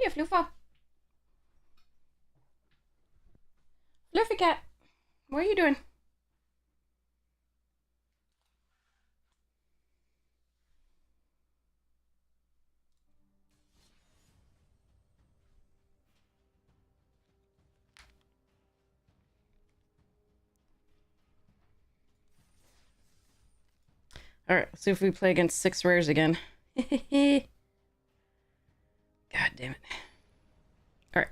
Fluffer. Fluffy cat. What are you doing? Alright, let's see if we play against 6 rares again. God damn it. Alright.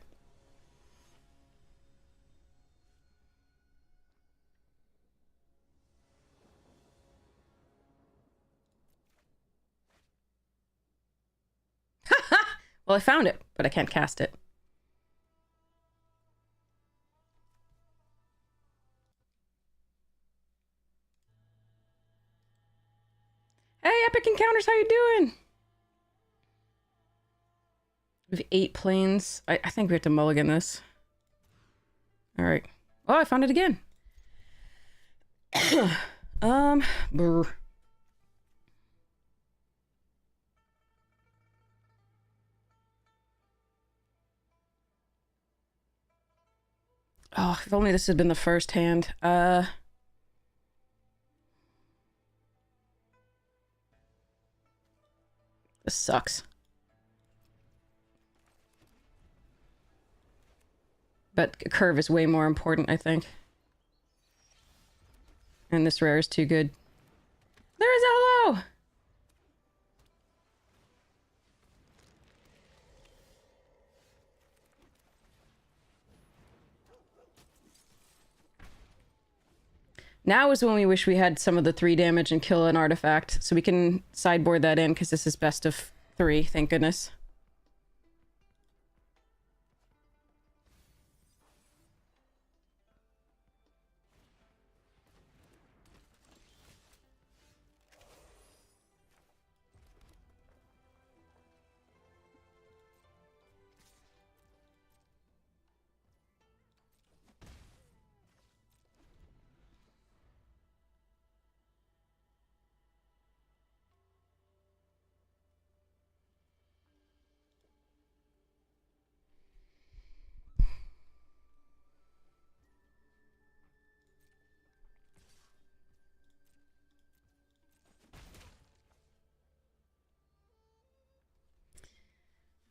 Well, I found it, but I can't cast it. Hey, Epic Encounters, how you doing? We have 8 planes. I think we have to mulligan this. Alright. Oh, I found it again. Brr. Oh, if only this had been the first hand. This sucks. But curve is way more important, I think. And this rare is too good. There is hello! Now is when we wish we had some of the 3 damage and kill an artifact, so we can sideboard that in, because this is best of 3, thank goodness.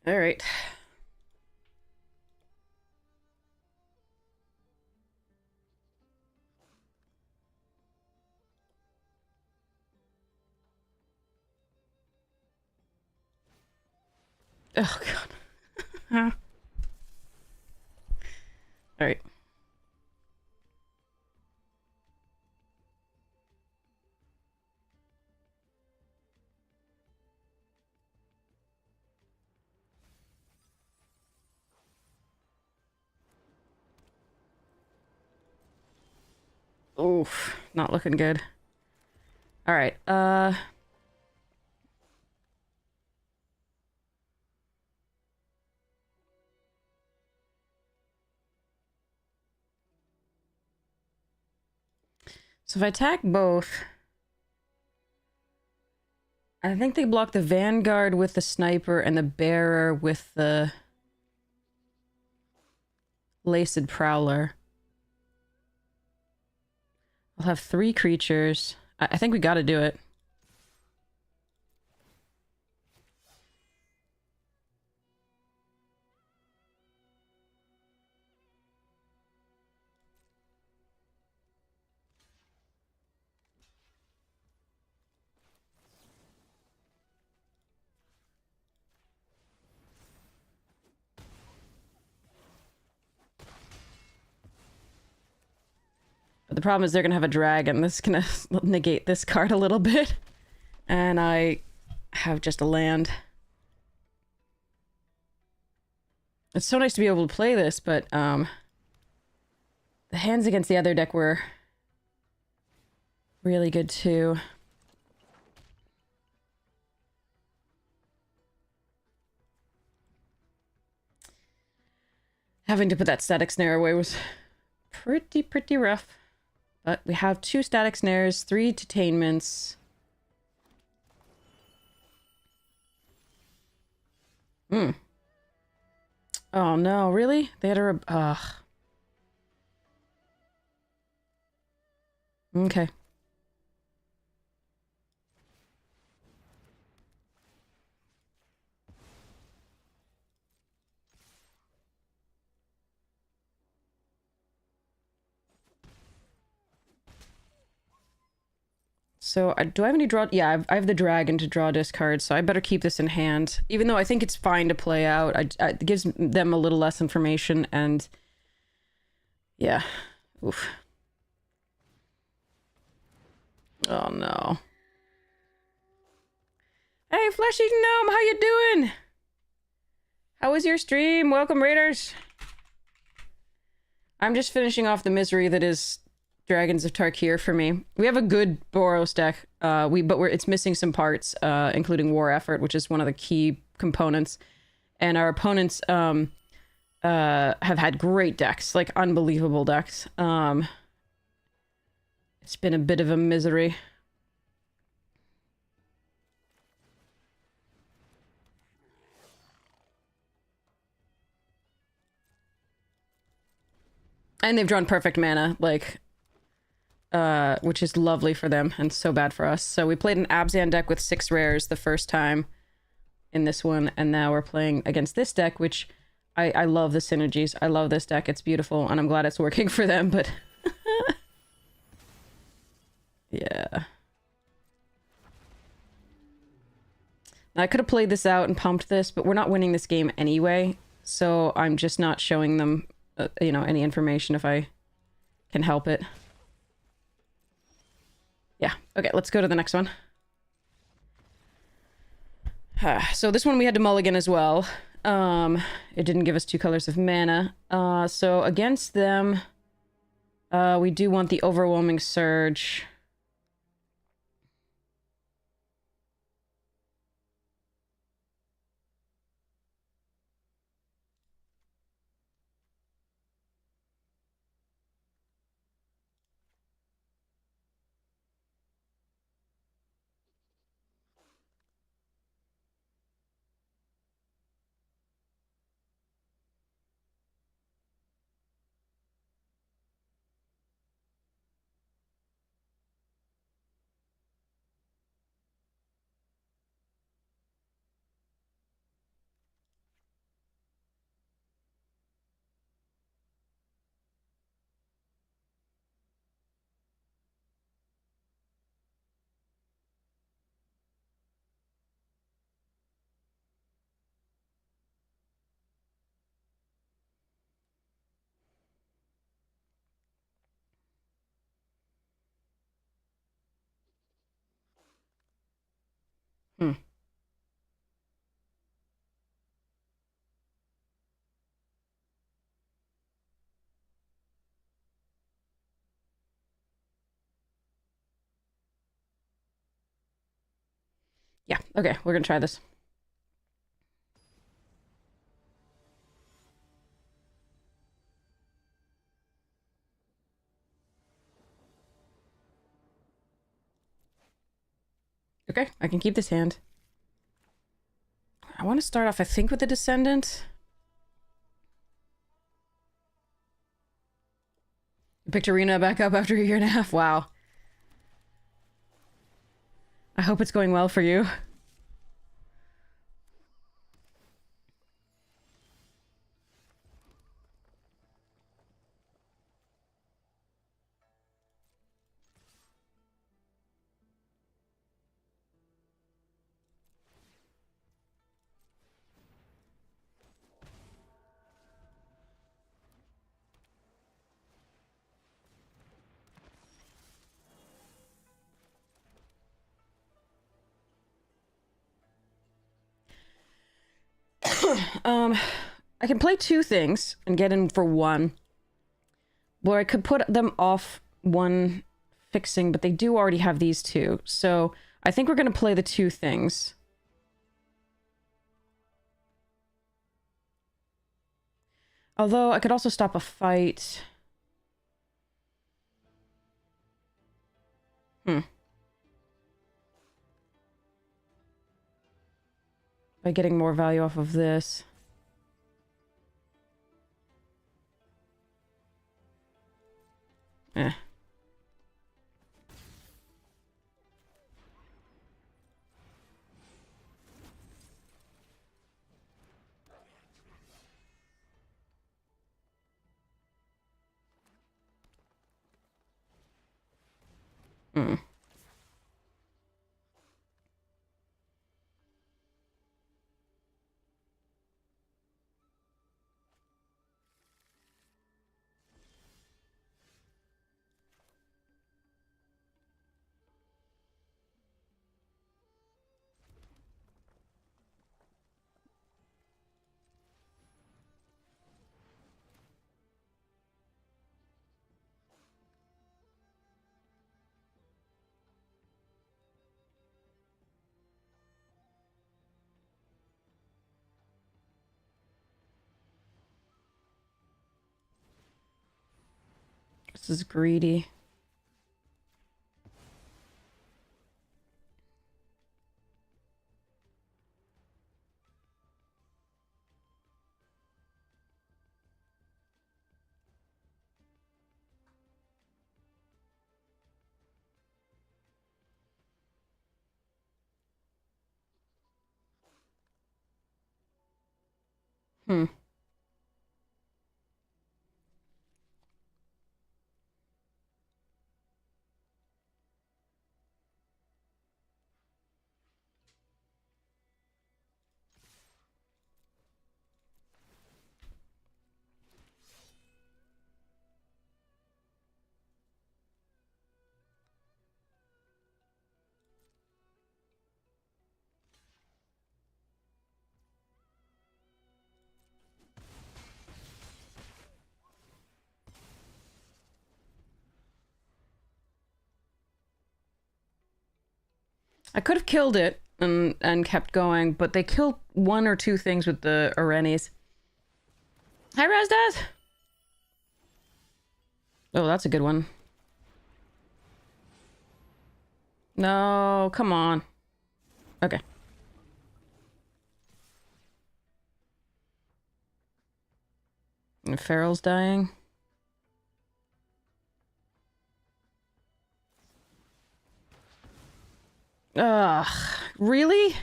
All right. Oh, God. All right. Oof, not looking good. All right. So if I attack both, I think they block the Vanguard with the Sniper and the Bearer with the Laced Prowler. I'll have 3 creatures. I think we gotta do it. But the problem is they're gonna have a dragon. This is gonna negate this card a little bit. And I have just a land. It's so nice to be able to play this, but the hands against the other deck were really good too. Having to put that static snare away was pretty rough. But we have 2 static snares, 3 detainments. Oh no, really? They had a... Ugh. Okay. So, do I have any draw? Yeah, I have the dragon to draw discards, so I better keep this in hand. Even though I think it's fine to play out, it gives them a little less information, and... Yeah. Oof. Oh, no. Hey, Flesh-Eating Gnome, how you doing? How was your stream? Welcome, Raiders. I'm just finishing off the misery that is Dragons of Tarkir for me. We have a good Boros deck, but it's missing some parts, including War Effort, which is one of the key components. And our opponents have had great decks, like unbelievable decks. It's been a bit of a misery. And they've drawn perfect mana, like... which is lovely for them and so bad for us. So we played an Abzan deck with 6 rares the first time in this one, and now we're playing against this deck, which I love the synergies. I love this deck. It's beautiful, and I'm glad it's working for them, but... yeah. I could have played this out and pumped this, but we're not winning this game anyway, so I'm just not showing them, you know, any information if I can help it. Yeah, okay, let's go to the next one. So this one we had to mulligan as well. It didn't give us 2 colors of mana. So against them, we do want the Overwhelming Surge. Hmm. Yeah, okay, we're gonna try this. Okay, I can keep this hand. I want to start off, I think, with the Descendant. Picked Arena back up after a year and a half. Wow. I hope it's going well for you. I can play 2 things and get in for 1. Or I could put them off 1 fixing, but they do already have these 2. So I think we're going to play the 2 things. Although I could also stop a fight. By getting more value off of this. Eh. Hmm. This is greedy. Hmm. I could have killed it and kept going, but they killed one or two things with the Orenis. Hi, Razdaz! Oh, that's a good one. No, come on. Okay. And Farrell's dying. Ugh, really?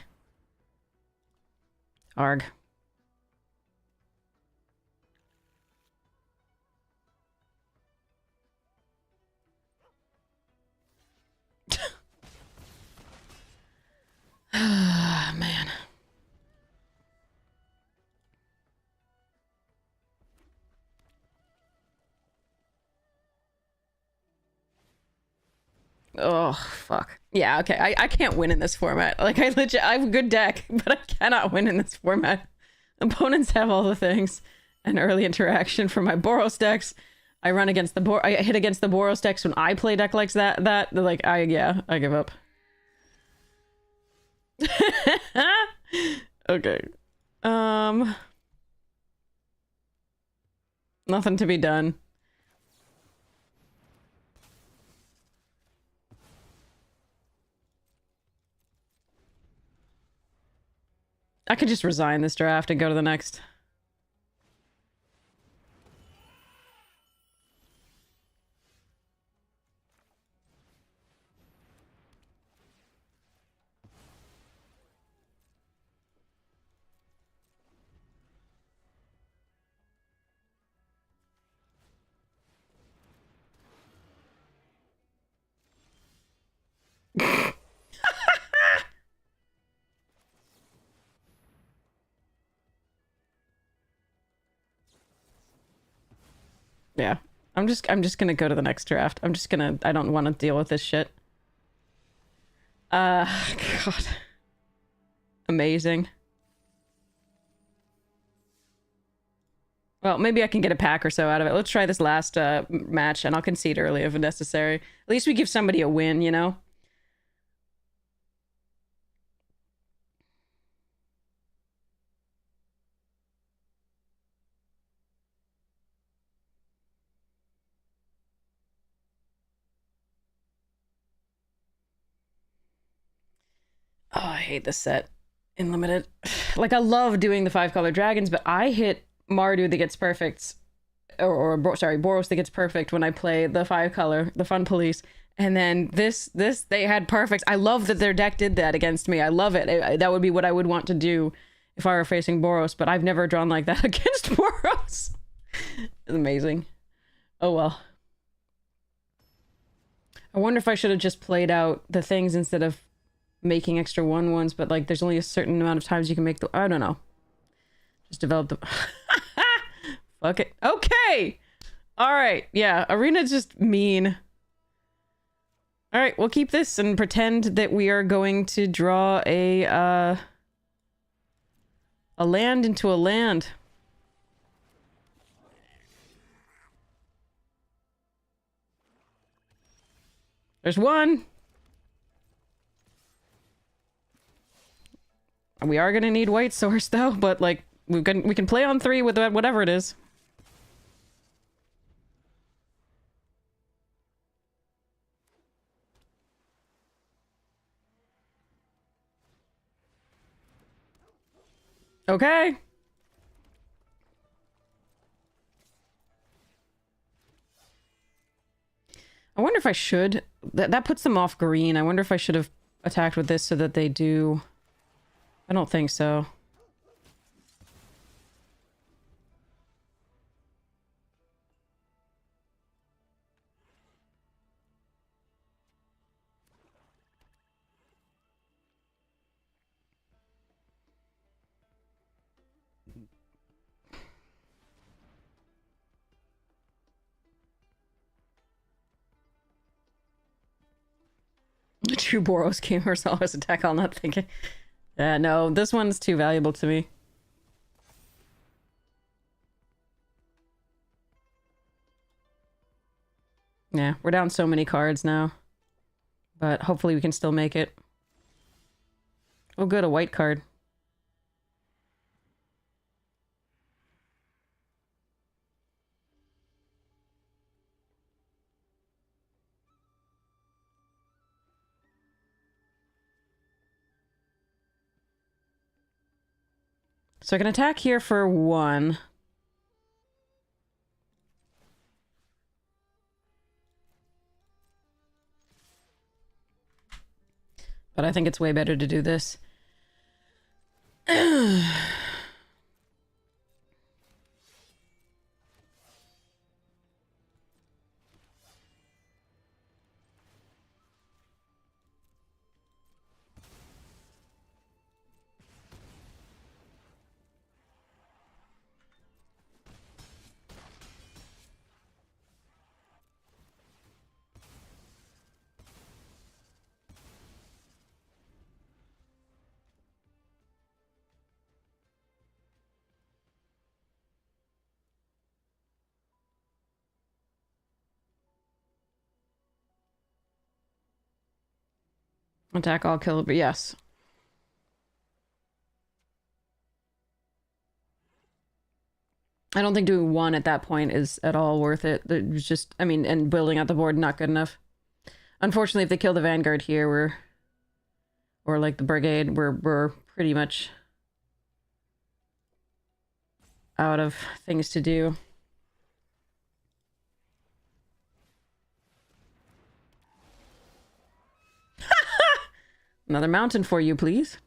Arg. Man. Oh, fuck. Yeah, okay. I can't win in this format. Like, I have a good deck, but I cannot win in this format. Opponents have all the things. An early interaction from my Boros decks. I run against the I hit against the Boros decks when I play deck like like, I give up. Okay. Nothing to be done. I could just resign this draft and go to the next. Yeah. I'm just gonna go to the next draft. I don't want to deal with this shit. God. Amazing. Well, maybe I can get a pack or so out of it. Let's try this last match, and I'll concede early if necessary. At least we give somebody a win, you know? Oh, I hate this set in limited. Like, I love doing the 5-color dragons, but I hit Mardu that gets perfects sorry, Boros think it's perfect when I play the 5-color, the Fun Police. And then this, they had perfects. I love that their deck did that against me. I love it. That would be what I would want to do if I were facing Boros, but I've never drawn like that against Boros. It's amazing. Oh well. I wonder if I should have just played out the things instead of making extra 1/1s, but like there's only a certain amount of times you can make the... I don't know. Just develop the... Fuck it. Okay! Alright, yeah. Arena's just mean. Alright, we'll keep this and pretend that we are going to draw a land into a land. There's one! We are gonna need white source though, but like, we can play on 3 with whatever it is. Okay. I wonder if I should... That puts them off green. I wonder if I should have attacked with this so that they do... I don't think so. True Boros gamers always attack all not thinking. Yeah, no, this one's too valuable to me. Yeah, we're down so many cards now. But hopefully we can still make it. Oh good, a white card. So I can attack here for 1. But I think it's way better to do this. Attack all kill, but yes. I don't think doing 1 at that point is at all worth it. It was just, I mean, and building out the board, not good enough. Unfortunately, if they kill the Vanguard here, or like the Brigade, we're pretty much out of things to do. Another mountain for you, please.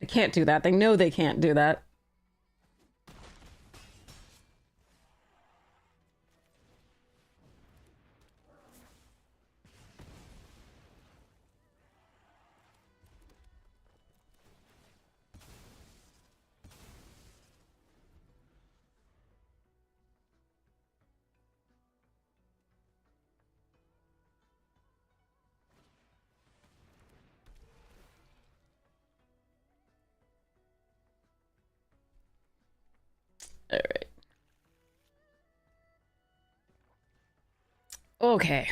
They can't do that. They know they can't do that. All right. Okay.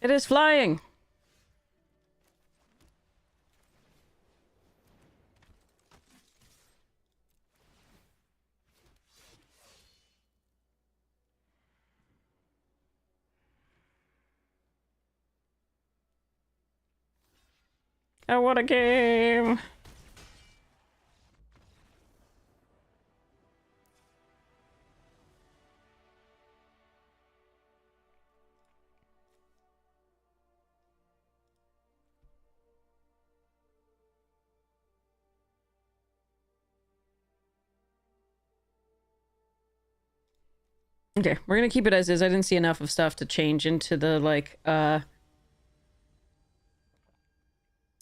It is flying. I want a game. Okay, we're gonna keep it as is. I didn't see enough of stuff to change into the, like,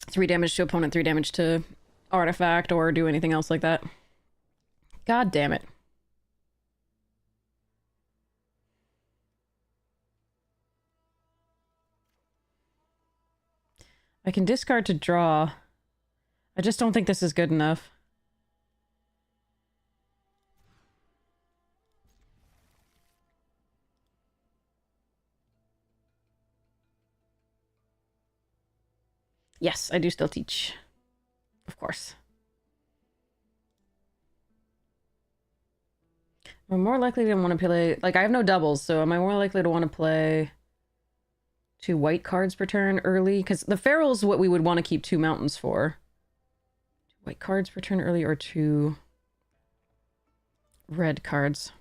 3 damage to opponent, 3 damage to artifact, or do anything else like that. God damn it. I can discard to draw. I just don't think this is good enough. Yes, I do still teach. Of course. I'm more likely to want to play... Like, I have no doubles, so am I more likely to want to play 2 white cards per turn early? Because the Feral's what we would want to keep 2 mountains for. 2 white cards per turn early, or 2 red cards.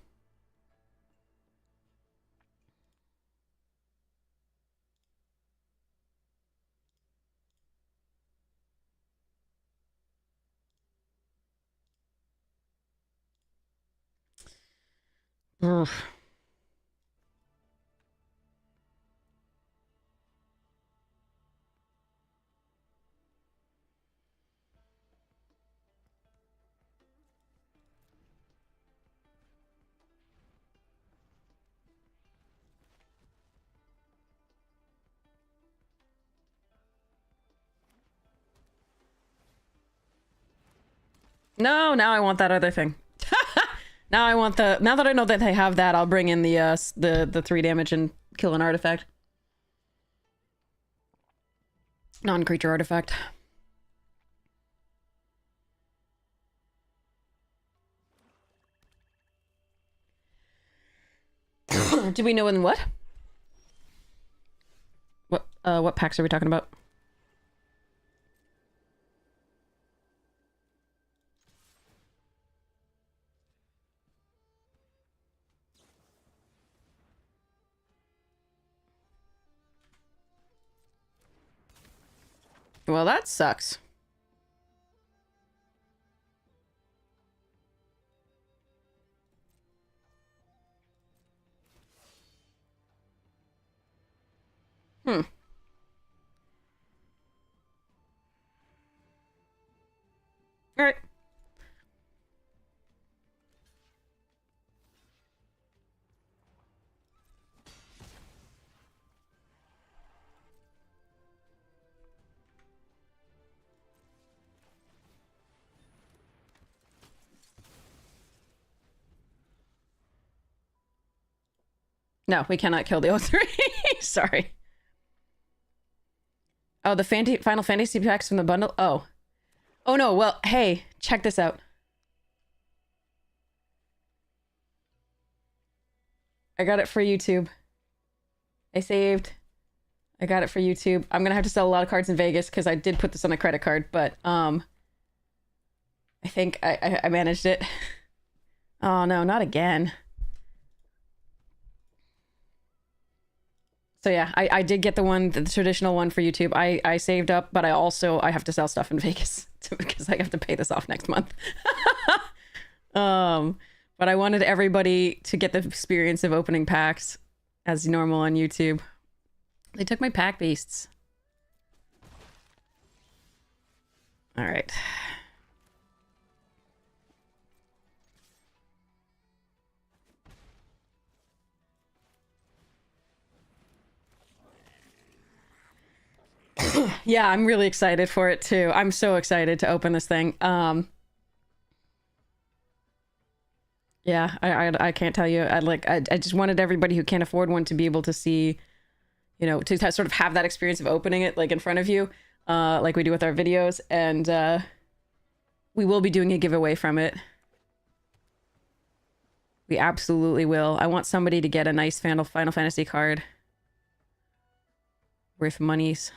Ugh. No, now I want that other thing. Now I want the... Now that I know that they have that, I'll bring in the 3 damage and kill an artifact. Non-creature artifact. Do we know in what? What packs are we talking about? Well, that sucks. Hmm. All right. No, we cannot kill the O3. Sorry. Oh, the Final Fantasy packs from the bundle? Oh. Oh no, well, hey, check this out. I got it for YouTube. I saved. I got it for YouTube. I'm gonna have to sell a lot of cards in Vegas because I did put this on a credit card, but I think I managed it. Oh no, not again. So yeah, I did get the traditional one for YouTube. I saved up, but I have to sell stuff in Vegas because I have to pay this off next month. But I wanted everybody to get the experience of opening packs as normal on YouTube. They took my pack beasts. All right. Yeah, I'm really excited for it too. I'm so excited to open this thing. Yeah, I can't tell you. I just wanted everybody who can't afford one to be able to see, you know, to sort of have that experience of opening it like in front of you, like we do with our videos, and we will be doing a giveaway from it. We absolutely will. I want somebody to get a nice Final Fantasy card worth monies.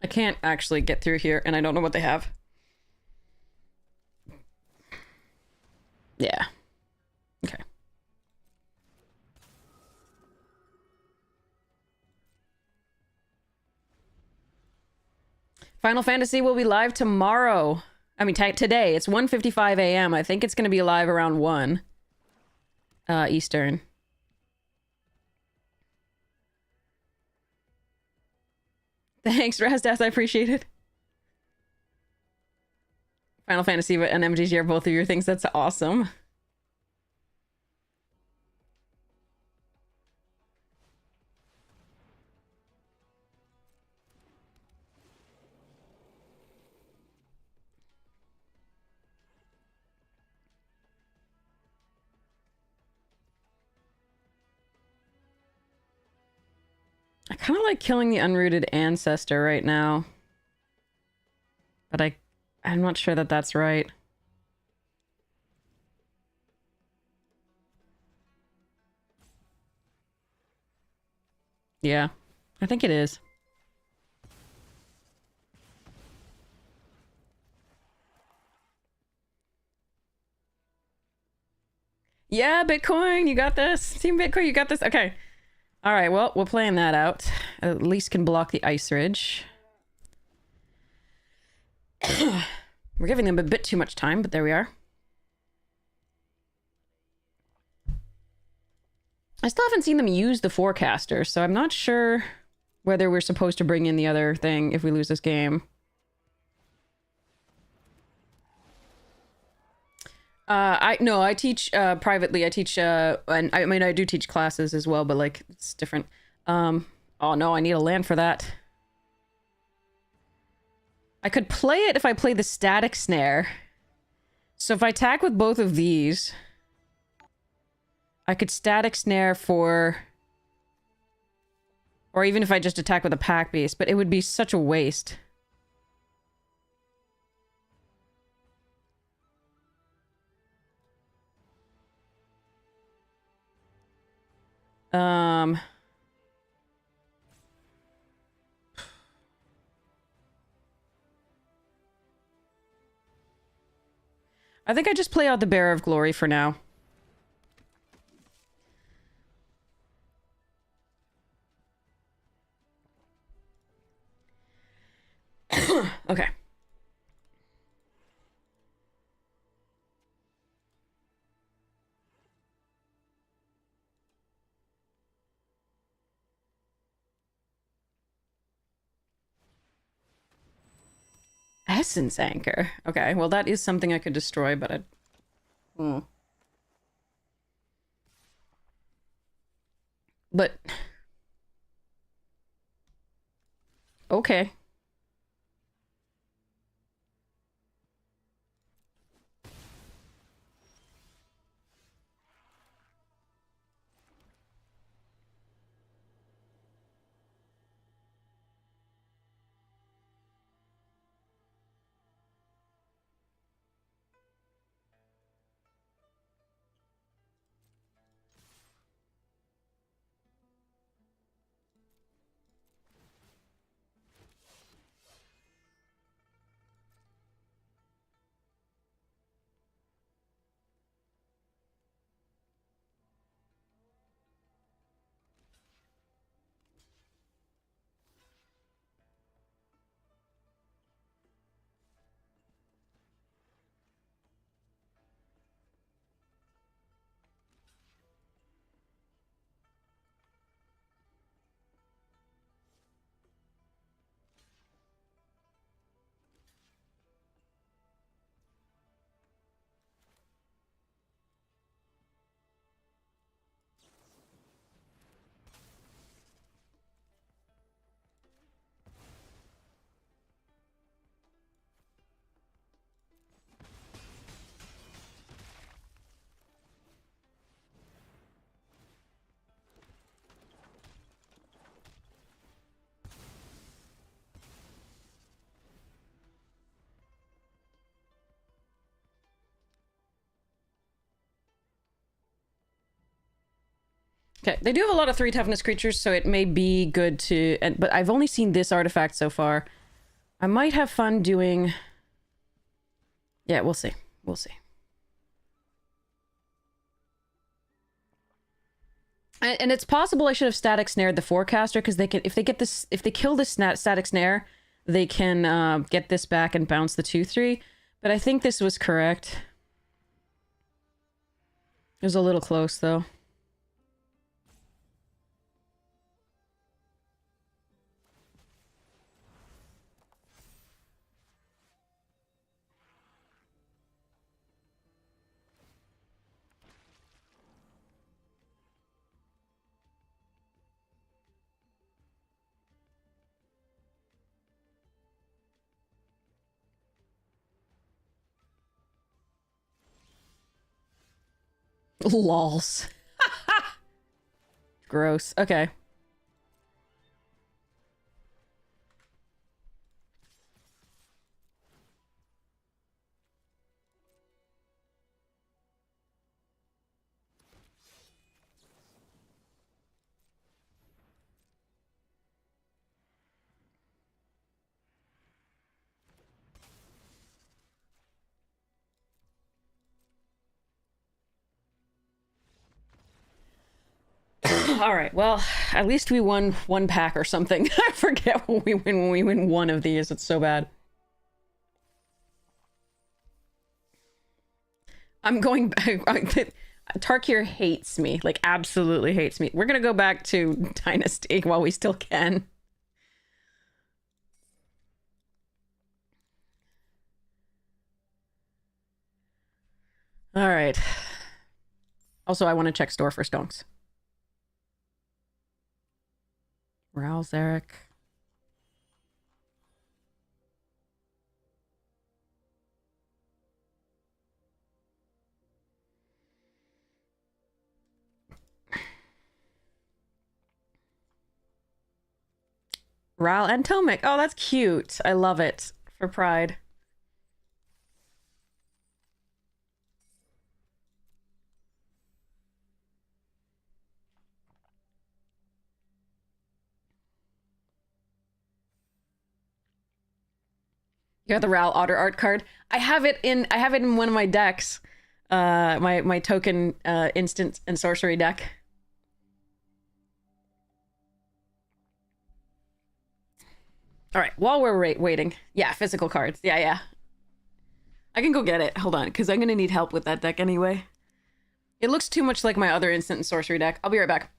I can't actually get through here, and I don't know what they have. Yeah. Okay. Final Fantasy will be live tomorrow. I mean, today. It's 1:55 a.m. I think it's going to be live around 1 Eastern. Thanks, Rasdas. I appreciate it. Final Fantasy and MTG are both of your things. That's awesome. I kind of like killing the unrooted ancestor right now. But I'm not sure that that's right. Yeah, I think it is. Yeah, Bitcoin, you got this. Team Bitcoin, you got this. Okay. All right, well, we're playing that out. At least can block the Ice Ridge. We're giving them a bit too much time, but there we are. I still haven't seen them use the Forecaster, so I'm not sure whether we're supposed to bring in the other thing if we lose this game. I teach privately. I teach and I mean I do teach classes as well, but like it's different. Oh no, I need a land for that. I could play it if I play the static snare. So if I attack with both of these, I could static snare for, or even if I just attack with a pack beast, but it would be such a waste. I think I just play out the Bearer of Glory for now. Okay. Essence Anchor. Okay, well that is something I could destroy, but I... But... Okay. Okay, they do have a lot of 3 toughness creatures, so it may be good to... but I've only seen this artifact so far. I might have fun doing... Yeah, we'll see. We'll see. And it's possible I should have static snared the forecaster, because they can, if they kill this static snare, they can get this back and bounce the 2-3. But I think this was correct. It was a little close, though. Lols. Gross. Okay. All right, well, at least we won one pack or something. I forget when we win one of these. It's so bad. I'm going back. Tarkir hates me, like absolutely hates me. We're gonna go back to Dynasty while we still can. All right. Also, I want to check store for stonks. Rouse Eric. Ral and Tomic. Oh, that's cute. I love it. For Pride. You got the Ral Otter art card. I have it in one of my decks. My token instant and sorcery deck. All right, while we're waiting. Yeah, physical cards. Yeah. I can go get it. Hold on, because I'm going to need help with that deck anyway. It looks too much like my other instant and sorcery deck. I'll be right back.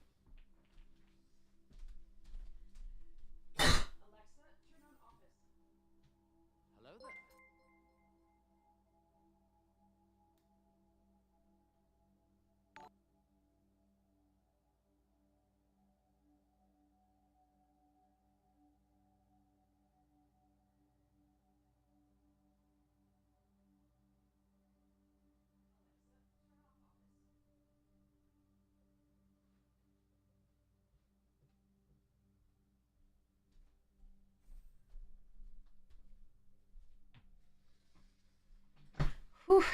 Whew.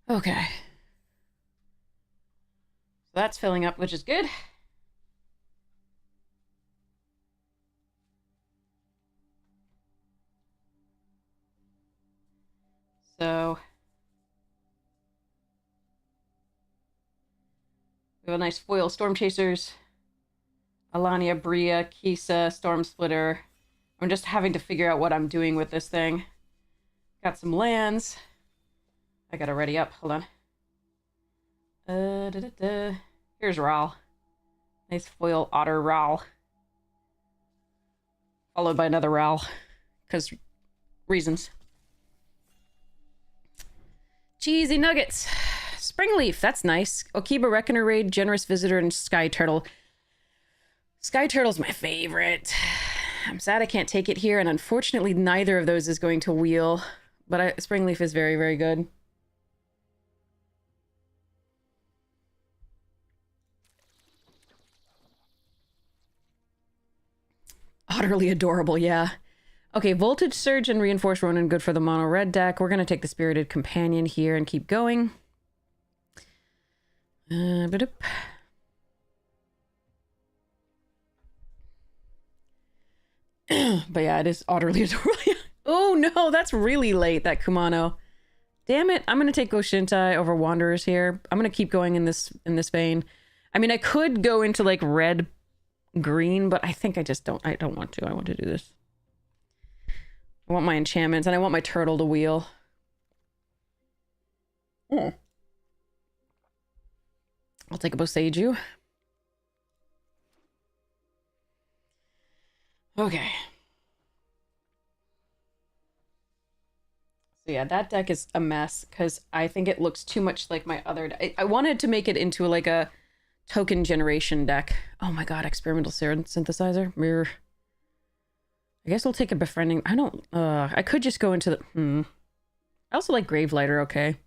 Okay. So that's filling up, which is good. So we have a nice foil Storm Chasers, Alania, Bria, Kisa, Storm Splitter. I'm just having to figure out what I'm doing with this thing. Got some lands. I gotta ready up. Hold on. Here's Ral. Nice foil Otter Ral. Followed by another Ral. Because reasons. Cheesy Nuggets. Springleaf, that's nice. Okiba Reckoner Raid, Generous Visitor, and Sky Turtle. Sky Turtle's my favorite. I'm sad I can't take it here, and unfortunately neither of those is going to wheel. But Springleaf is very, very good. Utterly adorable, yeah. Okay, Voltage Surge and Reinforced Ronin, good for the mono red deck. We're going to take the Spirited Companion here and keep going. But yeah, it is utterly adorable. Oh no, that's really late, that Kumano. Damn it, I'm going to take Goshintai over Wanderers here. I'm going to keep going in this vein. I mean, I could go into like red green, but I think I don't want to. I want to do this. I want my enchantments, and I want my turtle to wheel. Oh. I'll take a Boseiju. Okay. So yeah, that deck is a mess, because I think it looks too much like my other deck. I wanted to make it into like a token generation deck. Oh my god, experimental synthesizer. Mirror. I guess we'll take a befriending. I don't... I could just go into the... I also like Gravelighter, okay.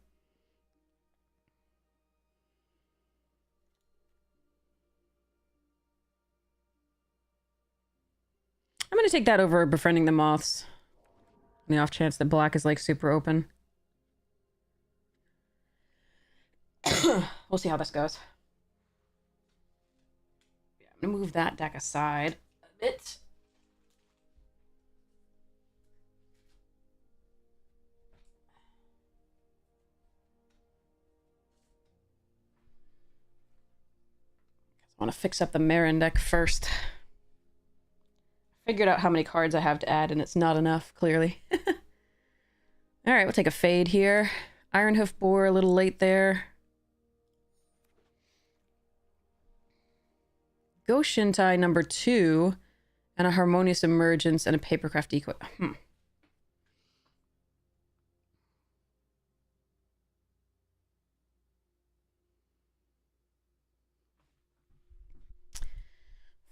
I'm gonna take that over Befriending the Moths. On the off chance that black is like super open. We'll see how this goes. Yeah, I'm gonna move that deck aside a bit. I want to fix up the Marin deck first. Figured out how many cards I have to add, and it's not enough, clearly. Alright, we'll take a Fade here. Ironhoof Boar, a little late there. Goshintai number 2, and a Harmonious Emergence, and a Papercraft Decoy.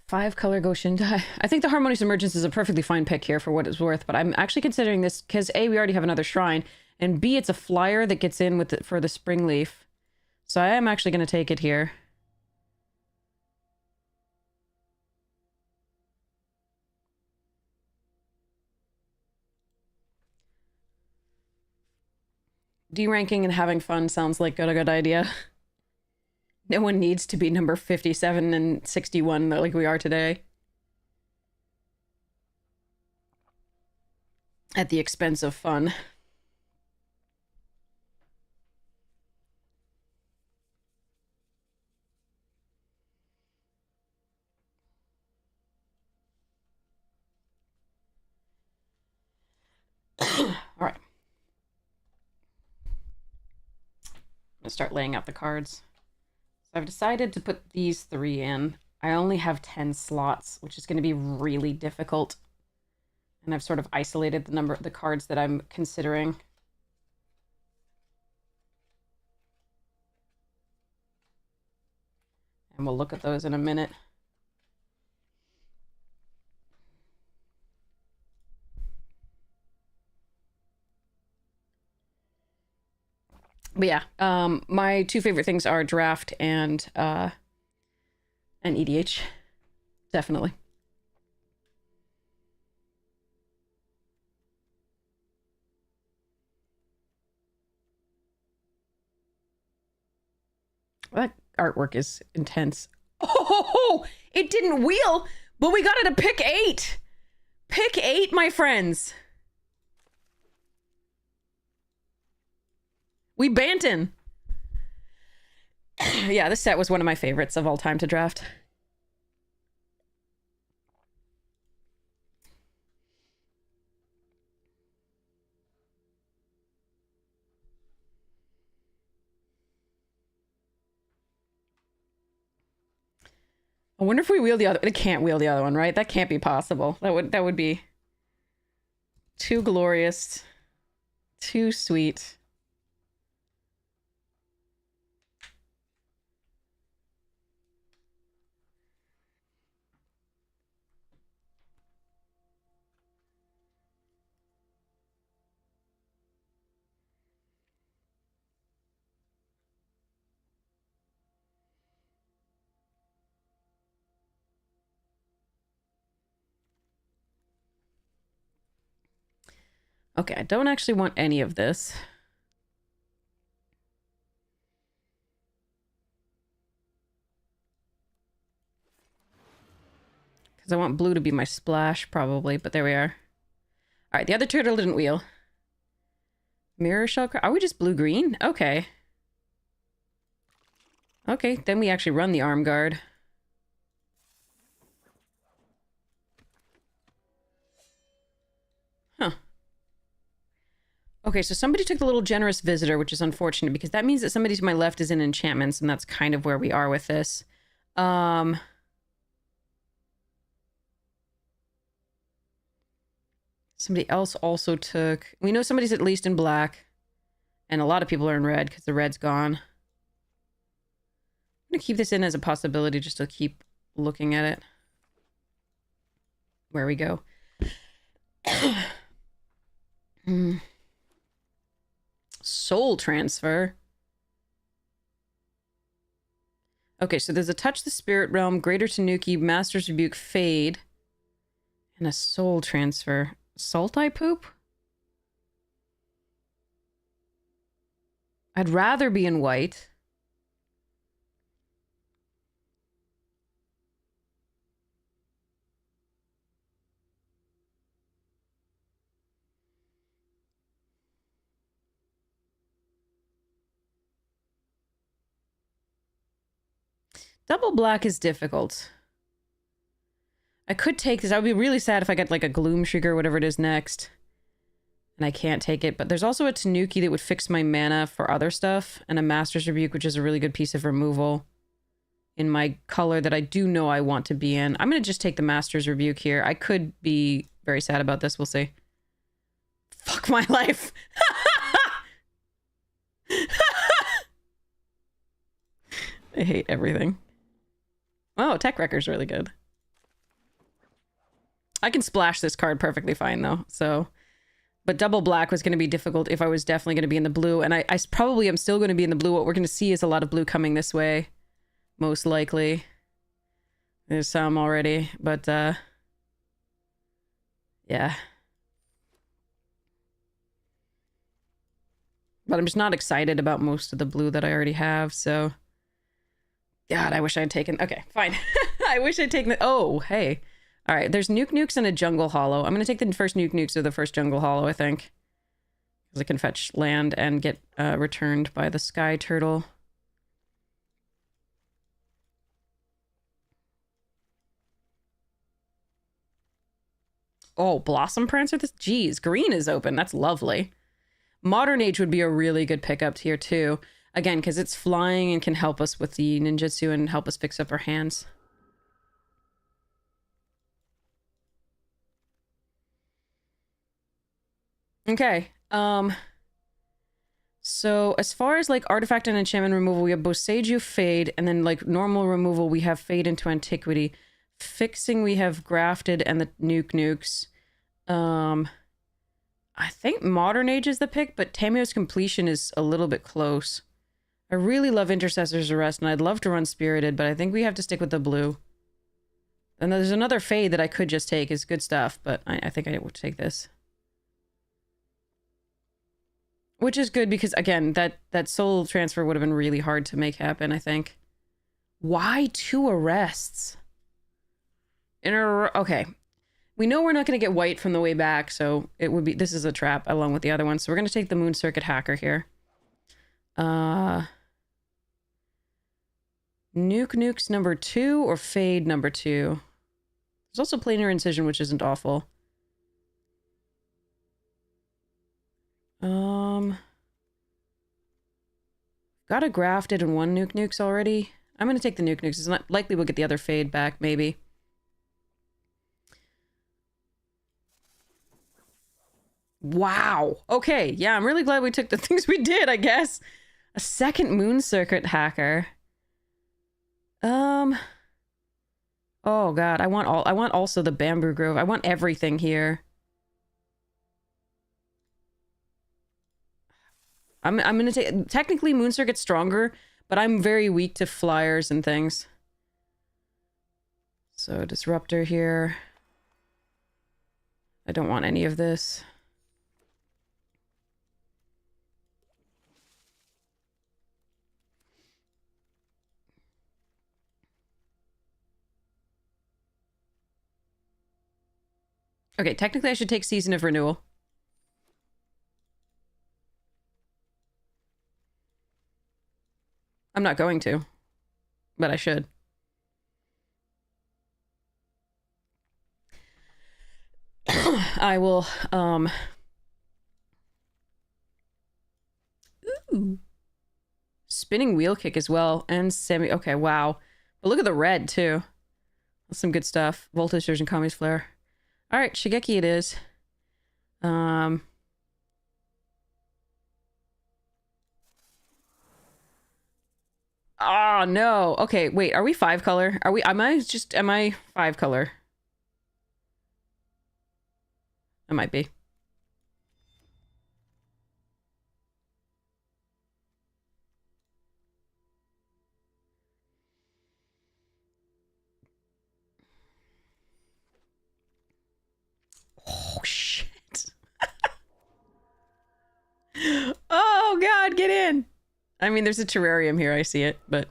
5-color Goshintai. I think the Harmonious Emergence is a perfectly fine pick here for what it's worth, but I'm actually considering this because A, we already have another shrine, and B, it's a flyer that gets in with for the Spring Leaf. So I am actually going to take it here. D-ranking and having fun sounds like a good idea. No one needs to be number 57 and 61 like we are today. At the expense of fun. All right. I'm gonna start laying out the cards. So I've decided to put these 3 in. I only have 10 slots, which is going to be really difficult. And I've sort of isolated the cards that I'm considering. And we'll look at those in a minute. But yeah, my 2 favorite things are draft and EDH. Definitely. That artwork is intense. Oh, it didn't wheel, but we got it a pick 8. Pick 8, my friends. We bantin'. Yeah, this set was one of my favorites of all time to draft. I wonder if we wheel the other... It can't wheel the other one, right? That can't be possible. That would be too glorious. Too sweet. Okay, I don't actually want any of this. Because I want blue to be my splash, probably, but there we are. Alright, the other turtle didn't wheel. Mirror shell... Are we just blue-green? Okay. Okay, then we actually run the arm guard. Huh. Okay, so somebody took the little generous visitor, which is unfortunate, because that means that somebody to my left is in enchantments, and that's kind of where we are with this. Somebody else also took... We know somebody's at least in black. And a lot of people are in red because the red's gone. I'm going to keep this in as a possibility just to keep looking at it. Where we go. Soul transfer. Okay, so there's a Touch the Spirit Realm, Greater Tanuki, Master's Rebuke, Fade, and a soul transfer. Salty poop? I'd rather be in white. Double black is difficult. I could take this. I would be really sad if I got like a Gloom Shriek or whatever it is next. And I can't take it. But there's also a Tanuki that would fix my mana for other stuff. And a Master's Rebuke, which is a really good piece of removal in my color that I do know I want to be in. I'm going to just take the Master's Rebuke here. I could be very sad about this. We'll see. Fuck my life. I hate everything. Oh, Tech Wrecker's really good. I can splash this card perfectly fine, though, so... But double black was going to be difficult if I was definitely going to be in the blue, and I probably am still going to be in the blue. What we're going to see is a lot of blue coming this way, most likely. There's some already, but, yeah. But I'm just not excited about most of the blue that I already have, so... God, I wish I had taken... Okay, fine. I wish I'd taken... Oh, hey. All right, there's Nukes and a Jungle Hollow. I'm going to take the first Nukes or the first Jungle Hollow, I think. Because I can fetch land and get returned by the Sky Turtle. Oh, Blossom Prancer? Geez, green is open. That's lovely. Modern Age would be a really good pickup here, too. Again, because it's flying and can help us with the ninjutsu and help us fix up our hands. Okay. So as far as like artifact and enchantment removal, we have Boseiju, Fade, and then like normal removal, we have Fade into Antiquity. Fixing, we have Grafted and the Nukes. I think Modern Age is the pick, but Tameo's Completion is a little bit close. I really love Intercessor's Arrest, and I'd love to run Spirited, but I think we have to stick with the blue. And there's another Fade that I could just take. It's good stuff, but I think I would take this. Which is good because, again, that soul transfer would have been really hard to make happen, I think. Why 2 arrests? Okay. We know we're not going to get white from the way back, so it would be... This is a trap along with the other one. So we're going to take the Moon Circuit Hacker here. Nukes number 2 or Fade number 2? There's also Planar Incision, which isn't awful. Got a Grafted and 1 Nukes already. I'm going to take the Nukes. It's not likely we'll get the other Fade back, maybe. Wow. Okay, yeah, I'm really glad we took the things we did, I guess. A second Moon Circuit Hacker. Oh god, I want also the Bamboo Grove. I want everything here. I'm gonna take... Technically, Moon Circuit's stronger, but I'm very weak to flyers and things. So, Disruptor here. I don't want any of this. Okay, technically I should take Season of Renewal. I'm not going to, but I should. I will, Ooh. Spinning wheel kick as well, and semi. Okay, wow. But look at the red too. That's some good stuff. Voltage Surge and Kami's Flare. All right, Shigeki it is. Oh no. Okay, wait. Are we 5-color? Are we? Am I 5-color? I might be. Oh shit. Oh god, get in. I mean, there's a terrarium here. I see it, but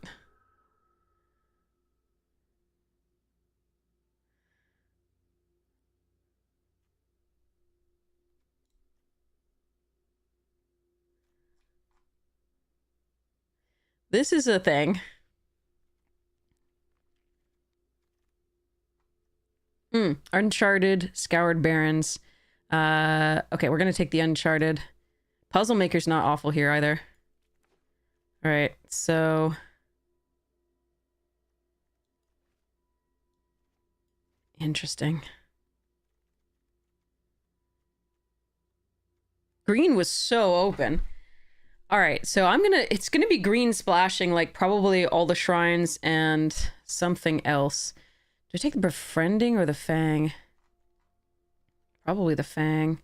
this is a thing. Uncharted, Scoured Barrens. Okay, we're gonna take the Uncharted. Puzzle Maker's not awful here either. All right, so interesting. Green was so open. All right, so it's gonna be green splashing like probably all the shrines and something else. Do I take the Befriending or the Fang? Probably the Fang.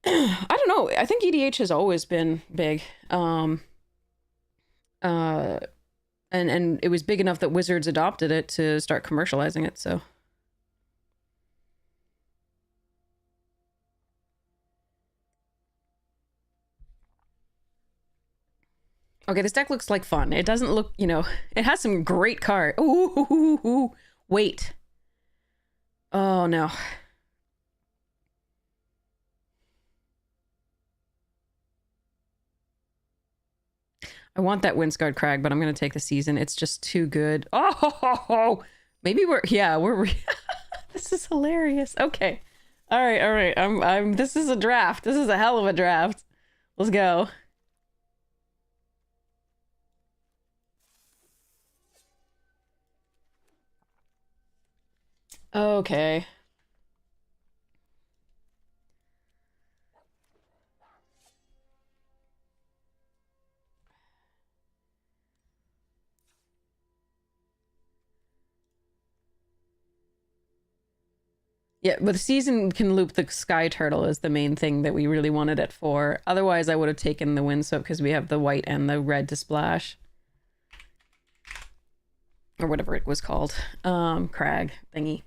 I don't know. I think EDH has always been big. Uh, and it was big enough that Wizards adopted it to start commercializing it, so. Okay, this deck looks like fun. It doesn't look, you know, it has some great cards. Ooh, wait. Oh, no. I want that Windscarred Crag, but I'm going to take the Season. It's just too good. Oh, maybe we're this is hilarious. Okay. All right. This is a draft. This is a hell of a draft. Let's go. Okay. Yeah, but the Season can loop the Sky Turtle is the main thing that we really wanted it for. Otherwise, I would have taken the Windswept because we have the white and the red to splash. Or whatever it was called. Crag thingy.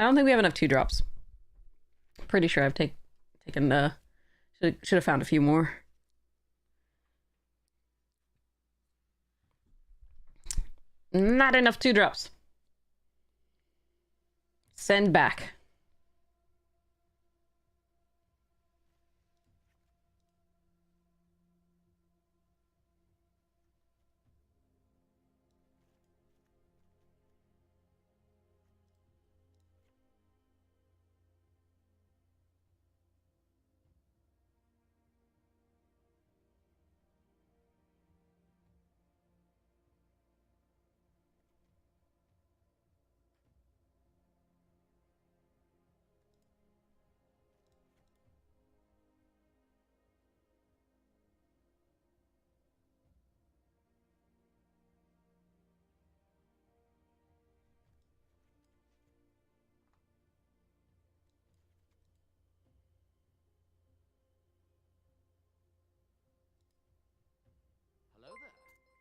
I don't think we have enough 2-drops. Pretty sure I've taken should have found a few more. Not enough 2-drops. Send back.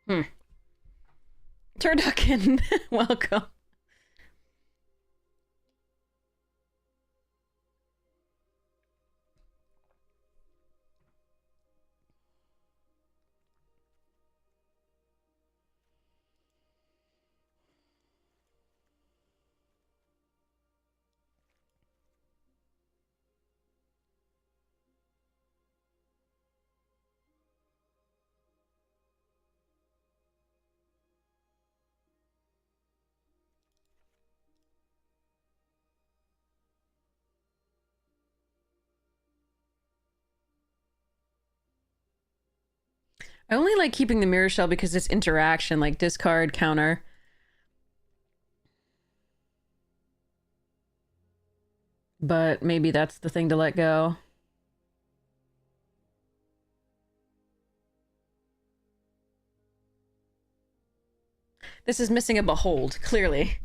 Hmm. Turducken, welcome. I only like keeping the mirror shell because it's interaction, like discard, counter. But maybe that's the thing to let go. This is missing a behold, clearly.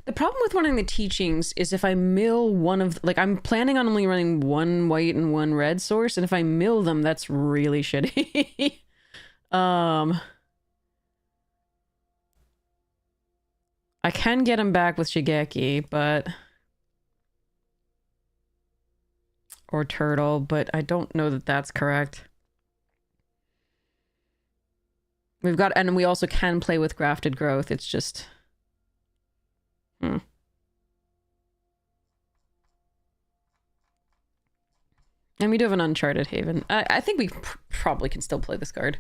The problem with running the teachings is if I mill one of, like, I'm planning on only running one white and one red source, and if I mill them, that's really shitty. I can get him back with Shigeki, but... Or Turtle, but I don't know that that's correct. We've got, and we also can play with Grafted Growth, it's just... And we do have an Uncharted Haven. I think we probably can still play this card.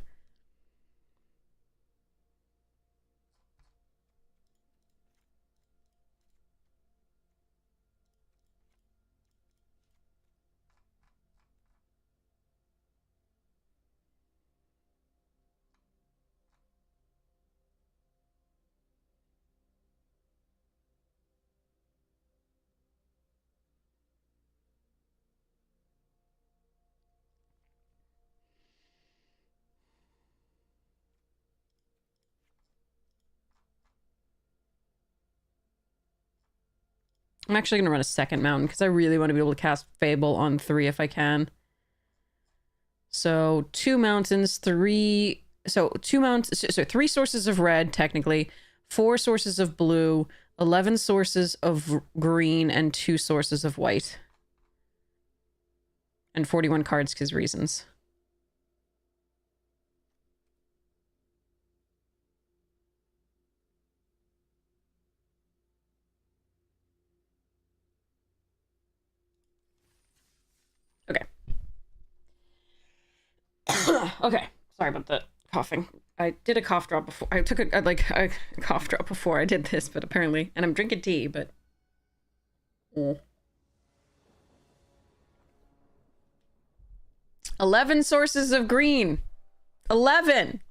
I'm actually going to run a second mountain because I really want to be able to cast Fable on 3 if I can. So 2 mountains, 3... So 2 mountains... So 3 sources of red, technically. 4 sources of blue. 11 sources of green. And 2 sources of white. And 41 cards because reasons. Okay. Okay. Sorry about the coughing. I did a cough drop before. I took a cough drop before I did this, but apparently... And I'm drinking tea, but... 11 sources of green. 11!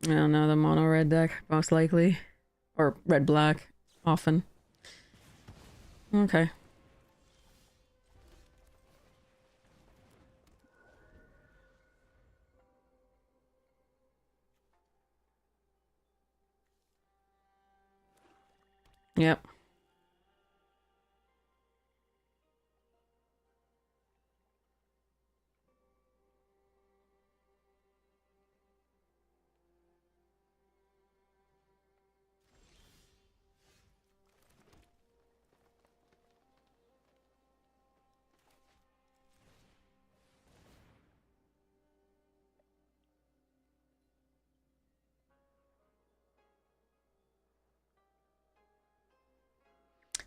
No, the mono red deck, most likely. Or red black, often. Okay. Yep.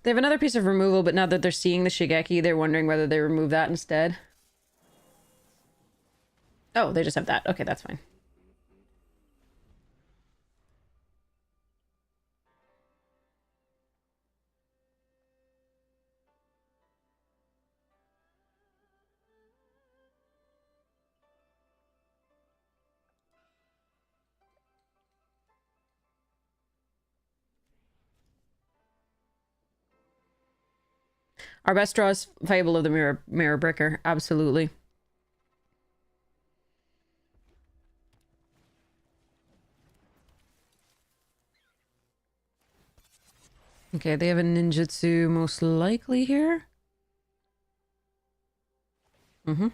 They have another piece of removal, but now that they're seeing the Shigeki, they're wondering whether they remove that instead. Oh, they just have that. Okay, that's fine. Our best draw is Fable of the Mirror Breaker. Absolutely. Okay, they have a ninjutsu most likely here. Mm-hmm.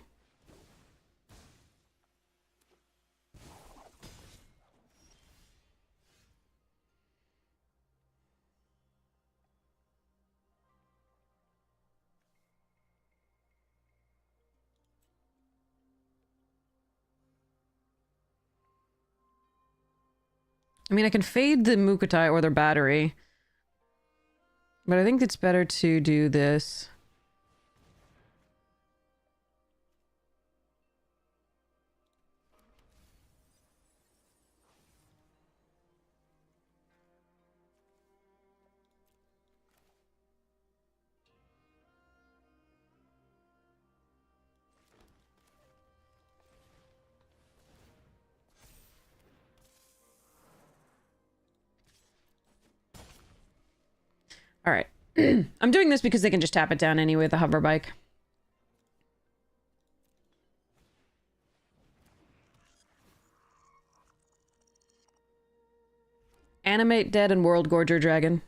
I mean, I can fade the Mukotai or their battery. But I think it's better to do this. All right. I'm doing this because they can just tap it down anyway with the hover bike. Animate Dead and World Gorger Dragon.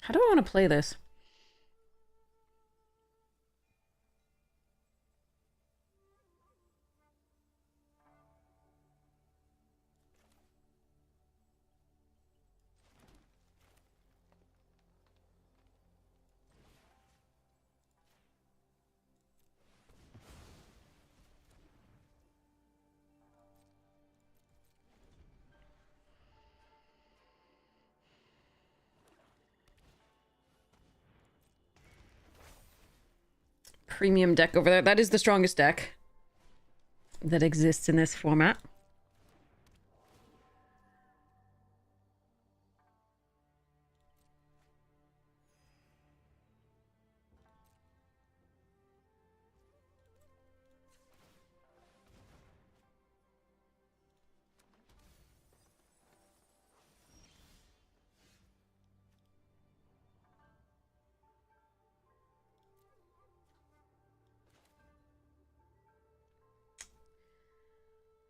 How do I want to play this? Premium deck over there. That is the strongest deck that exists in this format.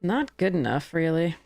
Not good enough, really.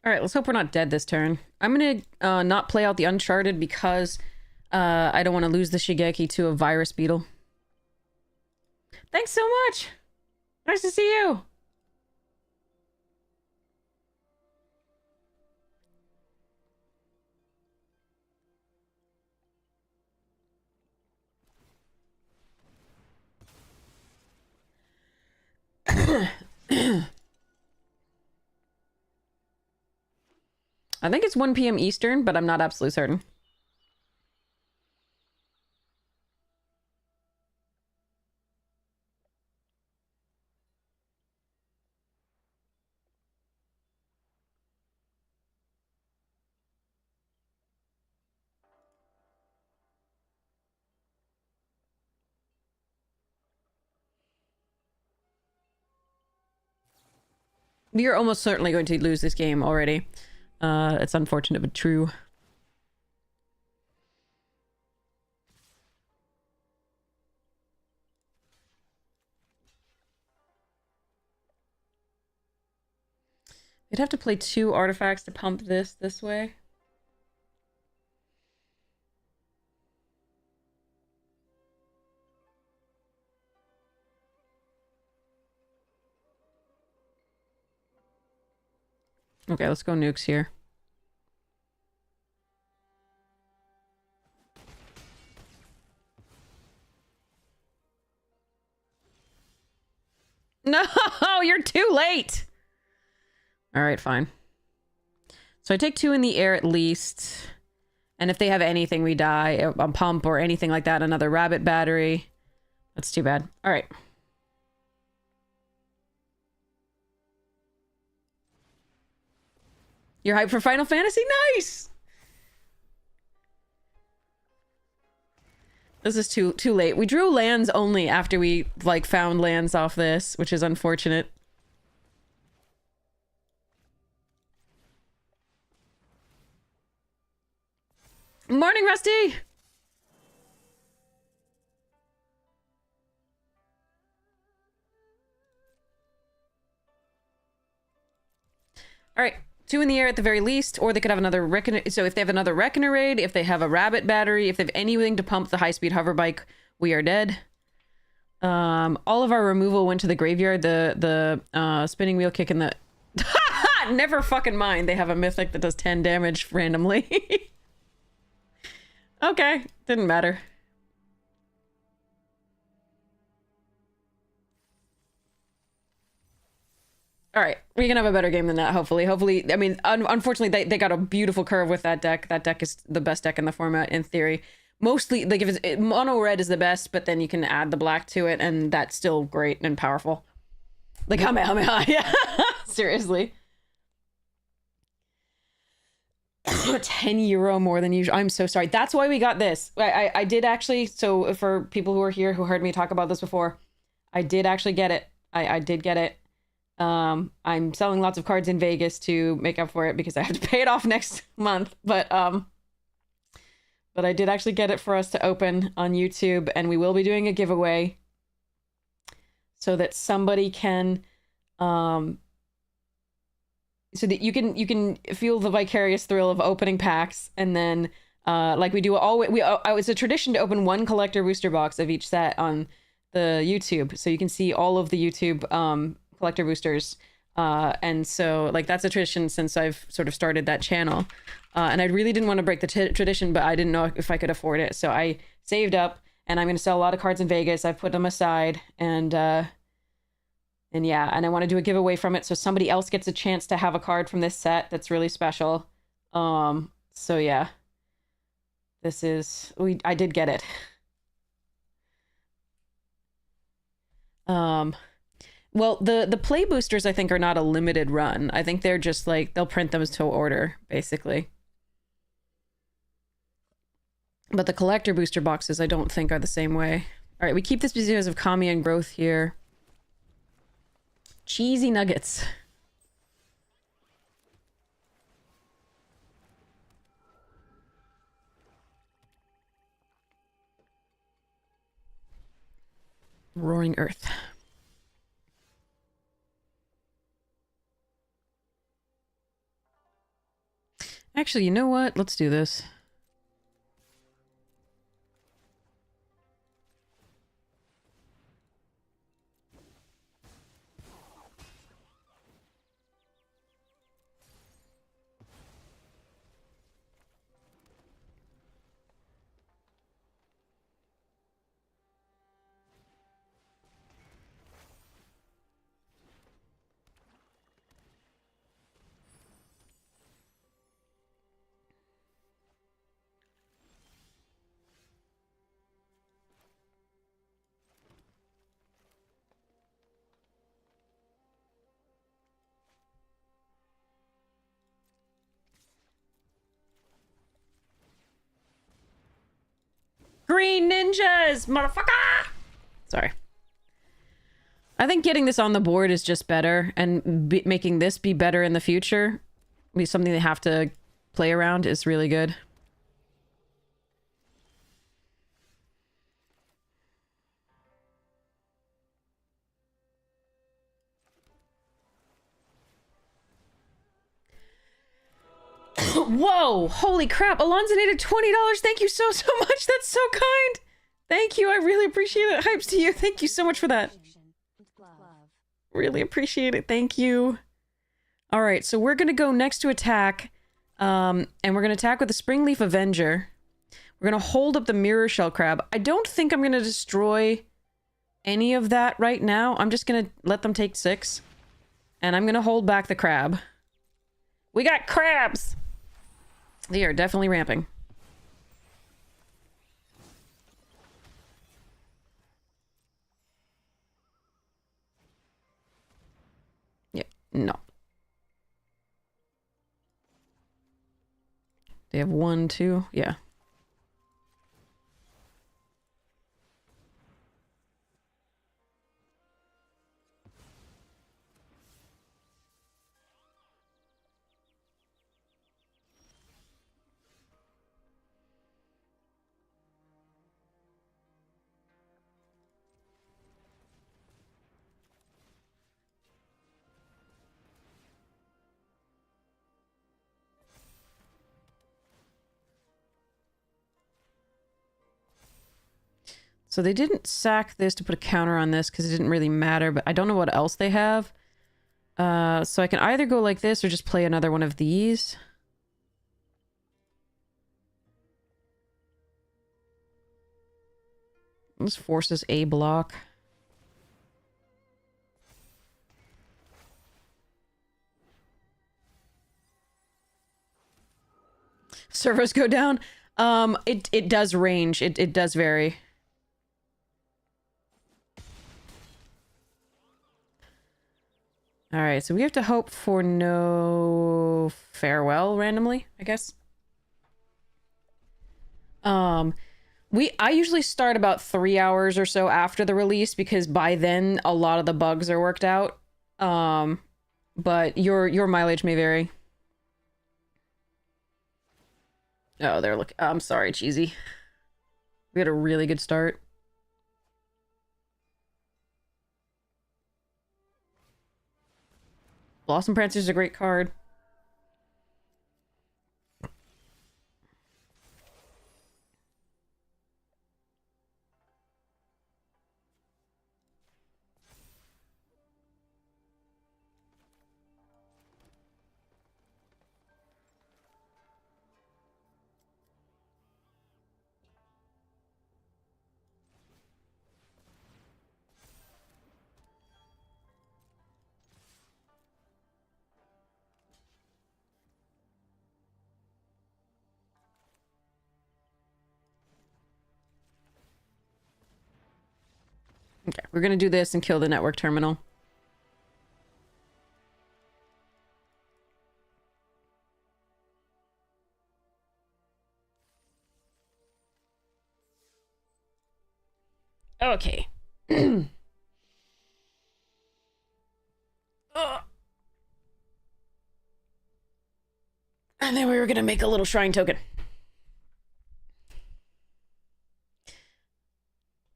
All right, let's hope we're not dead this turn. I'm gonna not play out the Uncharted because I don't want to lose the Shigeki to a virus beetle. Thanks so much! Nice to see you! I think it's 1 p.m. Eastern, but I'm not absolutely certain. We are almost certainly going to lose this game already. It's unfortunate, but true. You'd have to play 2 artifacts to pump this way. Okay, let's go nukes here. No, you're too late. All right, fine. So I take 2 in the air at least. And if they have anything, we die. A pump or anything like that. Another rabbit battery. That's too bad. All right. You're hyped for Final Fantasy? Nice! This is too late. We drew lands only after we, like, found lands off this, which is unfortunate. Morning, Rusty! Alright. 2 in the air at the very least, or they could have another Reckoner. So if they have another Reckoner raid, if they have a rabbit battery, if they have anything to pump the high-speed hover bike, we are dead. All of our removal went to the graveyard. The spinning wheel kick and the... Never fucking mind. They have a mythic that does 10 damage randomly. Okay, didn't matter. All right, we can have a better game than that, hopefully. Hopefully, I mean, unfortunately, they got a beautiful curve with that deck. That deck is the best deck in the format, in theory. Mostly, like, if it's mono red is the best, but then you can add the black to it, and that's still great and powerful. Like, Kamehameha, yeah. Seriously. 10 euro more than usual. I'm so sorry. That's why we got this. I did actually, so for people who are here who heard me talk about this before, I did actually get it. I did get it. I'm selling lots of cards in Vegas to make up for it because I have to pay it off next month. But I did actually get it for us to open on YouTube, and we will be doing a giveaway so that somebody can, so that you can feel the vicarious thrill of opening packs, and then like we do always, it's a tradition to open 1 collector booster box of each set on the YouTube, so you can see all of the YouTube collector boosters, and so like that's a tradition since I've sort of started that channel, and I really didn't want to break the tradition, but I didn't know if I could afford it, so I saved up, and I'm going to sell a lot of cards in Vegas. I've put them aside, and yeah, and I want to do a giveaway from it so somebody else gets a chance to have a card from this set that's really special. So yeah, this is, I did get it. Well, the play boosters I think are not a limited run. I think they're just like, they'll print them to order, basically. But the collector booster boxes I don't think are the same way. All right, we keep this because of Kami and growth here. Cheesy nuggets. Roaring Earth. Actually, you know what? Let's do this. Green ninjas, motherfucker! Sorry. I think getting this on the board is just better, and making this be better in the future, be something they have to play around, is really good. Whoa! Holy crap! Alonzo needed $20. Thank you so much. That's so kind. Thank you. I really appreciate it. Hypes to you. Thank you so much for that. Really appreciate it. Thank you. All right, so we're gonna go next to attack, and we're gonna attack with the Springleaf Avenger. We're gonna hold up the Mirror Shell Crab. I don't think I'm gonna destroy any of that right now. I'm just gonna let them take 6, and I'm gonna hold back the crab. We got crabs! They are definitely ramping. Yeah, no. They have 1, 2, yeah. So they didn't sack this to put a counter on this because it didn't really matter, but I don't know what else they have. So I can either go like this or just play another one of these. This forces a block. Servos go down. It does range. It does vary. Alright, so we have to hope for no farewell randomly, I guess. I usually start about 3 hours or so after the release because by then a lot of the bugs are worked out. But your mileage may vary. Oh, they're looking. I'm sorry, Cheesy. We had a really good start. Blossom Prancer is a great card. Okay, we're gonna do this and kill the network terminal. Okay. And then we were gonna make a little shrine token.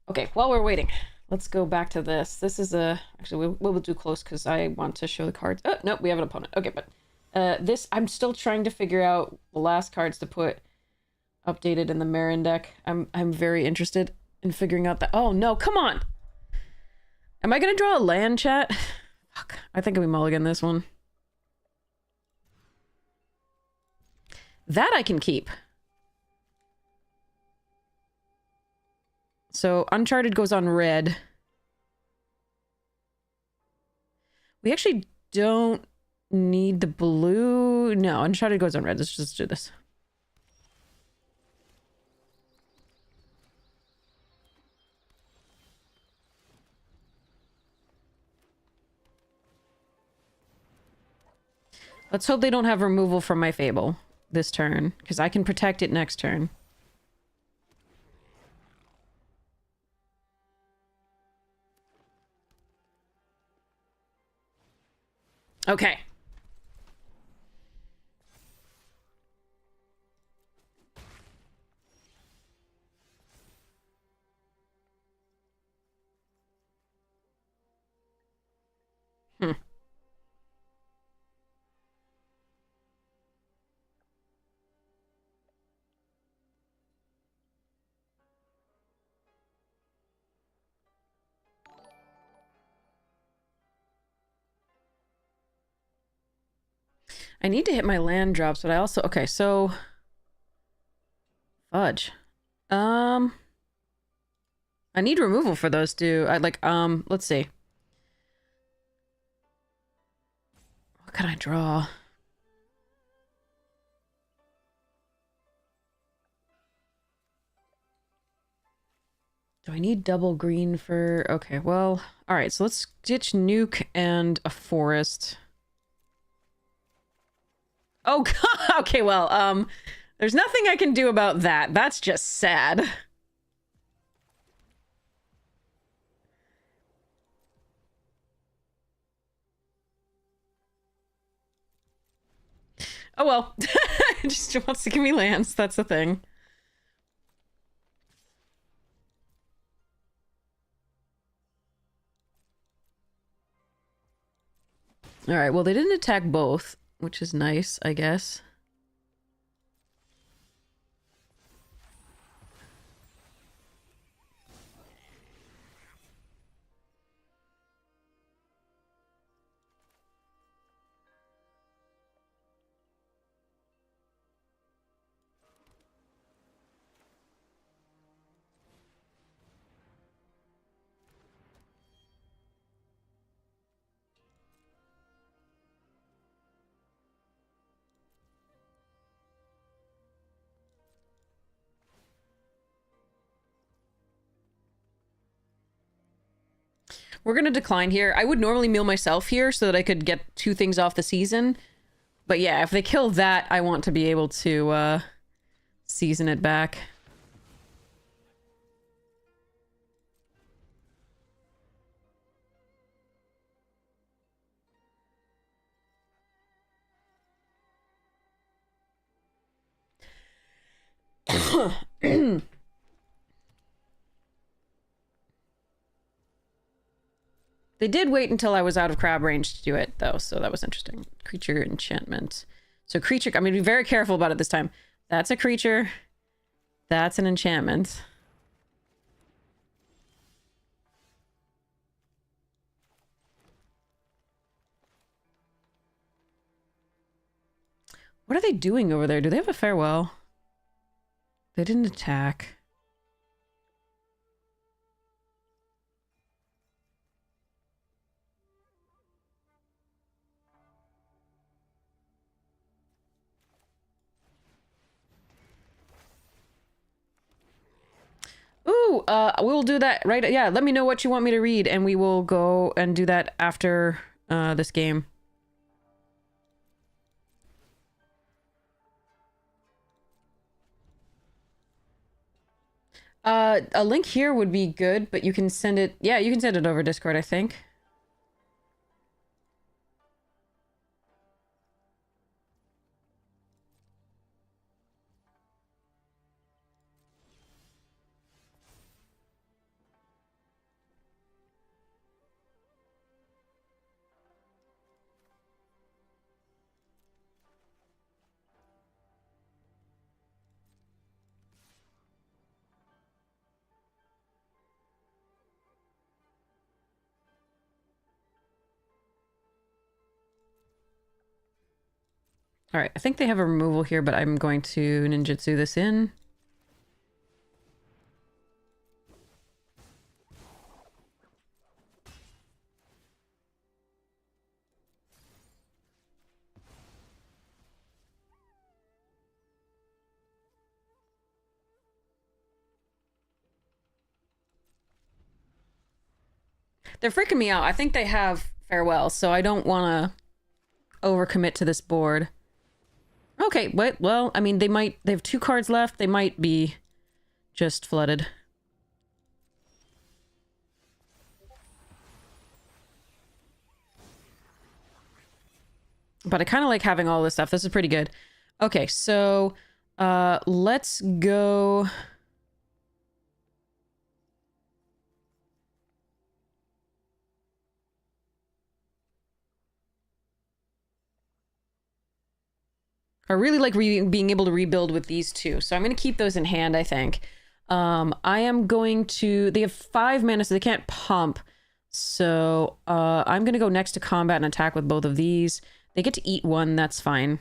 Okay, while we're waiting, let's go back to this. This is a... Actually, we'll do close because I want to show the cards. Oh, no, we have an opponent. Okay, but this... I'm still trying to figure out the last cards to put updated in the Marin deck. I'm very interested in figuring out that... Oh, no, come on! Am I gonna draw a land, chat? Fuck, I think we mulligan this one. That I can keep. So, Uncharted goes on red. We actually don't need the blue. No, Uncharted goes on red. Let's just do this. Let's hope they don't have removal from my Fable this turn, because I can protect it next turn. Okay. Hmm. I need to hit my land drops, but I also... Okay, so... Fudge. I need removal for those two. Let's see. What can I draw? Do I need double green for... Okay, well... Alright, so let's ditch Nuke and a forest. Oh, God! Okay, well, there's nothing I can do about that. That's just sad. Oh, well. It just wants to give me lands. That's the thing. Alright, well, they didn't attack both, which is nice, I guess. We're gonna decline here. I would normally mill myself here so that I could get 2 things off the season. But yeah, if they kill that, I want to be able to, season it back. They did wait until I was out of crab range to do it, though, so that was interesting. Creature enchantment. So creature... I'm going to be very careful about it this time. That's a creature. That's an enchantment. What are they doing over there? Do they have a farewell? They didn't attack. Ooh, we'll do that right... Yeah, let me know what you want me to read, and we will go and do that after, this game. A link here would be good, but you can send it... Yeah, you can send it over Discord, I think. Alright, I think they have a removal here, but I'm going to ninjutsu this in. They're freaking me out. I think they have farewell, so I don't want to overcommit to this board. Okay, wait, well, I mean, they have 2 cards left. They might be just flooded. But I kind of like having all this stuff. This is pretty good. Okay, so let's go... I really like being able to rebuild with these two. So I'm going to keep those in hand, I think. I am going to... They have 5 mana, so they can't pump. So I'm going to go next to combat and attack with both of these. They get to eat 1, that's fine.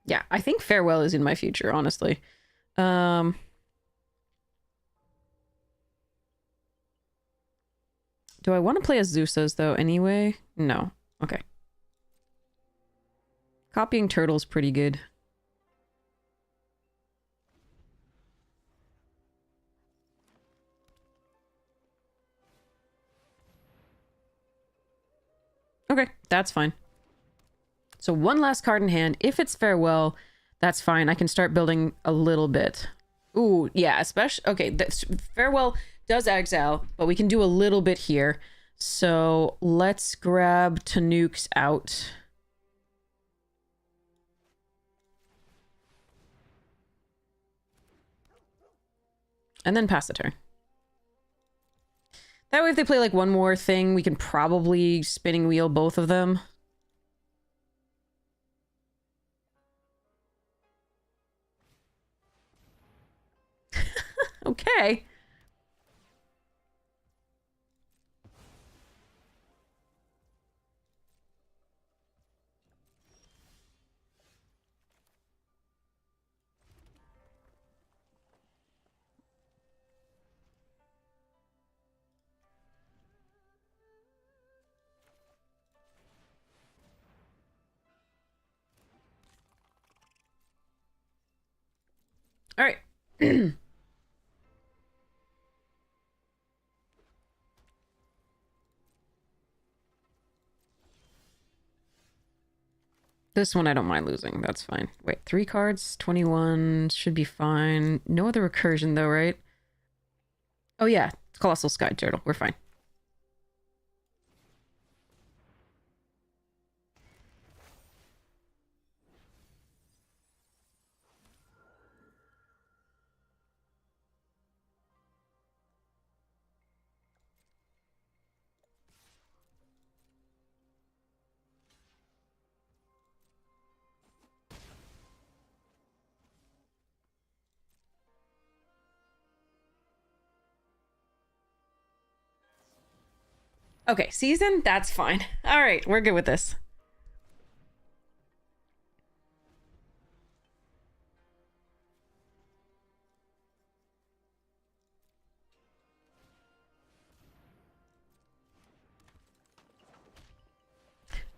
Yeah, I think Farewell is in my future, honestly. Do I want to play as Zeusas, though, anyway? No. Okay. Copying Turtle's pretty good. Okay, that's fine. So 1 last card in hand. If it's Farewell, that's fine. I can start building a little bit. Ooh, yeah, especially... Okay, Farewell does exile, but we can do a little bit here. So let's grab Tanuks out. And then pass the turn. That way if they play like one more thing, we can probably spinning wheel both of them. Okay. All right. This one I don't mind losing. That's fine. Wait, 3 cards, 21 should be fine. No other recursion though, right? Oh yeah, Colossal Sky Turtle. We're fine. Okay, season? That's fine. All right, we're good with this.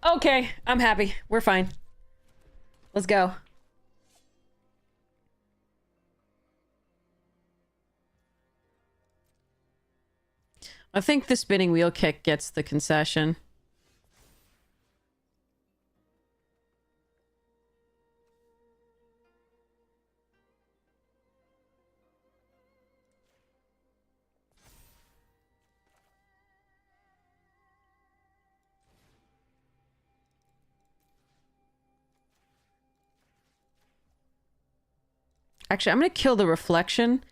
Okay, I'm happy. We're fine. Let's go. I think the spinning wheel kick gets the concession. Actually, I'm going to kill the reflection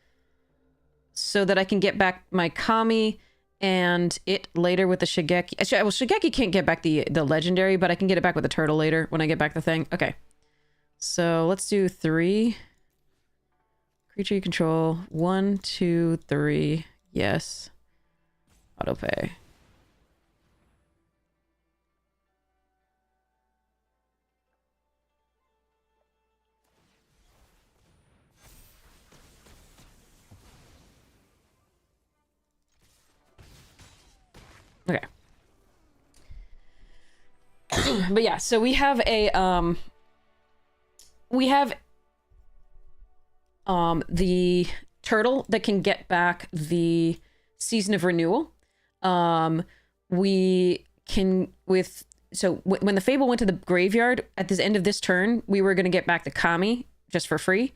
so that I can get back my Kami and it later with the Shigeki. Actually, well, Shigeki can't get back the legendary, but I can get it back with the turtle later when I get back the thing. Okay. So let's do 3. Creature you control. 1, 2, 3. Yes. Autopay. Okay. But yeah, so we have a the turtle that can get back the Season of Renewal. We can when the Fable went to the graveyard at the end of this turn, we were going to get back the Kami just for free,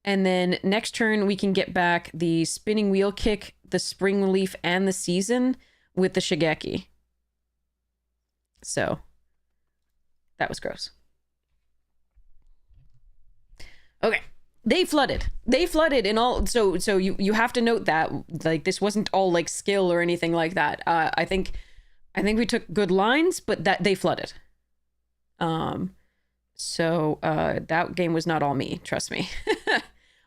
And then next turn, we can get back the spinning wheel kick, the spring leaf, and the season with the Shigeki. So that was gross. Okay. They flooded in all. So you have to note that, like, this wasn't all like skill or anything like that. I think we took good lines, but that they flooded. So that game was not all me, trust me.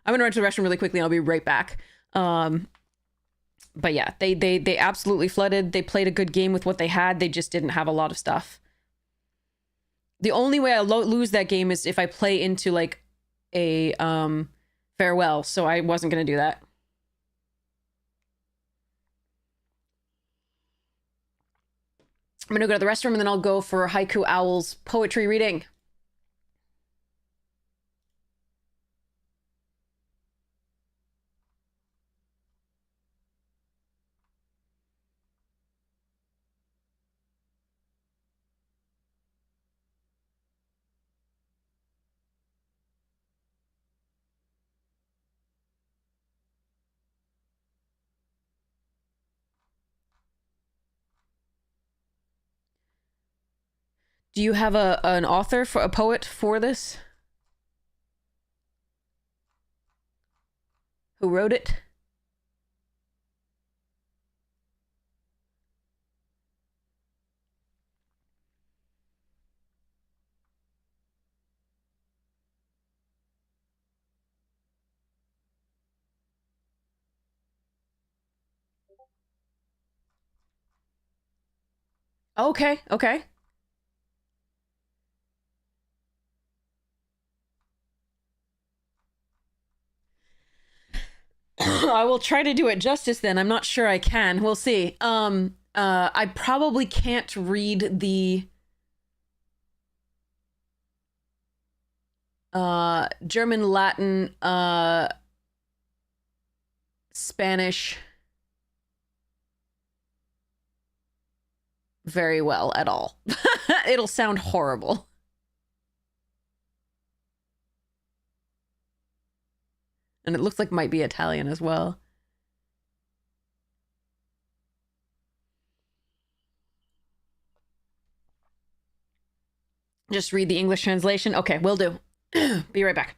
I'm gonna run to the restroom really quickly and I'll be right back. But yeah, they absolutely flooded. They played a good game with what they had. They just didn't have a lot of stuff. The only way I lose that game is if I play into like a farewell, so I wasn't gonna do that. I'm gonna go to the restroom and then I'll go for Haiku Owl's poetry reading. Do you have an author, for a poet for this? Who wrote it? Okay, okay. I will try to do it justice then. I'm not sure I can. We'll see. I probably can't read the German, Latin, Spanish very well at all. It'll sound horrible. And it looks like it might be Italian as well. Just read the English translation. Okay, will do. Be right back.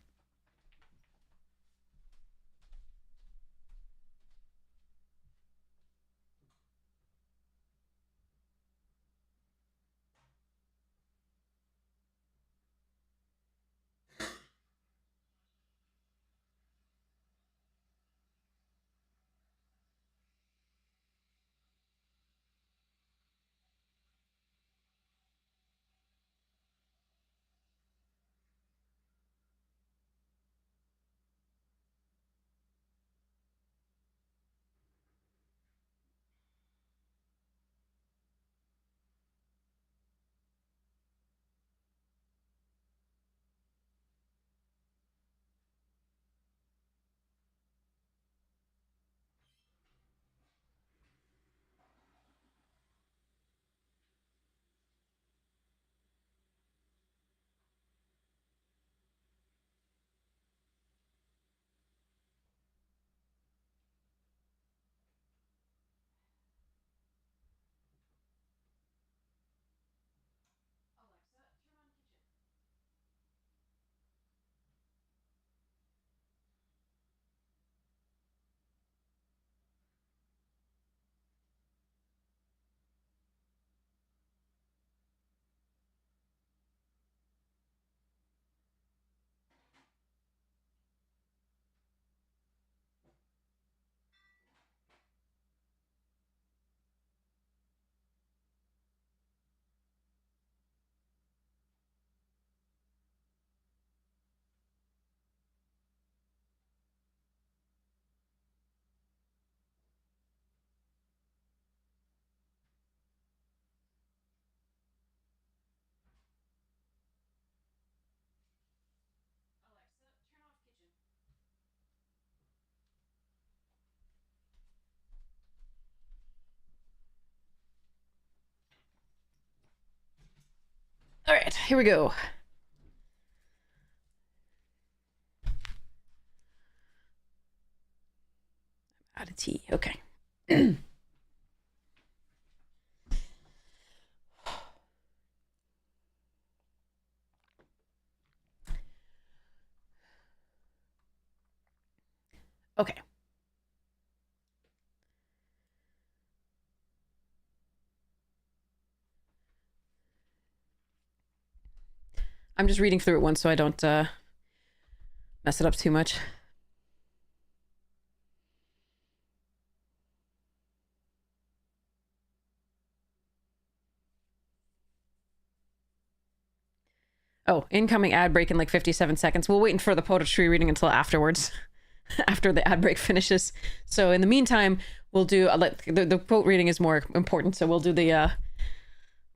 All right, here we go. tea. Okay. Okay. I'm just reading through it once so I don't mess it up too much. Oh, incoming ad break in like 57 seconds. We'll wait for the poetry reading until afterwards, after the ad break finishes. So in the meantime, we'll do the quote reading is more important. So we'll do the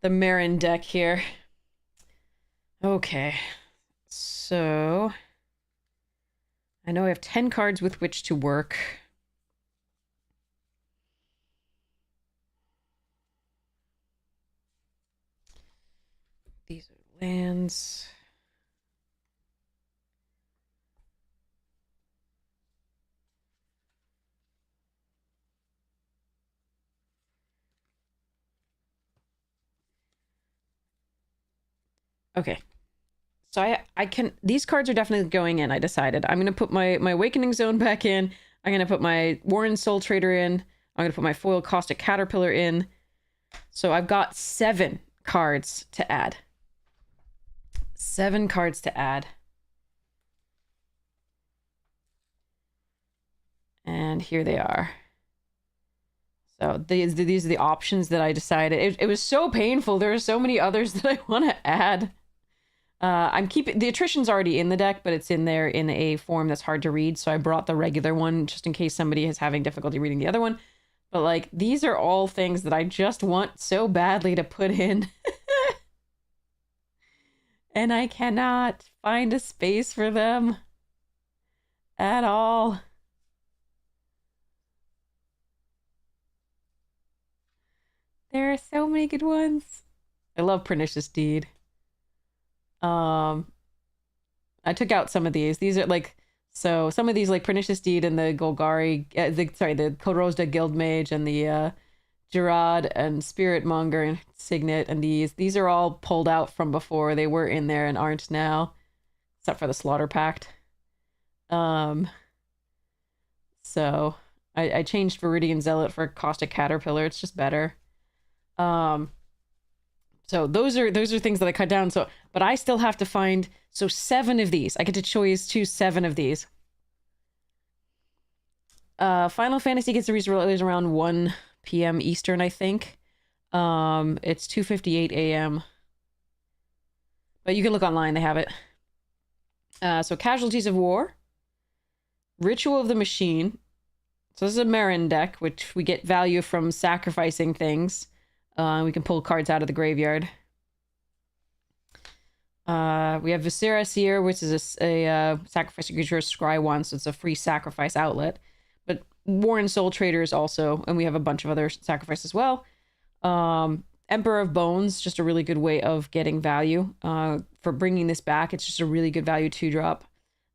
Marin deck here. Okay, so I know I have 10 cards with which to work. These are lands. Okay. So I can, these cards are definitely going in, I decided. I'm going to put my Awakening Zone back in. I'm going to put my Warren Soul Trader in. I'm going to put my Foil Caustic Caterpillar in. So I've got 7 cards to add. 7 cards to add. And here they are. So these are the options that I decided. It was so painful. There are so many others that I want to add. I'm keeping the attrition's already in the deck, but it's in there in a form that's hard to read. So I brought the regular one just in case somebody is having difficulty reading the other one. But like, these are all things that I just want so badly to put in. And I cannot find a space for them at all. There are so many good ones. I love Pernicious Deed. I took out some of these. These are like, so some of these like Pernicious Deed and the Golgari, the Korozda Guildmage and the Gerard and Spiritmonger and Signet and these are all pulled out from before. They were in there and aren't now, except for the Slaughter Pact. So I changed Viridian Zealot for Caustic Caterpillar. It's just better. So those are things that I cut down. So, but I still have to find, so 7 of these. I get to choose 7 of these. Final Fantasy gets released around 1 p.m. Eastern, I think. It's 2:58 a.m. But you can look online, they have it. So Casualties of War. Ritual of the Machine. So this is a Marin deck, which we get value from sacrificing things. We can pull cards out of the graveyard. We have Viscera Seer, which is a sacrifice creature, Scry 1, so it's a free sacrifice outlet. But Warren Soul Trader is also, and we have a bunch of other sacrifices as well. Emperor of Bones, just a really good way of getting value. For bringing this back, it's just a really good value 2-drop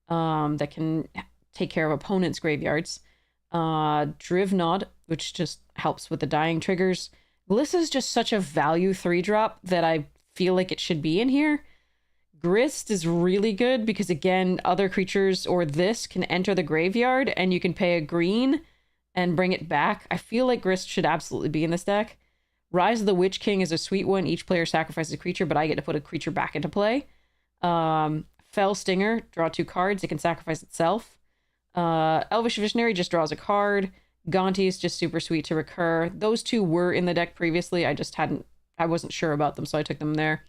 that can take care of opponents' graveyards. Drivnod, which just helps with the dying triggers. Glissa is just such a value 3-drop that I feel like it should be in here. Grist is really good because, again, other creatures or this can enter the graveyard and you can pay a green and bring it back. I feel like Grist should absolutely be in this deck. Rise of the Witch King is a sweet one. Each player sacrifices a creature, but I get to put a creature back into play. Fell Stinger, draw 2 cards. It can sacrifice itself. Elvish Visionary just draws a card. Gonti is just super sweet to recur. Those 2 were in the deck previously. I wasn't sure about them, so I took them there.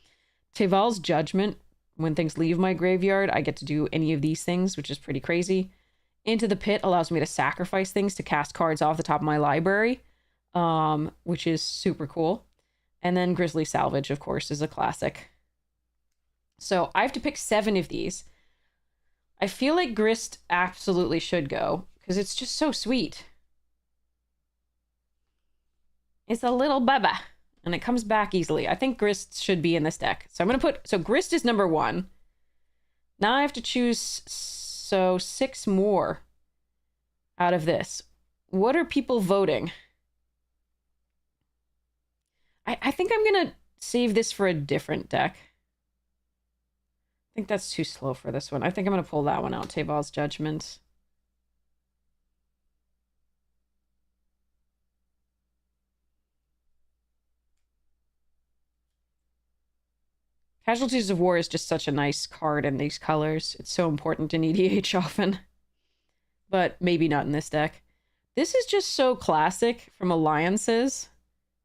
Teval's Judgment. When things leave my graveyard, I get to do any of these things, which is pretty crazy. Into the Pit allows me to sacrifice things to cast cards off the top of my library, which is super cool. And then Grizzly Salvage, of course, is a classic. So I have to pick 7 of these. I feel like Grist absolutely should go, because it's just so sweet. It's a little baba, and it comes back easily. I think Grist should be in this deck. So I'm going to put... So Grist is number 1. Now I have to choose 6 more out of this. What are people voting? I think I'm gonna save this for a different deck. I think that's too slow for this one. I think I'm gonna pull that one out, Teval's Judgment. Casualties of War is just such a nice card in these colors. It's so important in EDH often. But maybe not in this deck. This is just so classic from Alliances.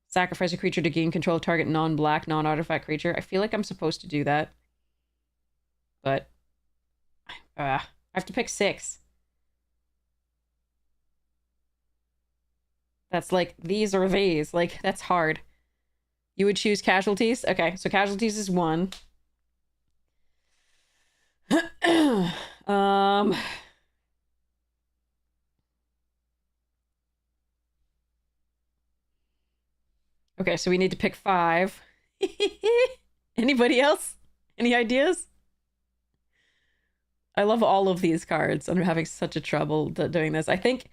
Sacrifice a creature to gain control of target non-black, non-artifact creature. I feel like I'm supposed to do that. But I have to pick 6. That's like, these or these. Like, that's hard. You would choose Casualties? Okay, so Casualties is 1. Okay, so we need to pick 5. Anybody else? Any ideas? I love all of these cards. I'm having such a trouble doing this. I think...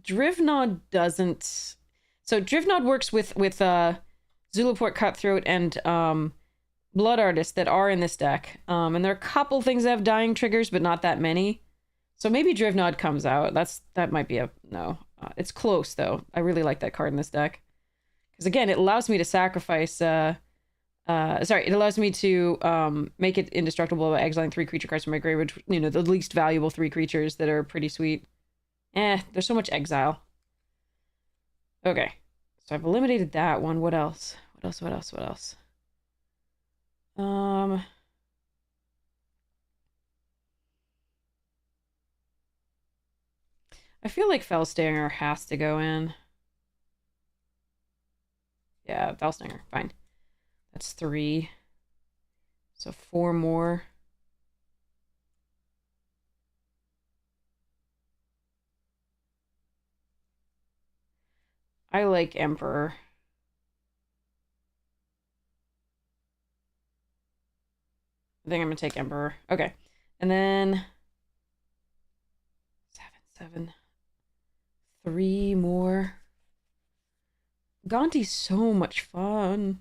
Drivnod doesn't... So Drivnod works with Zulaport Cutthroat and Blood Artist that are in this deck. And there are a couple things that have dying triggers, but not that many. So maybe Drivnod comes out. That might be a... No. It's close, though. I really like that card in this deck. Because, again, it allows me to sacrifice... Sorry, it allows me to make it indestructible by exiling 3 creature cards from my graveyard. You know, the least valuable 3 creatures that are pretty sweet. There's so much exile. Okay. So I've eliminated that one. What else? What else? I feel like Fellstinger has to go in. Yeah, Fellstinger. Fine. That's 3. So 4 more. I like Emperor. I think I'm gonna take Emperor. Okay. And then 7. 3 more. Gonti's so much fun.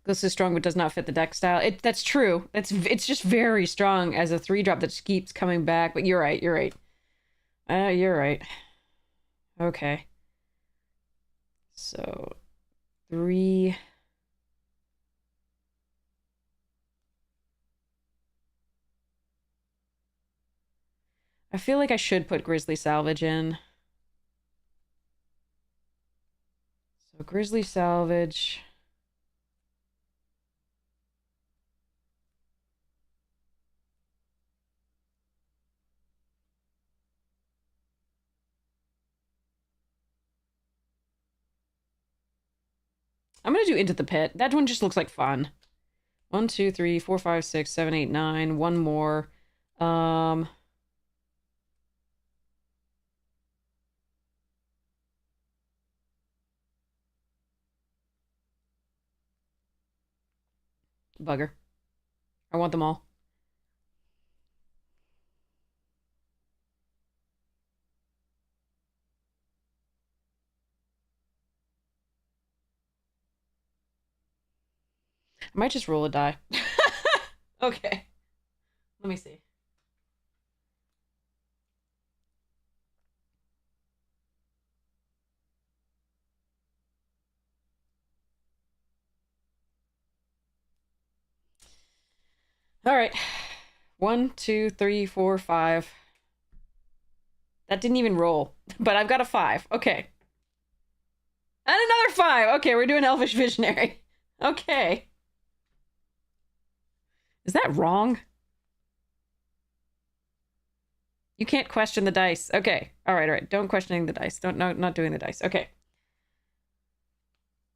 Ghost is strong but does not fit the deck style. That's true. It's just very strong as a 3-drop that just keeps coming back. But you're right. You're right. Okay. So 3. I feel like I should put Grizzly Salvage in. So Grizzly Salvage. I'm gonna do Into the Pit. That one just looks like fun. 1, 2, 3, 4, 5, 6, 7, 8, 9. One more. Bugger. I want them all. I might just roll a die. Okay. Let me see. All right. 1, 2, 3, 4, 5. That didn't even roll, but I've got a 5. Okay. And another 5. Okay, we're doing Elvish Visionary. Okay. Is that wrong? You can't question the dice. Okay. All right. Don't questioning the dice. Not doing the dice. Okay.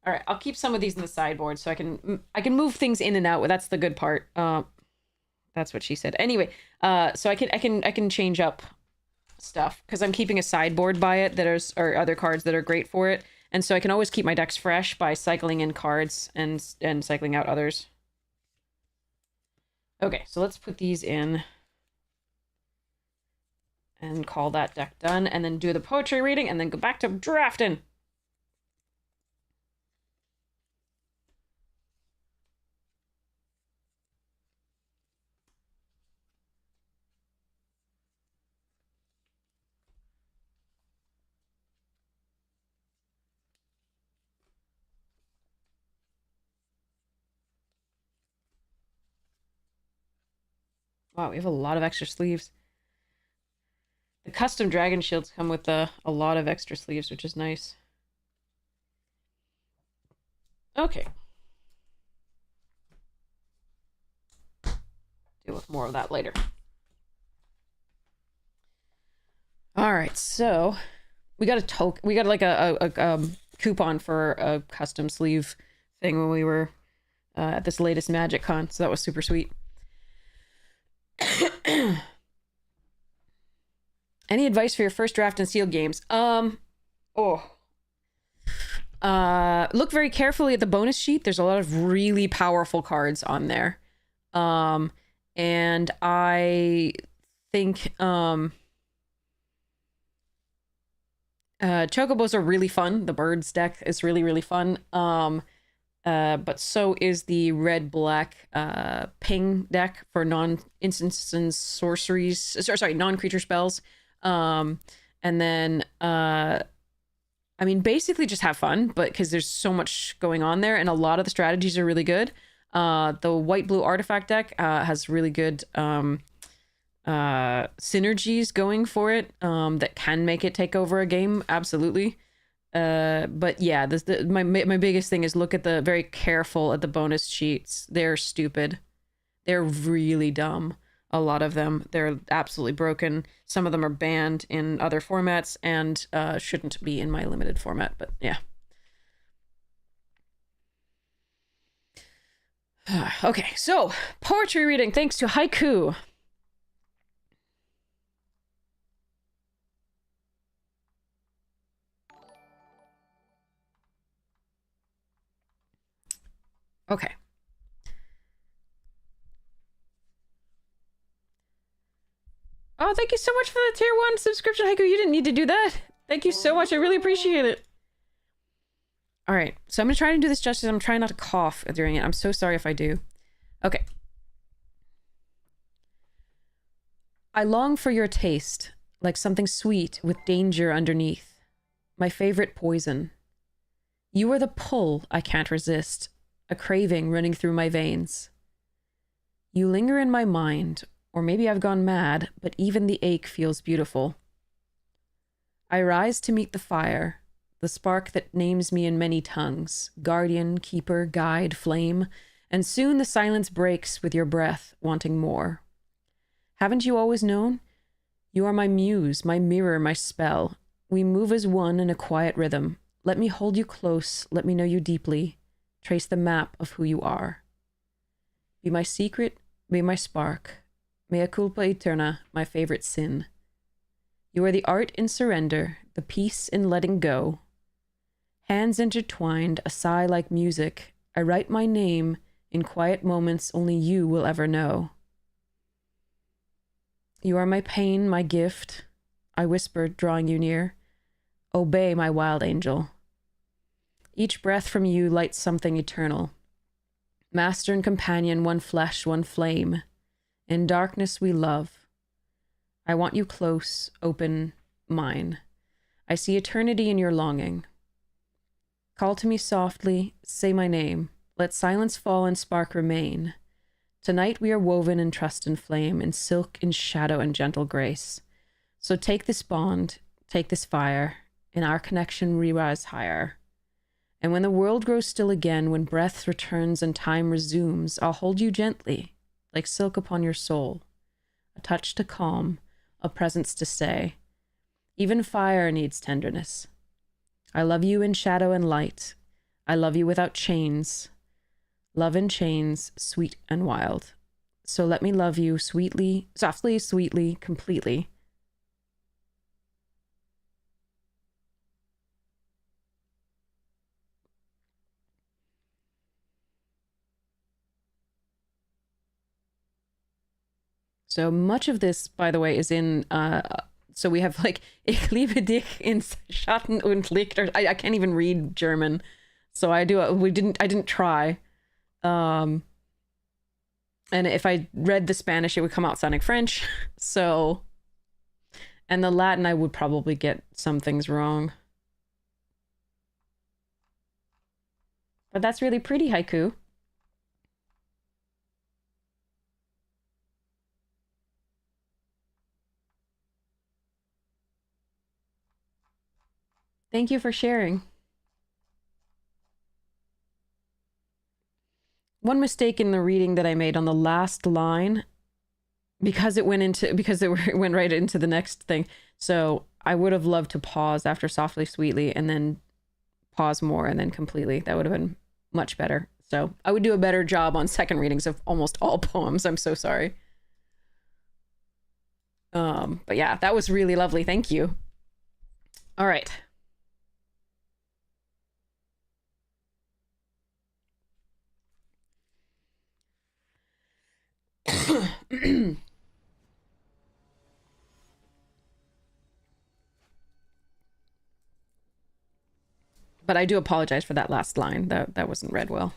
All right. I'll keep some of these in the sideboard so I can move things in and out. That's the good part. That's what she said. Anyway, so I can change up stuff because I'm keeping a sideboard by it or other cards that are great for it, and so I can always keep my decks fresh by cycling in cards and cycling out others. Okay, so let's put these in and call that deck done, and then do the poetry reading, and then go back to drafting. Wow, we have a lot of extra sleeves. The custom dragon shields come with a lot of extra sleeves, which is nice. Okay. Deal with more of that later. All right, so we got we got like a coupon for a custom sleeve thing when we were at this latest Magic Con, so that was super sweet. Any advice for your first draft in sealed games? Look very carefully at the bonus sheet. There's a lot of really powerful cards on there. And I think Chocobos are really fun. The birds deck is really, really fun. But so is the red-black ping deck for non-instant sorceries. Sorry, non-creature spells. And then I mean, basically just have fun, but because there's so much going on there, and a lot of the strategies are really good. The white-blue artifact deck has really good synergies going for it that can make it take over a game, absolutely. But yeah, my biggest thing is look at very careful at the bonus sheets. They're stupid. They're really dumb. A lot of them. They're absolutely broken. Some of them are banned in other formats and shouldn't be in my limited format, but yeah. Okay, so poetry reading thanks to Haiku. Okay. Oh, thank you so much for the tier 1 subscription, Haiku. You didn't need to do that. Thank you so much. I really appreciate it. All right, so I'm going to try to do this justice. I'm trying not to cough during it. I'm so sorry if I do. Okay. I long for your taste, like something sweet with danger underneath. My favorite poison. You are the pull I can't resist, a craving running through my veins. You linger in my mind, or maybe I've gone mad, but even the ache feels beautiful. I rise to meet the fire, the spark that names me in many tongues, guardian, keeper, guide, flame, and soon the silence breaks with your breath, wanting more. Haven't you always known? You are my muse, my mirror, my spell. We move as one in a quiet rhythm. Let me hold you close, let me know you deeply, trace the map of who you are. Be my secret, be my spark, mea culpa eterna, my favorite sin. You are the art in surrender, the peace in letting go. Hands intertwined, a sigh like music, I write my name in quiet moments only you will ever know. You are my pain, my gift, I whispered, drawing you near. Obey, my wild angel. Each breath from you lights something eternal. Master and companion, one flesh, one flame. In darkness we love. I want you close, open, mine. I see eternity in your longing. Call to me softly, say my name. Let silence fall and spark remain. Tonight we are woven in trust and flame, in silk, in shadow and gentle grace. So take this bond, take this fire, in our connection we rise higher. And when the world grows still again, when breath returns and time resumes, I'll hold you gently, like silk upon your soul. A touch to calm, a presence to stay. Even fire needs tenderness. I love you in shadow and light. I love you without chains. Love in chains, sweet and wild. So let me love you sweetly, softly, sweetly, completely. So much of this, by the way, is in, so we have like, ich liebe dich in Schatten und Licht, or I can't even read German. So I didn't try. And if I read the Spanish, it would come out sounding French. So, and the Latin, I would probably get some things wrong. But that's really pretty, Haiku. Thank you for sharing. One mistake in the reading that I made on the last line, because it went right into the next thing. So I would have loved to pause after softly, sweetly, and then pause more, and then completely. That would have been much better. So I would do a better job on second readings of almost all poems. I'm so sorry. But yeah, that was really lovely. Thank you. All right. But I do apologize for that last line. That wasn't read well.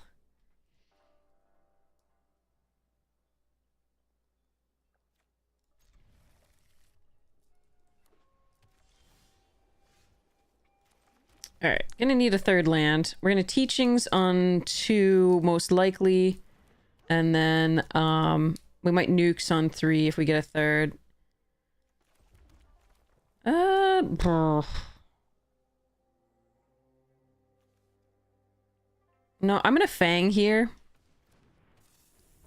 All right, gonna need a third land. We're gonna teachings on 2, most likely, and then we might nukes on 3 if we get a third. No, I'm gonna Fang here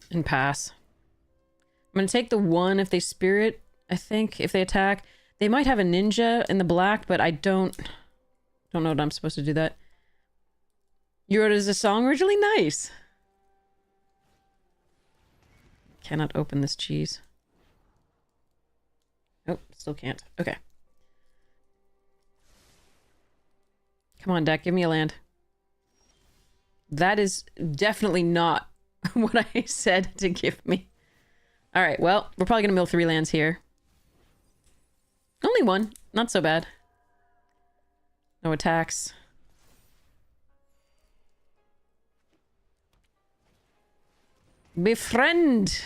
and pass. I'm gonna take the 1 if they spirit, I think, if they attack. They might have a ninja in the black, but I don't know what I'm supposed to do that. You wrote it as a song originally? Nice. Cannot open this cheese. Oh, still can't. Okay. Come on, deck. Give me a land. That is definitely not what I said to give me. All right, well, we're probably going to mill 3 lands here. Only 1. Not so bad. No attacks. Befriend.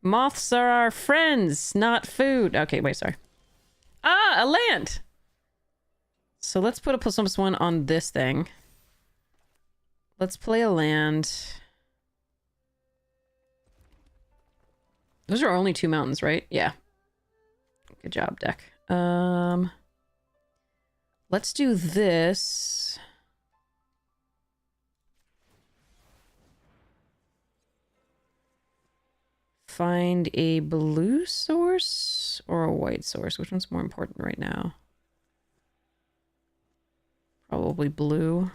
Moths are our friends, not food. Okay, wait, sorry. Ah, a land. So let's put a +1/+1 on this thing. Let's play a land. Those are only 2 mountains, right? Yeah. Good job, deck. Let's do this. Find a blue source or a white source. Which one's more important right now? Probably blue.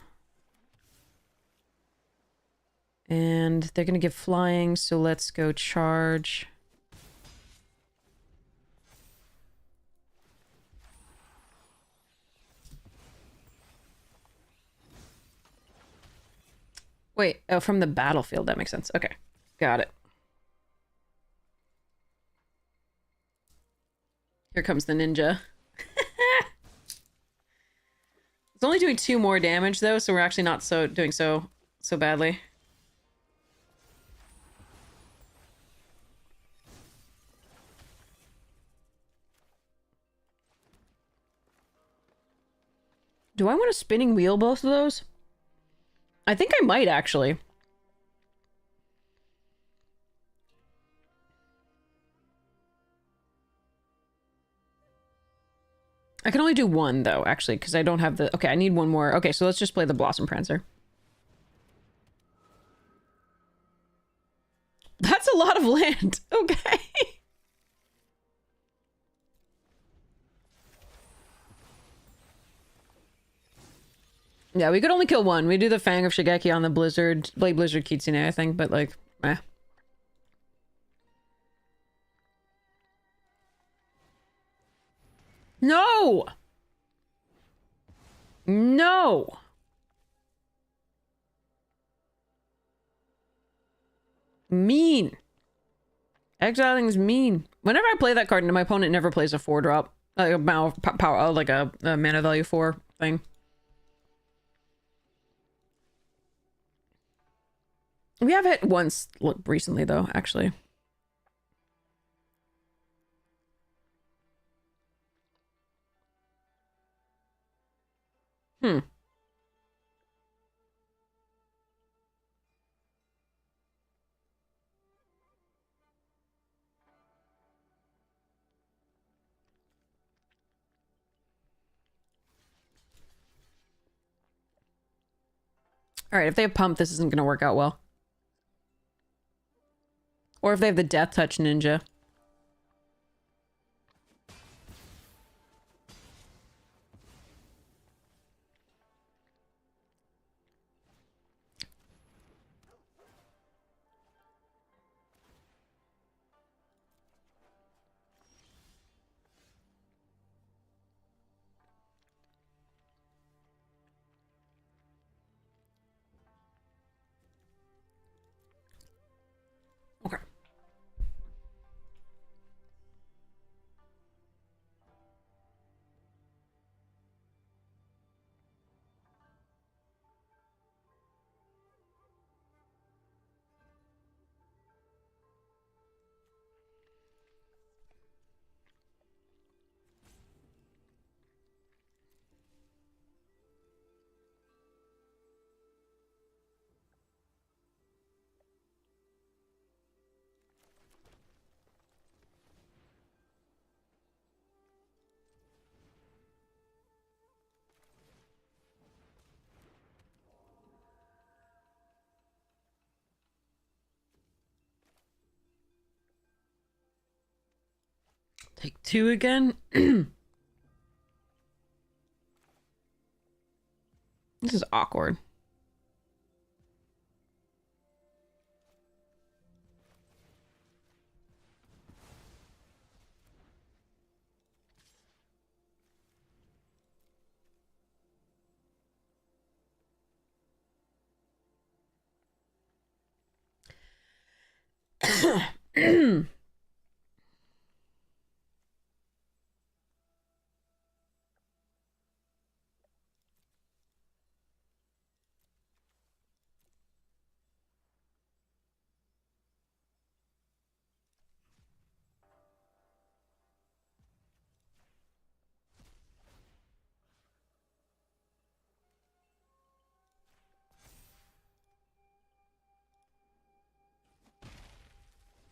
And they're going to give flying, so let's go charge. Wait, oh, from the battlefield. That makes sense. Okay, got it. Here comes the ninja. It's only doing 2 more damage, though, so we're actually not doing so badly. Do I want a spinning wheel both of those? I think I might, actually. I can only do 1, though, actually, because I don't have the... Okay, I need 1 more. Okay, so let's just play the Blossom Prancer. That's a lot of land. Okay. Yeah, we could only kill 1. We do the Fang of Shigeki on the Blizzard, Blade Blizzard Kitsune, I think, but like, eh. No! No! Mean. Exiling is mean. Whenever I play that card, my opponent never plays a 4-drop. Like a power, like a mana value 4 thing. We have hit once recently, though, actually. Hmm. Alright, if they have pump, this isn't going to work out well. Or if they have the Death Touch Ninja. Okay. Take 2 again. This is awkward.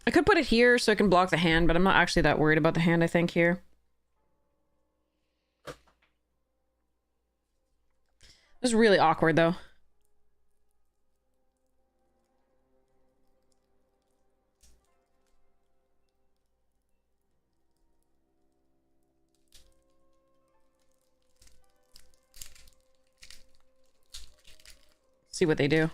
I could put it here so I can block the hand, but I'm not actually that worried about the hand, I think, here. This is really awkward, though. See what they do.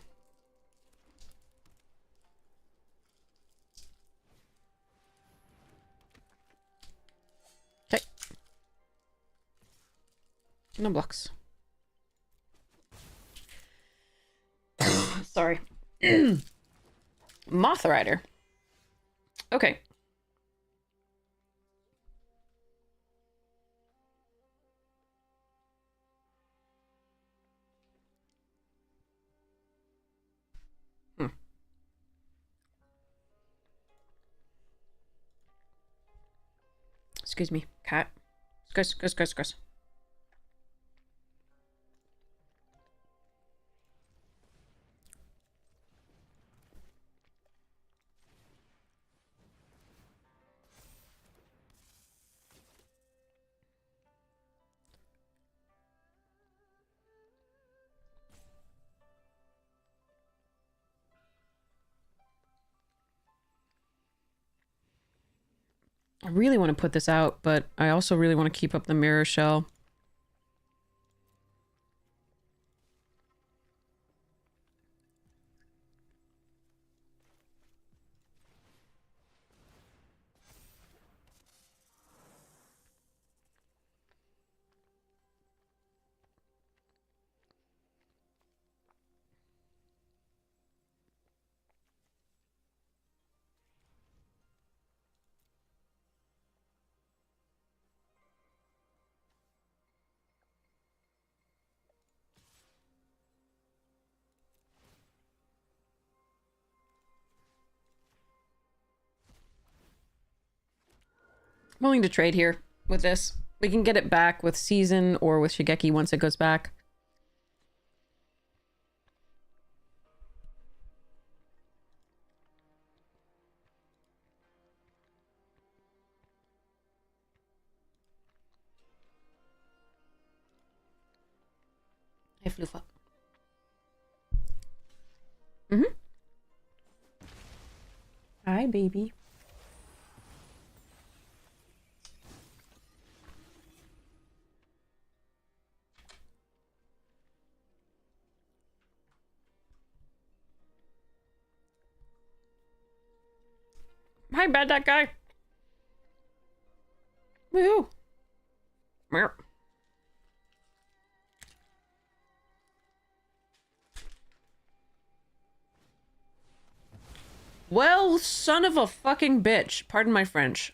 Okay. No blocks. Sorry. Moth Rider. Okay. Excuse me, cat. Scuss. I really want to put this out, but I also really want to keep up the mirror shell. I'm willing to trade here with this. We can get it back with Season or with Shigeki once it goes back. Hey, Floofa. Mm-hmm. Hi, baby. Hi, bad that guy. Woohoo. Meow. Well, son of a fucking bitch. Pardon my French.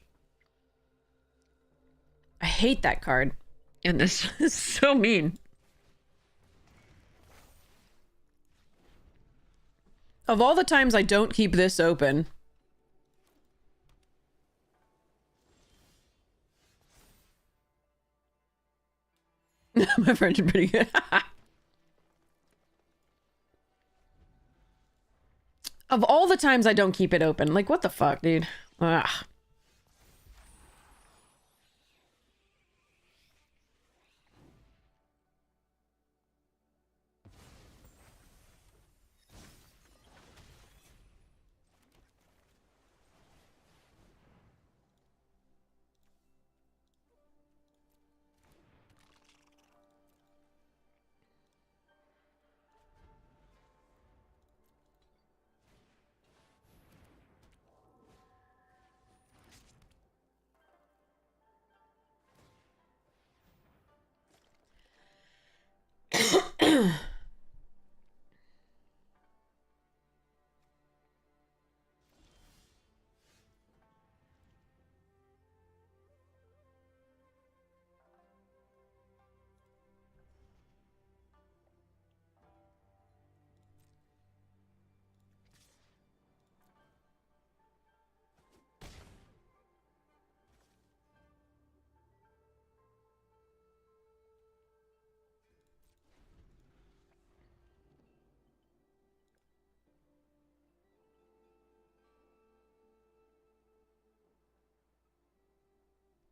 I hate that card. And this is so mean. Of all the times I don't keep this open. My French is pretty good. Of all the times I don't keep it open. Like, what the fuck, dude? Ugh.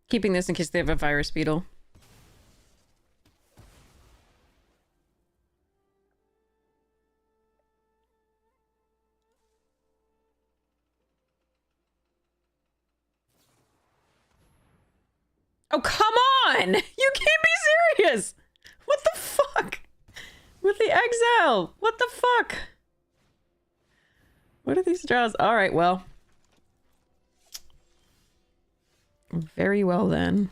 Keeping this in case they have a virus beetle. Oh, come on! You can't be serious! What the fuck? With the exile! What the fuck? What are these draws? Alright, well. Very well then.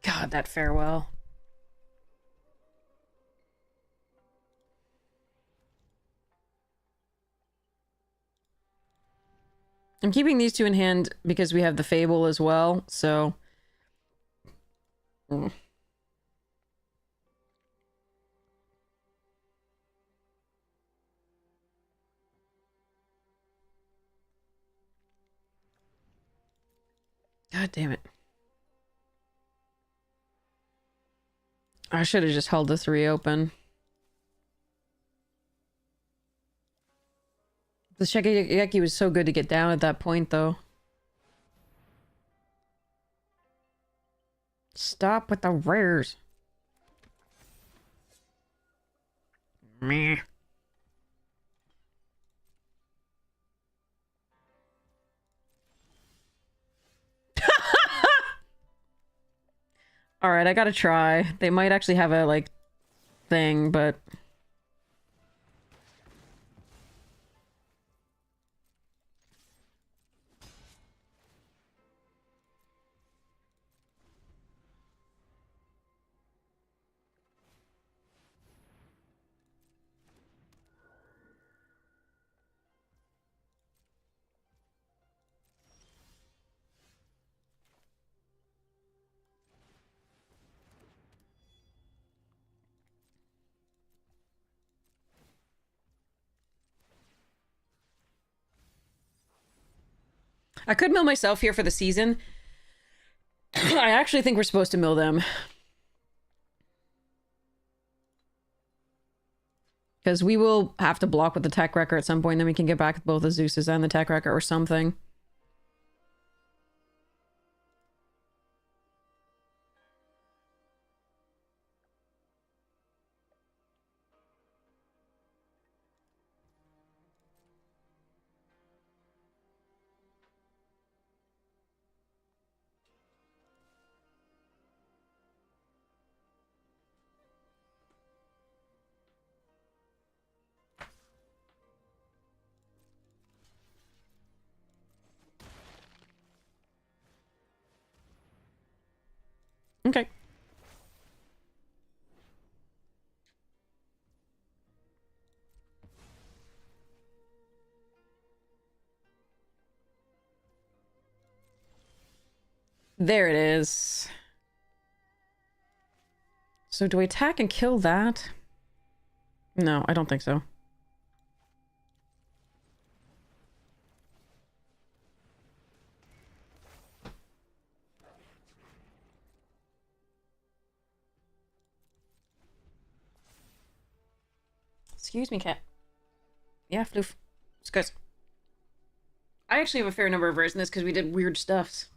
God, that farewell. I'm keeping these two in hand because we have the Fable as well, so... God damn it. I should have just held the 3 open. The Shigeki was so good to get down at that point, though. Stop with the rares. Meh. Alright, I gotta try. They might actually have a, like, thing, but... I could mill myself here for the season. I actually think we're supposed to mill them. Because we will have to block with the tech wrecker at some point, then we can get back with both the Zeus's and the tech wrecker or something. Okay. There it is. So do I attack and kill that? No, I don't think so. Excuse me, cat. Yeah, floof. It's good. I actually have a fair number of versions of this because we did weird stuffs.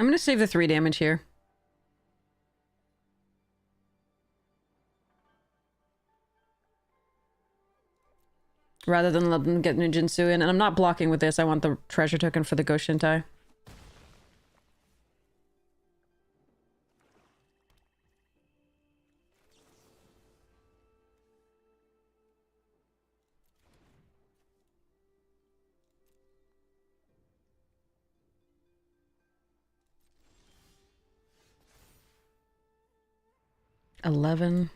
I'm gonna save the 3 damage here. Rather than let them get Nujinsu in. And I'm not blocking with this. I want the treasure token for the Goshintai. $11.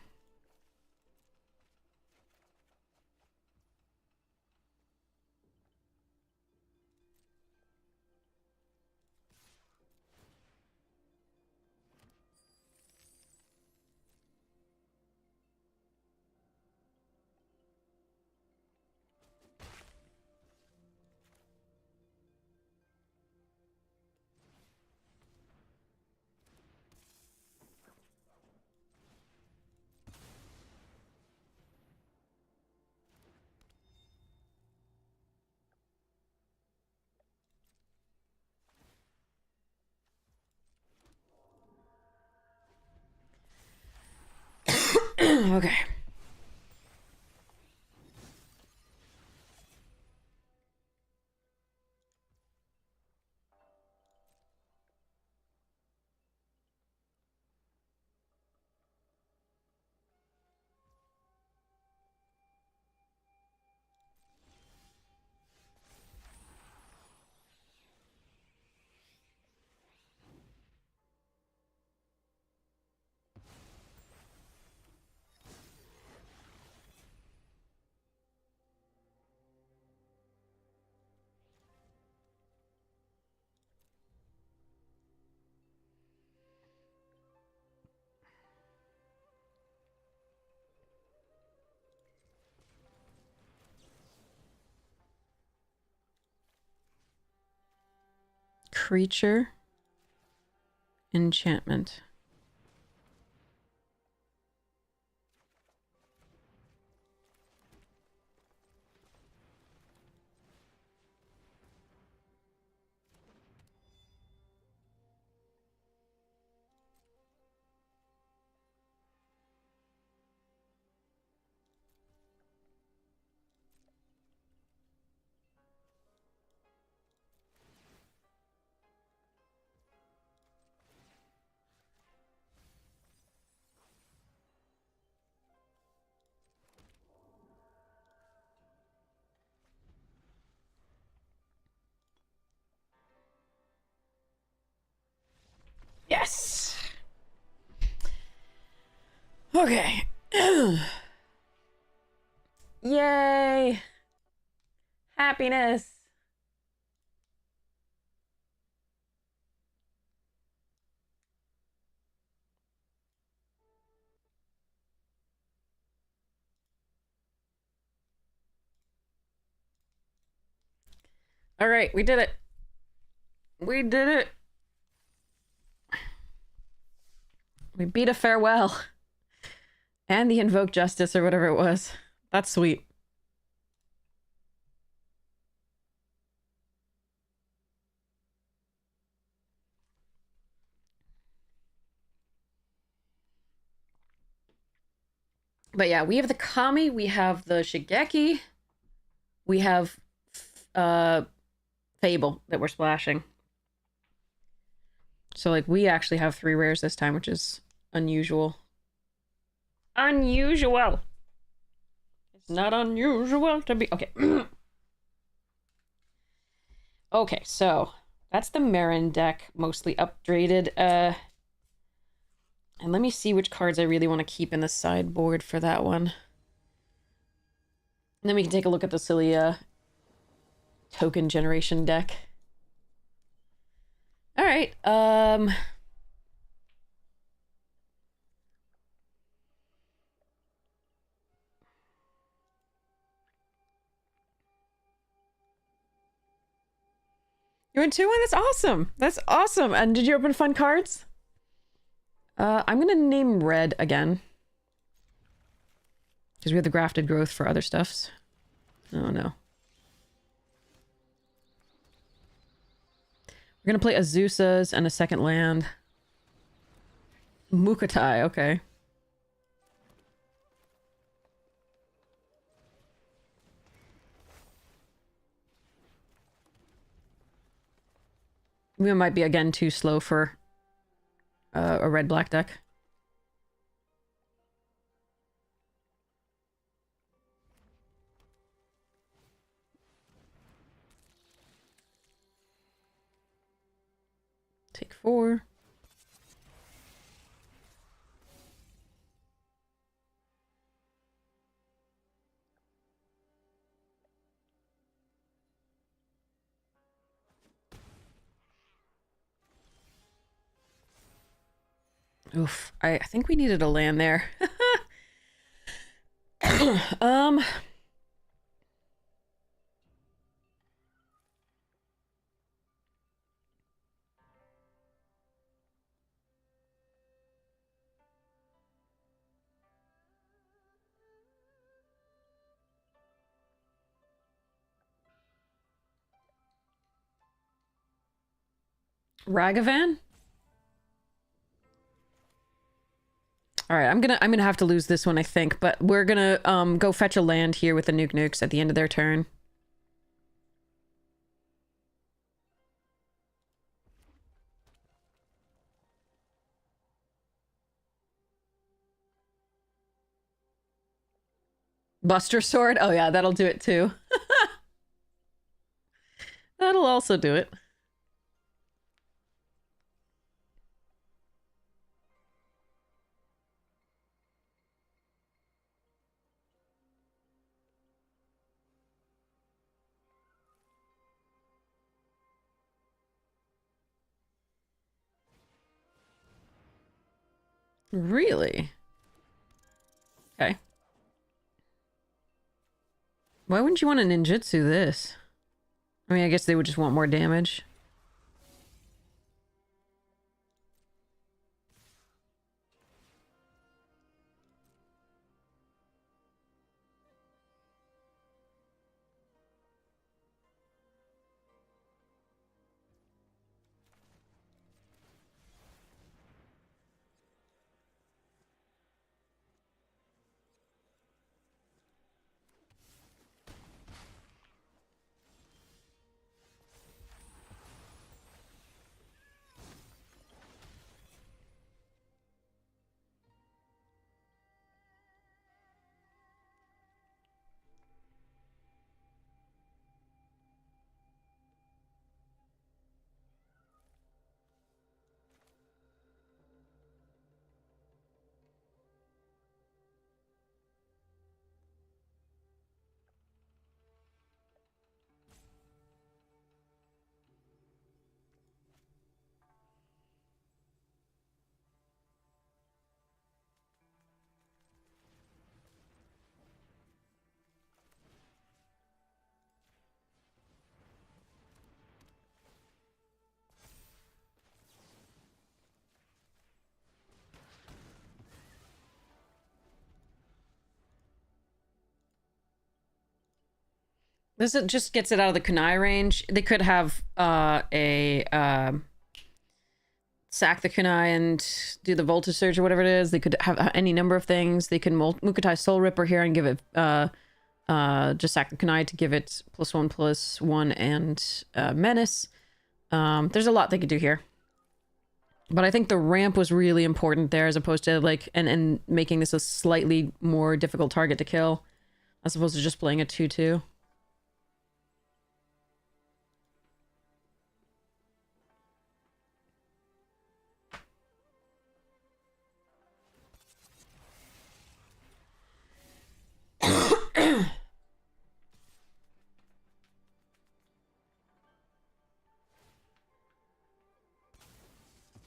Okay. creature enchantment. Yes. Okay. Yay. Happiness. All right, we did it. We did it. We beat a farewell. And the invoke justice or whatever it was. That's sweet. But yeah, we have the Kami, we have the Shigeki, we have Fable that we're splashing. So like we actually have 3 rares this time, which is unusual. Unusual. It's not unusual to be okay. Okay, so that's the Marin deck, mostly upgraded. And let me see which cards I really want to keep in the sideboard for that one. And then we can take a look at the silly token generation deck. All right. You went 2-1? That's awesome. That's awesome. And did you open fun cards? I'm gonna name red again. Because we have the grafted growth for other stuffs. Oh no. We're gonna play Azusas and a second land. Mukatai, okay. We might be again too slow for a red-black deck. Take 4. Oof, I think we needed a land there. Ragavan? All right, I'm gonna have to lose this one, I think, but we're gonna go fetch a land here with the nukes at the end of their turn. Buster Sword? Oh yeah, that'll do it too. That'll also do it. Really? Okay. Why wouldn't you want to ninjutsu this? I mean, I guess they would just want more damage. just gets it out of the kunai range. They could have sack the kunai and do the voltage surge or whatever it is. They could have any number of things. They can Mukotai Soul Ripper here and give it just sack the kunai to give it +1/+1 and menace. There's a lot they could do here. But I think the ramp was really important there, as opposed to like and making this a slightly more difficult target to kill, as opposed to just playing a 2/2.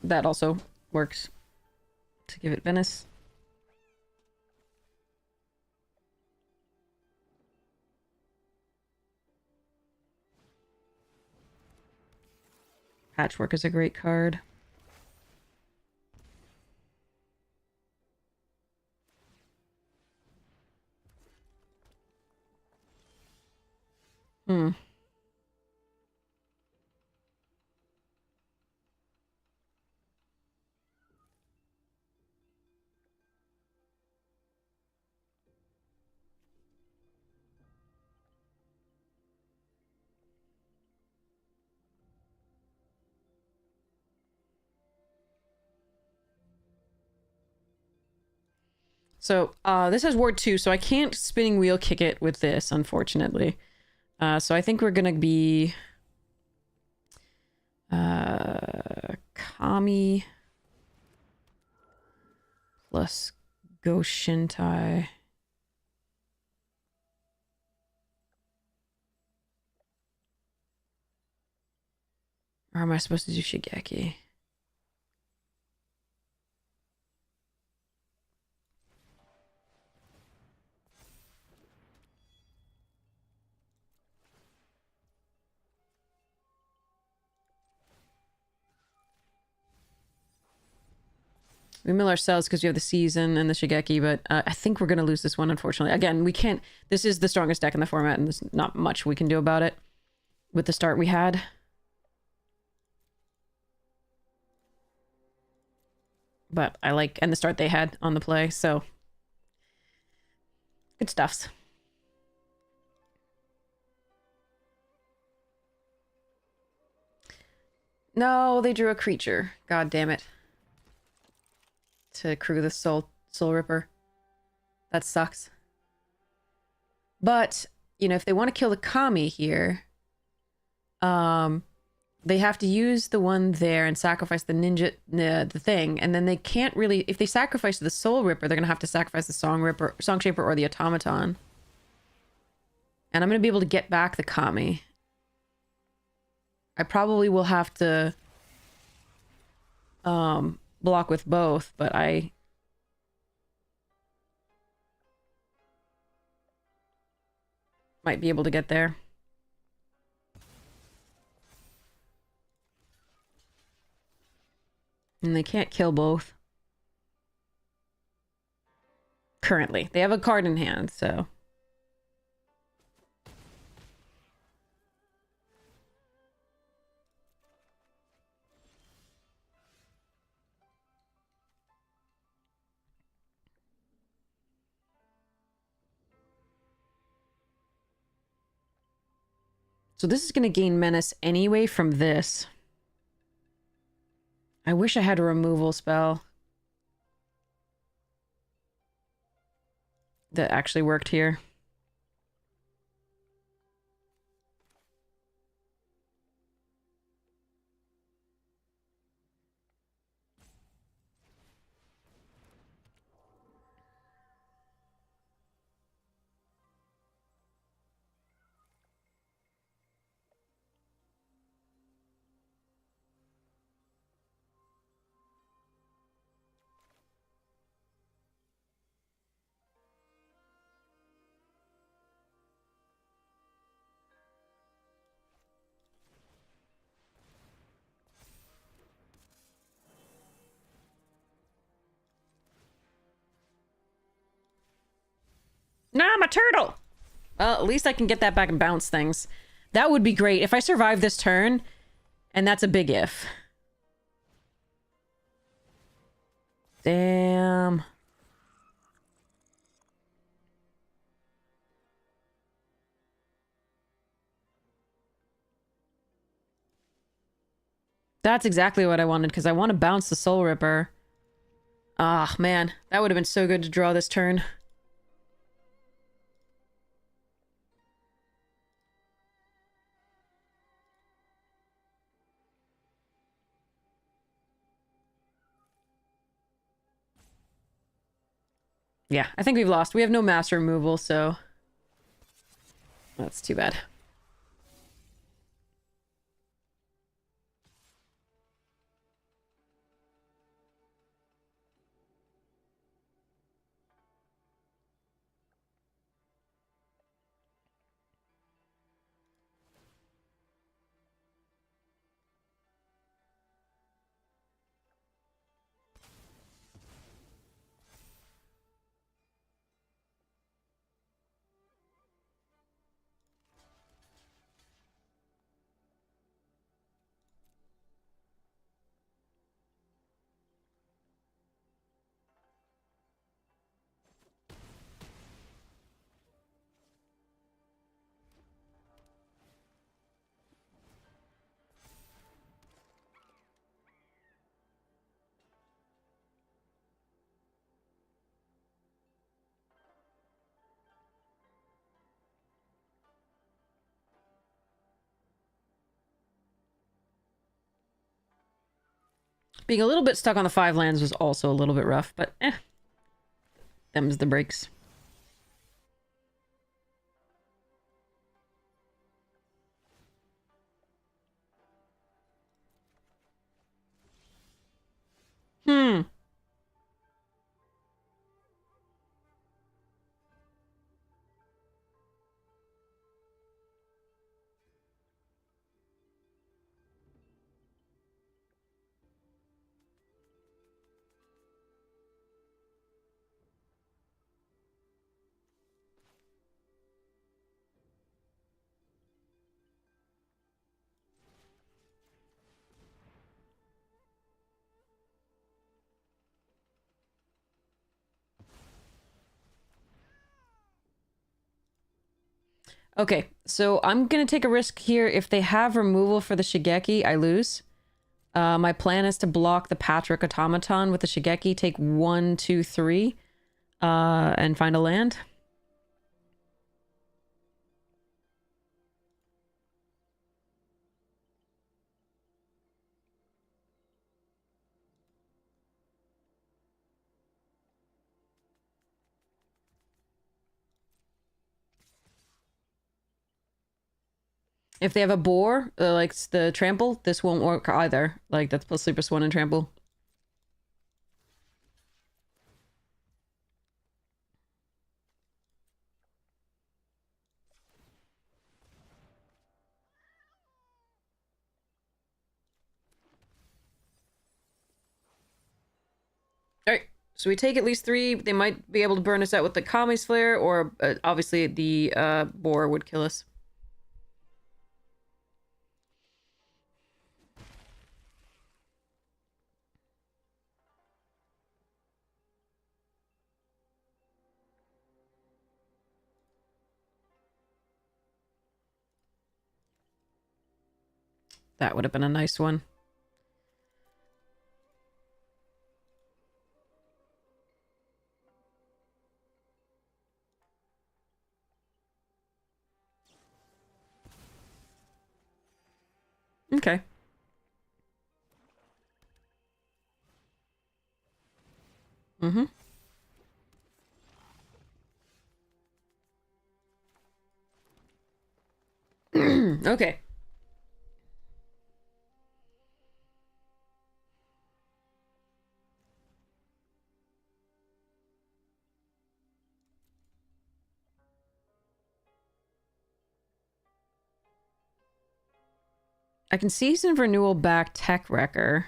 That also works to give it Venice. Patchwork is a great card. Hmm. So, this has Ward 2, so I can't spinning wheel kick it with this, unfortunately. So I think we're gonna be... Kami... plus Go Shintai. Or am I supposed to do Shigeki? We mill ourselves because we have the season and the Shigeki, but I think we're going to lose this one, unfortunately. Again, we can't... This is the strongest deck in the format, and there's not much we can do about it with the start we had. But I like... And the start they had on the play, so... Good stuffs. No, they drew a creature. God damn it. To crew the Soul Ripper. That sucks. But, you know, if they want to kill the Kami here, they have to use the one there and sacrifice the ninja, the thing, and then they can't really... If they sacrifice the Soul Ripper, they're going to have to sacrifice the Song Shaper or the Automaton. And I'm going to be able to get back the Kami. I probably will have to block with both, but I might be able to get there. And they can't kill both. Currently. They have a card in hand, so... So this is going to gain menace anyway from this. I wish I had a removal spell that actually worked here. Nah, I'm a turtle! Well, at least I can get that back and bounce things. That would be great if I survive this turn, and that's a big if. Damn. That's exactly what I wanted, because I want to bounce the Soul Ripper. Ah, man. That would have been so good to draw this turn. Yeah, I think we've lost. We have no master removal, so... That's too bad. Being a little bit stuck on the 5 lands was also a little bit rough, but them's the breaks. Hmm. Okay, so I'm gonna take a risk here. If they have removal for the Shigeki, I lose. My plan is to block the Patrick Automaton with the Shigeki, take 1, 2, 3, and find a land. If they have a boar, like the trample, this won't work either. Like, that's plus Super Swan and trample. Alright, so we take at least 3. They might be able to burn us out with the Kami's Flare, or obviously the boar would kill us. That would have been a nice one. Okay. Mm-hmm. Okay. I can season renewal back Tech Wrecker.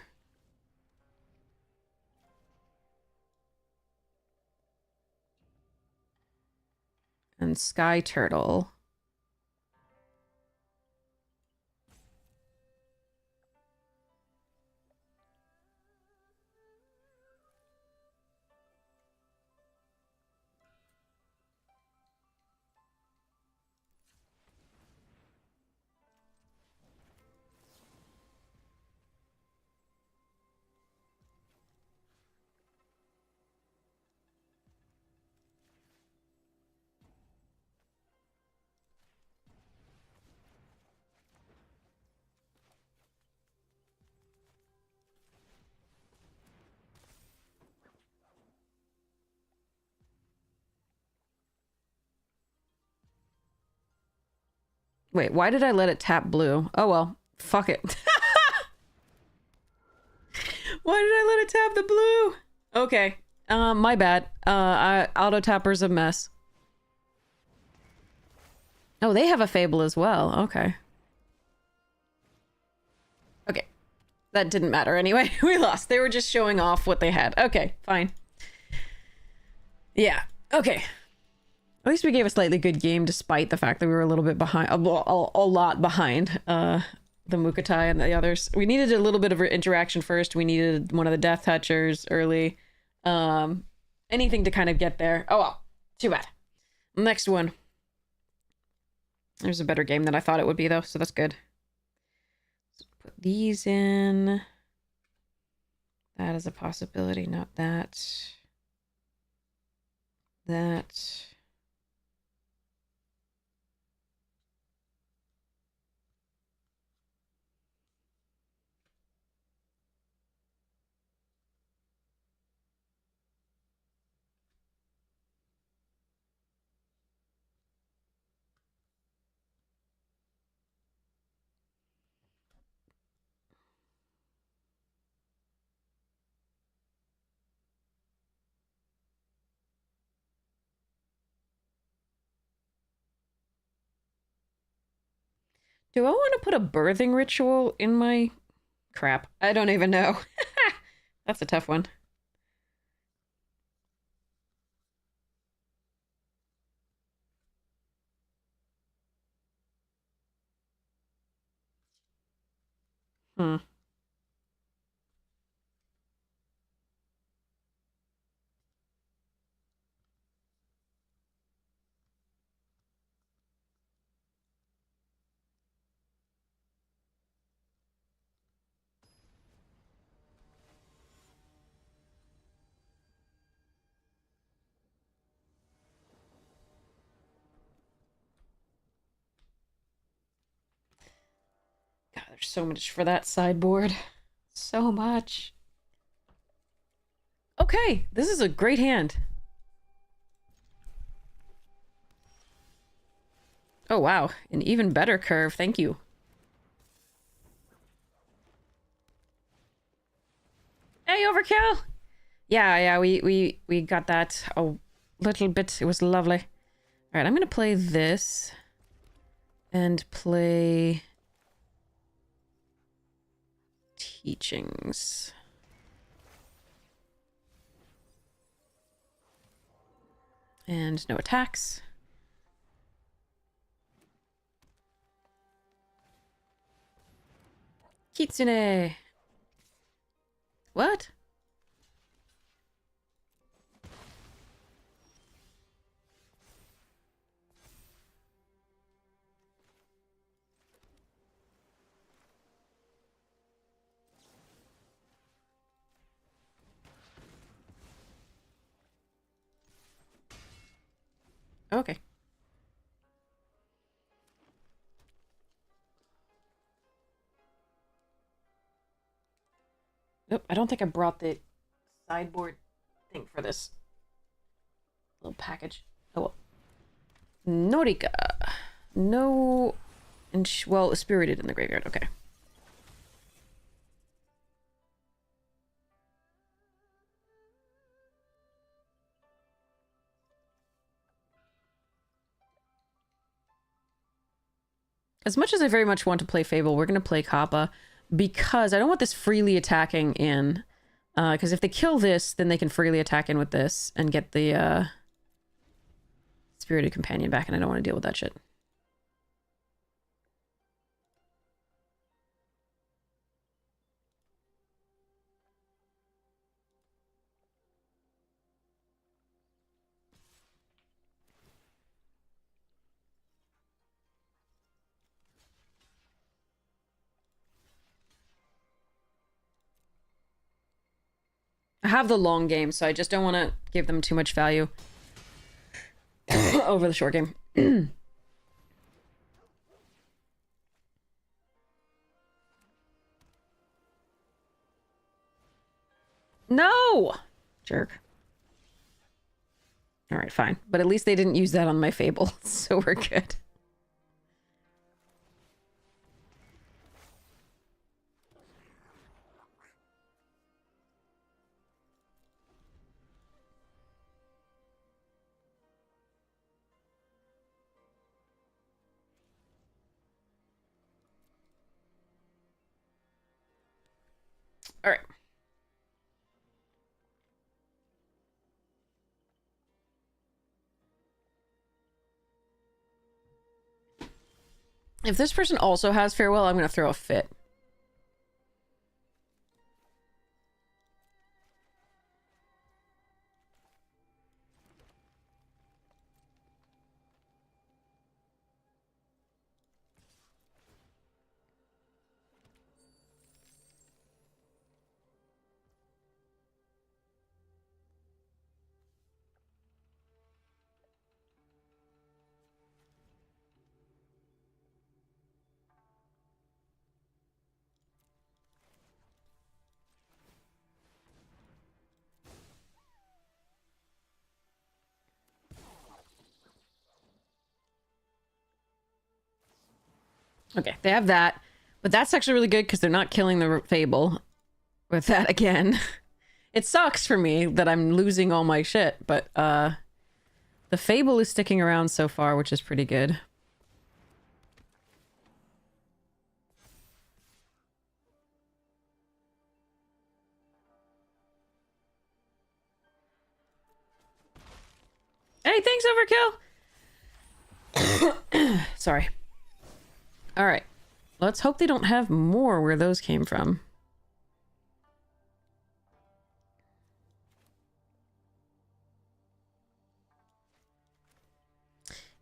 And Sky Turtle. Wait, why did I let it tap blue? Oh well, fuck it. Why did I let it tap the blue? Okay, my bad. Auto tapper's a mess. Oh, they have a Fable as well. Okay. Okay. That didn't matter anyway. We lost. They were just showing off what they had. Okay, fine. Yeah, okay. At least we gave a slightly good game despite the fact that we were a little bit behind, a lot behind the Mukatai and the others. We needed a little bit of interaction first. We needed one of the Death Touchers early. Anything to kind of get there. Oh well, too bad. Next one. There's a better game than I thought it would be though, so that's good. Let's put these in. That is a possibility, not that. That. Do I want to put a birthing ritual in my... Crap. I don't even know. That's a tough one. Hmm. God, there's so much for that sideboard. So much. Okay, this is a great hand. Oh, wow. An even better curve. Thank you. Hey, overkill! Yeah, we got that a little bit. It was lovely. All right, I'm gonna play this and play teachings. And no attacks. Kitsune! What? Okay. Nope, I don't think I brought the sideboard thing for this little package. Oh well. Norika. No... And well, spirited in the graveyard. Okay. As much as I very much want to play Fable, we're going to play Kappa because I don't want this freely attacking in. Because if they kill this, then they can freely attack in with this and get the Spirited Companion back and I don't want to deal with that shit. I have the long game, so I just don't want to give them too much value over the short game. No! Jerk. Alright, fine. But at least they didn't use that on my Fable, so we're good. Alright. If this person also has Farewell, I'm gonna throw a fit. Okay, they have that. But that's actually really good because they're not killing the Fable with that again. It sucks for me that I'm losing all my shit, but the Fable is sticking around so far, which is pretty good. Hey, thanks, Overkill! Sorry. Alright. Let's hope they don't have more where those came from.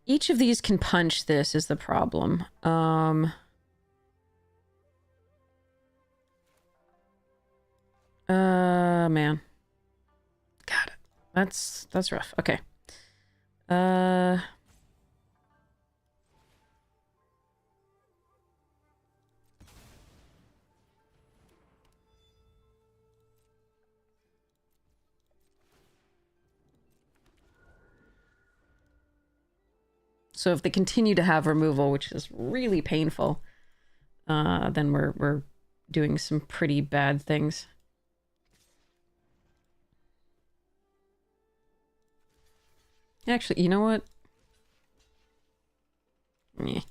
Each of these can punch this is the problem. Man. God, that's rough. Okay. So if they continue to have removal, which is really painful, then we're doing some pretty bad things. Actually, you know what? Meh.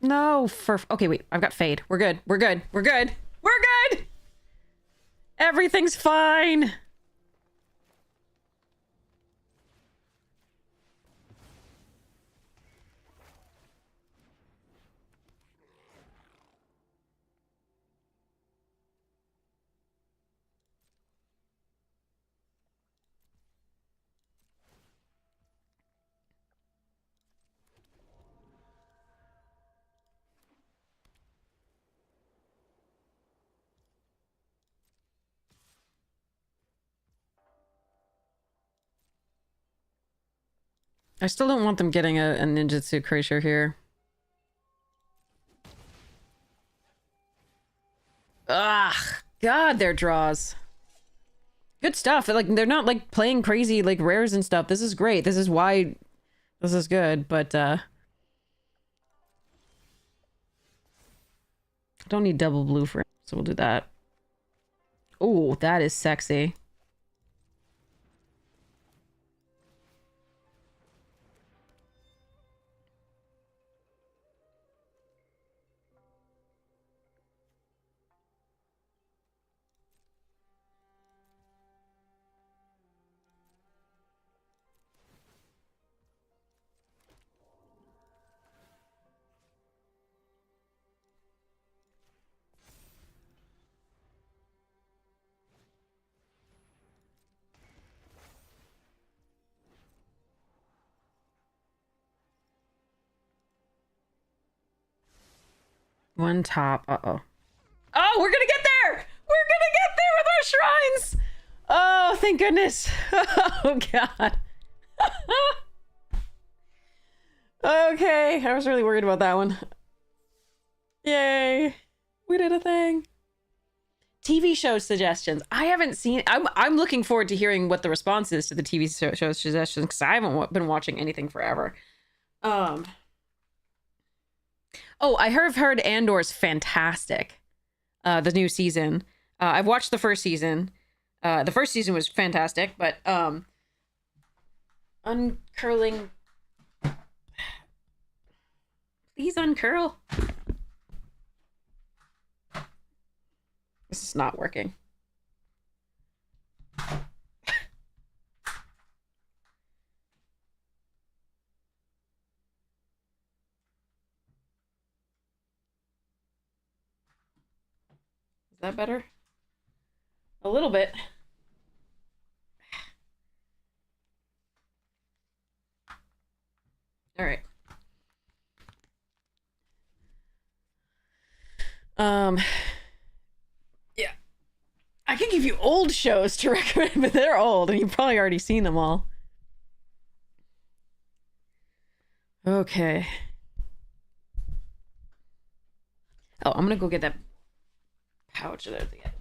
No, okay, wait. I've got Fade. We're good. We're good. We're good. We're good! Everything's fine! I still don't want them getting a ninjutsu creature here. Ugh, God, their draws. Good stuff. Like, they're not like playing crazy like rares and stuff. This is great. This is why this is good, but I don't need double blue for it, so we'll do that. Oh, that is sexy. One top. Uh-oh. Oh, we're gonna get there! We're gonna get there with our shrines! Oh, thank goodness. Oh, God. Okay, I was really worried about that one. Yay. We did a thing. TV show suggestions. I haven't seen... I'm looking forward to hearing what the response is to the TV show suggestions, because I haven't been watching anything forever. Oh, I have heard Andor's fantastic. The new season. I've watched the first season. The first season was fantastic, but uncurling... Please uncurl. This is not working. Is that better? A little bit. All right. Yeah. I can give you old shows to recommend, but they're old, and you've probably already seen them all. Okay. Oh, I'm gonna go get that pouch there at the end.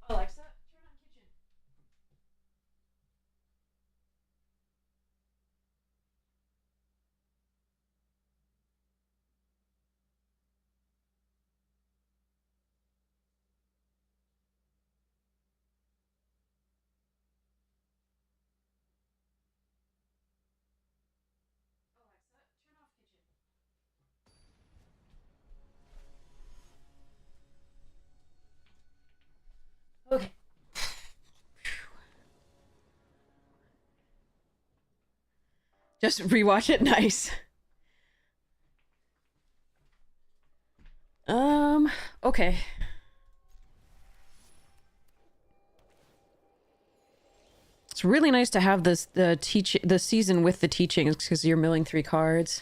Alexa, turn on kitchen. Okay. Just rewatch it. Nice. Okay. It's really nice to have the season with the teachings, because you're milling 3 cards.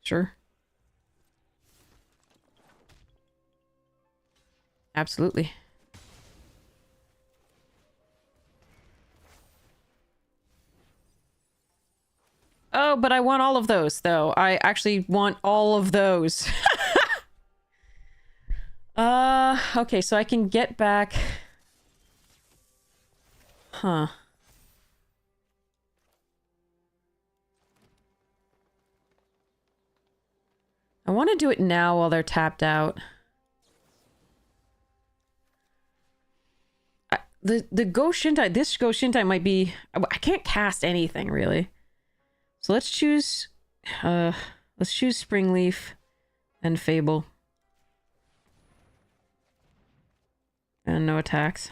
Sure. Absolutely. Oh, but I want all of those, though. I actually want all of those. Okay, so I can get back... Huh. I want to do it now while they're tapped out. The Go Shintai, this Go Shintai might be... I can't cast anything, really. So let's choose Springleaf and Fable. And no attacks.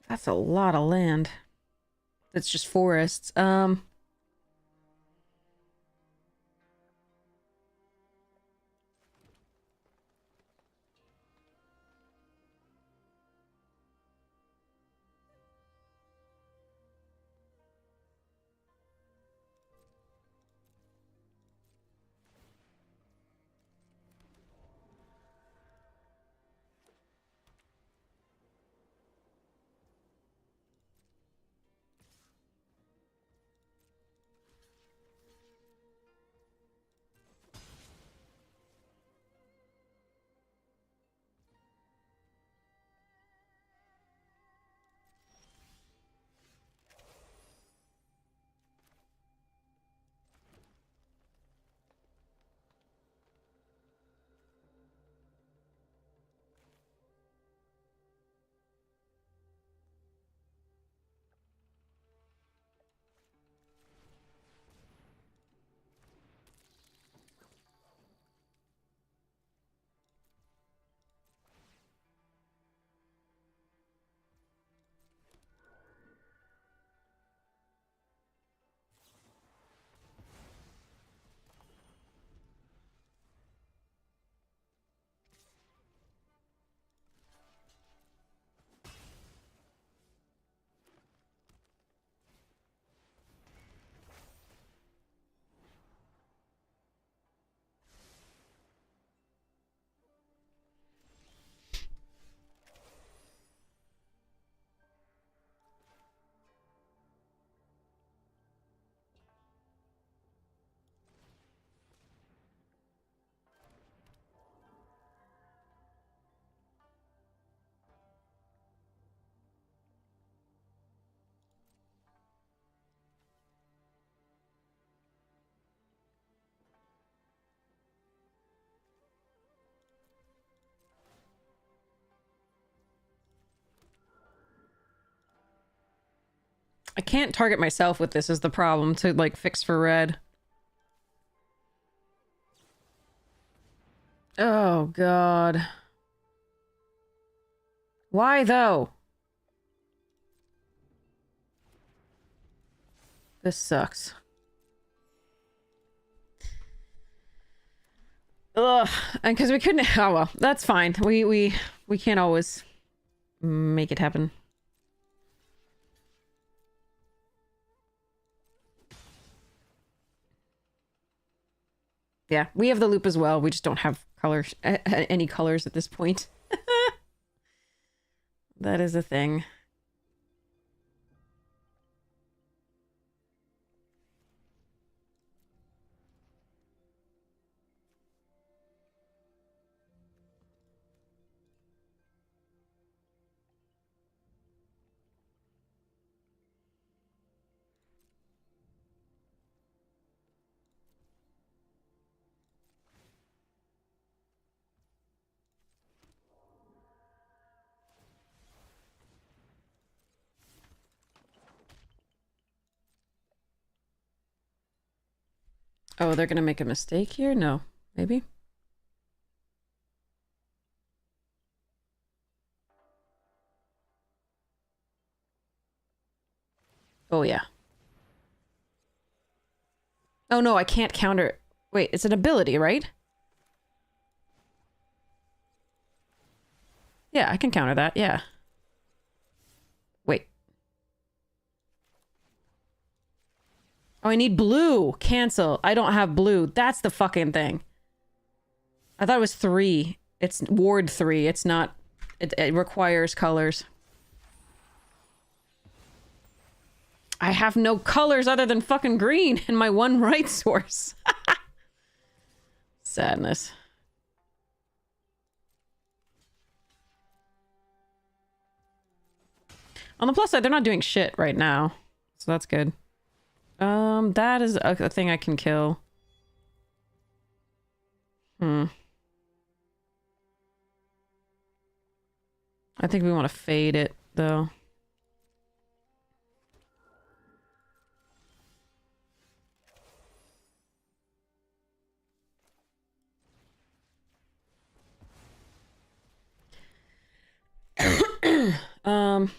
That's a lot of land. That's just forests. I can't target myself with this is the problem to, like, fix for red. Oh, God. Why, though? This sucks. Ugh. And because we couldn't... Oh, well. That's fine. We can't always make it happen. Yeah, we have the loop as well. We just don't have colors, any colors at this point. That is a thing. Oh, they're gonna make a mistake here? No. Maybe? Oh, yeah. Oh, no, I can't counter... Wait, it's an ability, right? Yeah, I can counter that, yeah. Wait. Oh, I need blue! Cancel. I don't have blue. That's the fucking thing. I thought it was 3. It's ward 3. It's not... It requires colors. I have no colors other than fucking green in my one right source. Sadness. On the plus side, they're not doing shit right now. So that's good. That is a thing I can kill. I think we want to fade it, though. um...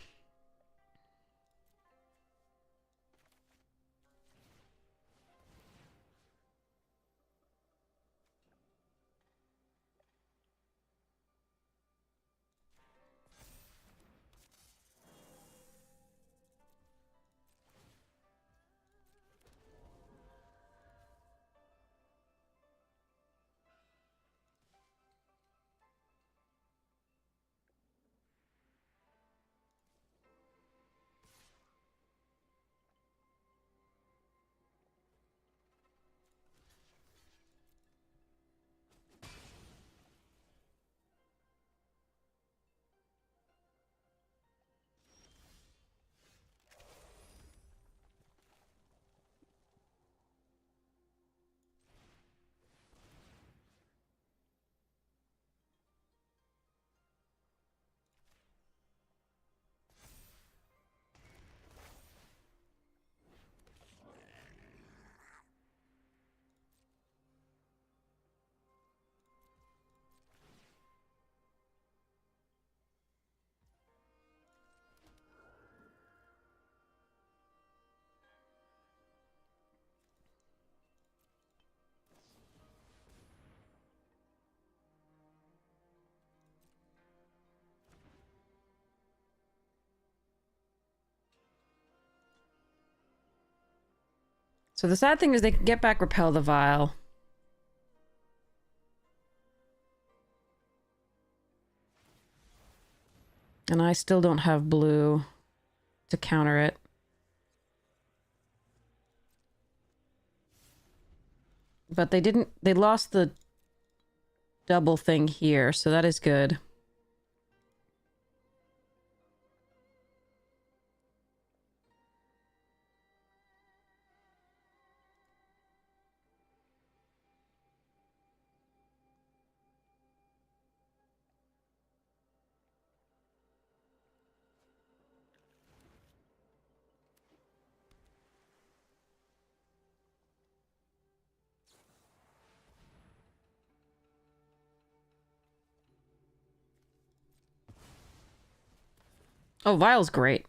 So the sad thing is they can get back Repel the Vile. And I still don't have blue to counter it. But they didn't... They lost the double thing here, so that is good. Oh, Vile's great.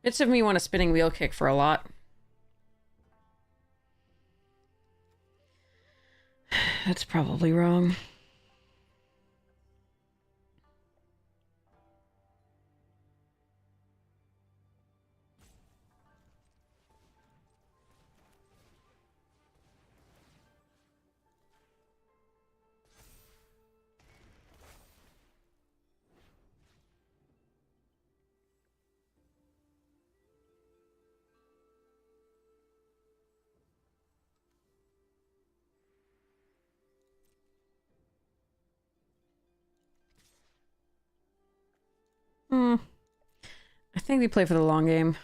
Bits of me want a spinning wheel kick for a lot. That's probably wrong. I think we play for the long game.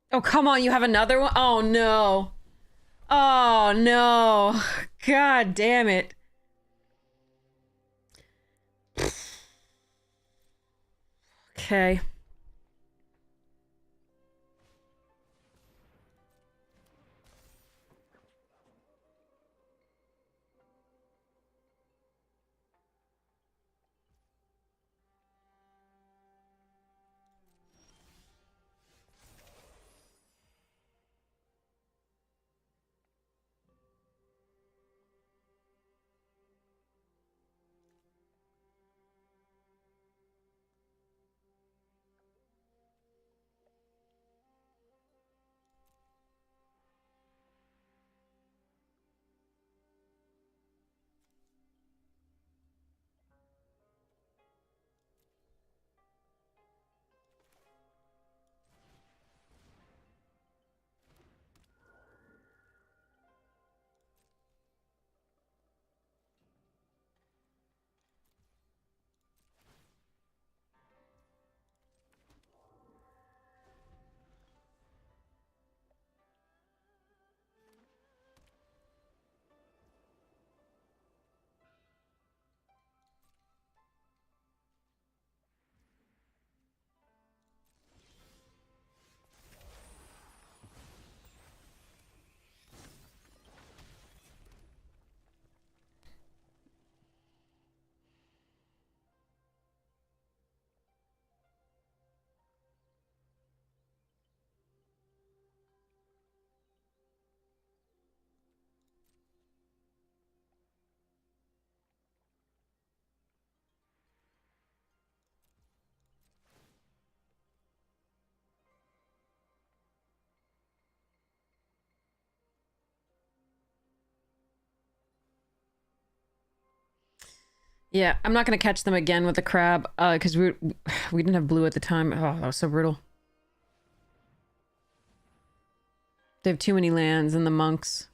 Oh, come on, you have another one? Oh, no. Oh, no. God damn it. Okay. Yeah, I'm not gonna catch them again with the crab, because we didn't have blue at the time. Oh, that was so brutal. They have too many lands and the monks.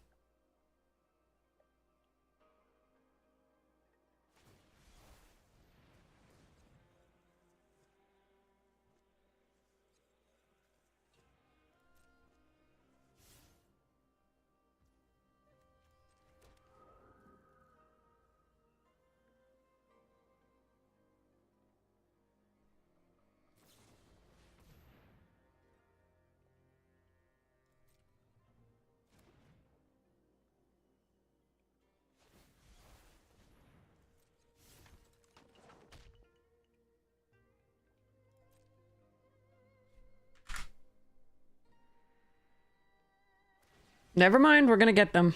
Never mind, we're gonna get them.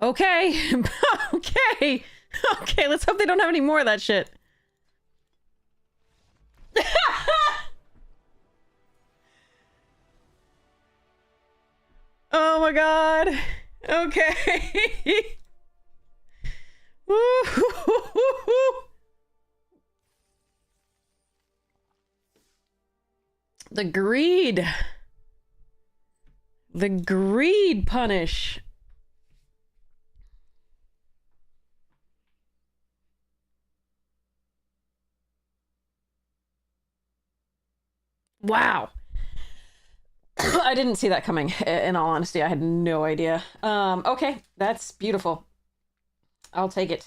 Okay. Okay. Okay, let's hope they don't have any more of that shit. Oh my god. Okay. The greed. The greed punish. Wow. I didn't see that coming, in all honesty. I had no idea. Okay, that's beautiful. I'll take it.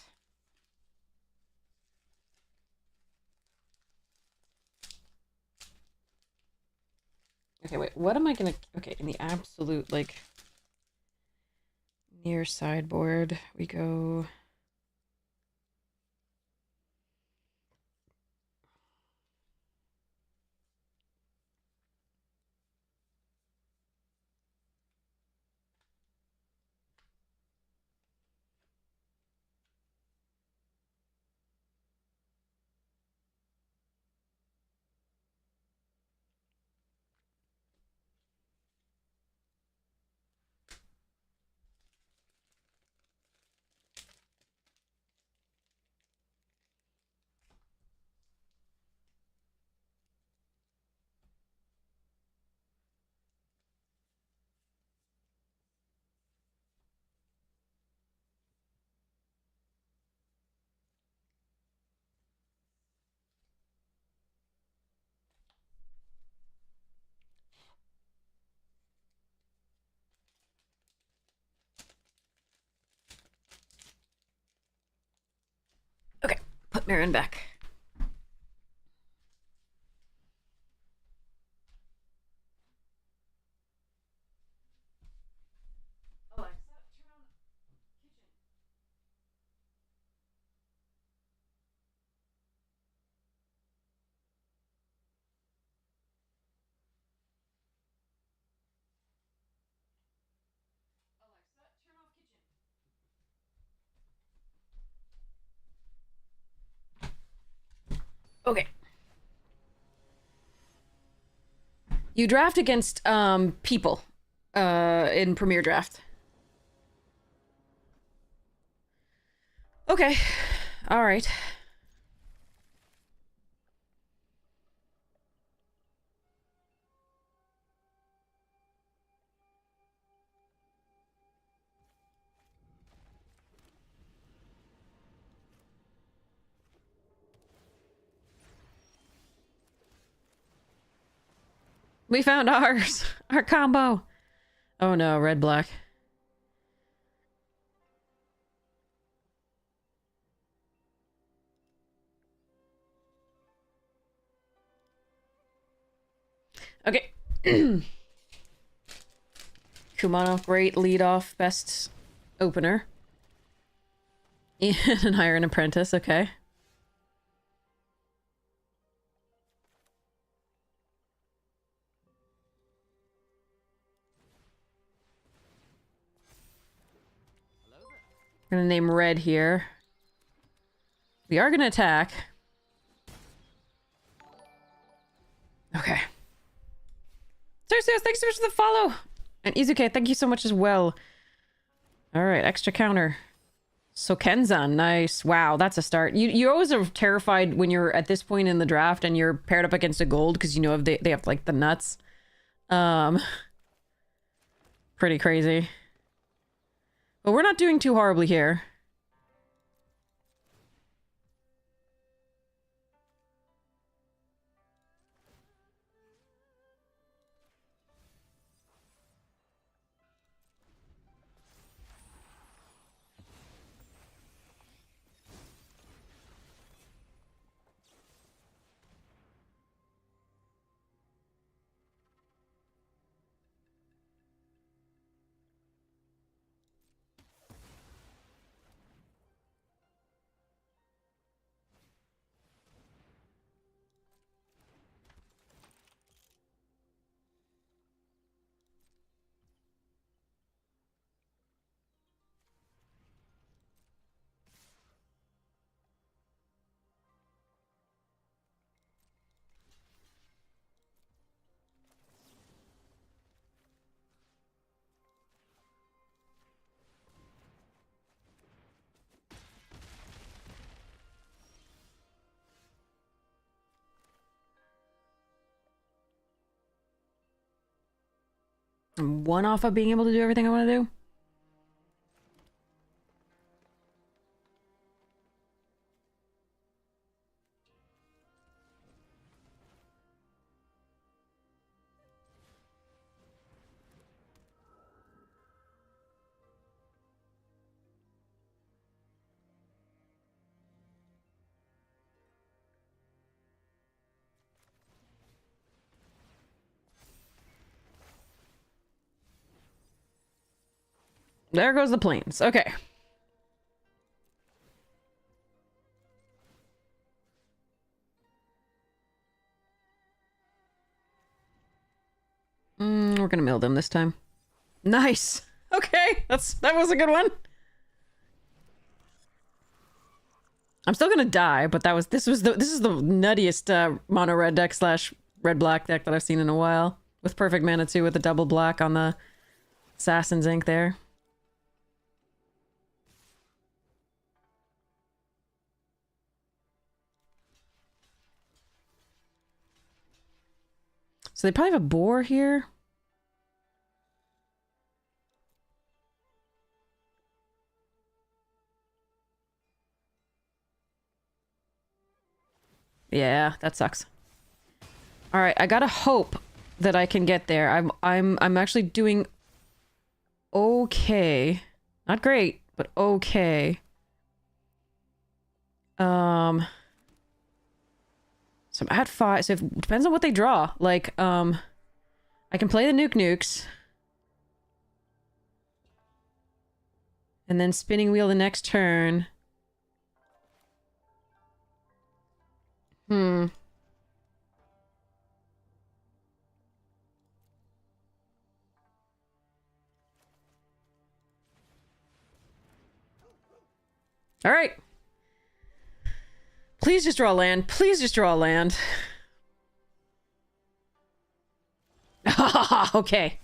Okay, wait, what am I gonna... Okay, in the absolute, like... near sideboard, we go... Okay, put Marin back. Okay. You draft against, people, in Premier Draft. Okay. Alright. We found ours! Our combo! Oh no, red-black. Okay. Kumano, great lead-off, best opener. And hire an apprentice, okay. I'm gonna name red here. We are gonna attack. Okay. Thursdays, thanks so much for the follow. And Izuke, thank you so much as well. All right, extra counter. So Kenzan, nice. Wow, that's a start. You always are terrified when you're at this point in the draft and you're paired up against a gold because you know they have like the nuts. Pretty crazy. But we're not doing too horribly here. I'm one off of being able to do everything I want to do. There goes the planes. Okay. We're gonna mill them this time. Nice. Okay, that was a good one. I'm still gonna die, but this is the nuttiest mono red deck slash red black deck that I've seen in a while. With perfect mana too, with the double black on the Assassin's Ink there. So they probably have a boar here. Yeah, that sucks. All right, I gotta hope that I can get there. I'm actually doing okay. Not great, but okay. So I'm at 5, so it depends on what they draw. Like, I can play the nukes. And then spinning wheel the next turn. All right. Please just draw land. Please just draw land. Okay.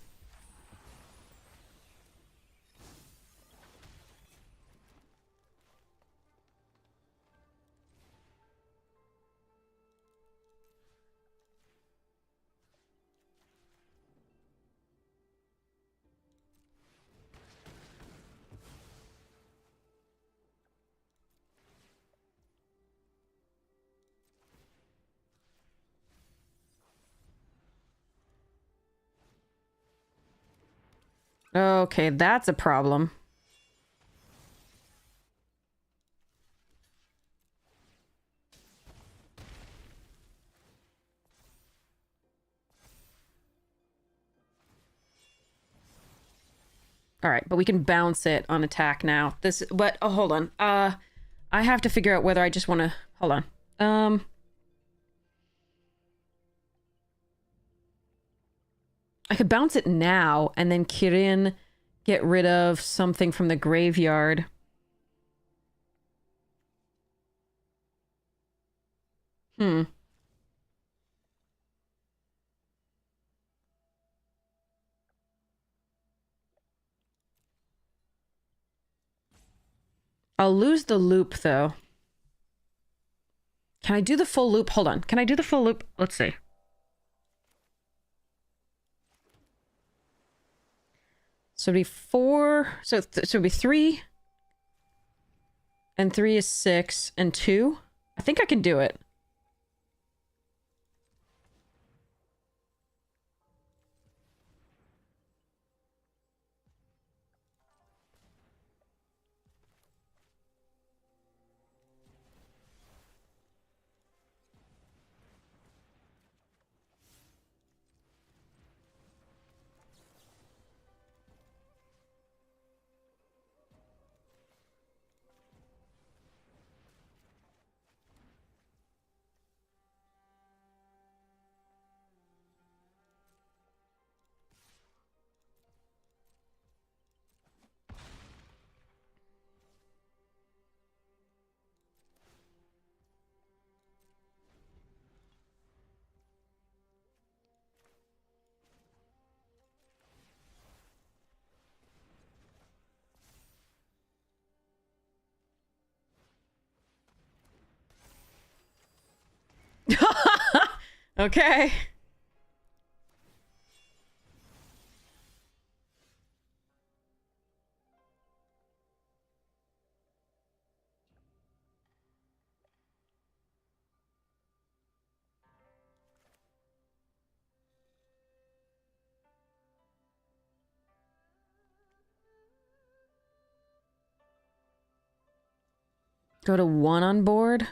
Okay, that's a problem. All right, but we can bounce it on attack now. But oh, hold on. I have to figure out whether I just want to. Hold on. I could bounce it now and then Kirin get rid of something from the graveyard. I'll lose the loop, though. Can I do the full loop? Hold on. Can I do the full loop? Let's see. So it'd be 4. So it'd be 3. And 3 is 6. And 2. I think I can do it. Okay. Go to 1 on board.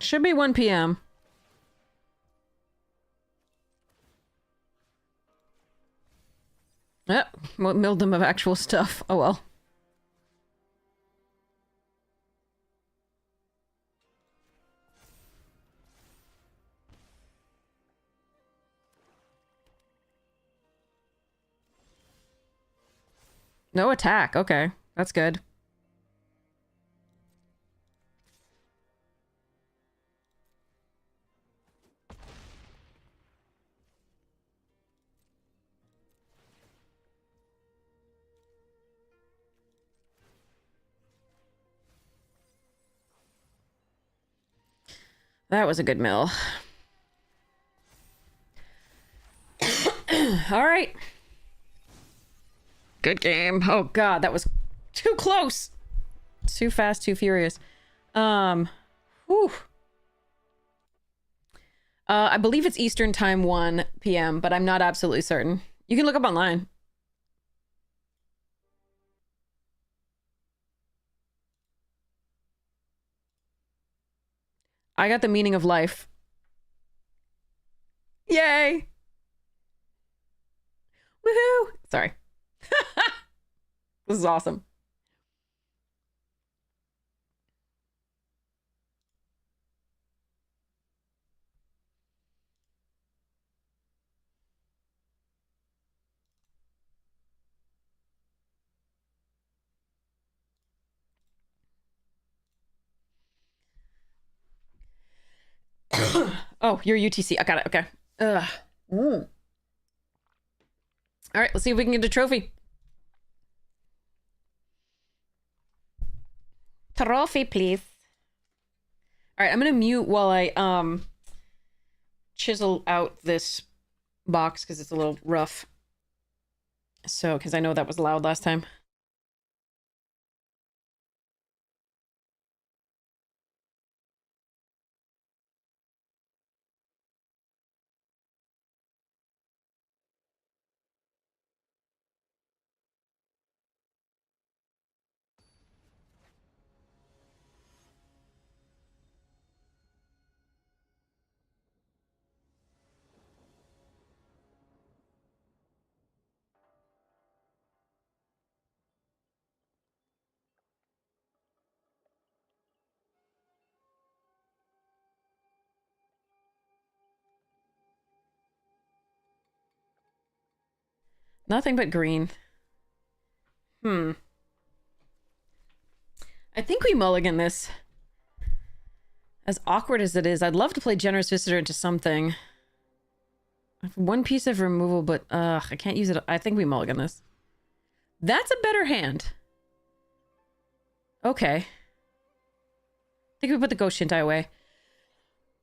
Should be 1 p.m. Yep, milled them of actual stuff. Oh well. No attack. Okay, that's good. That was a good mill. All right. Good game. Oh god, that was too close. Too fast, too furious. Whew. I believe it's Eastern time 1 p.m., but I'm not absolutely certain. You can look up online. I got the meaning of life. Yay! Woohoo! Sorry. This is awesome. Oh, you're UTC. I got it. Okay. Ugh. All right, let's see if we can get a trophy. Trophy, please. All right, I'm gonna mute while I chisel out this box because it's a little rough. So, because I know that was loud last time. Nothing but green. I think we mulligan this. As awkward as it is, I'd love to play Generous Visitor into something. I have one piece of removal, but I can't use it. I think we mulligan this. That's a better hand. Okay. I think we put the Ghost Shintai away.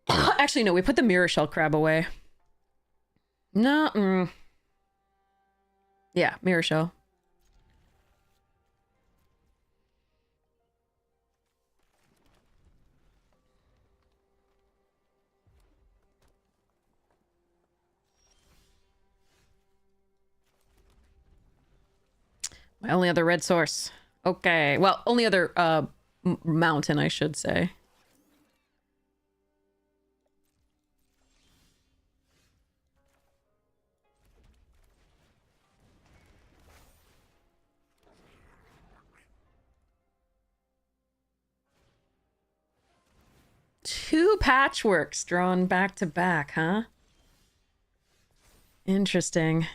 Actually, no, we put the Mirror Shell Crab away. No, yeah, Mirror Shell. My only other red source. Okay. Well, only other mountain, I should say. Two patchworks drawn back to back, huh? Interesting.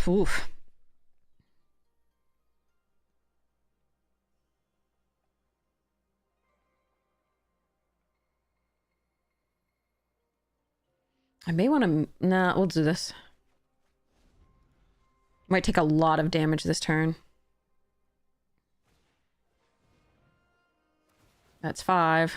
Oof. I may want to... Nah, we'll do this. Might take a lot of damage this turn. That's 5.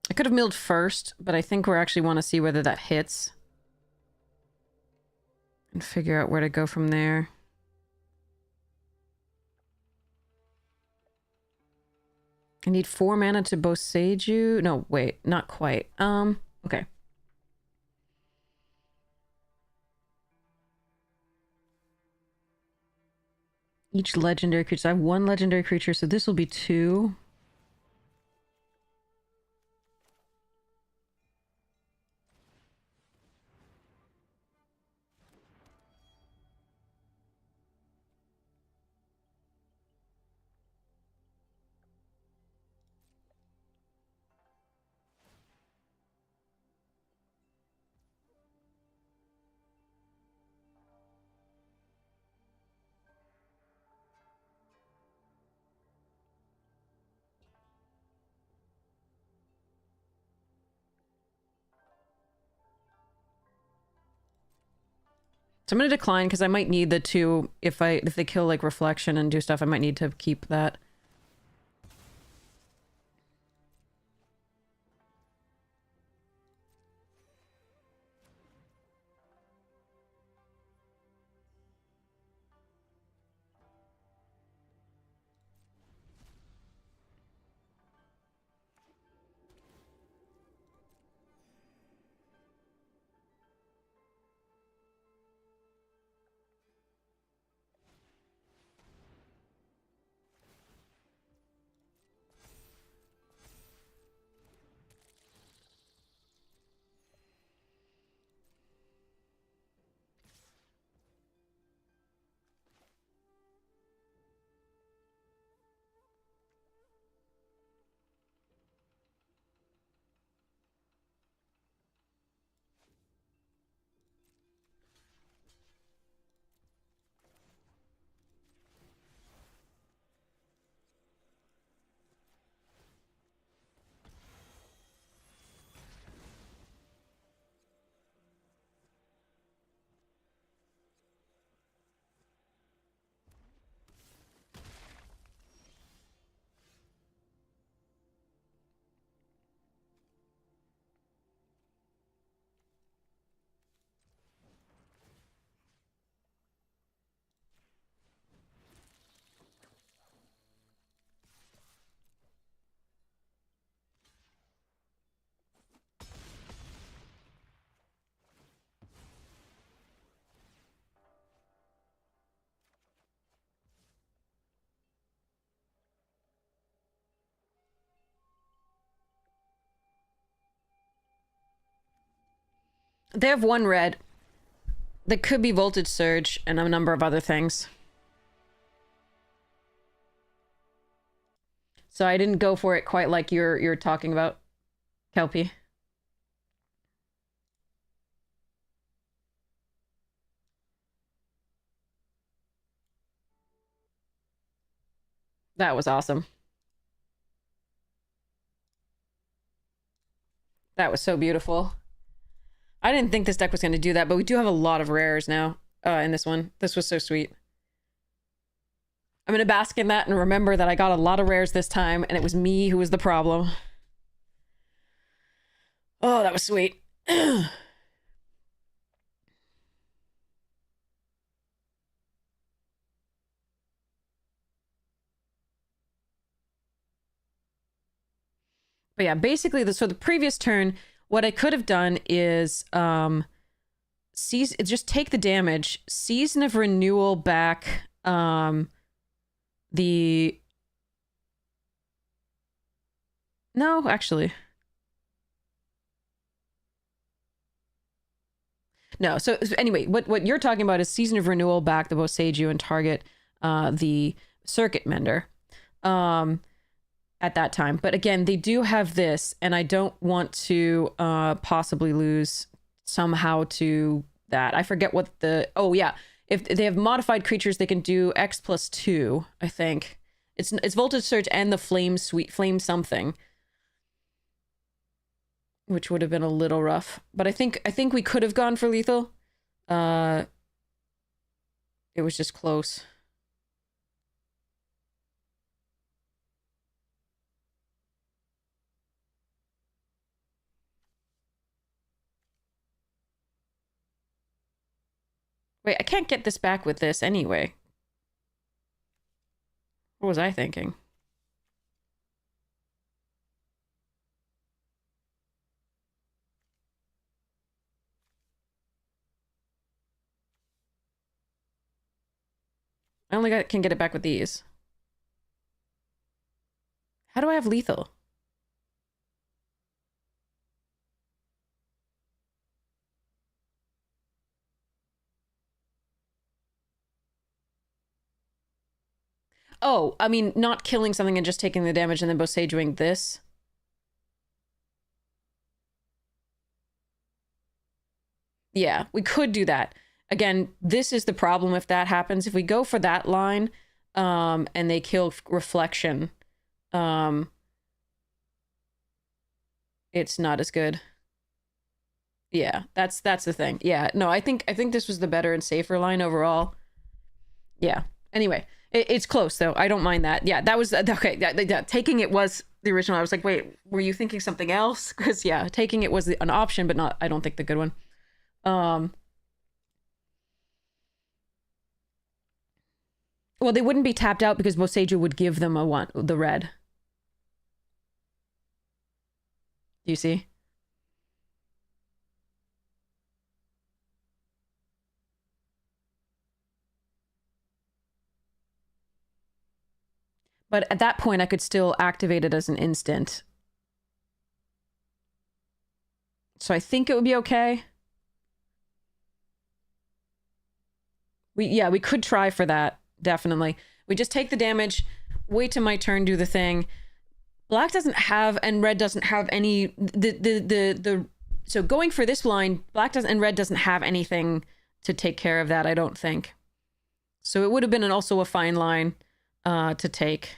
I could have milled first, but I think we actually want to see whether that hits. And figure out where to go from there. I need 4 mana to Boseiju. No, wait, not quite. Okay. Each legendary creature. I have 1 legendary creature, so this will be 2. So I'm gonna decline because I might need the 2 if they kill like reflection and do stuff. I might need to keep that. They have one red. That could be Voltage Surge and a number of other things. So I didn't go for it quite like you're talking about, Kelpie. That was awesome. That was so beautiful. I didn't think this deck was going to do that, but we do have a lot of rares now in this one. This was so sweet. I'm going to bask in that and remember that I got a lot of rares this time, and it was me who was the problem. Oh, that was sweet. But yeah, basically, so the previous turn, what I could have done is just take the damage, Season of Renewal back the... No, actually. No, so anyway, what you're talking about is Season of Renewal back the Boseiju and target the Circuit Mender at that time. But again, they do have this, and I don't want to possibly lose somehow to that. I forget what the... Oh, yeah. If they have modified creatures, they can do X+2, I think. It's Voltage Surge and the Flame something, which would have been a little rough. But I think we could have gone for lethal. It was just close. Wait, I can't get this back with this anyway. What was I thinking? I only can get it back with these. How do I have lethal? Oh, I mean, not killing something and just taking the damage and then Bosejuing this. Yeah, we could do that. Again, this is the problem if that happens. If we go for that line, and they kill Reflection, it's not as good. Yeah, that's the thing. Yeah, no, I think this was the better and safer line overall. Yeah. Anyway, it's close though. I don't mind that. Yeah, that was okay. Taking it was the original. I was like, wait, were you thinking something else? Because yeah, taking it was an option, but not. I don't think the good one. Well, they wouldn't be tapped out because Boseiju would give them the red. Do you see? But at that point, I could still activate it as an instant. So I think it would be okay. We could try for that, definitely. We just take the damage, wait till my turn, do the thing. Black doesn't have, and red doesn't have any... So going for this line, black doesn't, and red doesn't have anything to take care of that, I don't think. So it would have been also a fine line to take.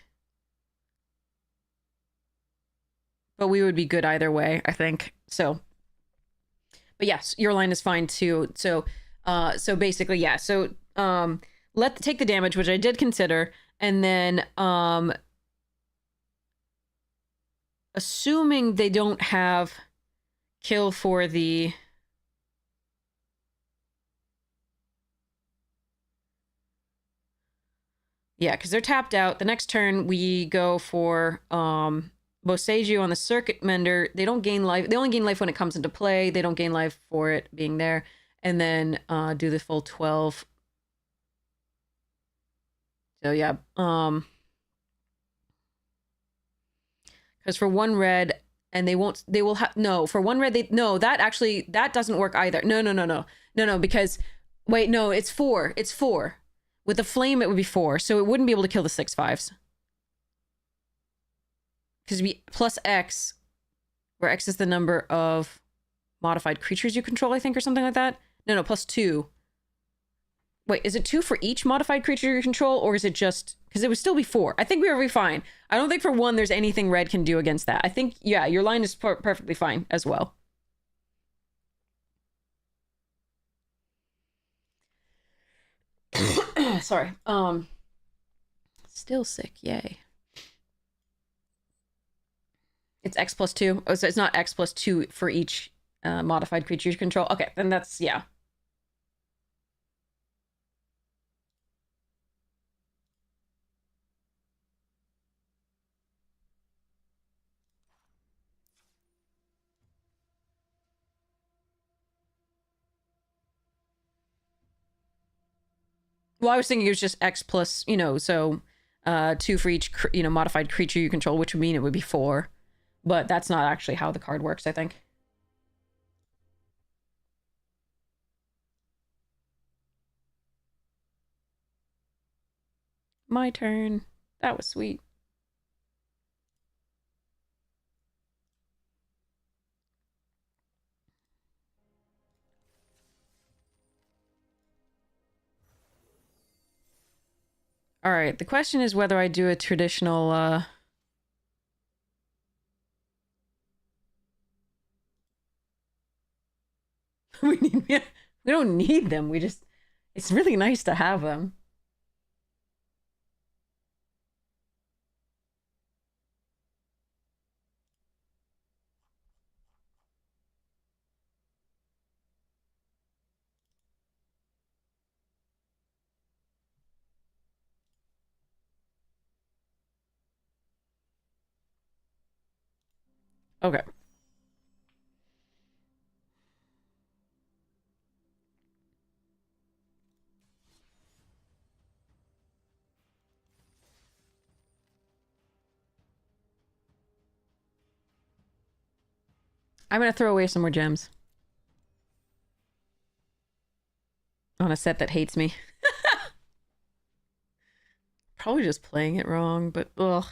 But we would be good either way, I think. So, but yes, your line is fine too. So basically, yeah. So take the damage, which I did consider, and then assuming they don't have kill for the... Yeah, because they're tapped out. The next turn we go for Boseiju on the Circuit Mender. They don't gain life. They only gain life when it comes into play. They don't gain life for it being there. And then do the full 12. So yeah. Because for one red, and they will have, no, for one red, no, that actually, that doesn't work either. No, because, wait, no, it's 4. It's 4. With the flame, it would be 4, so it wouldn't be able to kill the 6/5s. Because it'd be plus X, where X is the number of modified creatures you control, I think, or something like that. No, plus 2. Wait, is it 2 for each modified creature you control, or is it just... Because it would still be 4. I think we would be fine. I don't think for 1 there's anything red can do against that. I think, yeah, your line is perfectly fine as well. Sorry. Still sick, yay. It's X plus 2. Oh, so it's not X plus 2 for each modified creature you control. Okay, then that's, yeah. Well, I was thinking it was just X plus, you know, so 2 for each, you know, modified creature you control, which would mean it would be 4. But that's not actually how the card works, I think. My turn. That was sweet. All right, the question is whether I do a traditional, we don't need them. We just, it's really nice to have them. Okay. I'm gonna throw away some more gems. On a set that hates me. Probably just playing it wrong, but ugh.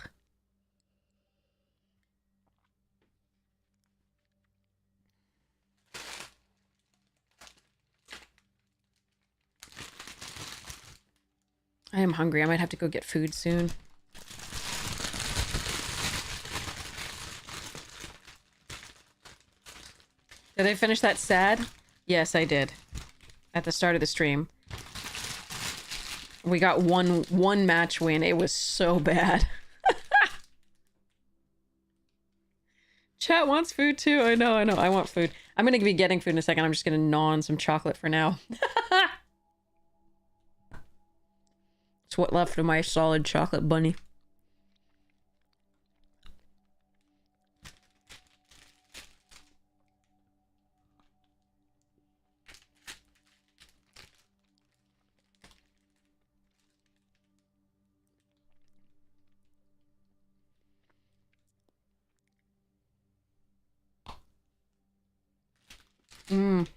I am hungry. I might have to go get food soon. Did I finish that sad? Yes, I did. At the start of the stream. We got one match win. It was so bad. Chat wants food too. I know. I want food. I'm gonna be getting food in a second. I'm just gonna gnaw on some chocolate for now. It's what left of my solid chocolate bunny. Mmm.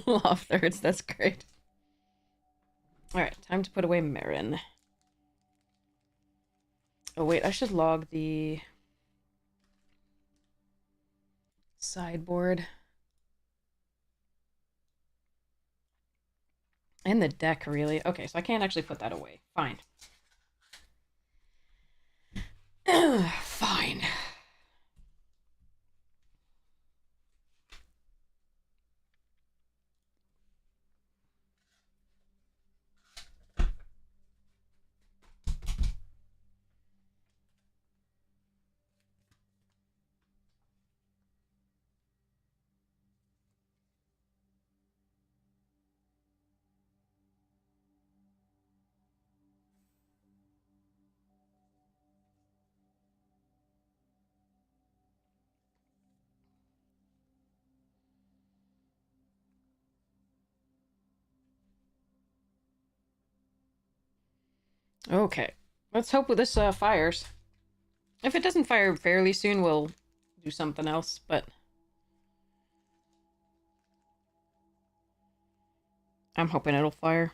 Love thirds, that's great. Alright, time to put away Marin. Oh wait, I should log the Sideboard. And the deck, really. Okay, so I can't actually put that away. Fine. Fine. Okay. Let's hope this fires. If it doesn't fire fairly soon, we'll do something else, but... I'm hoping it'll fire.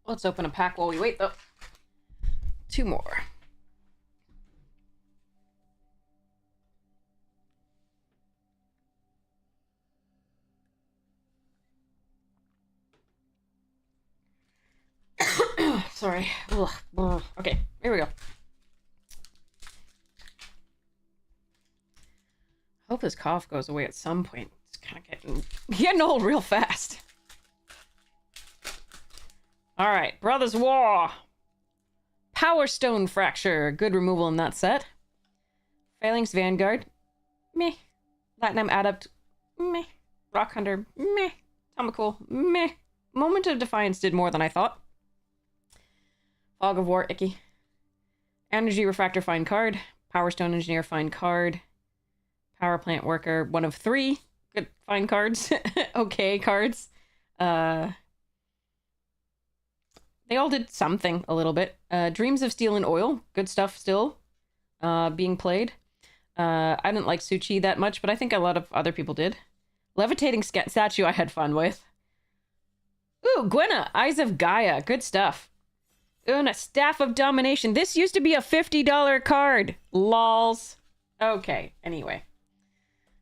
Let's open a pack while we wait, though. 2 more. Sorry. Ugh. Okay, here we go. Hope this cough goes away at some point. It's kind of getting old real fast. Alright, Brothers War. Power Stone Fracture. Good removal in that set. Phalanx Vanguard. Meh. Platinum Adept. Meh. Rock Hunter. Meh. Tomical. Meh. Moment of Defiance did more than I thought. Fog of War. Icky. Energy Refractor. Fine card. Power Stone Engineer. Fine card. Power Plant Worker. 1 of 3. Good. Fine cards. Okay cards. They all did something a little bit. Dreams of Steel and Oil. Good stuff still being played. I didn't like Suchi that much, but I think a lot of other people did. Levitating Statue I had fun with. Ooh, Gwenna. Eyes of Gaia. Good stuff. Ooh, and a Staff of Domination. This used to be a $50 card. Lols. Okay, anyway.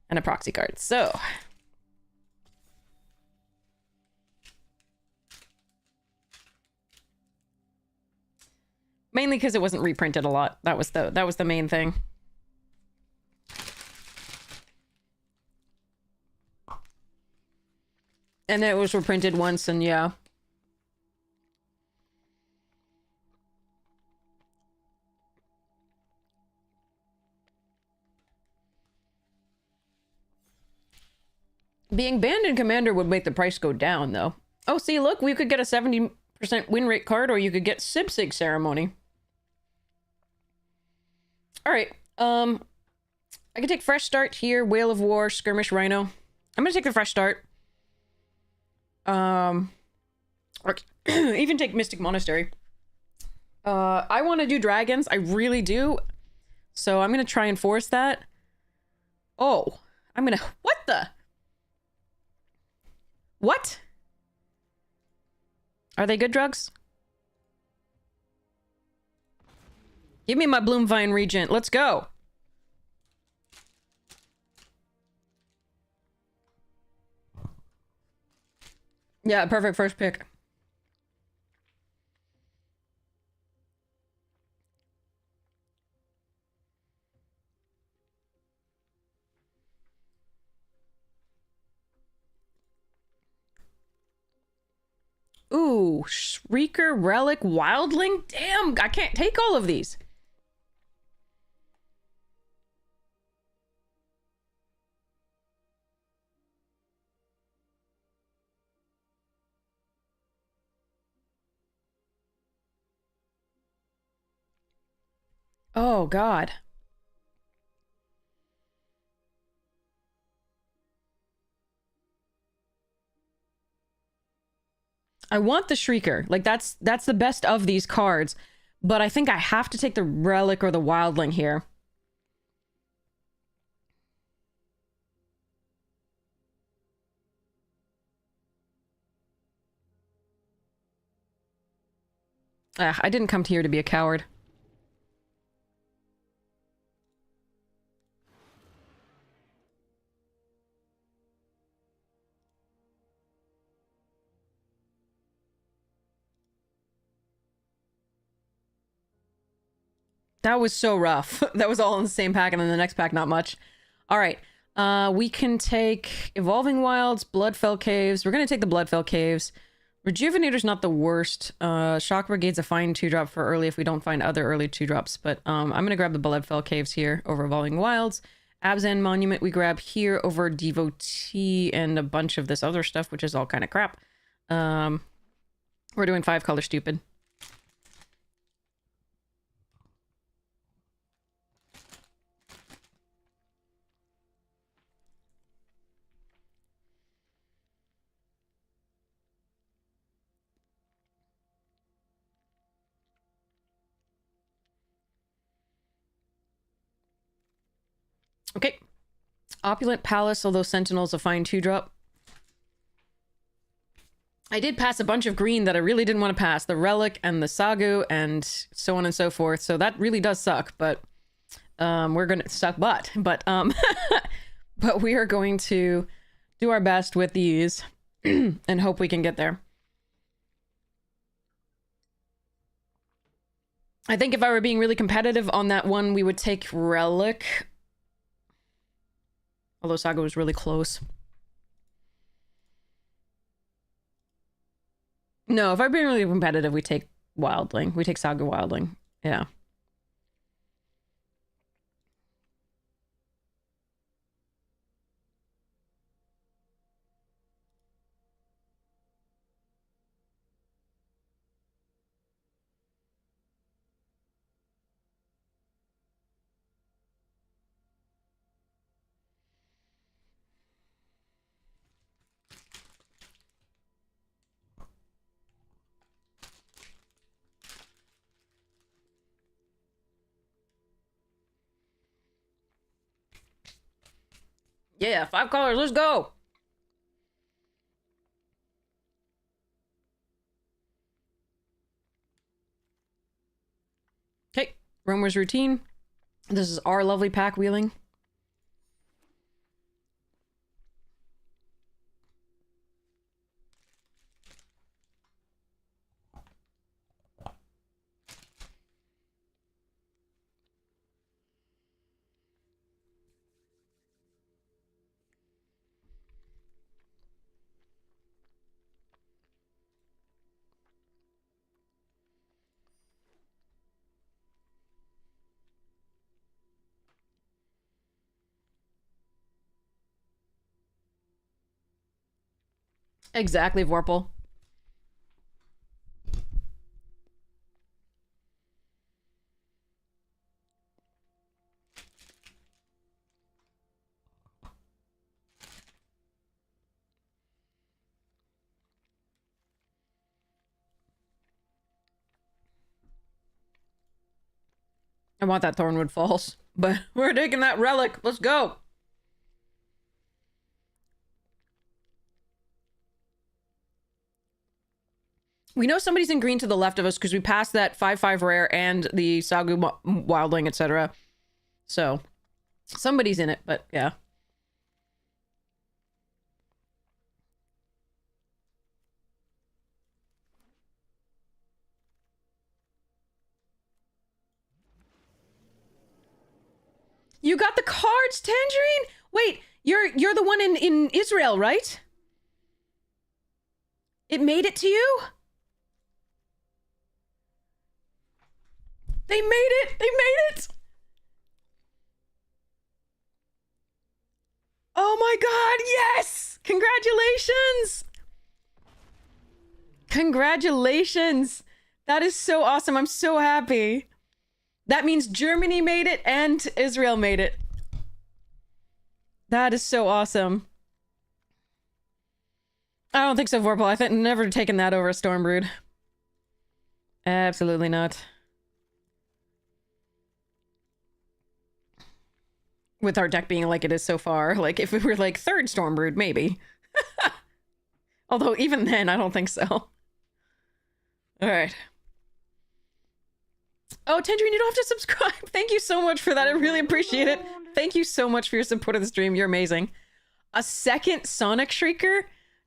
And a proxy card. So... mainly because it wasn't reprinted a lot. That was the main thing. And it was reprinted once, and yeah. Being banned in Commander would make the price go down, though. Oh, see, look, we could get a 70% win rate card, or you could get Sibsig Ceremony. Alright, I can take Fresh Start here, Whale of War, Skirmish Rhino. I'm gonna take the Fresh Start. Or even take Mystic Monastery. I want to do dragons, I really do. So I'm gonna try and force that. Oh, I'm gonna... what the... what? Are they good drugs? Give me my Bloomvine Regent. Let's go. Yeah, perfect first pick. Ooh, Shrieker, Relic, Wildling? Damn, I can't take all of these. Oh, God. I want the Shrieker. Like, that's the best of these cards. But I think I have to take the Relic or the Wildling here. I didn't come here to be a coward. That was so rough. That was all in the same pack, and then the next pack, not much. All right. We can take Evolving Wilds, Bloodfell Caves. We're going to take the Bloodfell Caves. Rejuvenator's not the worst. Shock Brigade's a fine 2-drop for early if we don't find other early 2-drops. But I'm going to grab the Bloodfell Caves here over Evolving Wilds. Abzan Monument we grab here over Devotee and a bunch of this other stuff, which is all kind of crap. We're doing 5-color stupid. Okay. Opulent Palace, although Sentinel's a fine 2-drop. I did pass a bunch of green that I really didn't want to pass. The Relic and the Sagu and so on and so forth. So that really does suck, but we're going to suck butt. But but we are going to do our best with these and hope we can get there. I think if I were being really competitive on that one, we would take Relic. Although Saga was really close. No, if I'm being really competitive, we take Wildling. We take Saga Wildling. Yeah. Yeah, 5 colors, let's go! Okay, Romer's Routine. This is our lovely pack wheeling. Exactly, Vorpal. I want that Thornwood Falls, but we're taking that Relic. Let's go. We know somebody's in green to the left of us because we passed that 5/5 rare and the Sagu Wildling, etc. So, somebody's in it, but yeah. You got the cards, Tangerine? Wait, you're the one in Israel, right? It made it to you? They made it! They made it! Oh my god, yes! Congratulations! Congratulations! That is so awesome. I'm so happy. That means Germany made it and Israel made it. That is so awesome. I don't think so, Vorpal. I think never taken that over a Stormbrood. Absolutely not. With our deck being like it is so far. Like, if we were like third Stormbrood, maybe. Although, even then, I don't think so. Alright. Oh, Tangerine, you don't have to subscribe. Thank you so much for that. I really appreciate it. Thank you so much for your support of the stream. You're amazing. A second Sonic Shrieker?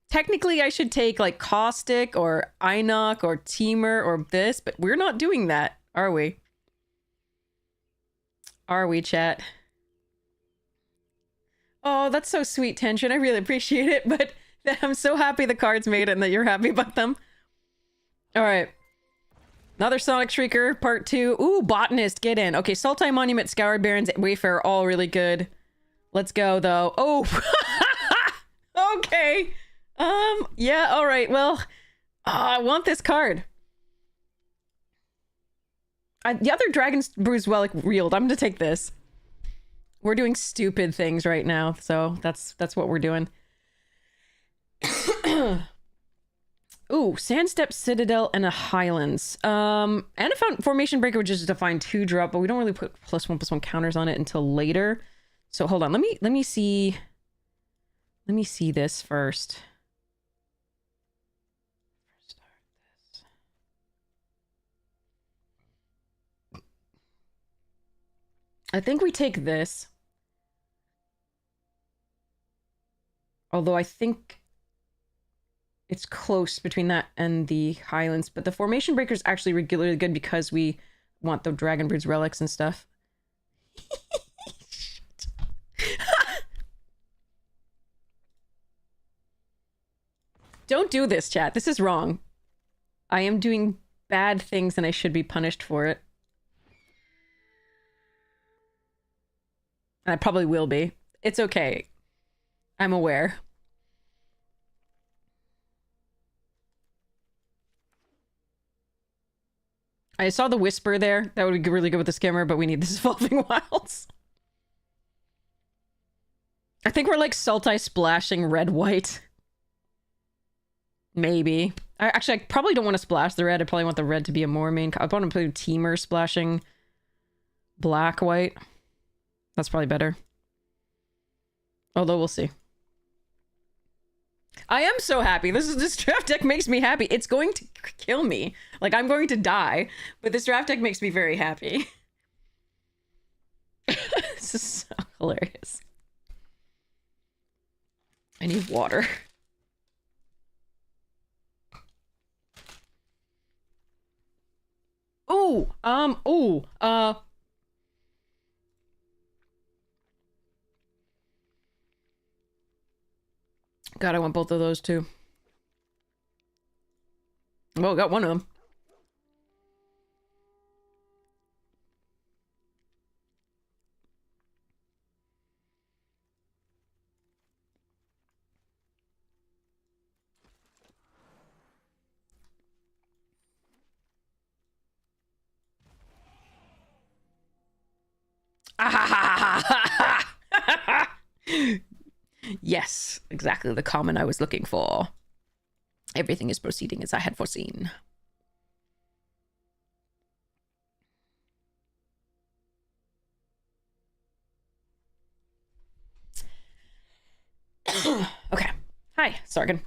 Technically, I should take, like, Caustic or Inoc or Teamer or this, but we're not doing that, are we? Are we, chat? Oh, that's so sweet, Tension. I really appreciate it, but I'm so happy the cards made it and that you're happy about them. Alright. Another Sonic Shrieker, part 2. Ooh, Botanist, get in. Okay, Sultai Monument, Scoured Barrens, Wayfarer, all really good. Let's go, though. Oh! Okay. Yeah, alright, well... I want this card. The other Dragon's Bruise Relic reeled. I'm gonna take this. We're doing stupid things right now, so that's what we're doing. Ooh, Sandstep Citadel and a Highlands. And a Formation Breaker, which is a define 2-drop, but we don't really put +1/+1 counters on it until later. So hold on, let me see. Let me see this first. Start this. I think we take this. Although I think it's close between that and the Highlands, but the Formation Breaker is actually regularly good because we want the Dragon Brood's relics and stuff. Don't do this, chat. This is wrong. I am doing bad things and I should be punished for it. And I probably will be. It's okay. I'm aware. I saw the Whisper there. That would be really good with the Skimmer, but we need this Evolving Wilds. I think we're like Sultai splashing red-white. Maybe. Actually, I probably don't want to splash the red. I probably want the red to be a more main... I want to play Teamer splashing black-white. That's probably better. Although, we'll see. I am so happy. This draft deck makes me happy. It's going to kill me. Like, I'm going to die. But this draft deck makes me very happy. This is so hilarious. I need water. Ooh, God, I want both of those too. Well, got one of them. Yes, exactly the comment I was looking for. Everything is proceeding as I had foreseen. Okay. Hi, Sargon.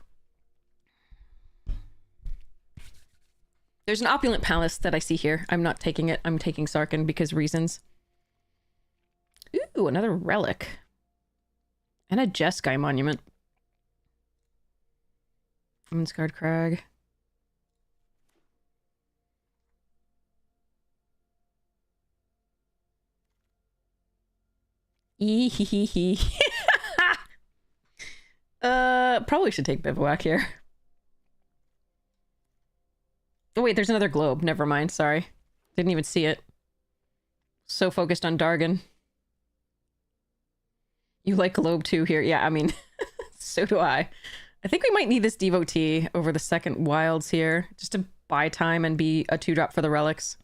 There's an opulent palace that I see here. I'm not taking it. I'm taking Sargon because reasons. Ooh, another relic. And a Jeskai monument. Unscarred Crag. Eehehehe. Probably should take Bivouac here. Oh wait, there's another globe. Never mind, sorry. Didn't even see it. So focused on Dargon. You like Globe too here. Yeah, I mean, so do I. I think we might need this Devotee over the second Wilds here, just to buy time and be a 2-drop for the relics.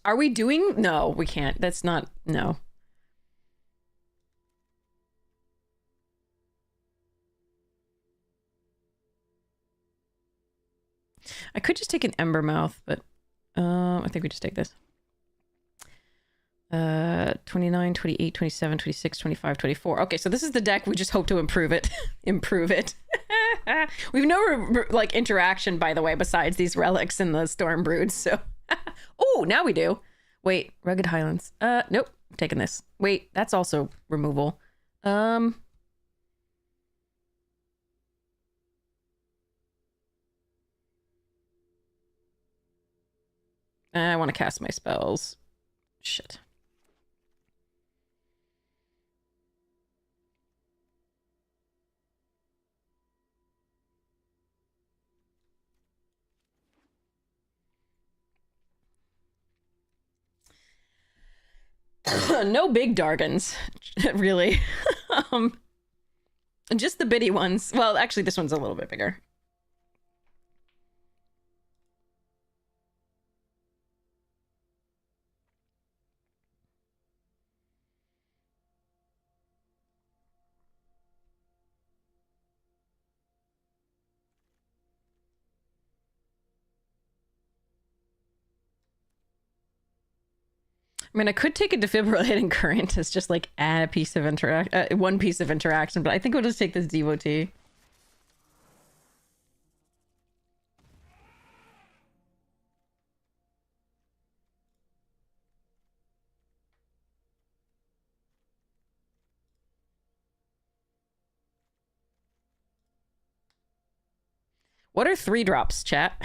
Are we doing? No, we can't. That's not... No. I could just take an Ember Mouth, but I think we just take this. 29, 28, 27, 26, 25, 24. Okay, so this is the deck. We just hope to improve it. Improve it. We've no like interaction, by the way, besides these relics and the Storm Broods. So, oh, now we do. Wait, Rugged Highlands. Nope, I'm taking this. Wait, that's also removal. I want to cast my spells. Shit. No big Dargans, really. Just the bitty ones. Well, actually, this one's a little bit bigger. I mean, I could take a defibrillating current as just like add a piece of one piece of interaction, but I think we'll just take this devotee. What are 3-drops, chat?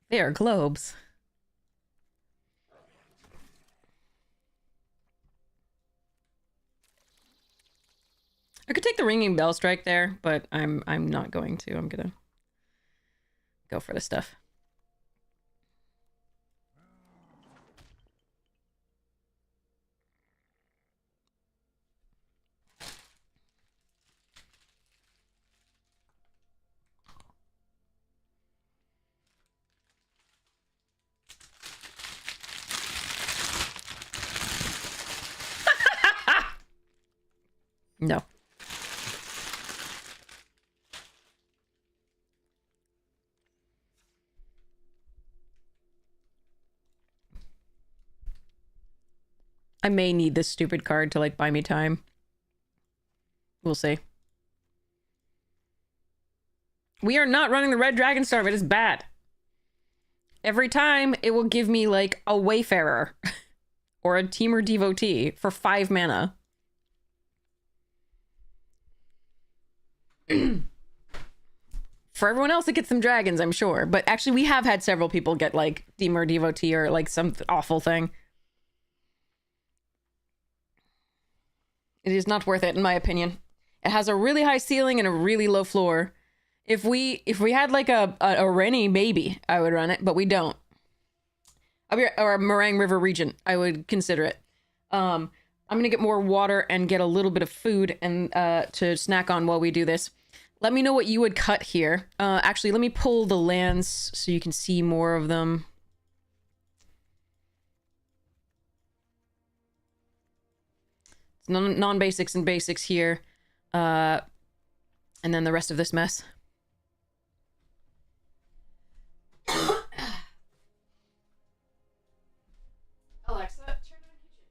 They are globes. I could take the Ringing Bell Strike there, but I'm not going to. I'm gonna go for the stuff. No. I may need this stupid card to like buy me time. We'll see. We are not running the Red Dragon Storm. It is bad. Every time it will give me like a Wayfarer or a Teamer Devotee for 5 mana. For everyone else, it gets some dragons, I'm sure. But actually, we have had several people get like Teamer Devotee or like some awful thing. It is not worth it, in my opinion. It has a really high ceiling and a really low floor. If we had like a Rennie, maybe I would run it, but we don't. Or a Marin River Regent, I would consider it. I'm gonna get more water and get a little bit of food and to snack on while we do this. Let me know what you would cut here. Actually, let me pull the lands so you can see more of them. It's non-basics and basics here. And then the rest of this mess. Alexa, turn on kitchen.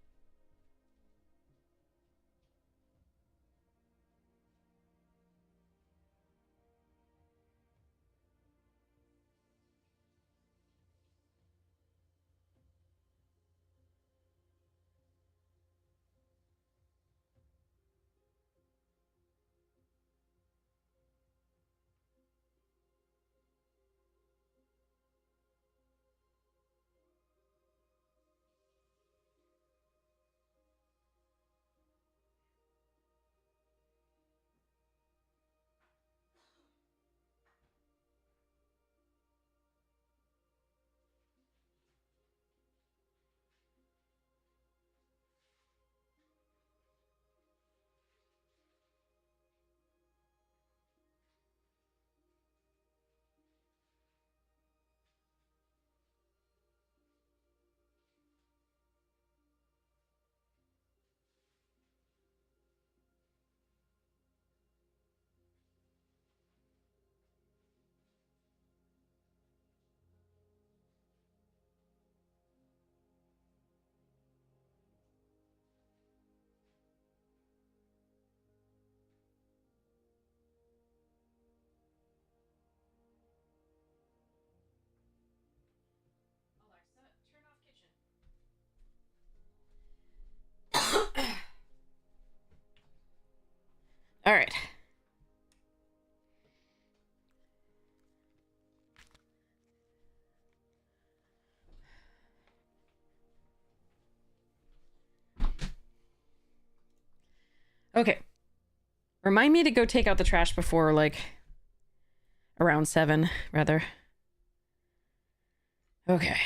All right. Okay. Remind me to go take out the trash before, like, around 7, rather. Okay.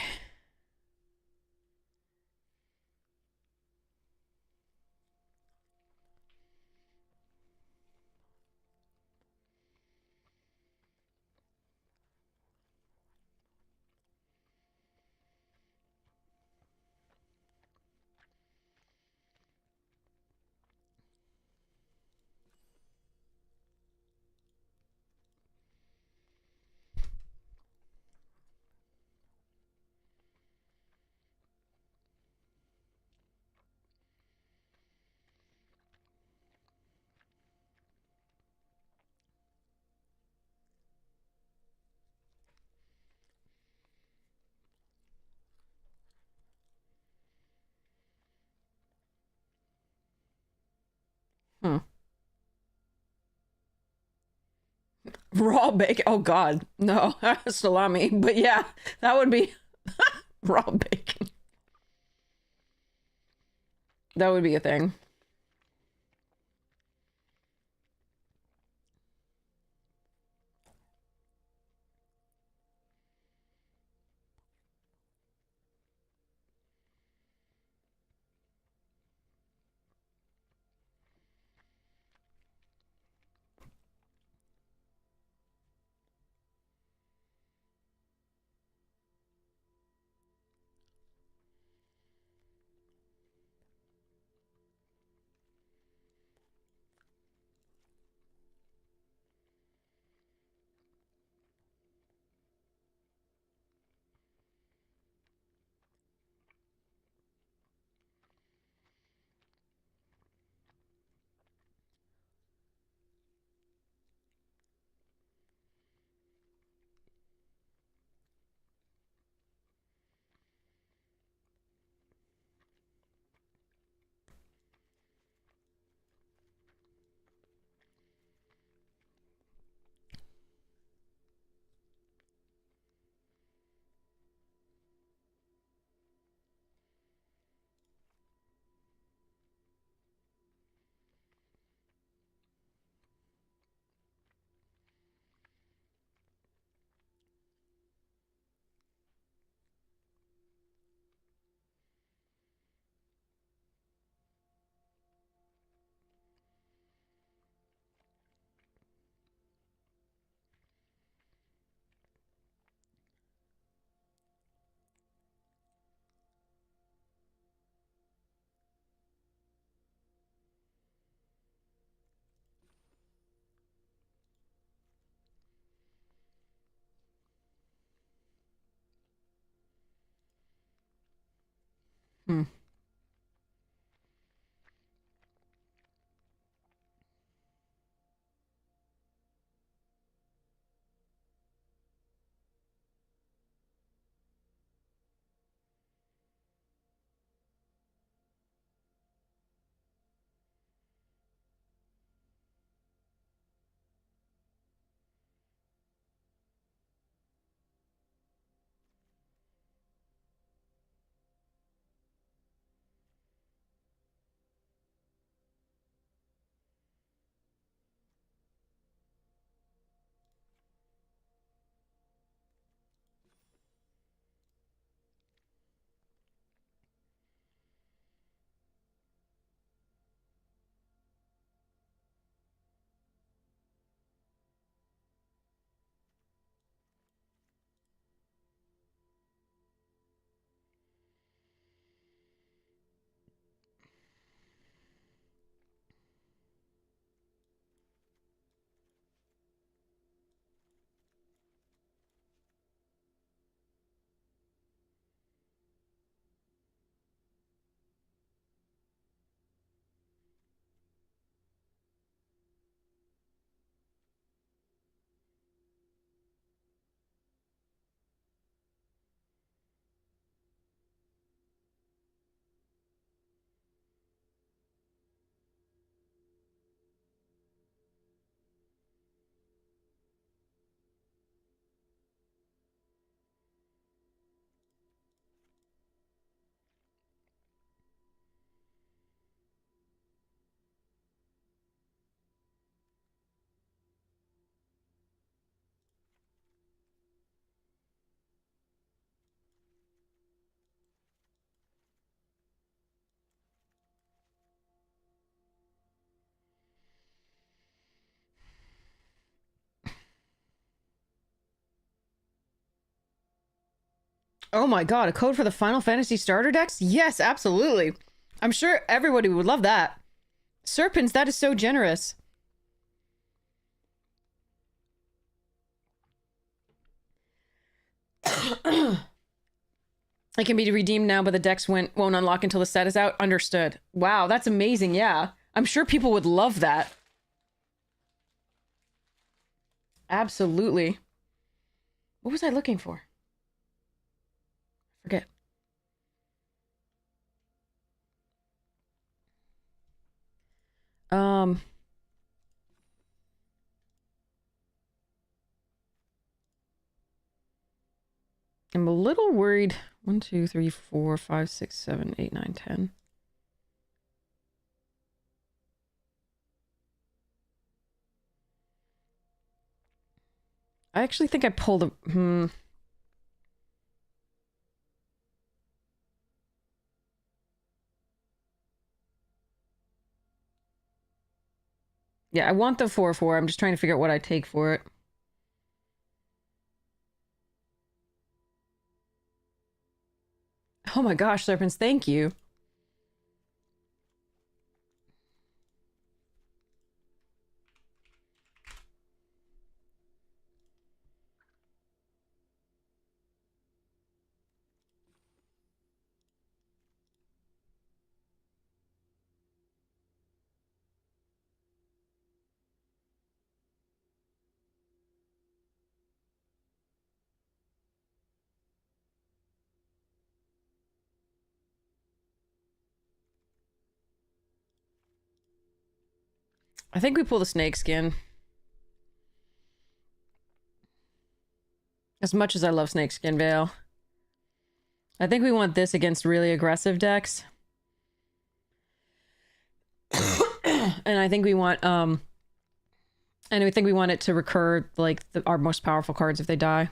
Hmm. Raw bacon. Oh, God. No. Salami. But yeah, that would be raw bacon. That would be a thing. Hmm. Oh my god, a code for the Final Fantasy starter decks? Yes, absolutely. I'm sure everybody would love that. Serpents, that is so generous. It can be redeemed now, but the decks won't unlock until the set is out. Understood. Wow, that's amazing, yeah. I'm sure people would love that. Absolutely. What was I looking for? Forget. I'm a little worried. 1, 2, 3, 4, 5, 6, 7, 8, 9, 10. I actually think I pulled a... Yeah, I want the 4/4. I'm just trying to figure out what I take for it. Oh my gosh, Serpents, thank you. I think we pull the snake skin. As much as I love Snakeskin Veil. I think we want this against really aggressive decks. And I think we want, and I think we want it to recur, like, our most powerful cards if they die.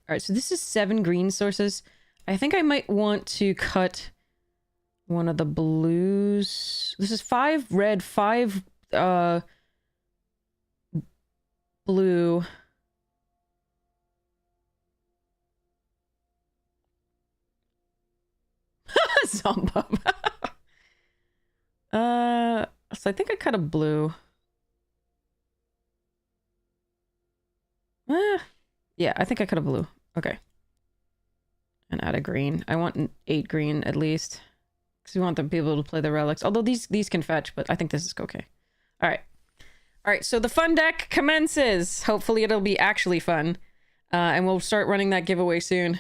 Alright, so this is 7 green sources. I think I might want to cut one of the blues. This is 5 red, 5, blue. Zombub. So I think I cut a blue. Yeah, I think I cut a blue. Okay. And add a green. I want an 8 green at least. Because we want the people to play the relics. Although these can fetch, but I think this is okay. Alright. Alright, so the fun deck commences. Hopefully it'll be actually fun. And we'll start running that giveaway soon.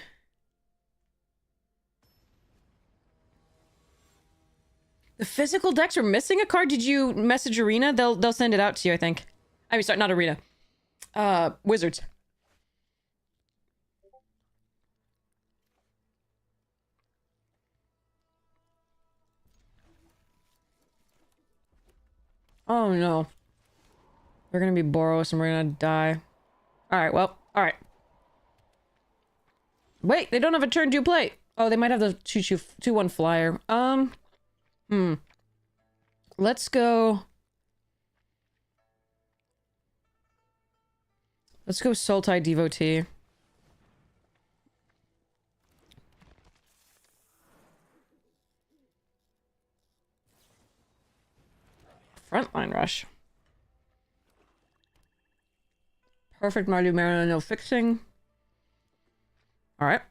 The physical decks are missing a card? Did you message Arena? They'll send it out to you, I think. I mean, sorry, not Arena. Wizards. Oh no. We're gonna be Boros and we're gonna die. Alright, well, alright. Wait, they don't have a turn 2 play. Oh, they might have the 2/1 flyer. Let's go. Let's go Sultai Devotee. Frontline Rush. Perfect Mardu Marin, no fixing. Alright.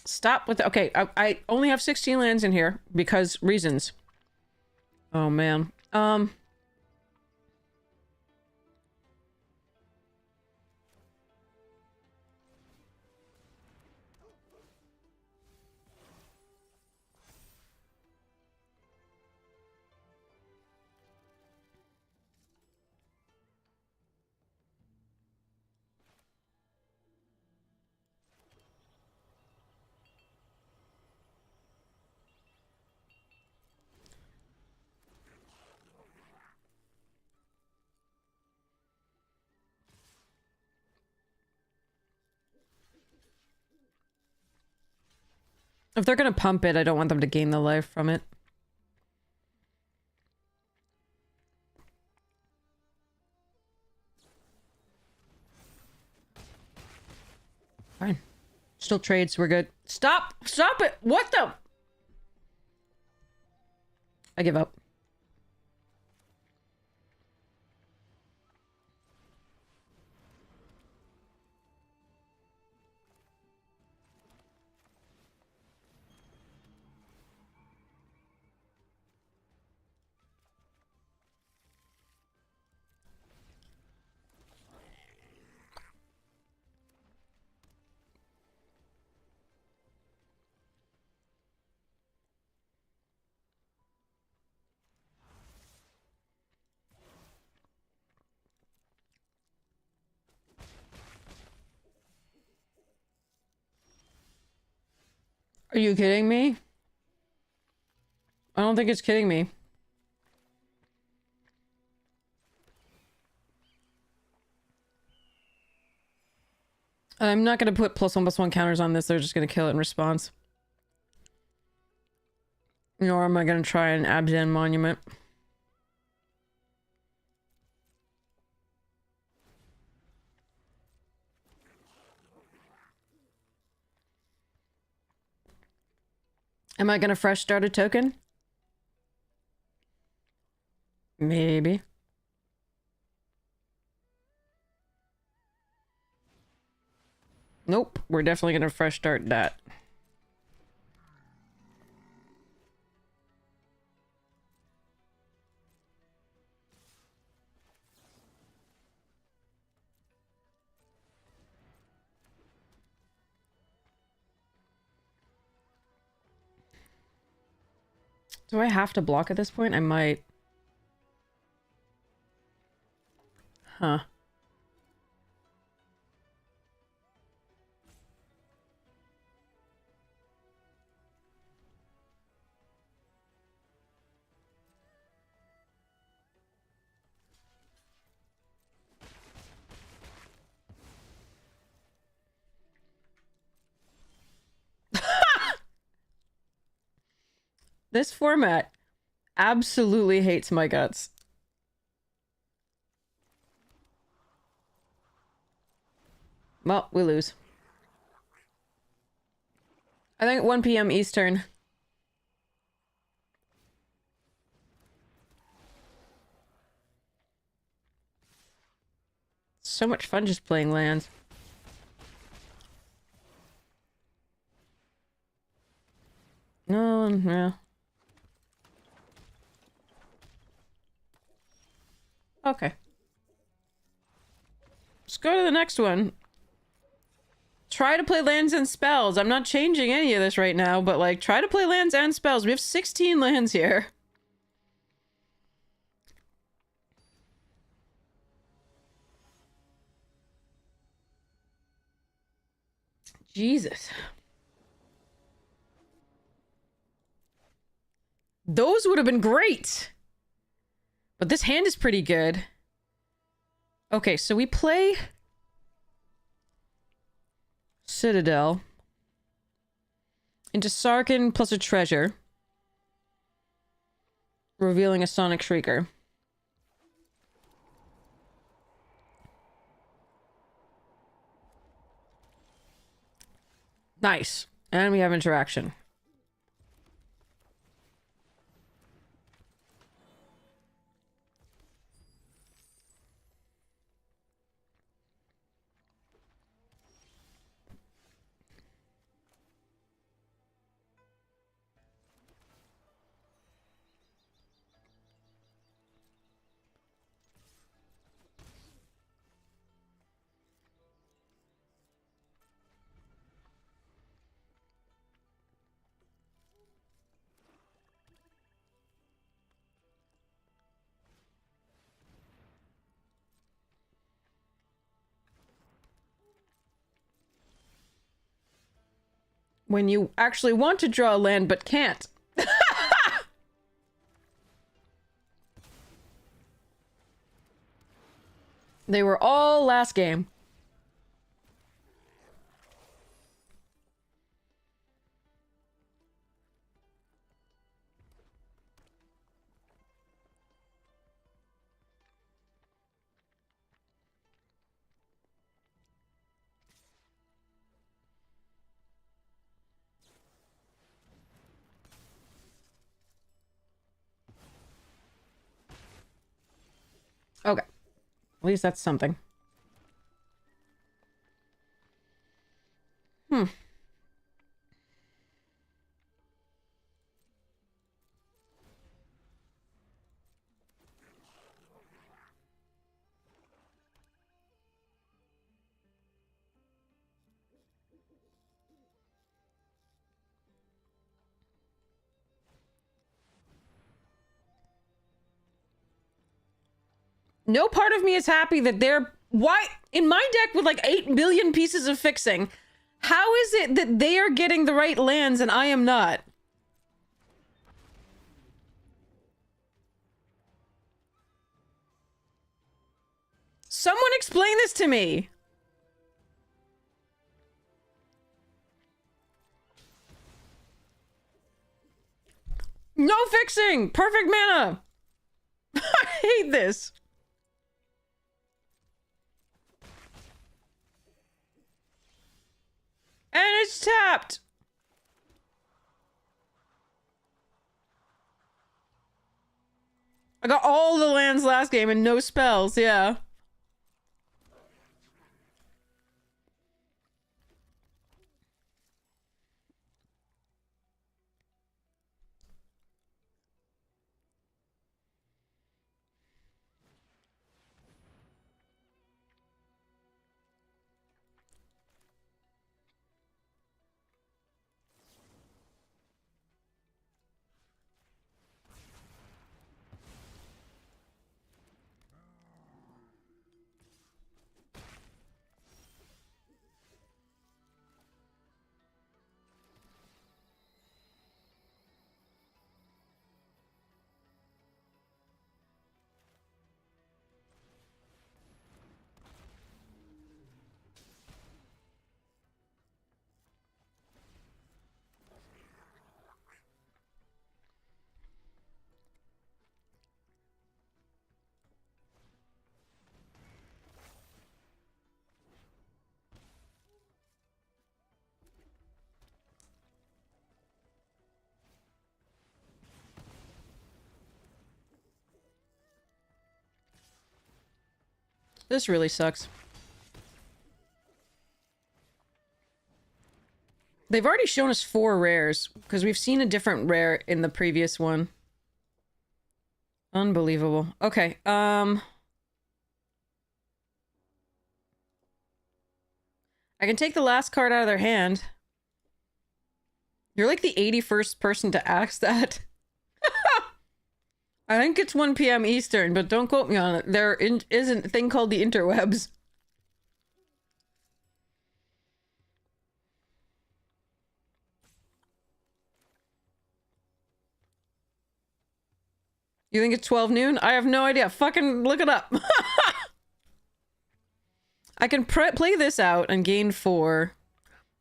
Stop with the, okay, I only have 16 lands in here because reasons. Oh man. If they're gonna pump it, I don't want them to gain the life from it. Fine. Still trades, we're good. Stop! Stop it! What the? I give up. Are you kidding me? I don't think it's kidding me. I'm not gonna put +1/+1 counters on this, they're just gonna kill it in response. Nor am I gonna try an Abzan Monument. Am I gonna fresh start a token? Maybe. Nope, we're definitely gonna fresh start that. Do I have to block at this point? I might. Huh. This format absolutely hates my guts. Well, we lose. I think 1 p.m. Eastern. So much fun just playing lands. No, no. Okay. Let's go to the next one. Try to play lands and spells. I'm not changing any of this right now, but like, try to play lands and spells. We have 16 lands here. Jesus. Those would have been great. But this hand is pretty good. Okay, so we play Citadel into Sarkin plus a treasure, revealing a Sonic Shrieker. Nice. And we have interaction. When you actually want to draw a land but can't. They were all last game. least that's something. Hmm. No part of me is happy that they're... Why? In my deck with like 8 billion pieces of fixing, how is it that they are getting the right lands and I am not? Someone explain this to me! No fixing! Perfect mana! I hate this! And it's tapped! I got all the lands last game and no spells, yeah. This really sucks. They've already shown us 4 rares, because we've seen a different rare in the previous one. Unbelievable. Okay, I can take the last card out of their hand. You're like the 81st person to ask that. I think it's 1 p.m. Eastern, but don't quote me on it. There isn't a thing called the interwebs. You think it's 12 noon? I have no idea. Fucking look it up. I can play this out and gain 4.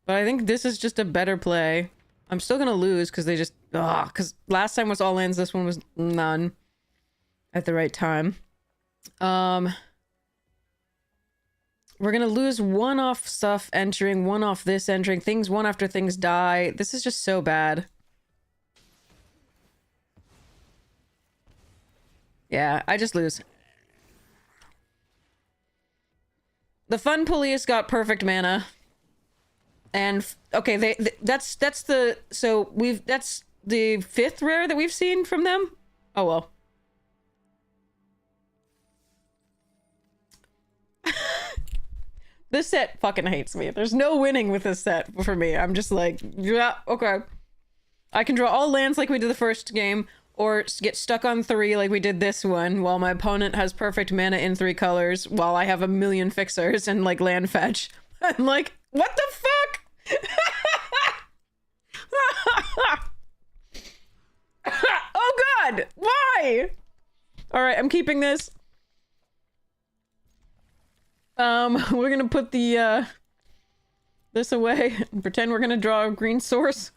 But I think this is just a better play. I'm still gonna lose because they just... Ugh, because last time was all lands, this one was none. At the right time. We're gonna lose 1 off stuff entering, 1 off this entering, things 1 after things die. This is just so bad. Yeah, I just lose. The Fun Police got perfect mana. And okay, that's the that's the 5th rare that we've seen from them. Oh well. This set fucking hates me. There's no winning with this set for me. I'm just like, yeah, okay. I can draw all lands like we did the first game, or get stuck on 3 like we did this one, while my opponent has perfect mana in 3 colors, while I have a million fixers and like land fetch. I'm like, what the fuck? Oh god! Why? Alright, I'm keeping this. We're gonna put the, this away and pretend we're gonna draw a green source.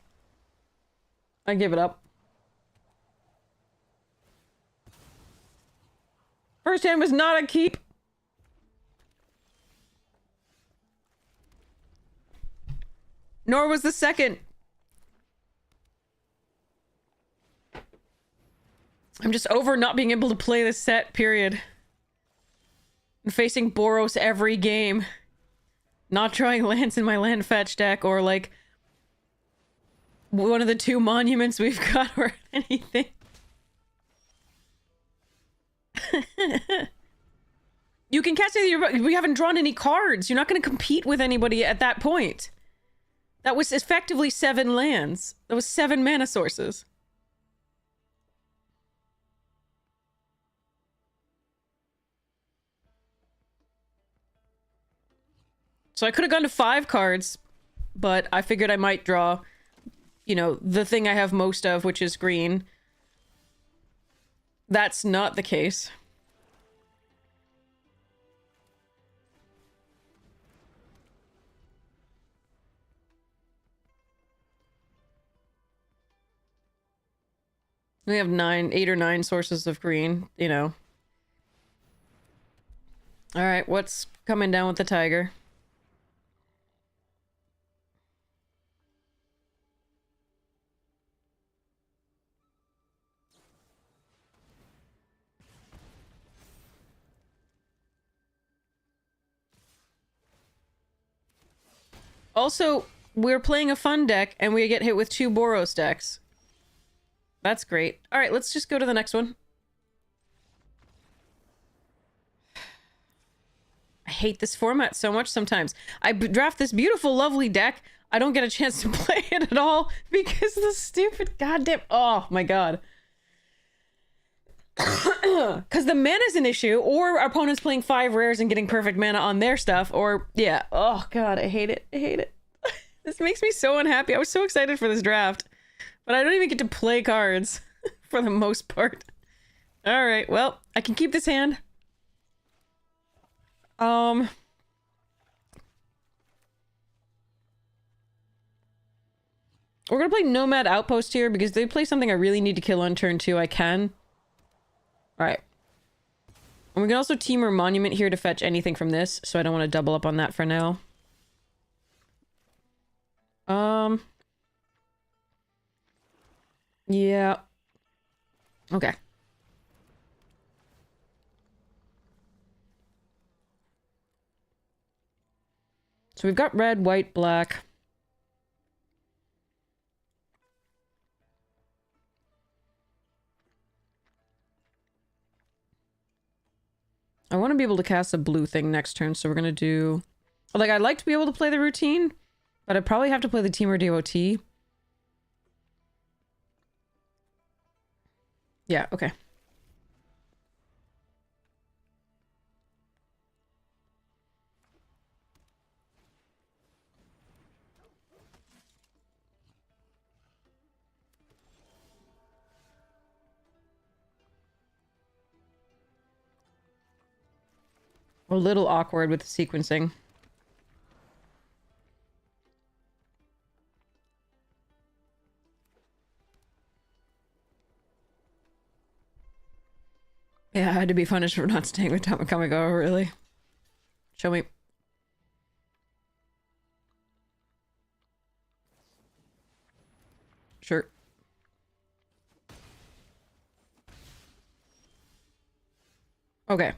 I give it up. First hand was not a keep. Nor was the second. I'm just over not being able to play this set, period. facing Boros every game. Not drawing lands in my land fetch deck, or like one of the 2 monuments we've got, or anything. You can cast it. We haven't drawn any cards. You're not going to compete with anybody at that point. That was effectively 7 lands. That was 7 mana sources. So I could have gone to 5 cards, but I figured I might draw, you know, the thing I have most of, which is green. That's not the case. We have 8 or 9 sources of green, you know. Alright, what's coming down with the tiger? Also, we're playing a fun deck, and we get hit with 2 Boros decks. That's great. Alright, let's just go to the next one. I hate this format so much sometimes. I draft this beautiful, lovely deck. I don't get a chance to play it at all because the stupid goddamn... Oh, my god. Because the mana's an issue, or our opponent's playing 5 rares and getting perfect mana on their stuff, or... Yeah. Oh, god, I hate it. I hate it. This makes me so unhappy. I was so excited for this draft. But I don't even get to play cards, for the most part. Alright, well, I can keep this hand. We're gonna play Nomad Outpost here, because if they play something I really need to kill on turn 2, I can. Alright. And we can also Temur Monument here to fetch anything from this, so I don't want to double up on that for now. Yeah. Okay. So we've got red, white, black. I want to be able to cast a blue thing next turn, so we're gonna do... Like, I'd like to be able to play the routine, but I'd probably have to play the Temur DOT. Yeah, okay. A little awkward with the sequencing. Yeah, I had to be punished for not staying with Tamakamigawa, really. Show me. Sure. Okay.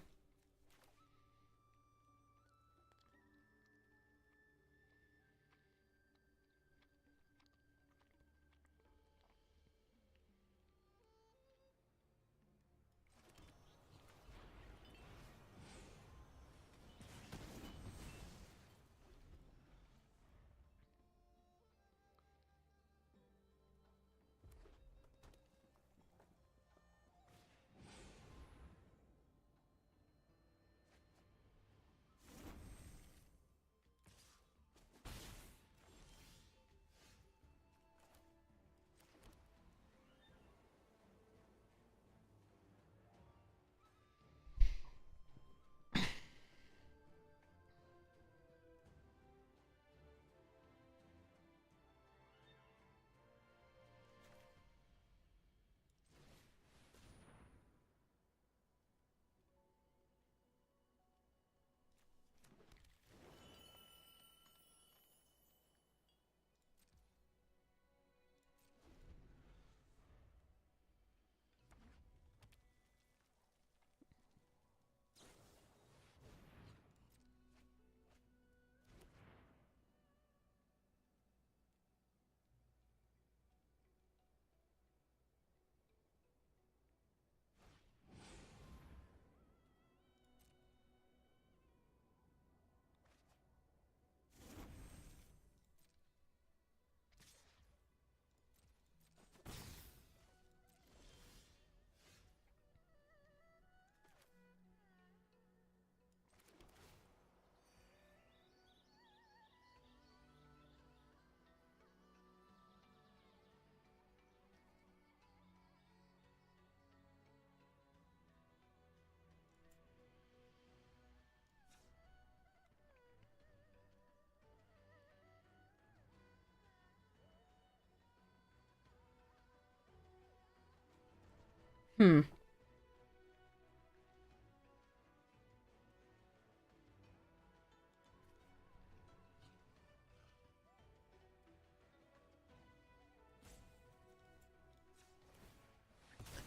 Hmm.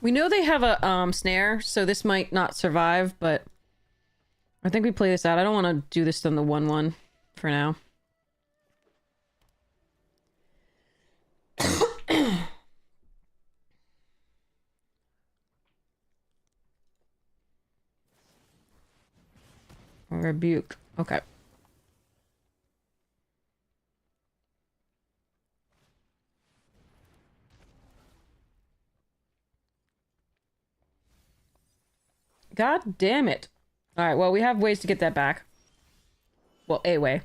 We know they have a snare, so this might not survive, but I think we play this out. I don't want to do this on the 1-1 for now. Rebuke. Okay. God damn it. Alright, well, we have ways to get that back. Well, a way.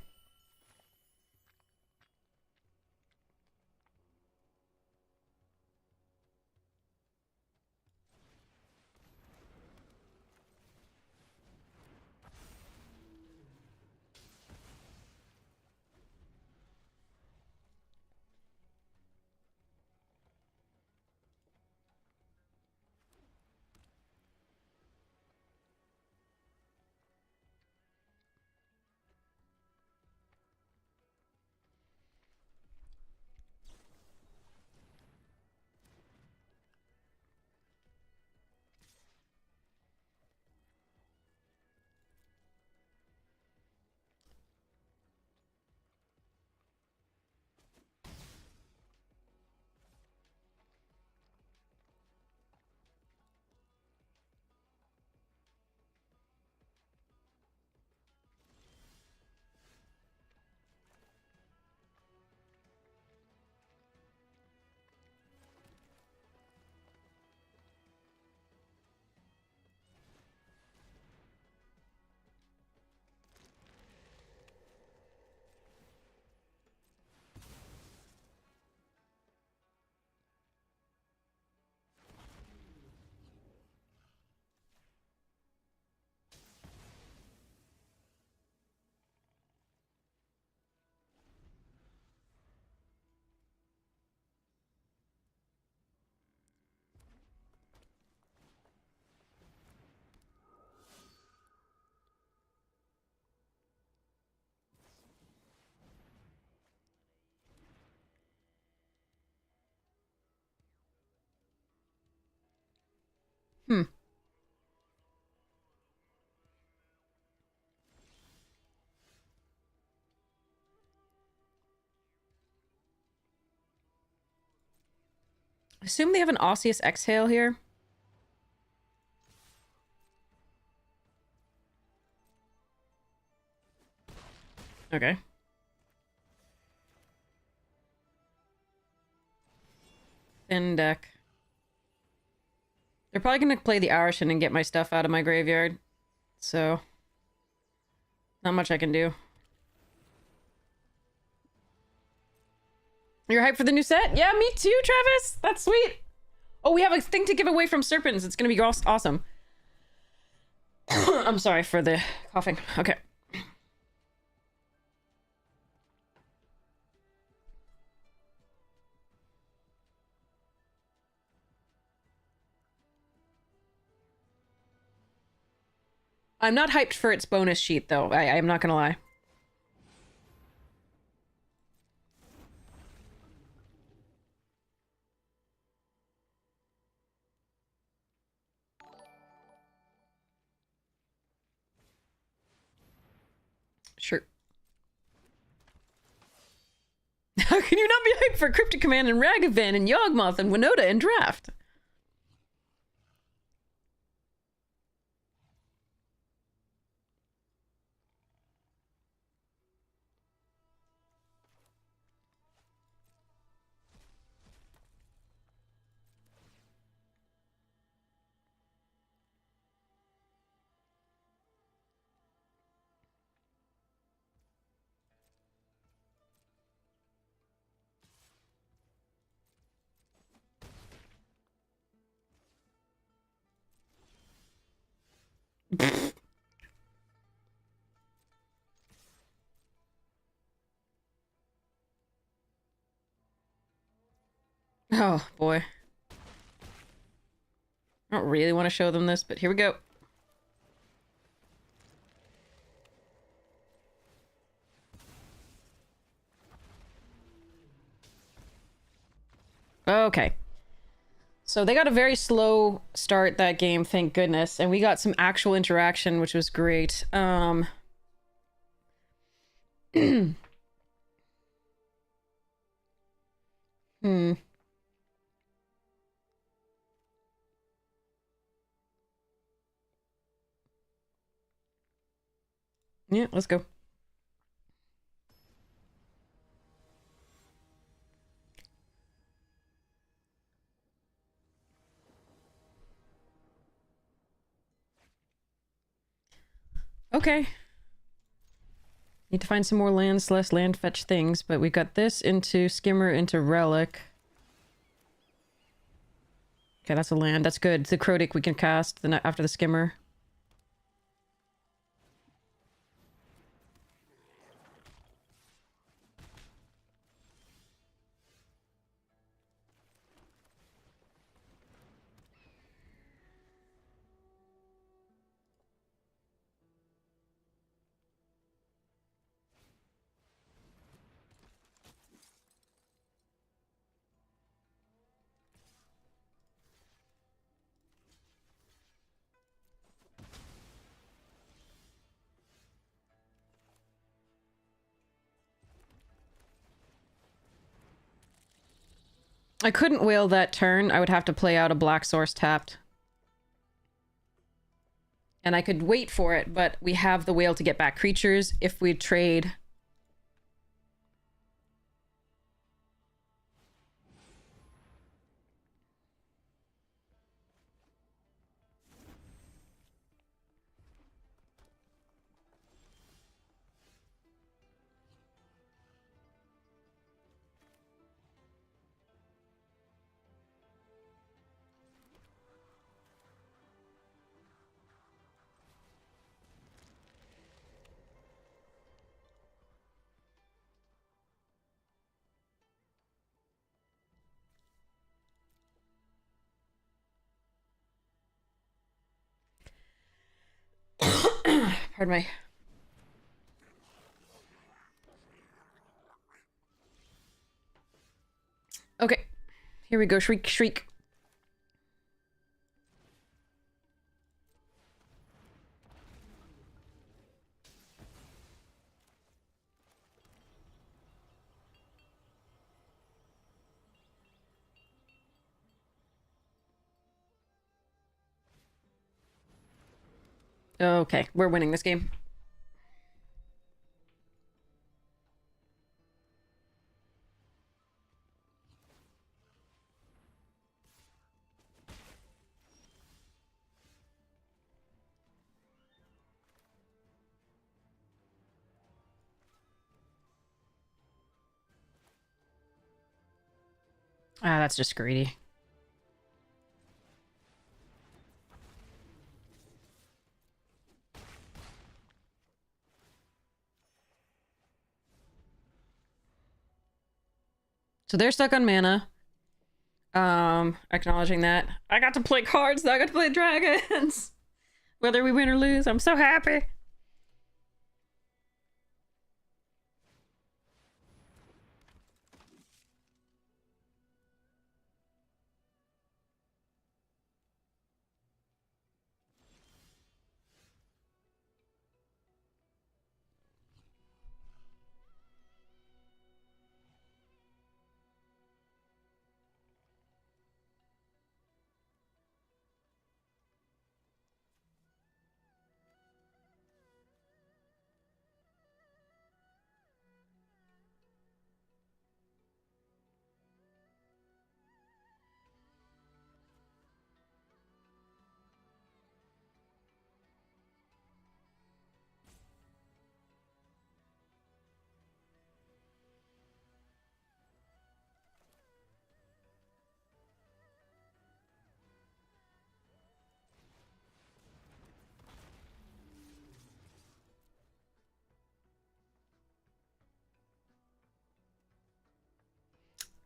Hmm. Assume they have an osseous exhale here. Okay. Thin deck. They're probably gonna play the Arishan and get my stuff out of my graveyard. So... not much I can do. You're hyped for the new set? Yeah, me too, Travis! That's sweet! Oh, we have a thing to give away from Serpents. It's gonna be awesome. I'm sorry for the coughing. Okay. I'm not hyped for its bonus sheet, though. I'm not gonna lie. Sure. How can you not be hyped for Cryptic Command and Ragavan and Yawgmoth and Winota and Draft? Oh, boy. I don't really want to show them this, but here we go. Okay. So they got a very slow start, that game, thank goodness. And we got some actual interaction, which was great. Hmm. Yeah, let's go. Okay. Need to find some more land fetch things, but we got this into Skimmer into Relic. Okay, that's a land. That's good. The Crotic we can cast after the Skimmer. I couldn't whale that turn. I would have to play out a Black Source tapped. And I could wait for it, but we have the whale to get back creatures if we trade. Pardon me. Okay. Here we go. Shriek, shriek. Okay, we're winning this game. Ah, that's just greedy. So they're stuck on mana. Acknowledging that. I got to play cards, I got to play dragons! Whether we win or lose, I'm so happy!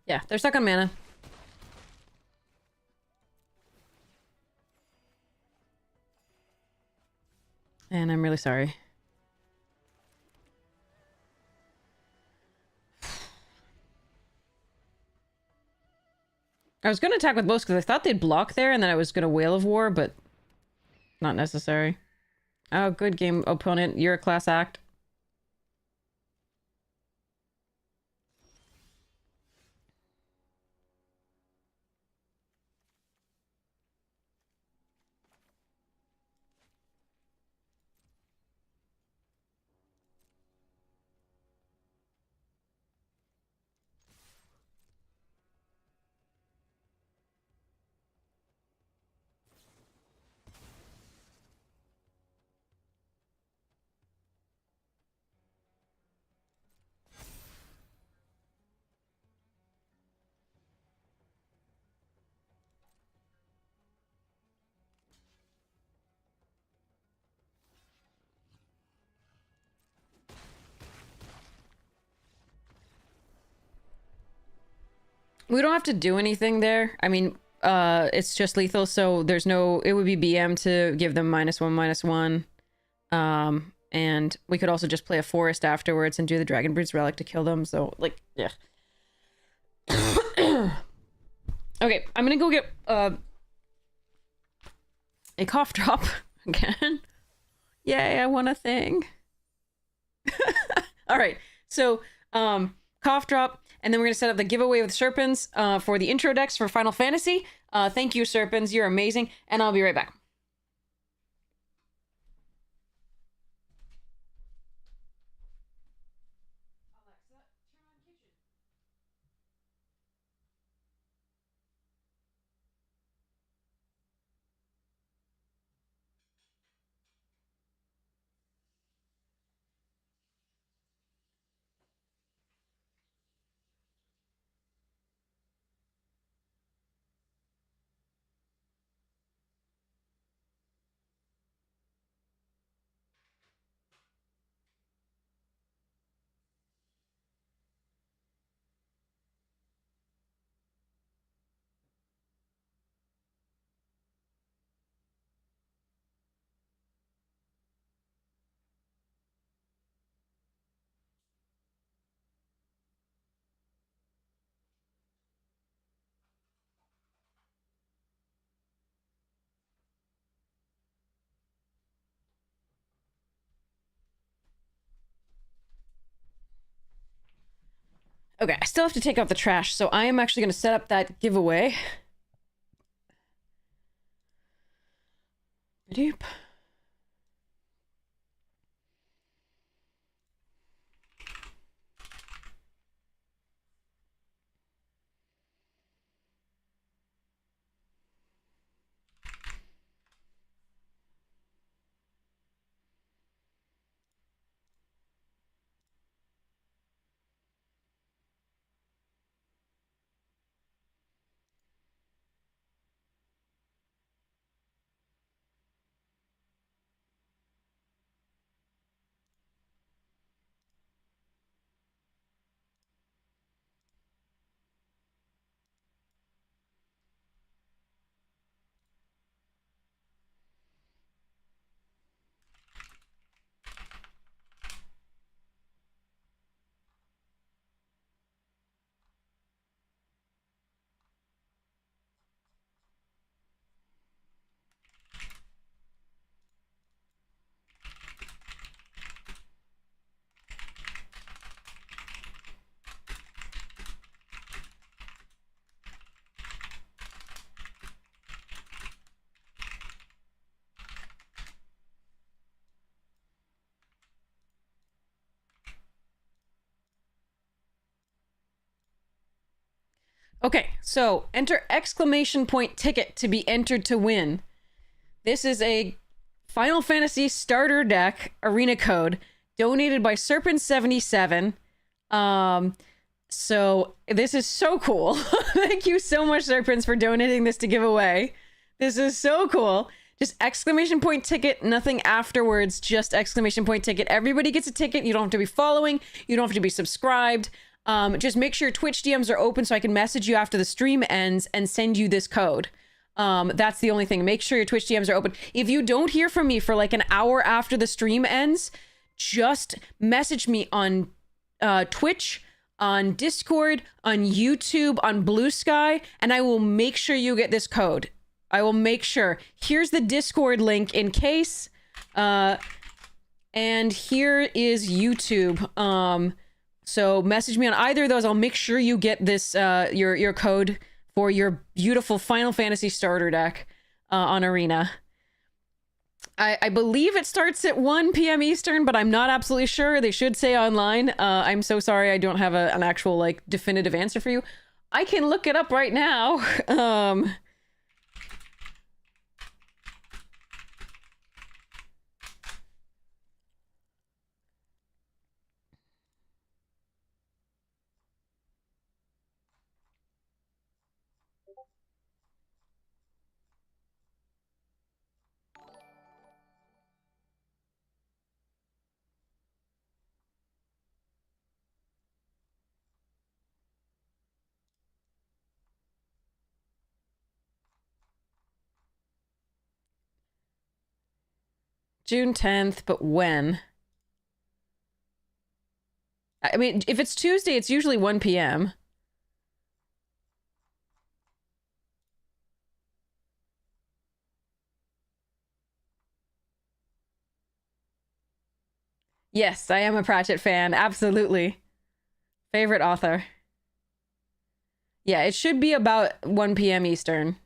Yeah, they're stuck on mana. And I'm really sorry. I was going to attack with bows because I thought they'd block there, and then I was going to Whale of War, but not necessary. Oh, good game, opponent. You're a class act. We don't have to do anything there. I mean, it's just lethal, so there's no... It would be BM to give them -1/-1. And we could also just play a forest afterwards and do the Dragon Breed's Relic to kill them, so, like, yeah. Okay, I'm gonna go get, a cough drop again. Yay, I won a thing. Alright, so, cough drop, and then we're gonna set up the giveaway with Serpens for the intro decks for Final Fantasy. Thank you, Serpens, you're amazing, and I'll be right back. Okay, I still have to take out the trash, so I am actually going to set up that giveaway. Doop. Okay, so enter exclamation point ticket to be entered to win. This is a Final Fantasy starter deck arena code donated by Serpent77. So this is so cool. Thank you so much, Serpents, for donating this to give away. This is so cool. Just exclamation point ticket, nothing afterwards, just exclamation point ticket. Everybody gets a ticket. You don't have to be following. You don't have to be subscribed. Just make sure your Twitch DMs are open so I can message you after the stream ends and send you this code. That's the only thing. Make sure your Twitch DMs are open. If you don't hear from me for like an hour after the stream ends, just message me on Twitch, on Discord, on YouTube, on Blue Sky, and I will make sure you get this code. I will make sure. Here's the Discord link in case. And here is YouTube. So message me on either of those. I'll make sure you get this your code for your beautiful Final Fantasy starter deck on Arena. I believe it starts at 1 p.m. Eastern, but I'm not absolutely sure. They should say online. I'm so sorry I don't have an actual like definitive answer for you. I can look it up right now. June 10th, but when? I mean, if it's Tuesday, it's usually 1 p.m. Yes, I am a Pratchett fan. Absolutely. Favorite author. Yeah, it should be about 1 p.m. Eastern.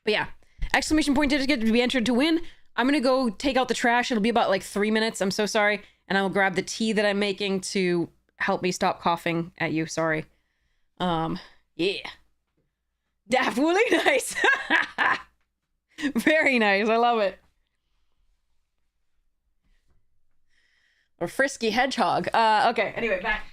But yeah, exclamation point digit to be entered to win. I'm gonna go take out the trash. It'll be about like 3 minutes. I'm so sorry. And I will grab the tea that I'm making to help me stop coughing at you. Sorry. Yeah. Daft Woolly, nice. Very nice. I love it. Or Frisky Hedgehog. Okay, anyway, back.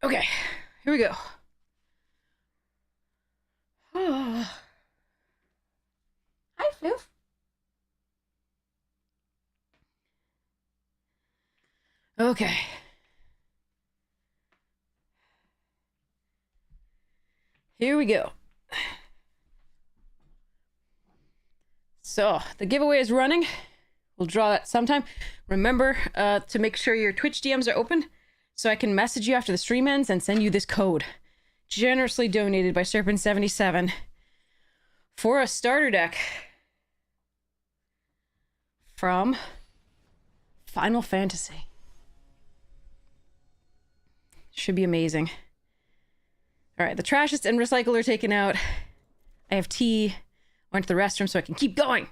Okay, here we go. Hi, Floof. Okay. Here we go. So, the giveaway is running. We'll draw that sometime. Remember to make sure your Twitch DMs are open so I can message you after the stream ends and send you this code. Generously donated by Serpent77 for a starter deck from Final Fantasy. Should be amazing. All right, the trashist and recycle are taken out. I have tea. Went to the restroom so I can keep going.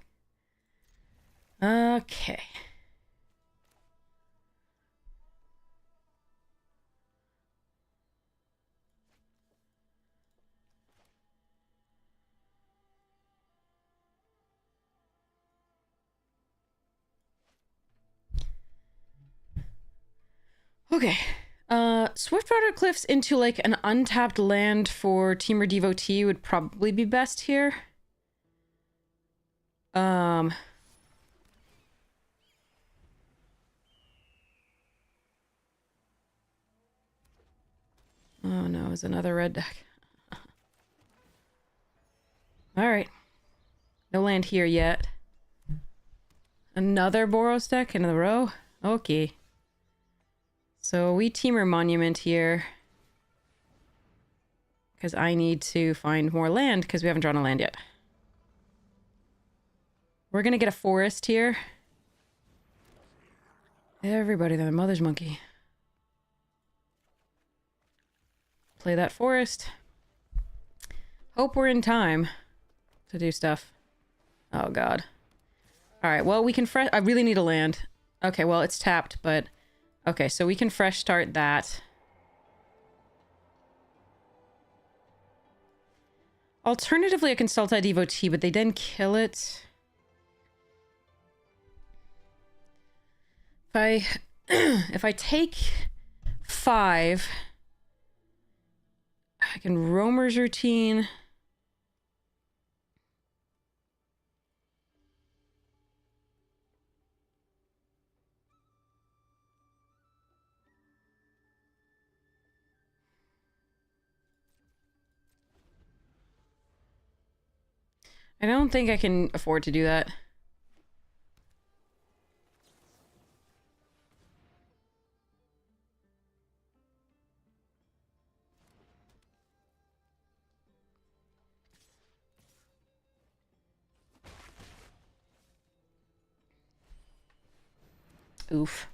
Okay. Okay. Swiftwater Cliffs into like an untapped land for Teamer Devotee would probably be best here. Oh no, it's another red deck. Alright. No land here yet. Another Boros deck in a row? Okay. So we Teamer Monument here. Because I need to find more land because we haven't drawn a land yet. We're gonna get a forest here. Everybody, their mother's monkey. Play that forest. Hope we're in time to do stuff. Oh god. Alright, well we can fresh... I really need a land. Okay, well it's tapped, but... Okay, so we can fresh start that. Alternatively, I can Sultai Devotee, but they then kill it. If I take 5, I can Roamer's Routine. I don't think I can afford to do that. Oof.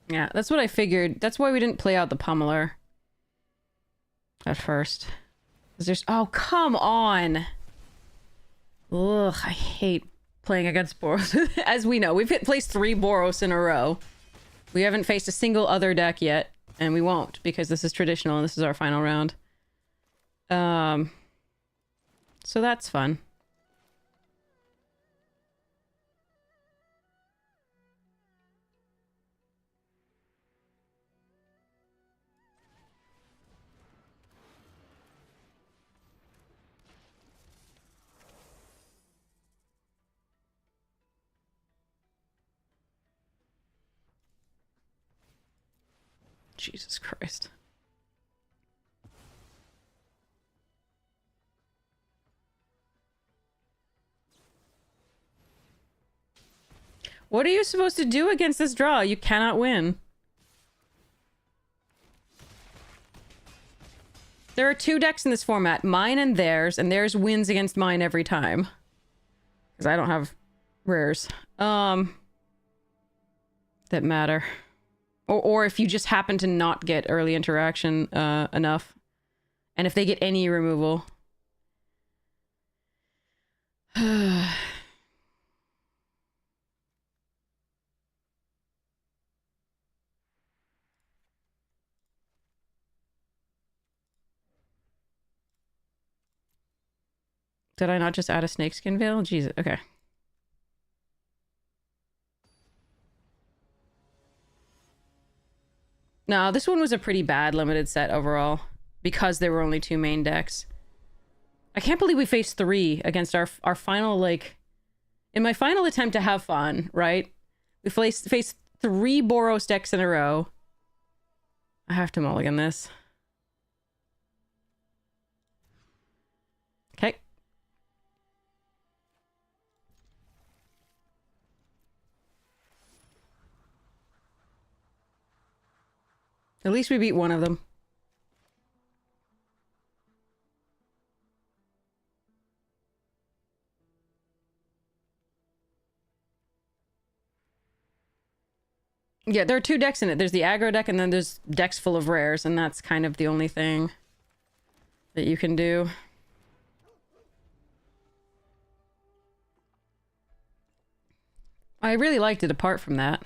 Yeah, that's what I figured. That's why we didn't play out the Pummeler at first. 'Cause there's... Oh, come on! Ugh, I hate playing against Boros. As we know, we've hit place 3 Boros in a row. We haven't faced a single other deck yet, and we won't, because this is traditional and this is our final round. So that's fun. Jesus Christ. What are you supposed to do against this draw? You cannot win. There are 2 decks in this format, mine and theirs wins against mine every time. Because I don't have rares. That matter. Or if you just happen to not get early interaction enough. And if they get any removal. Did I not just add a snakeskin veil? Jesus, okay. No, this one was a pretty bad limited set overall. Because there were only 2 main decks. I can't believe we faced 3 against our final, like... In my final attempt to have fun, right? We faced 3 Boros decks in a row. I have to mulligan this. Okay. At least we beat one of them. Yeah, there are 2 decks in it. There's the aggro deck, and then there's decks full of rares, and that's kind of the only thing that you can do. I really liked it apart from that.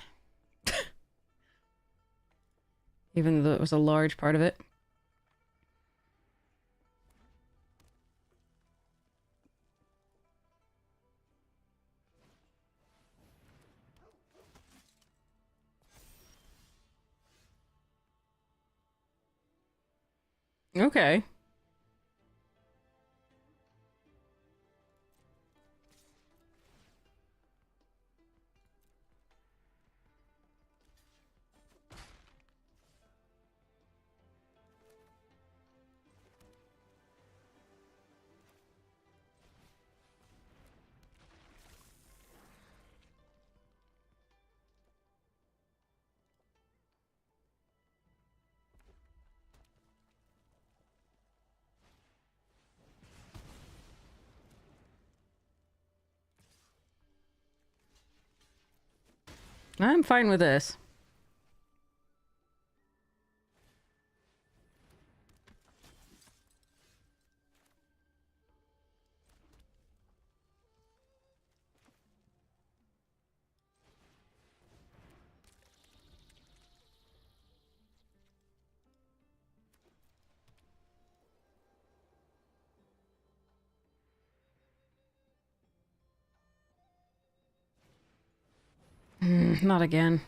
Even though it was a large part of it. Okay. I'm fine with this. Not again.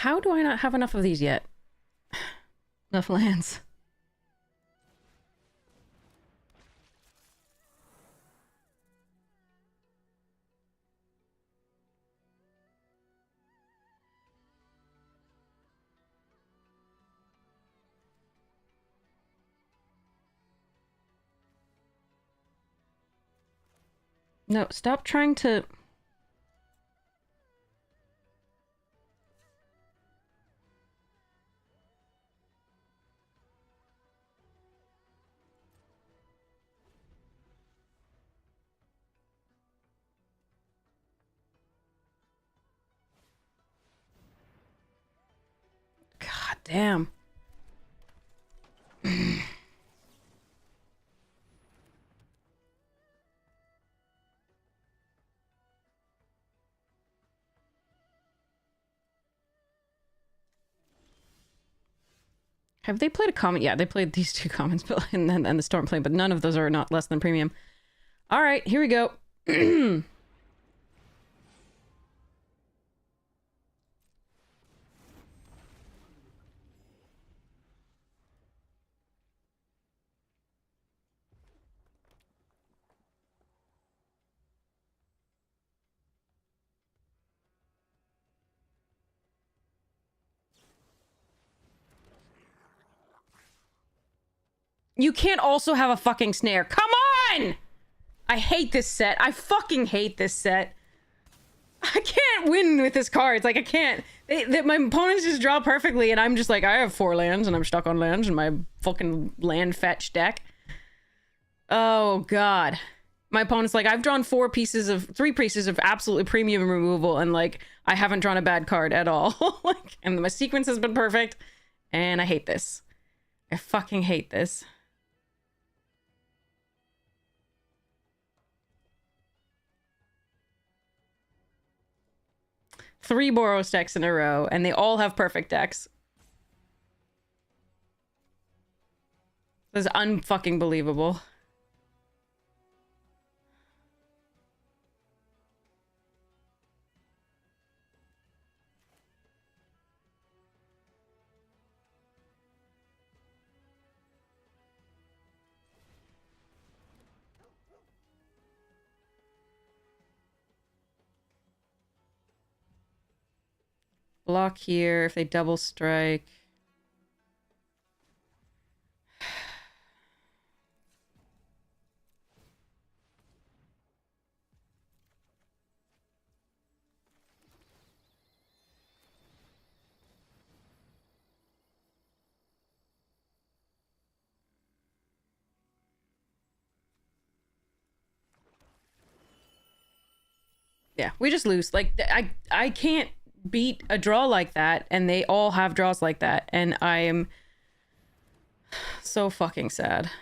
How do I not have enough of these yet? Enough lands. No, stop trying to... damn. Have they played a common? Yeah, they played these two commons, but and the storm plane, but none of those are not less than premium. All right, here we go. You can't also have a fucking snare. Come on! I hate this set. I fucking hate this set. I can't win with this card. It's like, I can't. My opponents just draw perfectly, and I'm just like, I have 4 lands, and I'm stuck on lands in my fucking land fetch deck. Oh, God. My opponent's like, I've drawn 3 pieces of absolutely premium removal, and, like, I haven't drawn a bad card at all. Like, and my sequence has been perfect, and I hate this. I fucking hate this. Three Boros decks in a row, and they all have perfect decks. This is unfucking believable. Block here if they double strike. Yeah, we just lose. Like, I can't beat a draw like that, and they all have draws like that, and I am so fucking sad.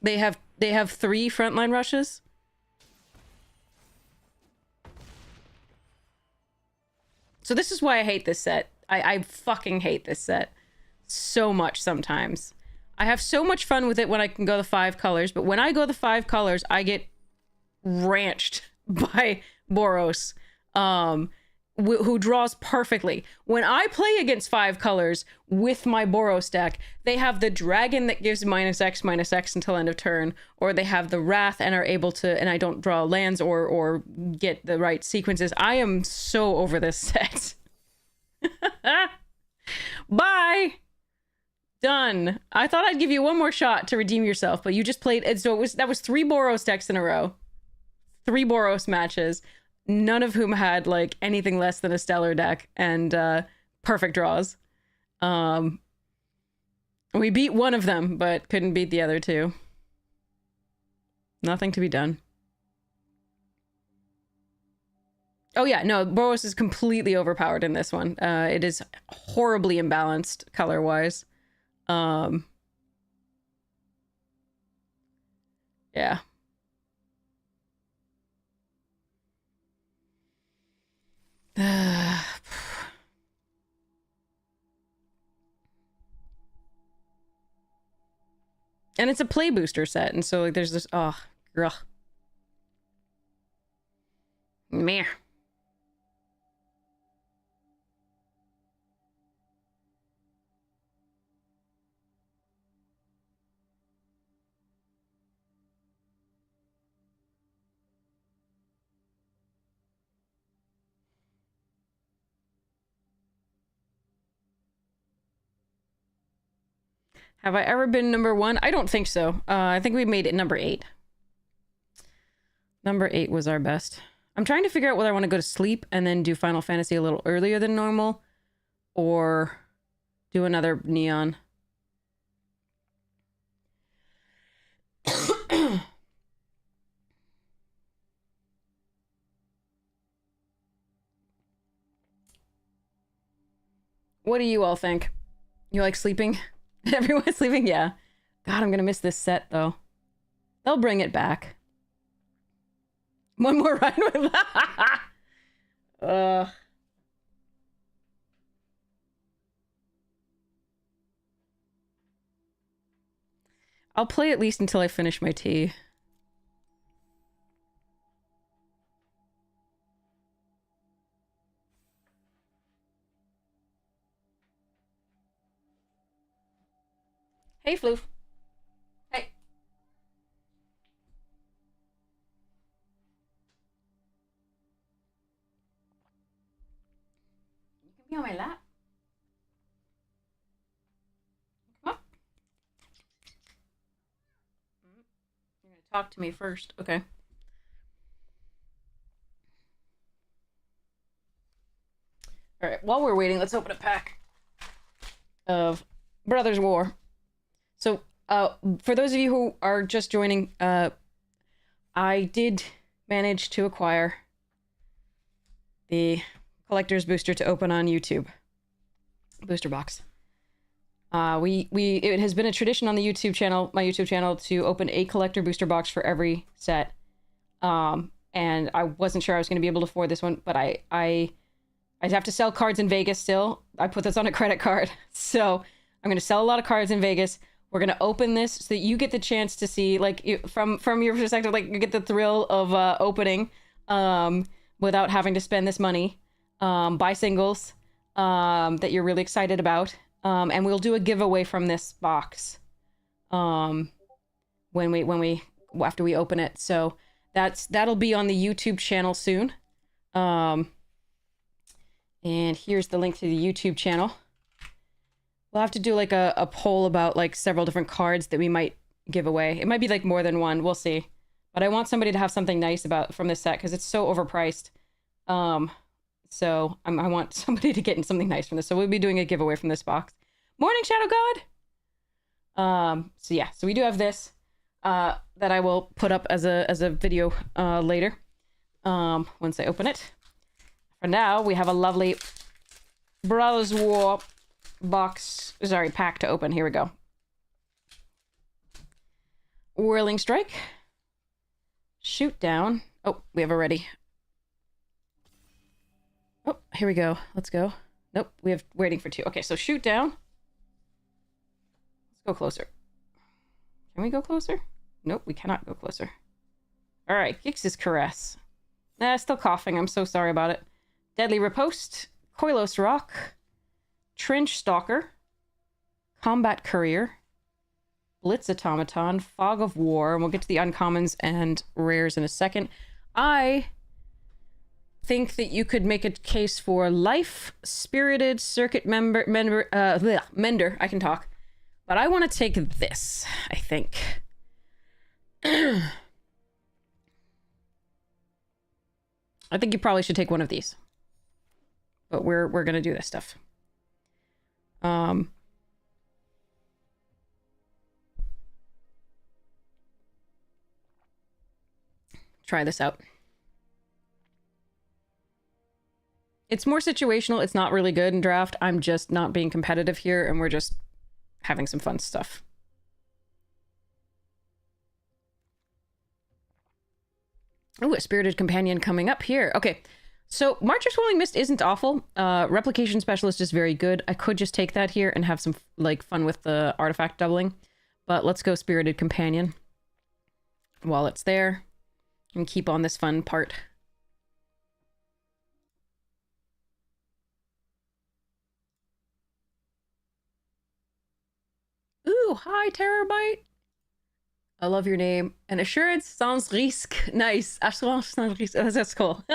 They have 3 frontline rushes. So this is why I hate this set. I fucking hate this set so much sometimes. I have so much fun with it when I can go the 5 colors, but when I go the 5 colors, I get ranched by Boros, who draws perfectly. When I play against 5 colors with my Boros deck, they have the dragon that gives -X until end of turn, or they have the wrath and are able to, and I don't draw lands or get the right sequences. I am so over this set. Bye. Done. I thought I'd give you one more shot to redeem yourself, but you just played, and so that was 3 Boros decks in a row. 3 Boros matches, none of whom had like anything less than a stellar deck, and perfect draws. We beat one of them, but couldn't beat the other 2. Nothing to be done. Oh yeah, no, Boros is completely overpowered in this one. It is horribly imbalanced color-wise. Yeah. And it's a play booster set, and so like there's this, oh, ugh. Meh. Have I ever been number 1? I don't think so. I think we made it number 8. Number 8 was our best. I'm trying to figure out whether I want to go to sleep and then do Final Fantasy a little earlier than normal, or do another Neon. What do you all think? You like sleeping? Everyone's sleeping? Yeah. God, I'm gonna miss this set, though. They'll bring it back. One more ride with... I'll play at least until I finish my tea. Hey, Floof. Hey. You can be on my lap. Come up. You're gonna talk to me first. Okay. All right. While we're waiting, let's open a pack of Brothers War. So, for those of you who are just joining, I did manage to acquire the collector's booster to open on YouTube. Booster box. It has been a tradition on the YouTube channel, my YouTube channel, to open a collector booster box for every set. And I wasn't sure I was going to be able to afford this one, but I'd have to sell cards in Vegas still. I put this on a credit card. So I'm going to sell a lot of cards in Vegas. We're going to open this so that you get the chance to see, like, from your perspective, like, you get the thrill of opening without having to spend this money. Buy singles that you're really excited about. And we'll do a giveaway from this box after we open it. So that'll be on the YouTube channel soon. And here's the link to the YouTube channel. We'll have to do like a poll about like several different cards that we might give away. It might be like more than one. We'll see. But I want somebody to have something nice from this set because it's so overpriced. So I want somebody to get something nice from this. So we'll be doing a giveaway from this box. Morning, Shadow God. So yeah. So we do have this that I will put up as a video later. Once I open it. For now, we have a lovely Brothers War pack to open. Here we go. Whirling Strike. Shoot Down. Oh, we have a ready. Oh, here we go. Let's go. Nope, we have waiting for two. Okay, so Shoot Down. Let's go closer. Can we go closer? Nope, we cannot go closer. All right, Gix's Caress. Still coughing. I'm so sorry about it. Deadly Riposte. Koilos Rock. Trench Stalker, Combat Courier, Blitz Automaton, Fog of War, and we'll get to the uncommons and rares in a second. I think that you could make a case for Life, Spirited, Circuit Mender, I can talk, but I want to take this, I think. I think you probably should take one of these, but we're going to do this stuff. Try this out. It's more situational. It's not really good in draft. I'm just not being competitive here, and we're just having some fun stuff. Oh, a Spirited Companion coming up here. Okay. So, March of Swirling Mist isn't awful. Replication Specialist is very good. I could just take that here and have some, like, fun with the artifact doubling. But let's go Spirited Companion while it's there and keep on this fun part. Ooh, hi, Terabyte. I love your name. And Assurance Sans Risque. Nice. Assurance Sans Risque. That's cool.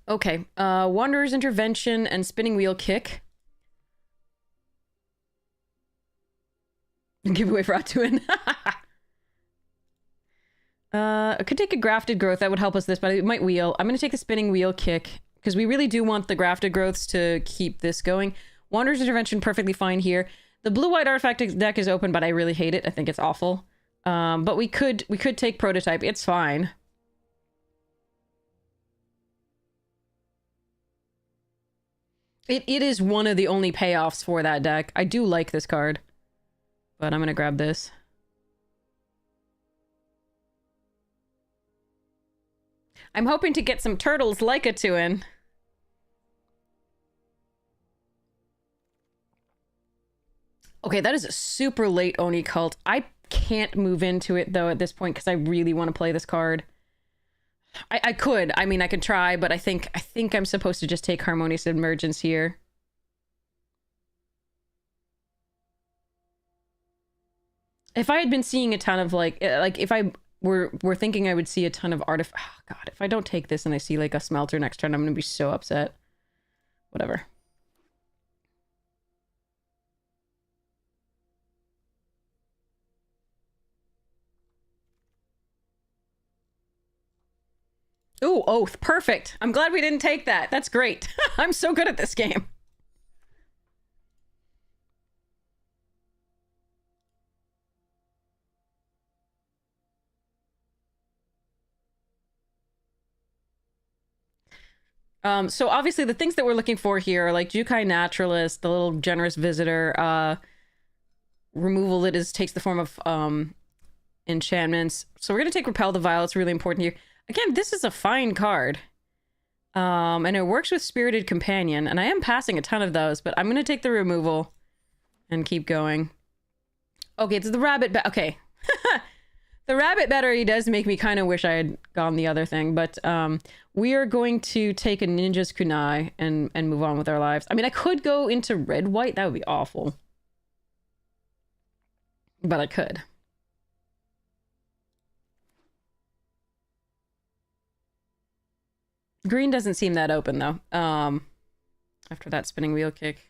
Okay. Wanderer's Intervention and Spinning Wheel Kick. Giveaway for Atuin. I could take a Grafted Growth. That would help us this, but it might wheel. I'm going to take the Spinning Wheel Kick because we really do want the Grafted Growths to keep this going. Wanderer's Intervention, perfectly fine here. The blue-white artifact deck is open, but I really hate it. I think it's awful. But we could take Prototype. It's fine. It is one of the only payoffs for that deck. I do like this card. But I'm gonna grab this. I'm hoping to get some turtles like a Tuin. Okay, that is a super late Oni cult. I can't move into it though at this point because I really want to play this card. I could. I mean, I could try, but I think I'm supposed to just take Harmonious Emergence here. If I had been seeing a ton of like if I were thinking I would see a ton of artifact. Oh, God, if I don't take this and I see like a smelter next turn, I'm gonna be so upset. Whatever. Ooh, Oath. Perfect. I'm glad we didn't take that. That's great. I'm so good at this game. So obviously the things that we're looking for here are like Jukai Naturalist, the little generous visitor, removal that takes the form of enchantments. So we're gonna take Repel the Vile. It's really important here. Again, this is a fine card. And it works with Spirited Companion, and I am passing a ton of those, but I'm gonna take the removal and keep going. Okay, it's the rabbit. Okay. The rabbit battery does make me kind of wish I had gone the other thing, but we are going to take a Ninja's Kunai and move on with our lives. I mean, I could go into red-white. That would be awful. But I could. Green doesn't seem that open, though. After that spinning wheel kick.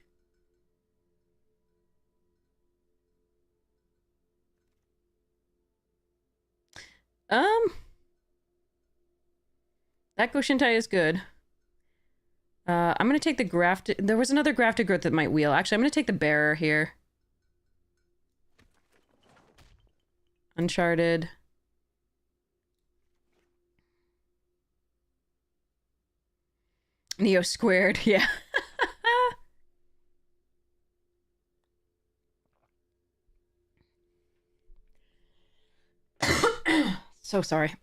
That Goshintai is good. I'm gonna take the grafted... There was another grafted growth that might wheel. Actually, I'm gonna take the bearer here. Uncharted. Neo squared, yeah. So sorry.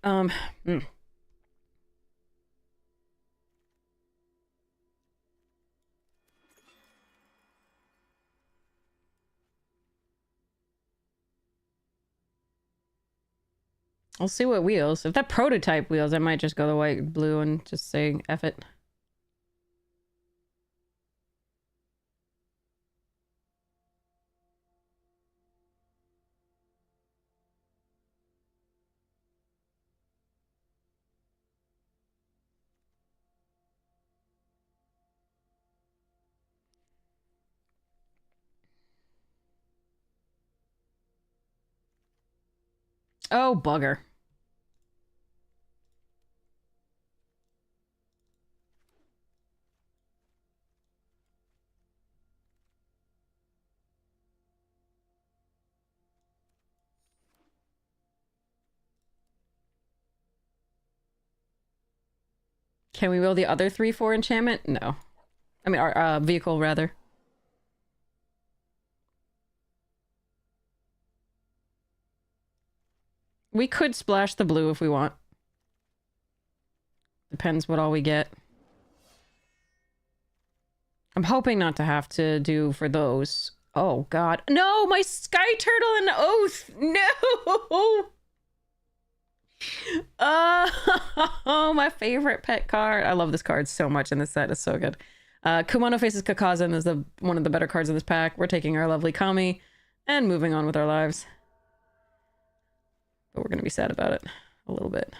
I'll see what wheels. If that prototype wheels, I might just go the white blue and just say F it. Oh, bugger. Can we wheel the other 3/4 enchantment? No. I mean, our vehicle, rather. We could splash the blue if we want. Depends what all we get. I'm hoping not to have to do for those. Oh, God. No! My Sky Turtle and Oath! No! Oh, my favorite pet card. I love this card so much in this set. It's so good. Kumano faces Kakazan is one of the better cards in this pack. We're taking our lovely Kami and moving on with our lives. But we're going to be sad about it a little bit.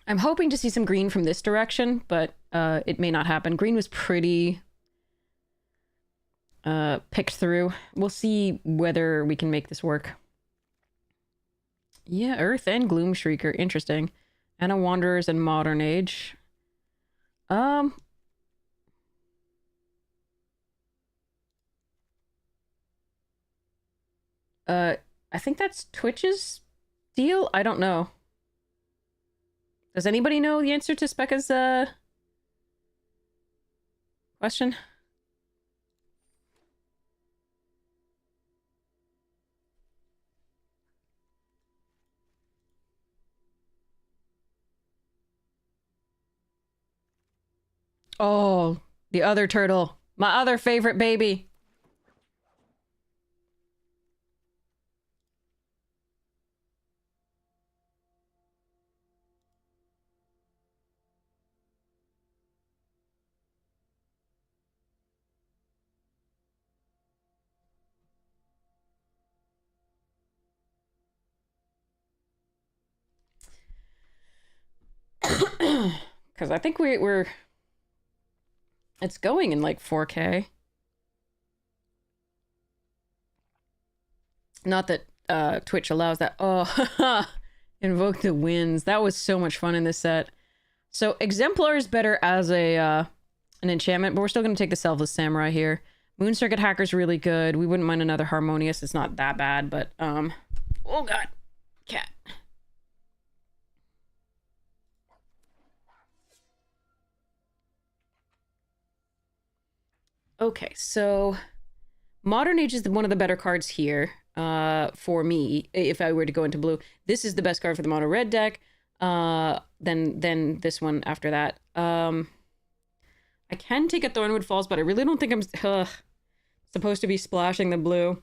I'm hoping to see some green from this direction, but it may not happen. Green was pretty picked through. We'll see whether we can make this work. Yeah, Earth and Gloom Shrieker. Interesting. Anna Wanderers and Modern Age. I think that's Twitch's deal? I don't know. Does anybody know the answer to Specca's question? Oh, the other turtle. My other favorite baby. Because I think we're... It's going in like 4K. Not that Twitch allows that. Oh, invoke the winds. That was so much fun in this set. So Exemplar is better as a an enchantment, but we're still going to take the Selfless Samurai here. Moon Circuit Hacker's really good. We wouldn't mind another Harmonious. It's not that bad, but oh god, cat. Okay, so Modern Age is one of the better cards here for me, if I were to go into blue. This is the best card for the mono red deck. Then this one after that. I can take a Thornwood Falls, but I really don't think I'm supposed to be splashing the blue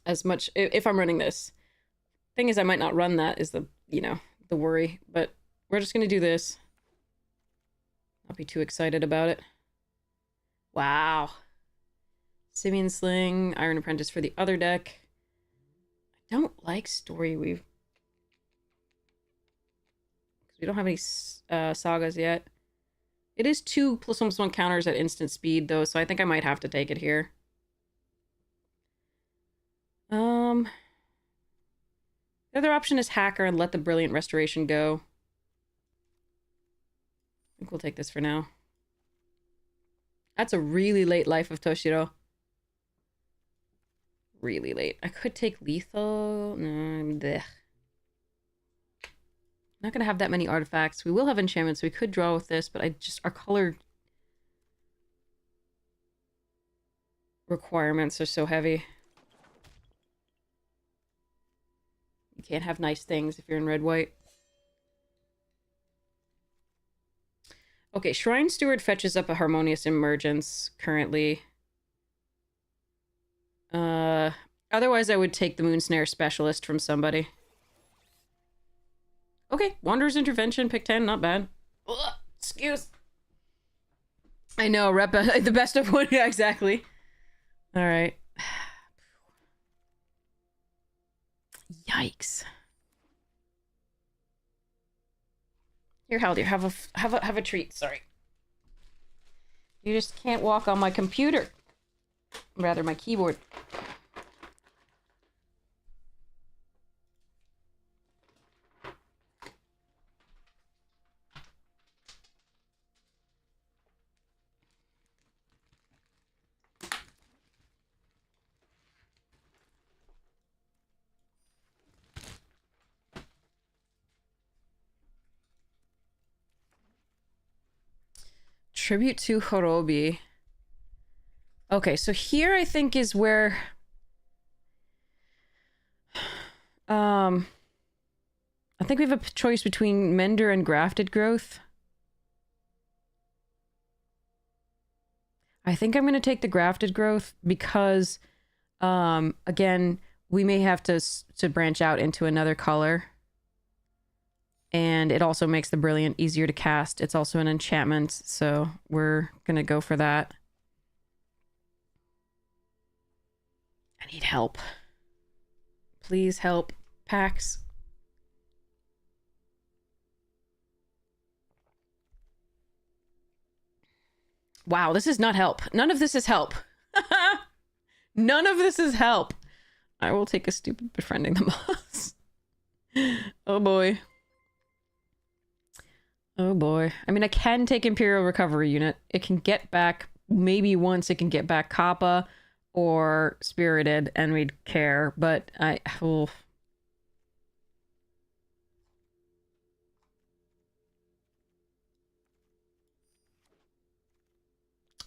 as much if I'm running this. Thing is, I might not run that is the worry, but we're just gonna do this. Not be too excited about it. Wow. Simian Sling, Iron Apprentice for the other deck. I don't like Story Weave. We don't have any sagas yet. It is 2+1/+1 counters at instant speed, though, so I think I might have to take it here. The other option is Hacker and let the Brilliant Restoration go. I think we'll take this for now. That's a really late Life of Toshiro. Really late. I could take Lethal. Blech. Not gonna have that many artifacts. We will have enchantments, so we could draw with this, but our color requirements are so heavy. You can't have nice things if you're in red-white. Okay, Shrine Steward fetches up a Harmonious Emergence currently. Otherwise I would take the Moonsnare Specialist from somebody. Okay, Wanderer's Intervention, pick 10, not bad. Ugh, excuse. I know, rep the best of one, yeah, exactly. Alright. Yikes. Here, Haldir, have a treat, sorry. You just can't walk on my computer. Rather, my keyboard. Tribute to Horobi. Okay, so here I think is where I think we have a choice between Mender and Grafted Growth. I think I'm going to take the Grafted Growth because again, we may have to branch out into another color. And it also makes the Brilliant easier to cast. It's also an enchantment, so we're gonna go for that. I need help. Please help, Pax. Wow, this is not help. None of this is help. None of this is help. I will take a stupid Befriending the Moss. Oh boy. Oh boy. I mean, I can take Imperial Recovery Unit. It can get back, maybe once it can get back Kappa, or Spirited, and we'd care, but oh.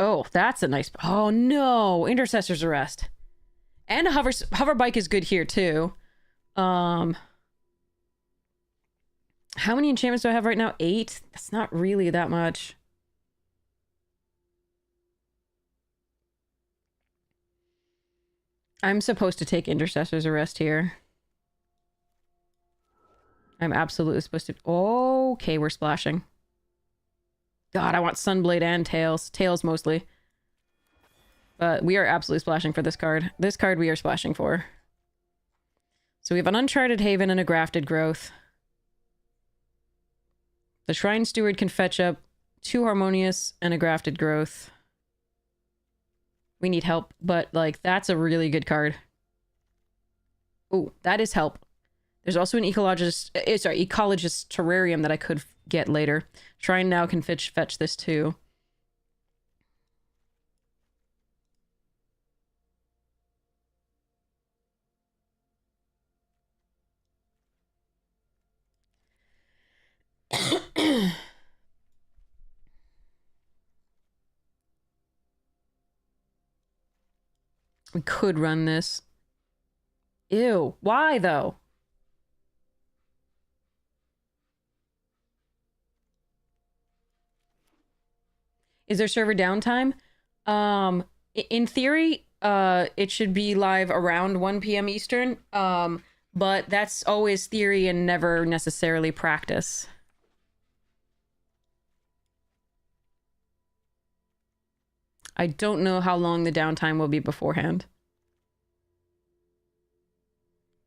Oh, that's a nice... Oh, no! Intercessor's Arrest. And a hover bike is good here, too. How many enchantments do I have right now? 8? That's not really that much. I'm supposed to take Intercessor's Arrest here. I'm absolutely supposed to... Okay, we're splashing. God, I want Sunblade and Tails. Tails mostly. But we are absolutely splashing for this card. This card we are splashing for. So we have an Uncharted Haven and a Grafted Growth. The Shrine Steward can fetch up 2 Harmonious and a Grafted Growth. We need help, but, like, that's a really good card. Oh, that is help. There's also an Ecologist Terrarium that I could get later. Shrine now can fetch this too. We could run this. Ew. Why, though? Is there server downtime? In theory, it should be live around 1 p.m. Eastern. But that's always theory and never necessarily practice. I don't know how long the downtime will be beforehand.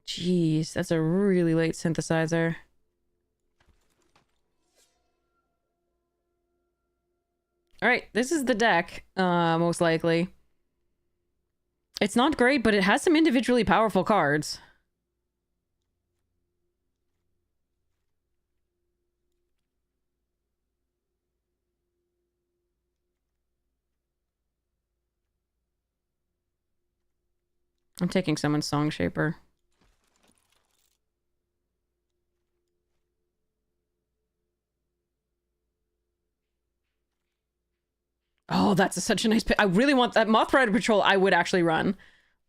Jeez, that's a really late synthesizer. Alright, this is the deck, most likely. It's not great, but it has some individually powerful cards. I'm taking someone's Song Shaper. Oh, that's such a nice pick. I really want that Moth Rider Patrol. I would actually run,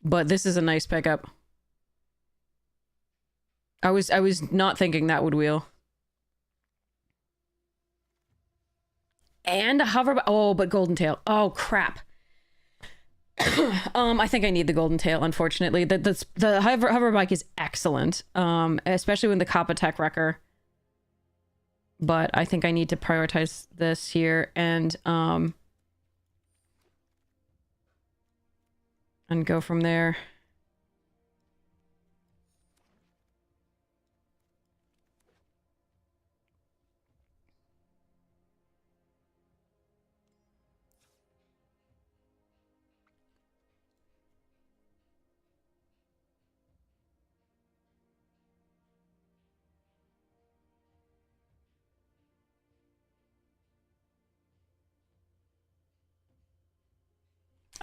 but this is a nice pickup. I was not thinking that would wheel. And a hover. Oh, but Golden Tail. Oh crap. I think I need the Golden Tail. Unfortunately, the hover bike is excellent. Especially with the Kappa Tech Wrecker. But I think I need to prioritize this here and go from there.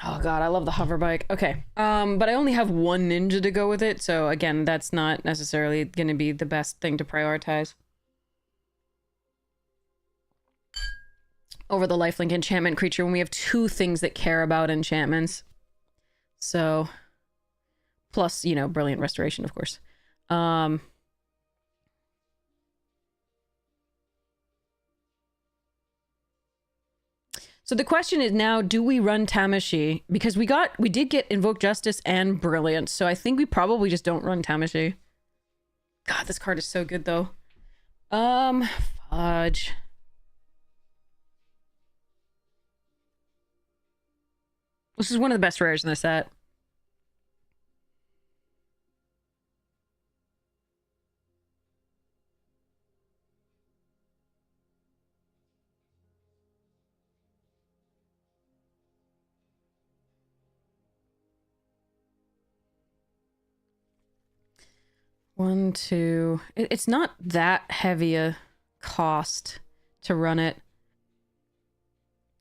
Oh god, I love the hover bike. Okay. But I only have 1 ninja to go with it, so again, that's not necessarily going to be the best thing to prioritize. Over the lifelink enchantment creature when we have 2 things that care about enchantments. So, plus, you know, Brilliant Restoration, of course. So the question is now, do we run Tamashii? Because we did get Invoke Justice and Brilliant, so I think we probably just don't run Tamashii. God, this card is so good, though. Fudge. This is one of the best rares in the set. One, two. It's not that heavy a cost to run it.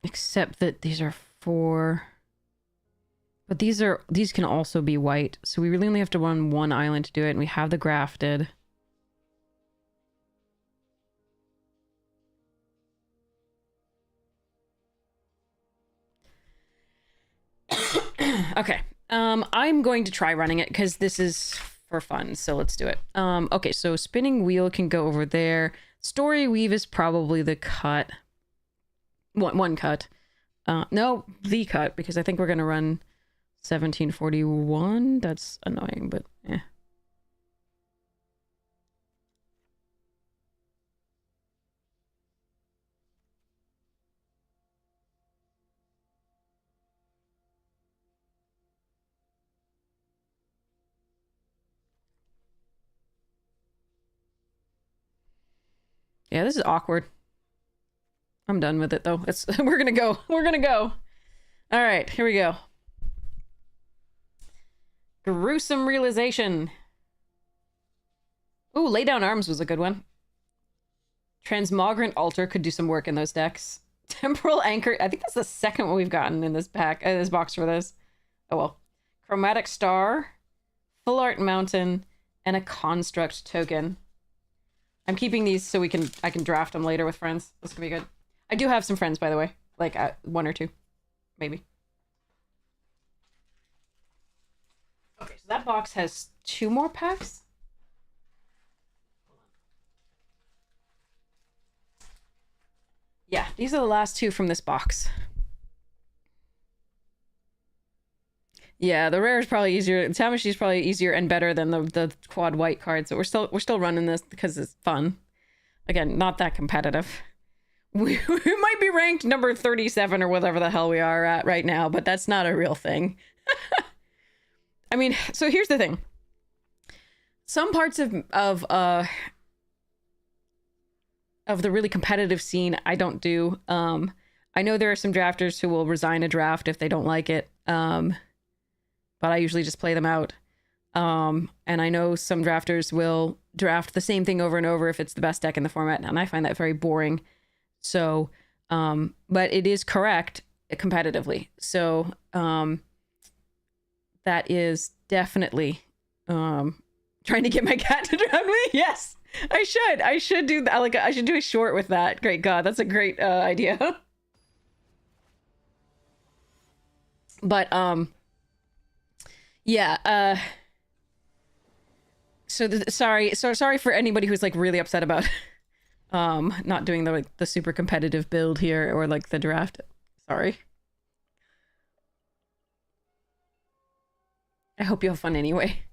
Except that these are 4. But these can also be white, so we really only have to run one island to do it, and we have the grafted. Okay. I'm going to try running it because this is for fun, so let's do it. Okay, so spinning wheel can go over there. Story weave is probably the cut. One cut. No, the cut, because I think we're gonna run 1741. That's annoying, but eh. Yeah, this is awkward. I'm done with it though. It's we're gonna go. We're gonna go. All right, here we go. Gruesome realization. Ooh, lay down arms was a good one. Transmogrant altar could do some work in those decks. Temporal anchor. I think that's the second one we've gotten in this pack, this box for this. Oh well. Chromatic star, full art mountain, and a construct token. I'm keeping these so I can draft them later with friends. This could be good. I do have some friends, by the way. Like, one or two. Maybe. Okay, so that box has 2 more packs? Yeah, these are the last 2 from this box. Yeah, the rare is probably easier. Tamashii is probably easier and better than the quad white cards. So we're still running this because it's fun. Again, not that competitive. We might be ranked number 37 or whatever the hell we are at right now, but that's not a real thing. I mean, so here's the thing. Some parts of the really competitive scene I don't do. I know there are some drafters who will resign a draft if they don't like it. But I usually just play them out. And I know some drafters will draft the same thing over and over if it's the best deck in the format, and I find that very boring. So, but it is correct competitively. So, that is definitely trying to get my cat to draft me. Yes, I should. I should do that. Like, I should do a short with that. Great God, that's a great idea. But yeah. Sorry for anybody who's like really upset about not doing the super competitive build here or like the draft. Sorry. I hope you have fun anyway.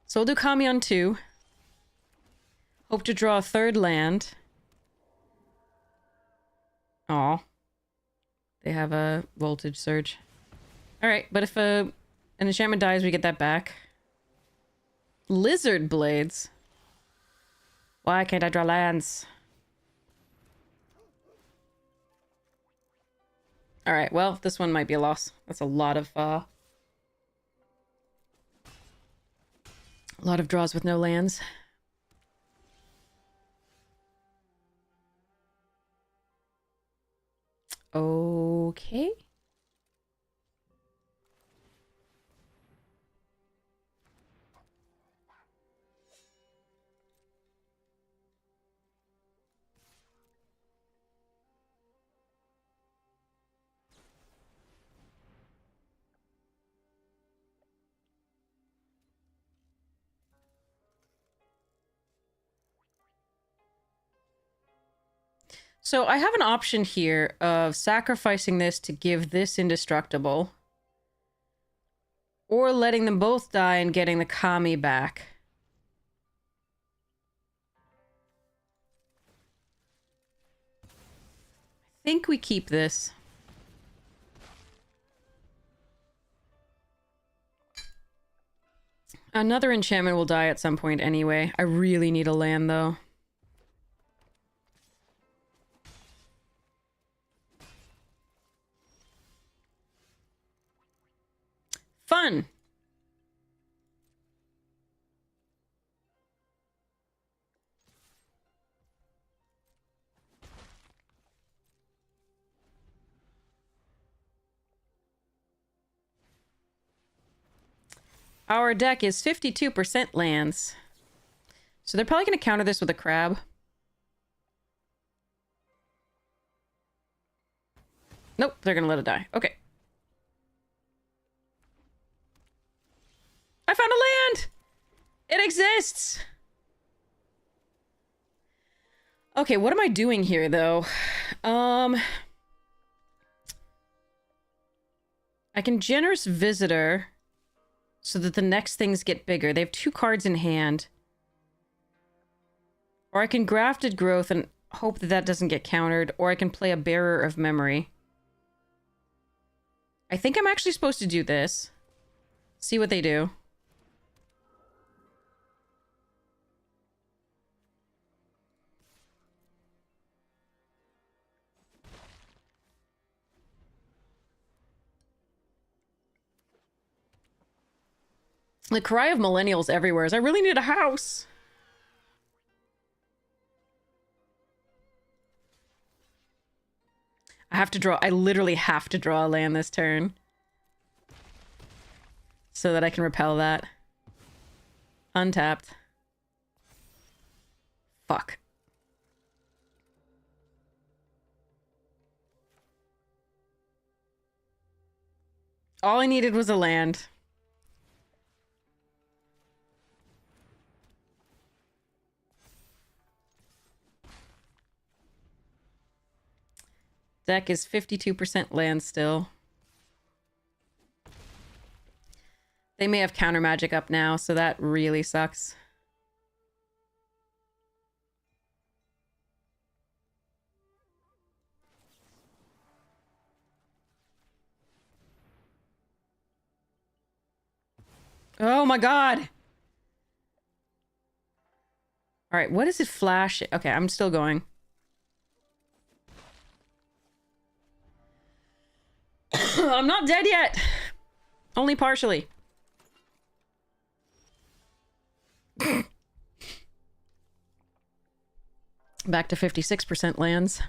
So we'll do Kami on 2. Hope to draw a 3rd land. Aw. They have a voltage surge. Alright, but if an enchantment dies, we get that back. Lizard blades? Why can't I draw lands? Alright, well, this one might be a loss. That's a lot of draws with no lands. Okay. So I have an option here of sacrificing this to give this indestructible, or letting them both die and getting the Kami back. I think we keep this. Another enchantment will die at some point anyway. I really need a land though. Fun! Our deck is 52% lands. So they're probably going to counter this with a crab. Nope, they're going to let it die. Okay. I found a land! It exists! Okay, what am I doing here, though? I can Generous Visitor so that the next things get bigger. They have 2 cards in hand. Or I can Grafted Growth and hope that that doesn't get countered. Or I can play a Bearer of Memory. I think I'm actually supposed to do this. See what they do. The cry of millennials everywhere is, I really need a house. I literally have to draw a land this turn. So that I can repel that. Untapped. Fuck. All I needed was a land. Deck is 52% land still. They may have counter magic up now, so that really sucks. Oh my god! Alright, what is it flashing? Okay, I'm still going. I'm not dead yet! Only partially. Back to 56% lands.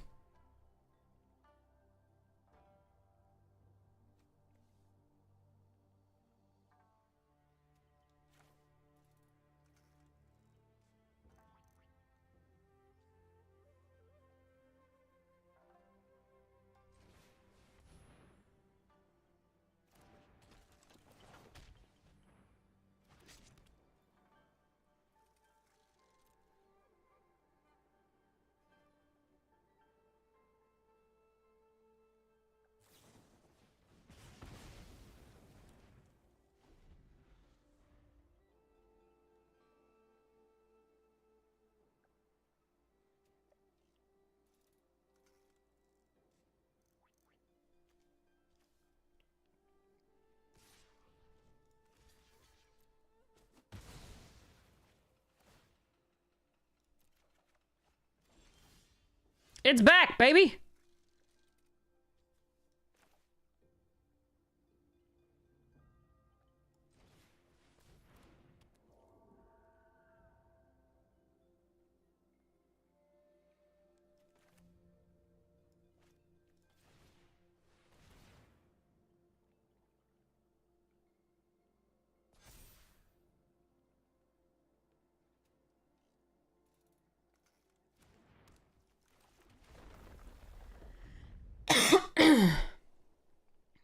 It's back, baby!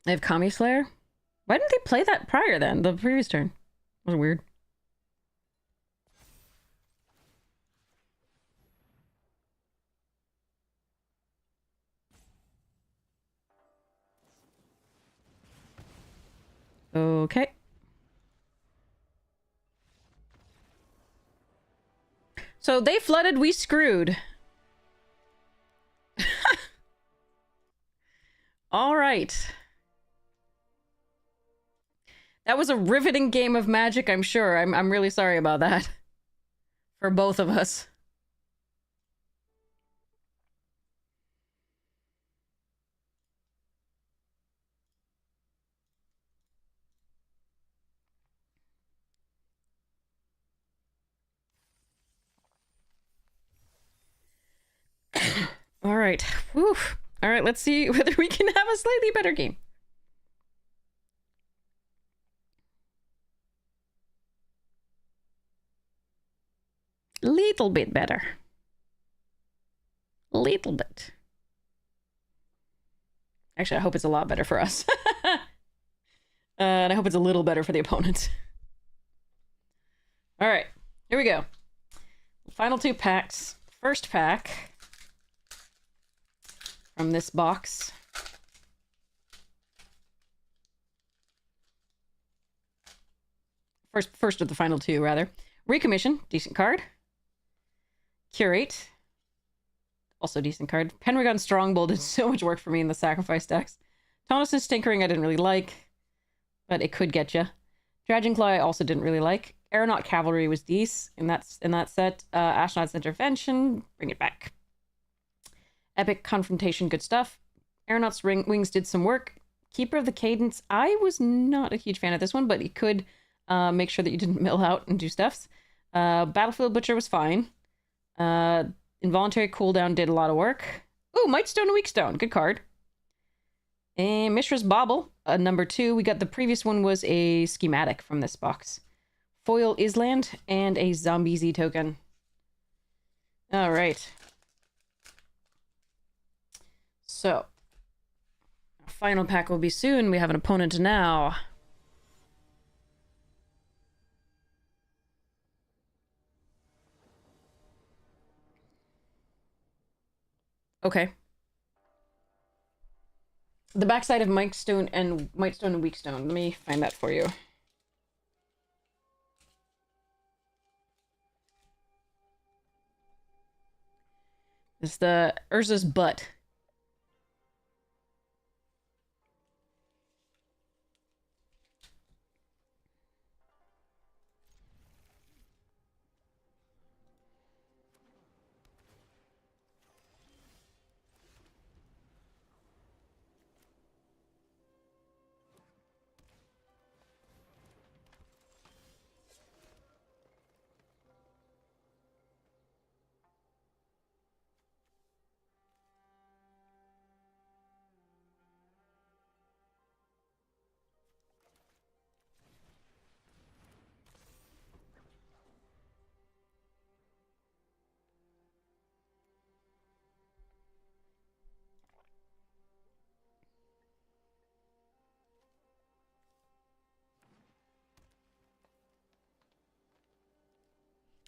They have Kami Slayer? Why didn't they play that prior then? The previous turn. That was weird. Okay. So they flooded, we screwed. All right. That was a riveting game of Magic, I'm sure. I'm really sorry about that. For both of us. All right. Whew. All right, let's see whether we can have a slightly better game. Little bit better. Little bit. Actually, I hope it's a lot better for us. And I hope it's a little better for the opponent. All right, here we go. Final 2 packs. First pack from this box. First of the final 2, rather. Recommission, decent card. Curate, also decent card. Pendragon Strongbow did so much work for me in the sacrifice decks. Tonus's Tinkering I didn't really like, but it could get you. Dragonclaw I also didn't really like. Aeronaut Cavalry was decent in that set. Astronaut's Intervention, bring it back. Epic Confrontation, good stuff. Aeronaut's Wings did some work. Keeper of the Cadence, I was not a huge fan of this one, but it could make sure that you didn't mill out and do stuffs. Battlefield Butcher was fine. Involuntary Cooldown did a lot of work. Ooh, Mightstone and Weakstone, good card. And Mishra's Bauble, number 2. We got the previous one was a schematic from this box. Foil Island and a Zombie Z token. All right. So, final pack will be soon. We have an opponent now. Okay. The backside of Mightstone and Weakstone. Let me find that for you. It's the Urza's butt.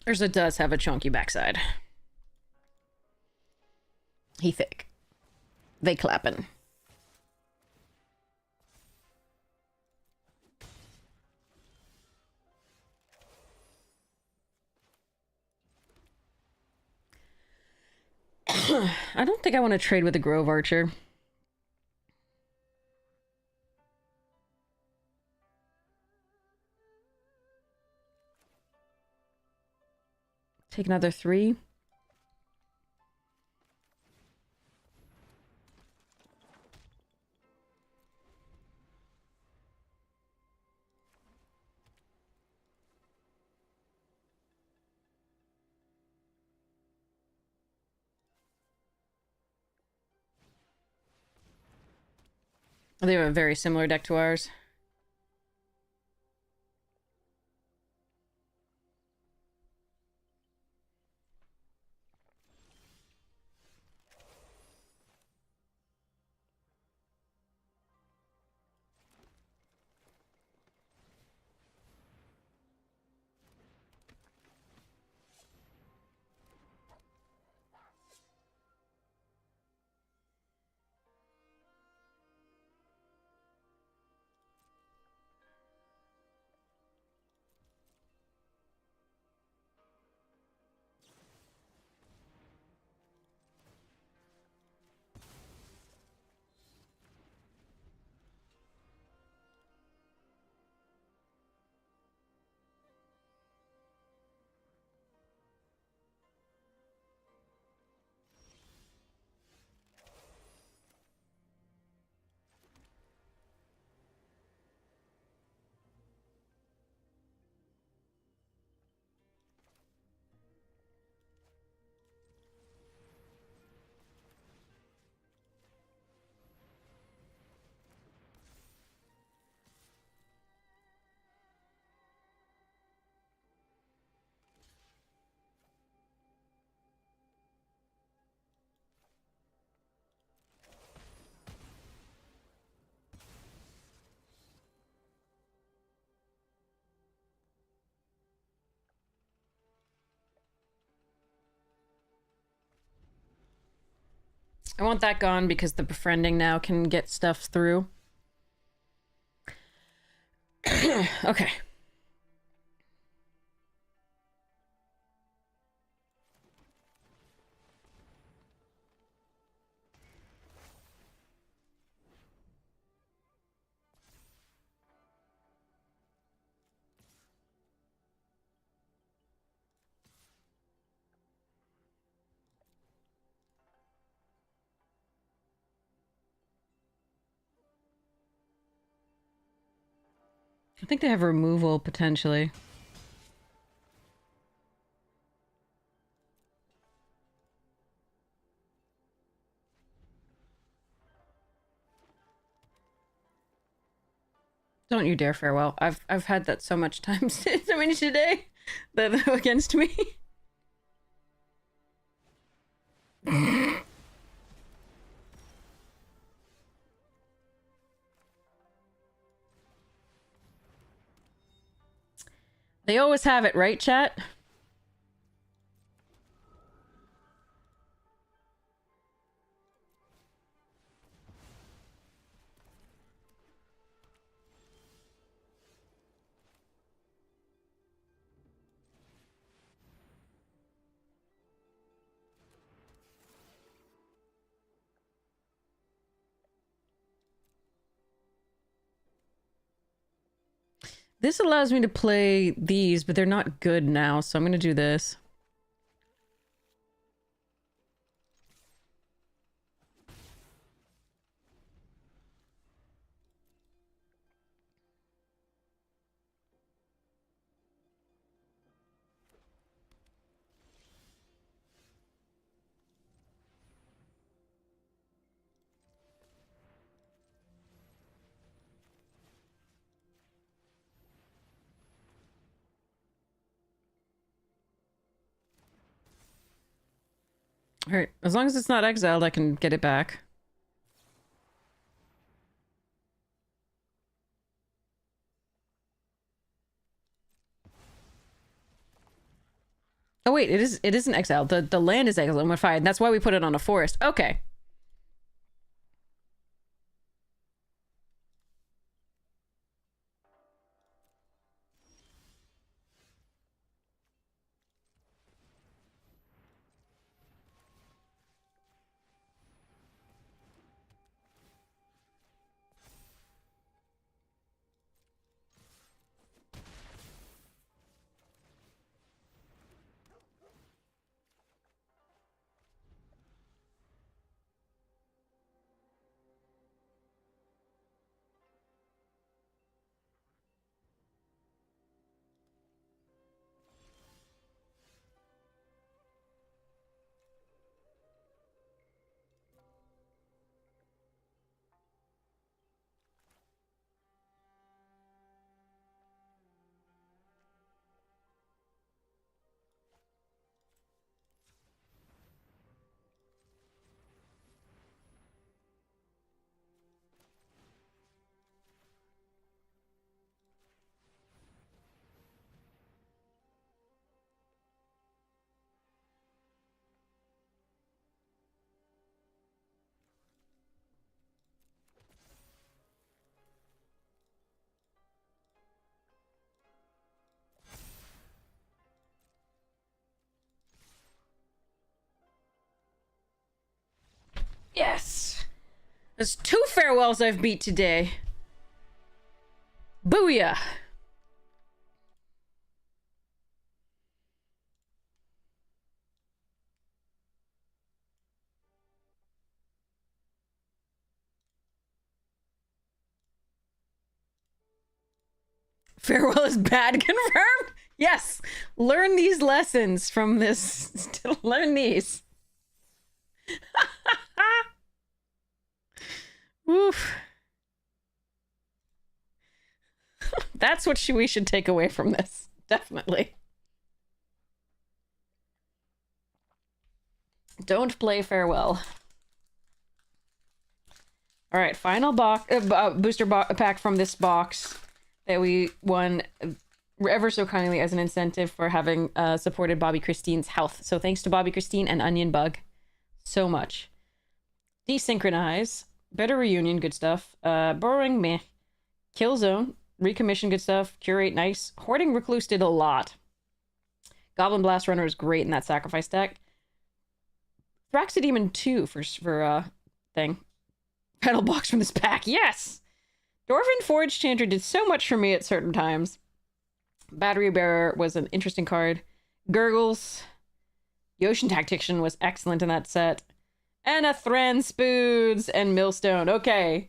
Urza does have a chunky backside. He thick. They clappin'. I don't think I want to trade with the Grove Archer. Take another 3. They have a very similar deck to ours. I want that gone because the befriending now can get stuff through. Okay. I think they have removal, potentially. Don't you dare farewell. I've had that so much times so many today that against me. They always have it, right, chat? This allows me to play these, but they're not good now, so I'm gonna do this. Alright, as long as it's not exiled, I can get it back. Oh wait, it isn't exiled. The land is exiled and we're fine. That's why we put it on a forest. Okay. Yes! There's 2 farewells I've beat today. Booyah! Farewell is bad, confirmed? Yes! Learn these lessons from this. Learn these. Oof. That's what we should take away from this. Definitely. Don't play farewell. All right, final booster pack from this box that we won ever so kindly as an incentive for having supported Bobby Christine's health. So thanks to Bobby Christine and Onion Bug so much. Desynchronize. Better reunion, good stuff. Borrowing, meh. Killzone. Recommission, good stuff. Curate, nice. Hoarding Recluse did a lot. Goblin Blast Runner is great in that sacrifice deck. Thraxodemon 2 for thing. Pedal box from this pack, yes! Dwarven Forge Chanter did so much for me at certain times. Battery Bearer was an interesting card. Gurgles. The Ocean Tactician was excellent in that set. And a Thran Spoods and Millstone. Okay.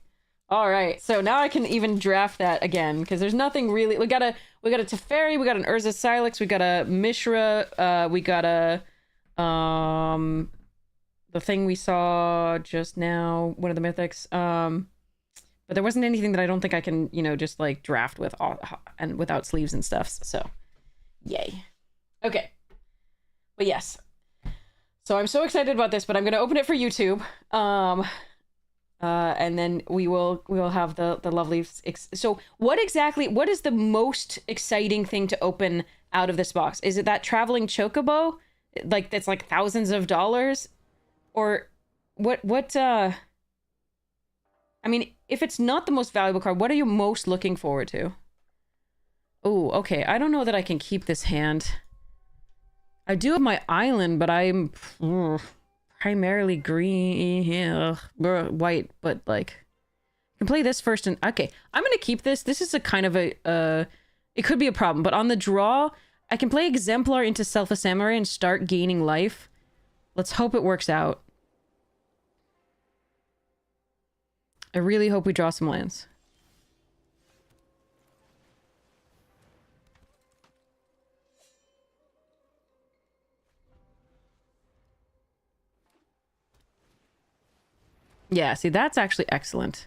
Alright, so now I can even draft that again, because there's nothing really... We got a Teferi, we got an Urza Silex, we got a Mishra, we got a... the thing we saw just now, one of the mythics. But there wasn't anything that I don't think I can, you know, just like draft with and without sleeves and stuff. So, yay. Okay. But yes. So I'm so excited about this, but I'm going to open it for YouTube. And then we will have the lovely... So what is the most exciting thing to open out of this box? Is it that traveling chocobo? Like, that's like thousands of dollars? Or what, I mean, if it's not the most valuable card, what are you most looking forward to? Oh, okay. I don't know that I can keep this hand. I do have my island, but I'm primarily green, white, but like, I can play this first and, okay. I'm going to keep this. This is a kind of a, it could be a problem, but on the draw, I can play Exemplar into Selfless Samurai and start gaining life. Let's hope it works out. I really hope we draw some lands. Yeah, see, that's actually excellent.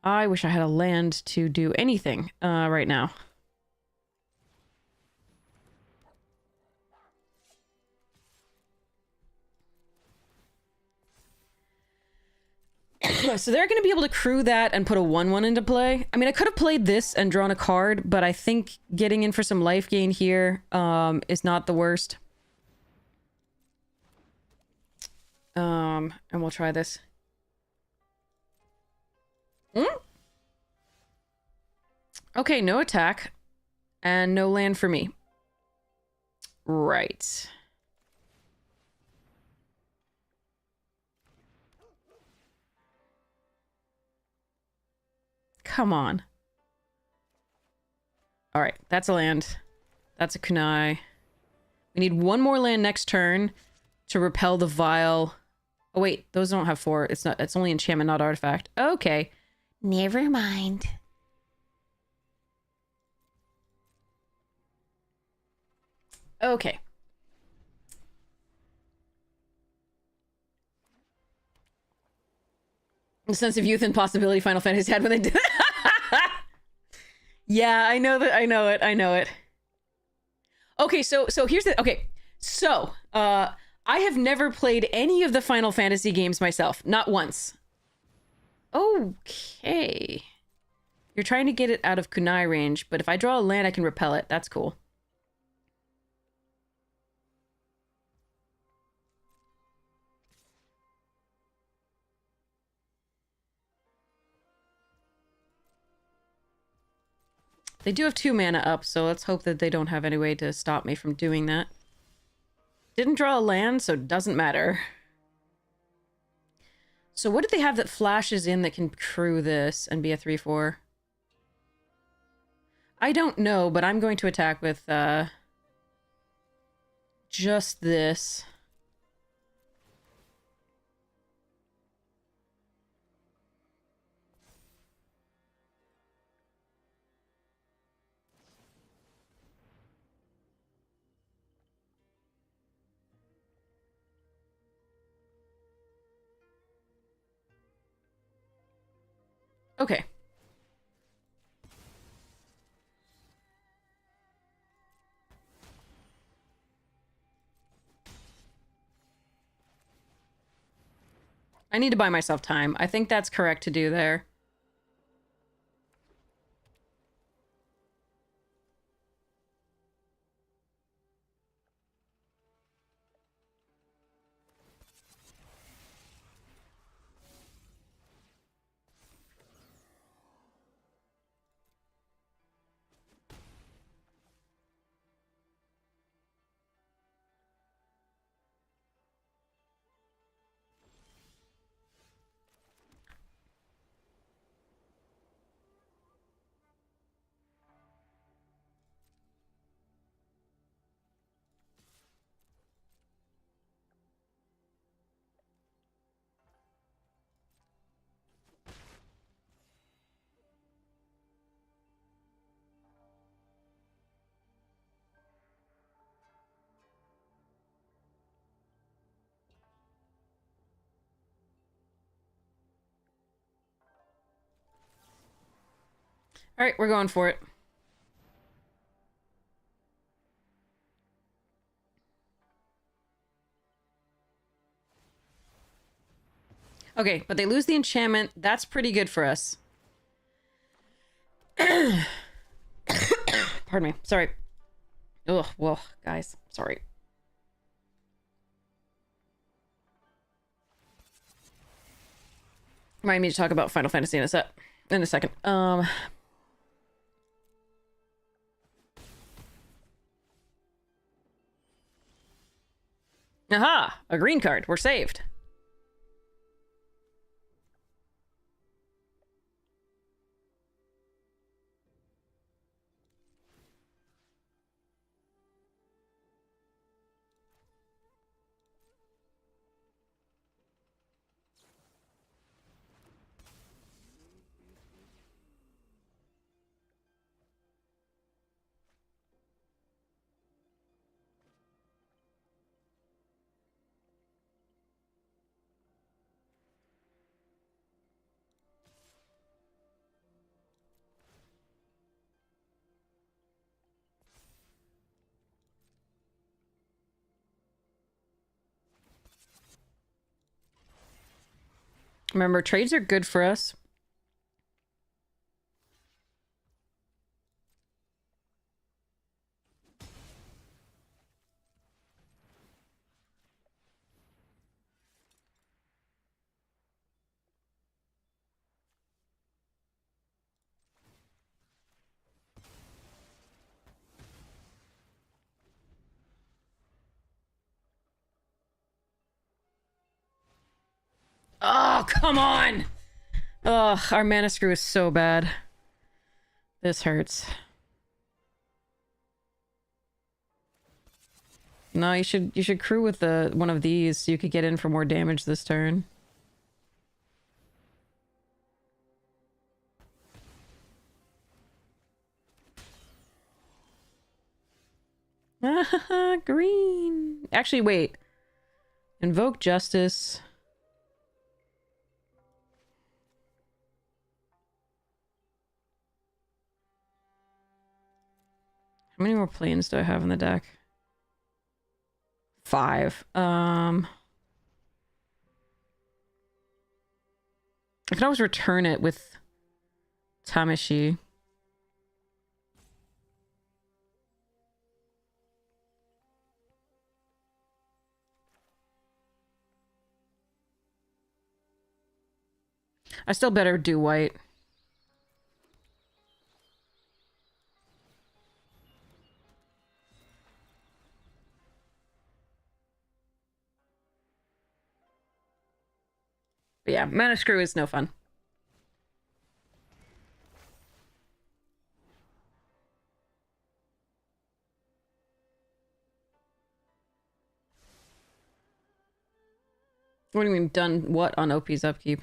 I wish I had a land to do anything right now. So they're going to be able to crew that and put a 1/1 into play. I mean, I could have played this and drawn a card, but I think getting in for some life gain here is not the worst. And we'll try this. Okay, no attack. And no land for me. Right. Come on. Alright, that's a land. That's a kunai. We need one more land next turn to repel the Vile. Oh wait, those don't have 4. It's only enchantment, not artifact. Okay. Never mind. Okay. The sense of youth and possibility Final Fantasy had when they did it. Yeah, I know that. I know it. I know it. Okay, so here's the... Okay, so, I have never played any of the Final Fantasy games myself. Not once. Okay. You're trying to get it out of kunai range, but if I draw a land, I can repel it. That's cool. They do have 2 mana up, so let's hope that they don't have any way to stop me from doing that. Didn't draw a land, so it doesn't matter. So what do they have that flashes in that can crew this and be a 3/4? I don't know, but I'm going to attack with just this. Okay. I need to buy myself time. I think that's correct to do there. All right, we're going for it. Okay, but they lose the enchantment. That's pretty good for us. Pardon me. Sorry. Ugh, well, guys, sorry. Remind me to talk about Final Fantasy in a second. Aha! A green card. We're saved. Remember, trades are good for us. Oh, come on! Ugh, our mana screw is so bad. This hurts. No, you should crew with one of these so you could get in for more damage this turn. Green. Actually, wait. Invoke Justice. How many more planes do I have in the deck? 5. I can always return it with Tamashi. I still better do white. But yeah, mana screw is no fun. What do you mean, done what on OP's upkeep?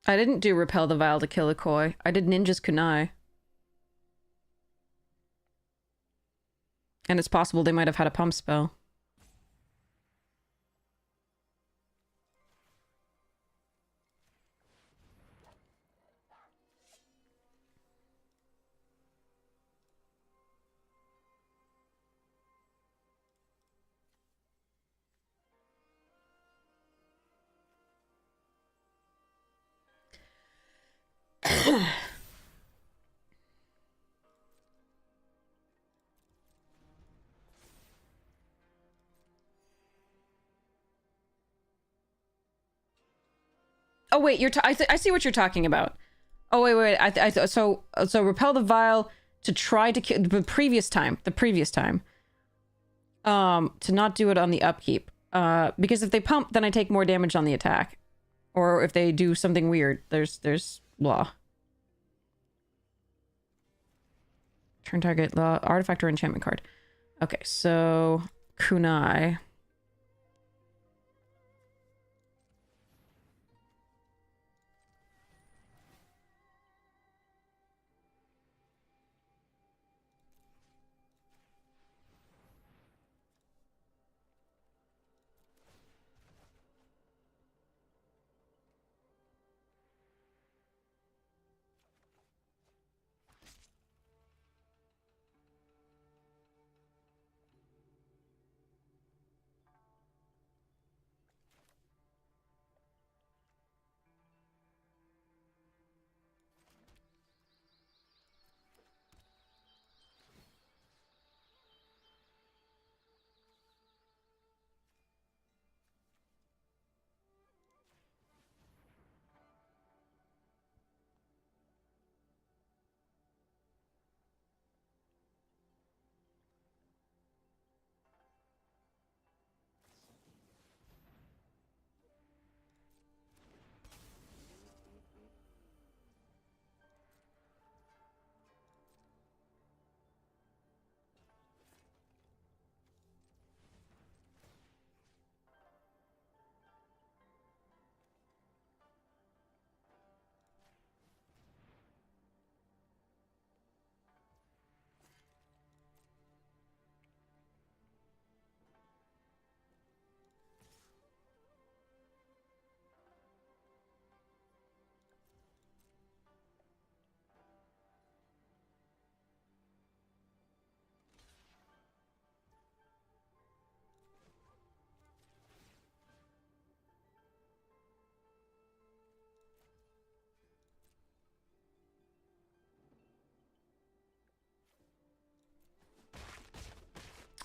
I didn't do Repel the Vile to kill a Koi. I did Ninja's Kunai. And it's possible they might have had a pump spell. Oh wait, I see what you're talking about. Oh wait. So Repel the Vile to try to kill the previous time. To not do it on the upkeep. Because if they pump, then I take more damage on the attack. Or if they do something weird, there's blah. Turn target artifact or enchantment card. Okay, so kunai.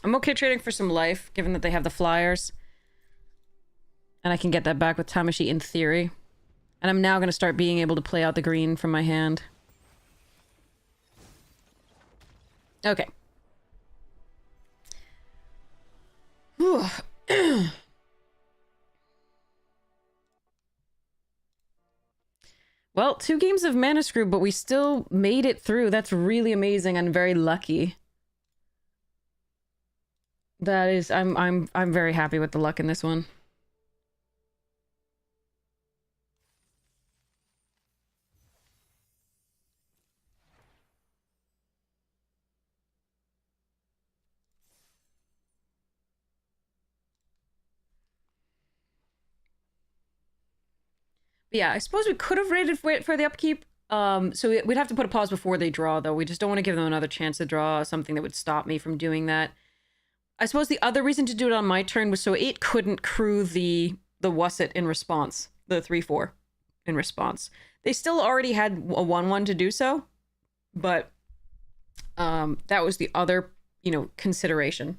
I'm okay trading for some life, given that they have the flyers. And I can get that back with Tamashi in theory. And I'm now going to start being able to play out the green from my hand. Okay. Well, 2 games of Mana Screw, but we still made it through. That's really amazing and very lucky. That is, I'm very happy with the luck in this one. Yeah, I suppose we could have rated for the upkeep. So we'd have to put a pause before they draw, though. We just don't want to give them another chance to draw something that would stop me from doing that. I suppose the other reason to do it on my turn was so it couldn't crew the Wusset in response, the 3/4 in response. They still already had a 1/1 to do so, but that was the other, you know, consideration.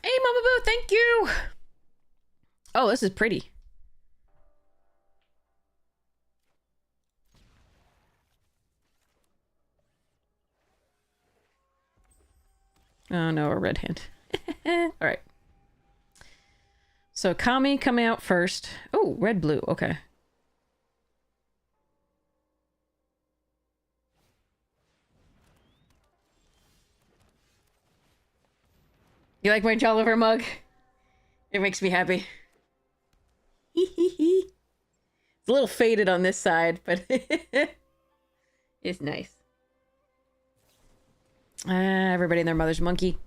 Hey, Mama Boo, thank you! Oh, this is pretty. Oh no, a red hand. Alright. So Kami coming out first. Oh, red-blue, okay. You like my Jolliver mug? It makes me happy. It's a little faded on this side, but it's nice. Everybody and their mother's monkey.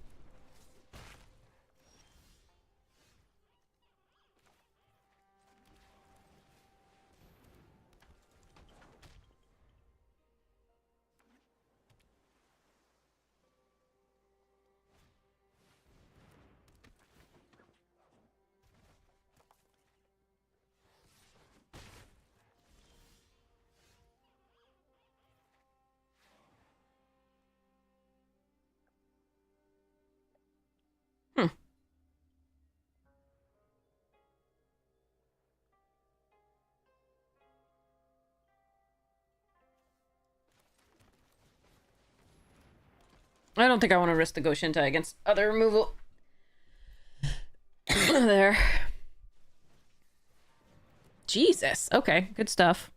I don't think I want to risk the Goshintai against other removal. There. Jesus. Okay, good stuff.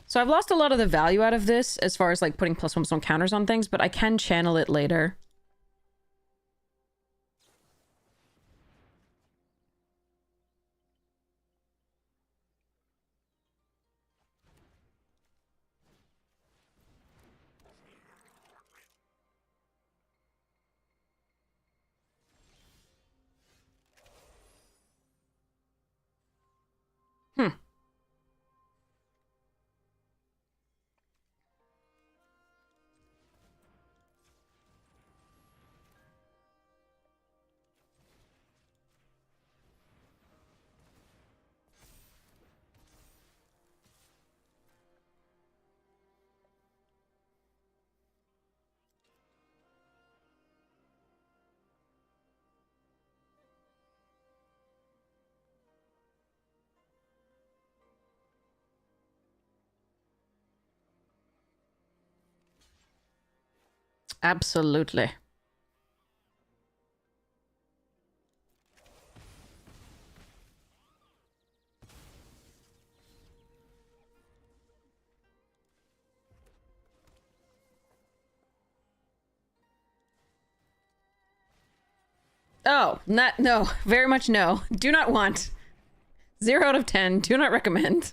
So I've lost a lot of the value out of this as far as like putting +1/+1 counters on things, but I can channel it later. Hmm. Absolutely. Oh, no. Very much no. Do not want. 0 out of 10. Do not recommend.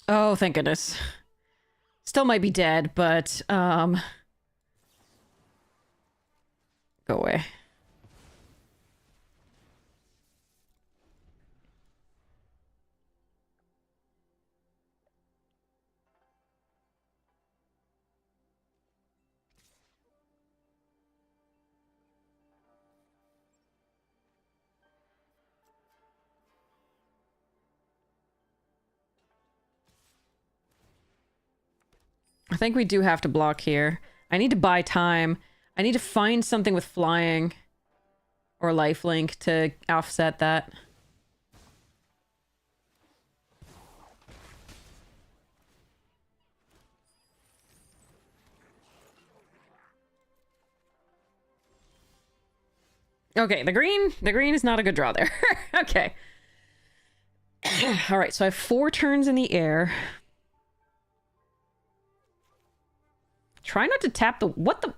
Oh, thank goodness. Still might be dead, but, go away. I think we do have to block here. I need to buy time. I need to find something with flying or lifelink to offset that. Okay, the green is not a good draw there. Okay. All right, so I have 4 turns in the air. Try not to tap the... What the...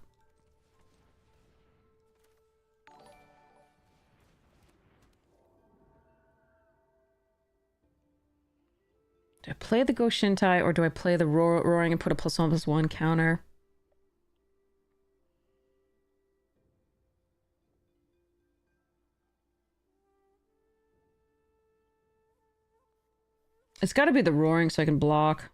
Do I play the Go Shintai or do I play the Roaring and put a +1/+1 counter? It's got to be the Roaring so I can block.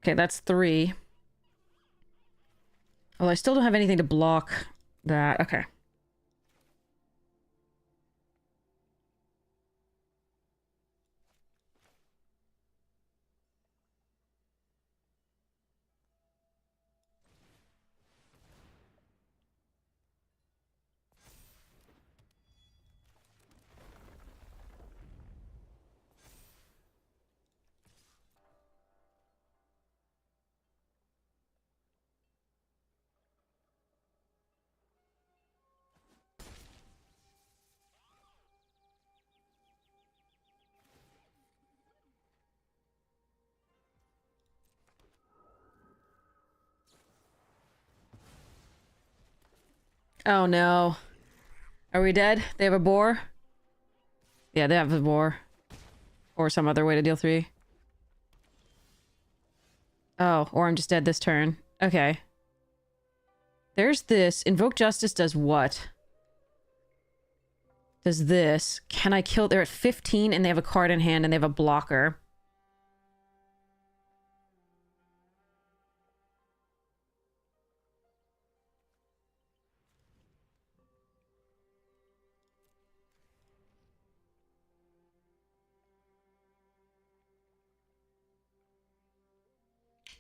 Okay, that's 3. Well, I still don't have anything to block that. Okay. Oh no. Are we dead? They have a boar? Yeah, they have a boar. Or some other way to deal 3. Oh, or I'm just dead this turn. Okay. There's this. Invoke Justice does what? does this. Can I kill... They're at 15 and they have a card in hand and they have a blocker.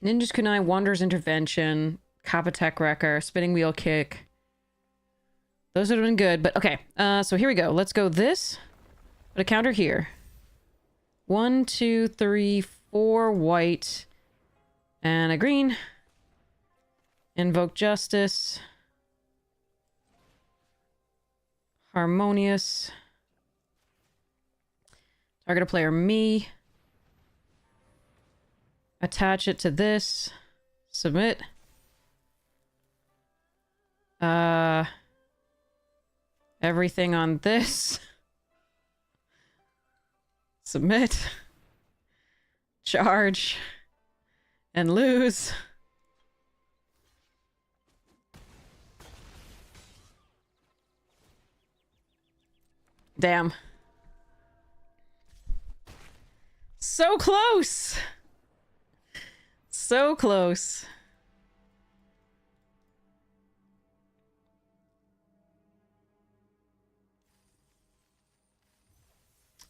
Ninja's Kunai, Wanderer's Intervention, Kappa-Tech Wrecker, Spinning Wheel Kick. Those would have been good, but okay. So here we go. Let's go this. Put a counter here. 1, 2, 3, 4 white. And a green. Invoke Justice. Harmonious. Target a player, me. Attach it to this. Submit. Everything on this. Submit. Charge. And lose. Damn. So close! So close.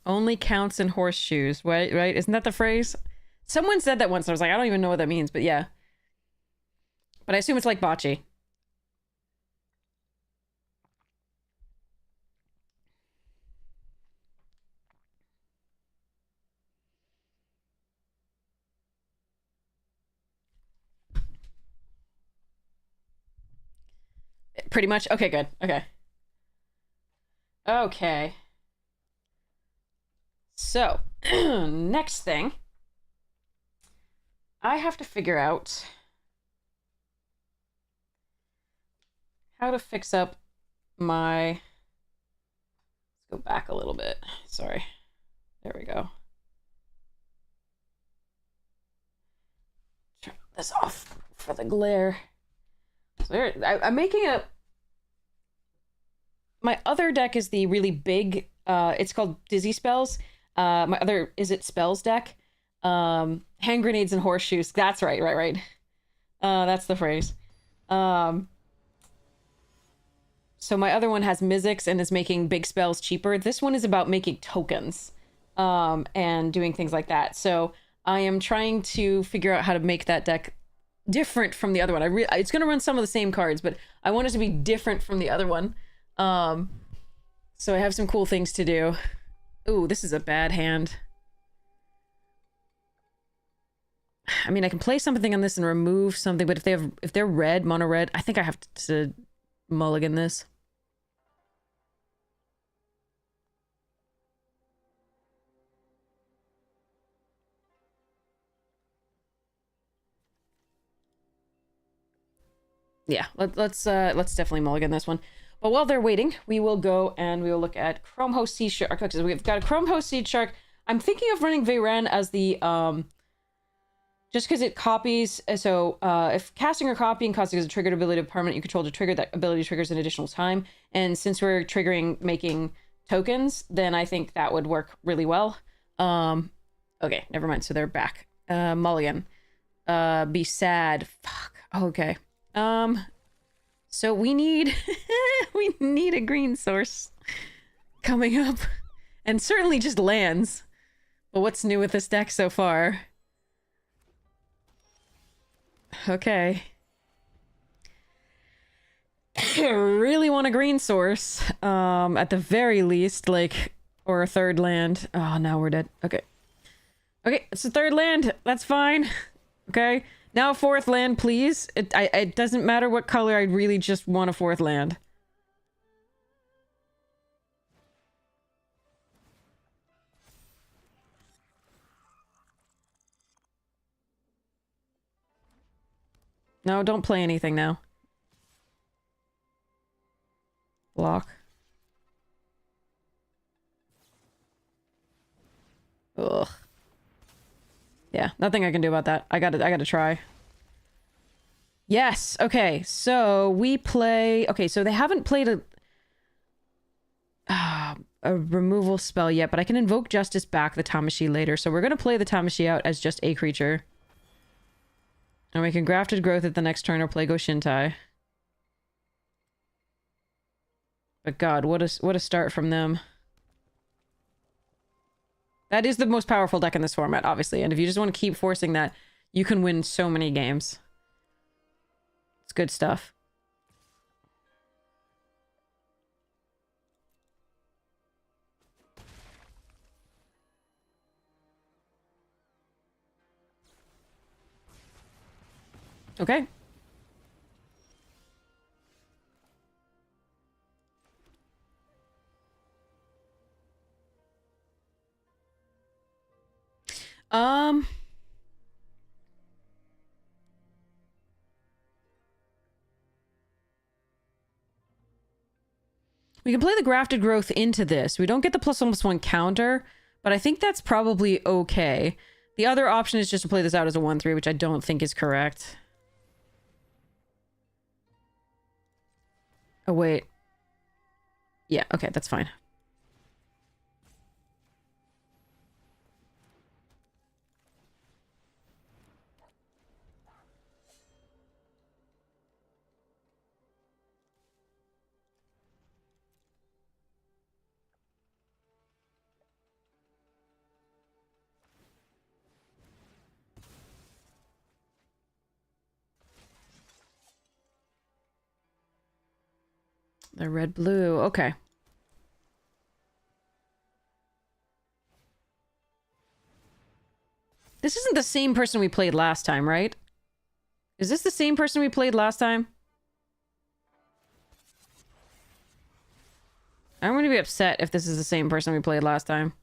Only counts in horseshoes, right? Isn't that the phrase? Someone said that once. I was like, I don't even know what that means, but yeah. But I assume it's like bocce. Pretty much? Okay, good. Okay. Okay. So, next thing. I have to figure out how to fix up my... Let's go back a little bit. Sorry. There we go. Turn this off for the glare. So there, I'm making a... My other deck is the really big, it's called Dizzy Spells. My other Is It Spells deck. Hand grenades and horseshoes. That's right. That's the phrase. So my other one has Mizzix and is making big spells cheaper. This one is about making tokens, and doing things like that. So I am trying to figure out how to make that deck different from the other one. It's going to run some of the same cards, but I want it to be different from the other one. So I have some cool things to do. Ooh, this is a bad hand. I mean, I can play something on this and remove something, but if they're red, mono red, I think I have to mulligan this. Yeah, let's definitely mulligan this one. But while they're waiting, we will go and we will look at Chrome Host Sea Shark. Okay, so we've got a Chrome Host Sea Shark. I'm thinking of running Veyran as the just because it copies. So if casting or copying causes a triggered ability of permanent you control to trigger, that ability triggers an additional time. And since we're triggering making tokens, then I think that would work really well. Okay, never mind. So they're back. Mulligan. Be sad. Fuck. Okay. So we need we need a green source coming up, and certainly just lands. But what's new with this deck so far? Okay. Really want a green source, at the very least, like, or a third land. Oh, now we're dead. Okay. Okay, it's a third land. That's fine. Okay. Now a fourth land, please. It doesn't matter what color, I really just want a fourth land. No, don't play anything now. Block. Ugh. Yeah, nothing I can do about that. I gotta try. Yes, okay, so we play... Okay, so they haven't played a... a removal spell yet, but I can invoke Justice back the Tamashii later. So we're going to play the Tamashii out as just a creature. And we can Grafted Growth at the next turn or play Goshintai. But God, what a start from them. That is the most powerful deck in this format, obviously. And if you just want to keep forcing that, you can win so many games. It's good stuff. Okay. We can play the Grafted Growth into this. We don't get the +1/+1 counter, but I think that's probably okay. The other option is just to play this out as a 1/3, which I don't think is correct. Oh, wait. Yeah, okay, that's fine. The red-blue, okay. This isn't the same person we played last time, right? Is this the same person we played last time? I'm going to be upset if this is the same person we played last time.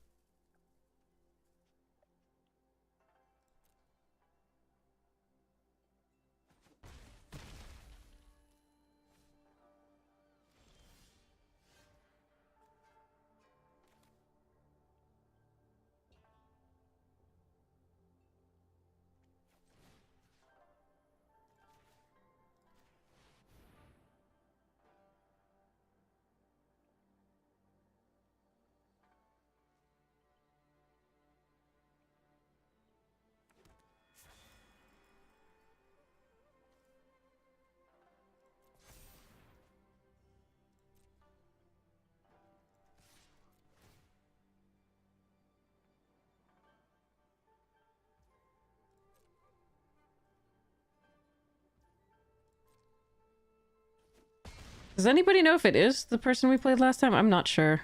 Does anybody know if it is the person we played last time? I'm not sure.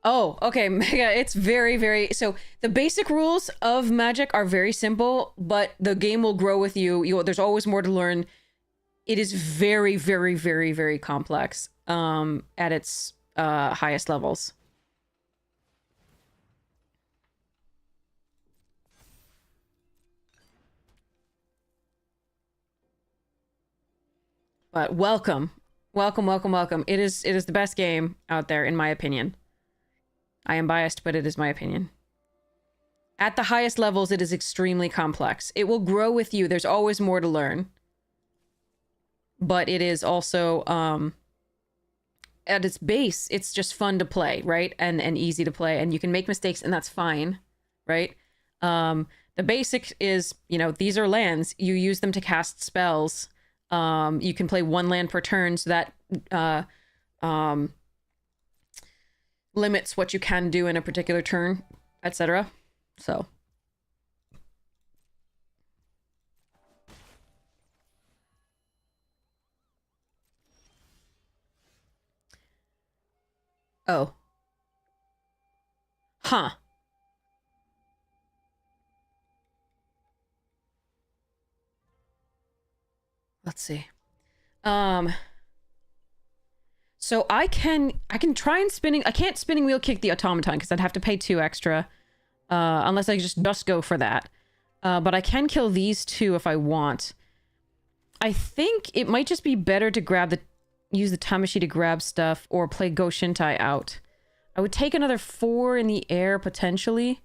Oh, okay, Mega, it's very, very... So, the basic rules of Magic are very simple, but the game will grow with you. There's always more to learn. It is very, very, very, very complex at its highest levels. But welcome. Welcome, welcome, welcome. It is the best game out there, in my opinion. I am biased, but it is my opinion. At the highest levels, it is extremely complex. It will grow with you. There's always more to learn. But it is also, at its base, it's just fun to play, right? And easy to play. And you can make mistakes, and that's fine, right? The basic is, you know, these are lands. You use them to cast spells. You can play one land per turn, so that limits what you can do in a particular turn, etc. So. Oh. Huh. Let's see. So I can try and I can't spinning wheel kick the automaton because I'd have to pay 2 extra. Unless I just go for that. But I can kill these 2 if I want. I think it might just be better to use the Tamashii to grab stuff or play Go Shintai out. I would take another 4 in the air potentially.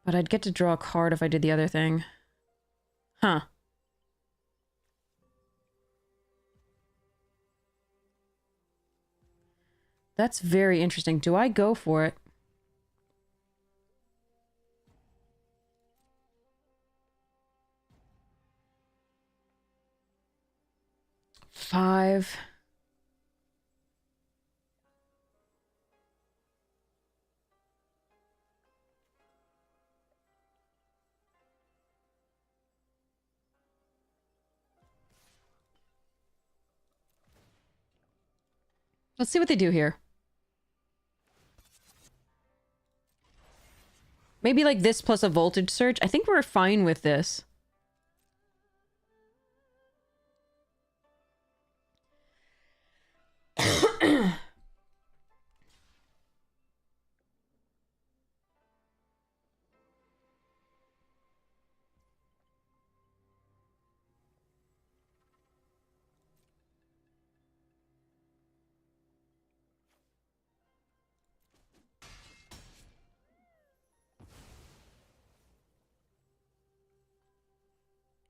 But I'd get to draw a card if I did the other thing. Huh. That's very interesting. Do I go for it? Five. Let's see what they do here. Maybe like this plus a voltage surge. I think we're fine with this.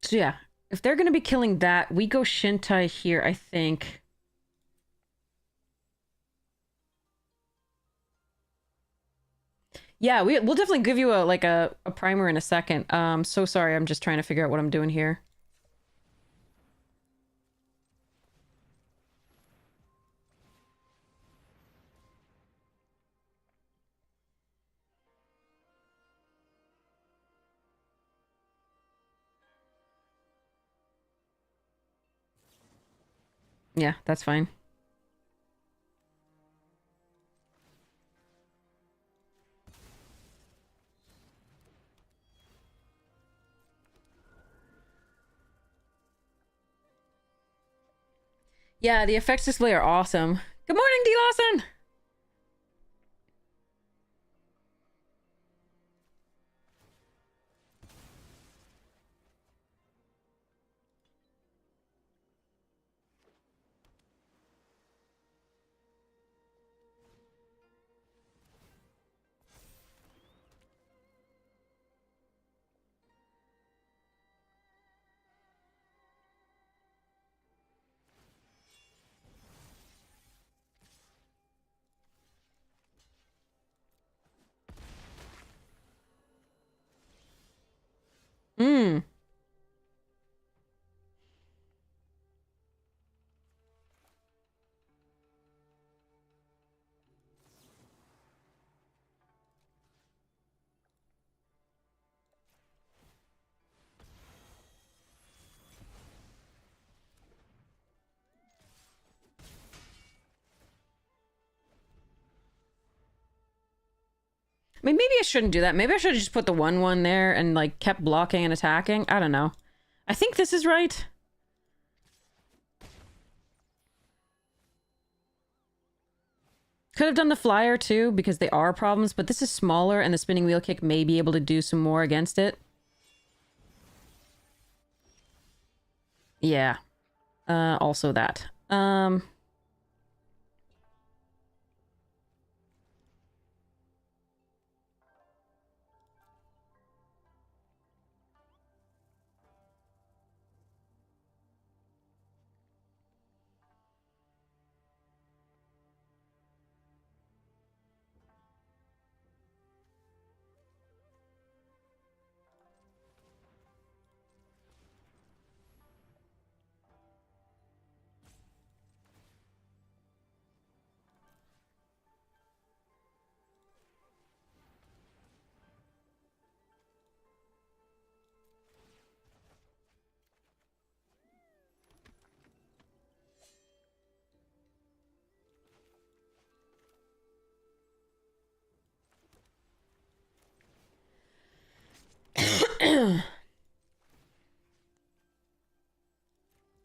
So yeah, if they're going to be killing that, we go Shintai here, I think. Yeah, we'll definitely give you a primer in a second. So sorry, I'm just trying to figure out what I'm doing here. Yeah, that's fine. Yeah, the effects display are awesome. Good morning, D. Lawson! Hmm. I mean, maybe I shouldn't do that. Maybe I should have just put the 1/1 there and, like, kept blocking and attacking. I don't know. I think this is right. Could have done the flyer, too, because they are problems, but this is smaller, and the spinning wheel kick may be able to do some more against it. Yeah. Also that.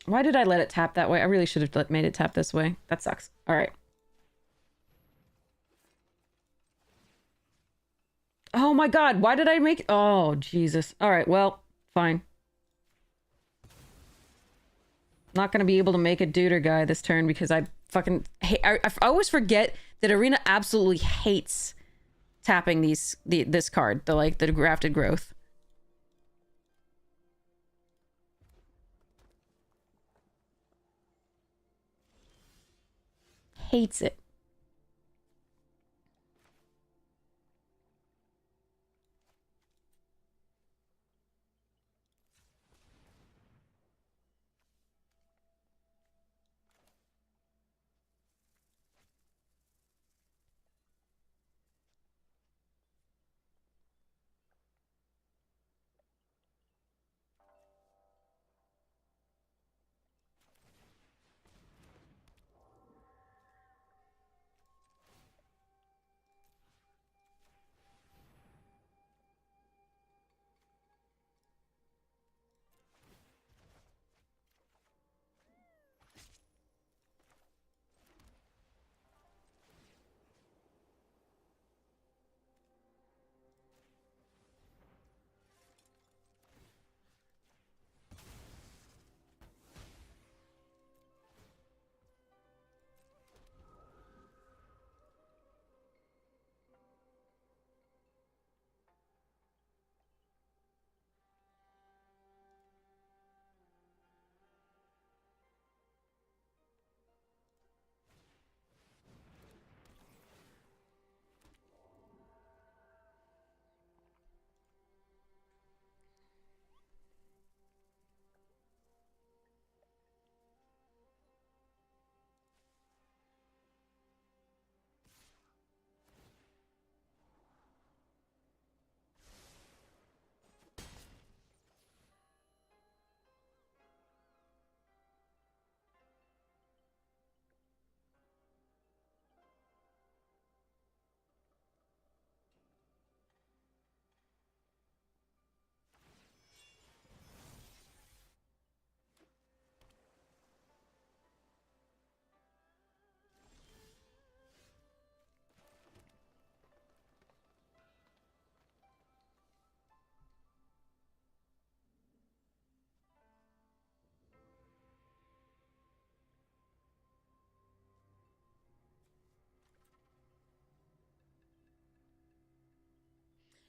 Why did I let it tap that way? I really should have made it tap this way. That sucks. All right. Oh my god, why did I make... Oh, Jesus. All right, well, fine. Not gonna be able to make a Duder guy this turn because I fucking hate... I always forget that Arena absolutely hates tapping this card, the grafted growth. Hates it.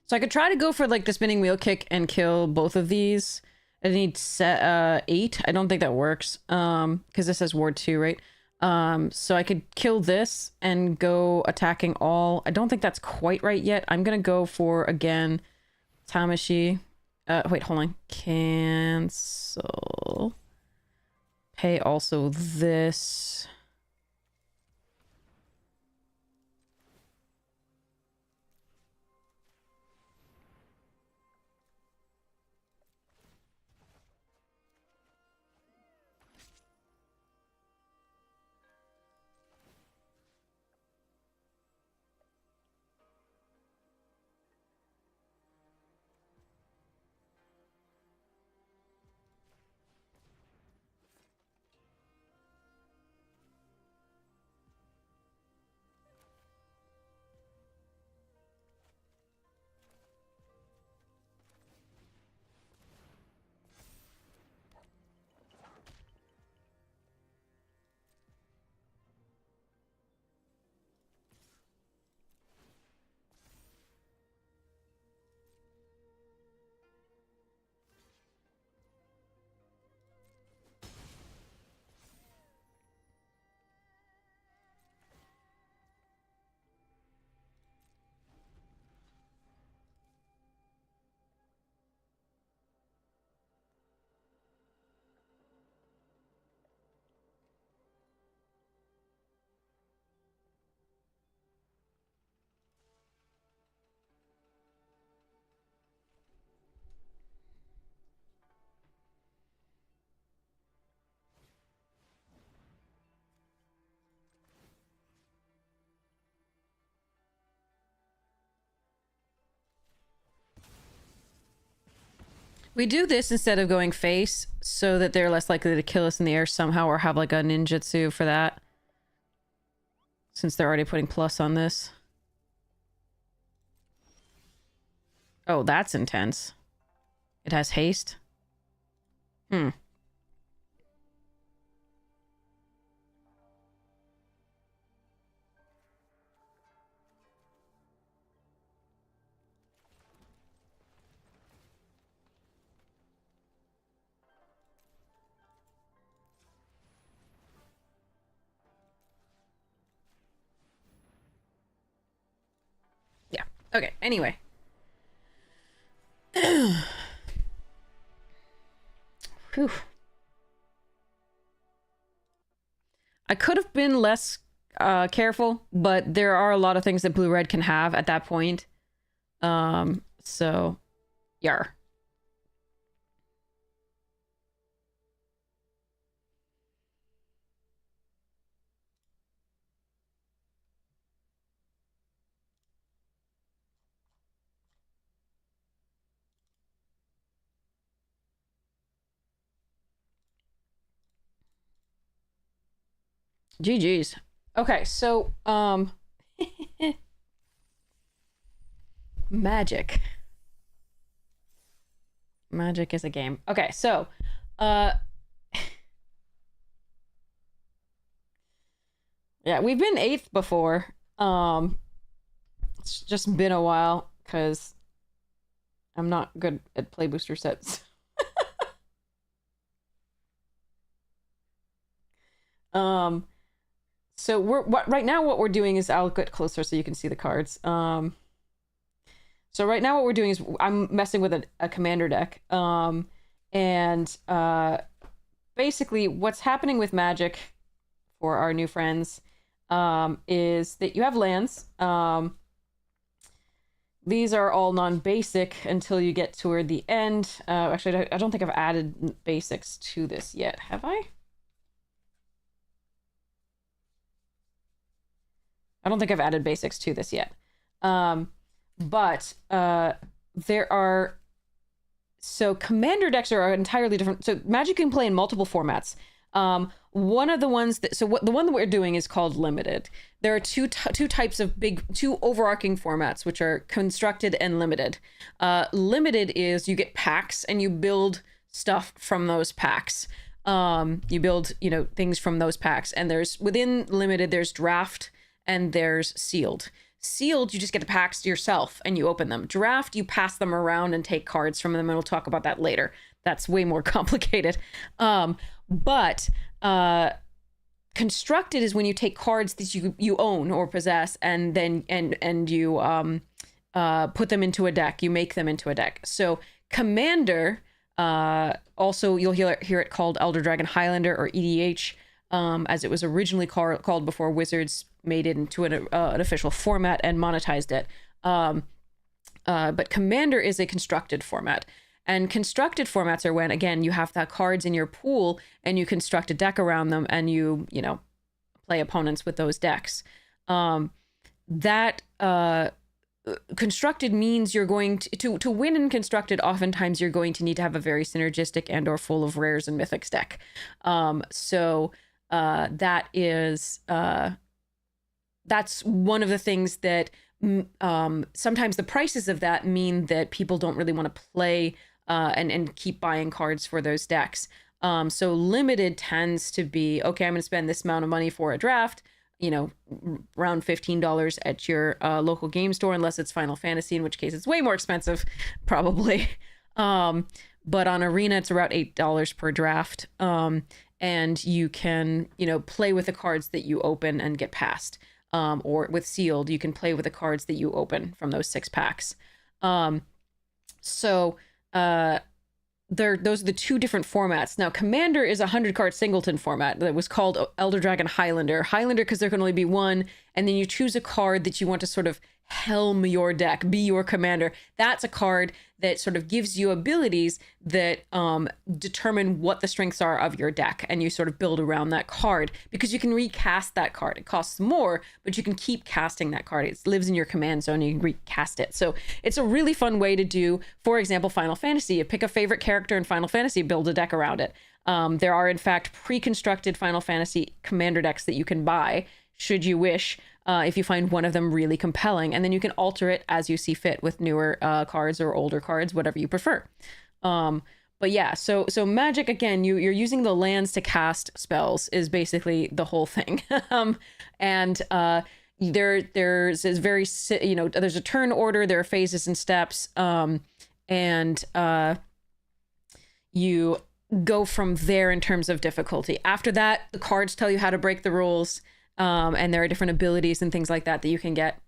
So I could try to go for like the spinning wheel kick and kill both of these. I need 8. I don't think that works. Because this has ward 2, right? So I could kill this and go attacking all. I don't think that's quite right yet. I'm gonna go for, again, Tamashi. Wait, hold on. Cancel. Pay also this. We do this instead of going face so that they're less likely to kill us in the air somehow or have like a ninjutsu for that. Since they're already putting plus on this. Oh, that's intense. It has haste. Hmm. Okay, anyway. Whew. I could have been less careful, but there are a lot of things that blue-red can have at that point. So, yar. GG's. Okay, so, Magic. Magic is a game. Okay, so, yeah, we've been 8th before. It's just been a while, because I'm not good at play booster sets. So right now what we're doing is, I'll get closer so you can see the cards. So right now what we're doing is I'm messing with a commander deck. Basically what's happening with Magic for our new friends is that you have lands. These are all non-basic until you get toward the end. Actually, I don't think I've added basics to this yet. Have I? I don't think I've added basics to this yet. But there are... So commander decks are entirely different. So Magic can play in multiple formats. One of the ones that... So the one that we're doing is called Limited. There are two types of two overarching formats, which are constructed and limited. Limited is you get packs and you build stuff from those packs. You build, things from those packs. And within Limited, there's draft and there's sealed. Sealed, you just get the packs yourself and you open them. Draft, you pass them around and take cards from them, and we'll talk about that later. That's way more complicated. But constructed is when you take cards that you own or possess, and then you put them into a deck. You make them into a deck. So commander, also you'll hear it called Elder Dragon Highlander or EDH, as it was originally called before Wizards made it into an official format and monetized it. But Commander is a constructed format. And constructed formats are when, again, you have the cards in your pool and you construct a deck around them and you play opponents with those decks. Constructed means you're going to win in constructed, oftentimes you're going to need to have a very synergistic and or full of rares and mythics deck. That is... that's one of the things that sometimes the prices of that mean that people don't really want to play and keep buying cards for those decks. So limited tends to be, okay, I'm going to spend this amount of money for a draft, around $15 at your local game store, unless it's Final Fantasy, in which case it's way more expensive, probably. But on Arena, it's around $8 per draft. And you can, play with the cards that you open and get passed. Or with Sealed, you can play with the cards that you open from those 6 packs. Those are the two different formats. Now, Commander is a 100-card singleton format that was called Elder Dragon Highlander. Highlander because there can only be one, and then you choose a card that you want to sort of helm your deck, be your commander. That's a card that sort of gives you abilities that determine what the strengths are of your deck, and you sort of build around that card because you can recast that card. It costs more, but you can keep casting that card. It lives in your command zone and you can recast it. So it's a really fun way to do, for example, Final Fantasy. You pick a favorite character in Final Fantasy, build a deck around it. There are, in fact, pre-constructed Final Fantasy commander decks that you can buy, should you wish, if you find one of them really compelling, and then you can alter it as you see fit with newer cards or older cards, whatever you prefer. But yeah, so Magic, again, you're using the lands to cast spells is basically the whole thing. There's a turn order, there are phases and steps, and you go from there in terms of difficulty. After that, the cards tell you how to break the rules. And there are different abilities and things like that you can get.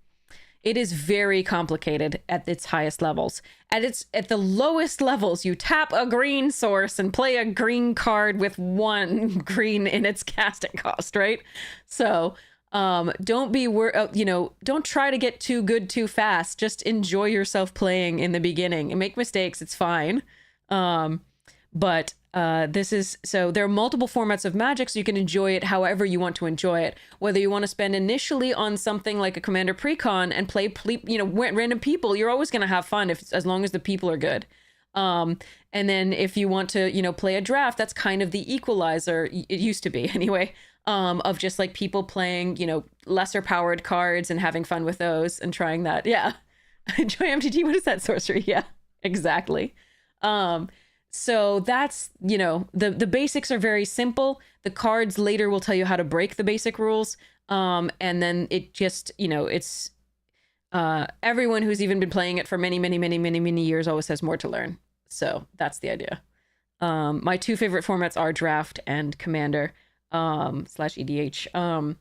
It is very complicated at its highest levels. At the lowest levels, you tap a green source and play a green card with 1 green in its casting cost, right? So don't be don't try to get too good too fast. Just enjoy yourself playing in the beginning and make mistakes. It's fine. But there are multiple formats of Magic, so you can enjoy it however you want to enjoy it. Whether you want to spend initially on something like a Commander Precon and play random people, you're always going to have fun as long as the people are good. And then if you want to play a draft, that's kind of the equalizer. It used to be anyway. Of just like people playing lesser powered cards and having fun with those and trying that. Yeah. Enjoy MTG. What is that, sorcery? Yeah, exactly. So that's, the basics are very simple. The cards later will tell you how to break the basic rules. And then it just, it's everyone who's even been playing it for many, many, many, many, many years always has more to learn. So that's the idea. My 2 favorite formats are Draft and Commander / EDH.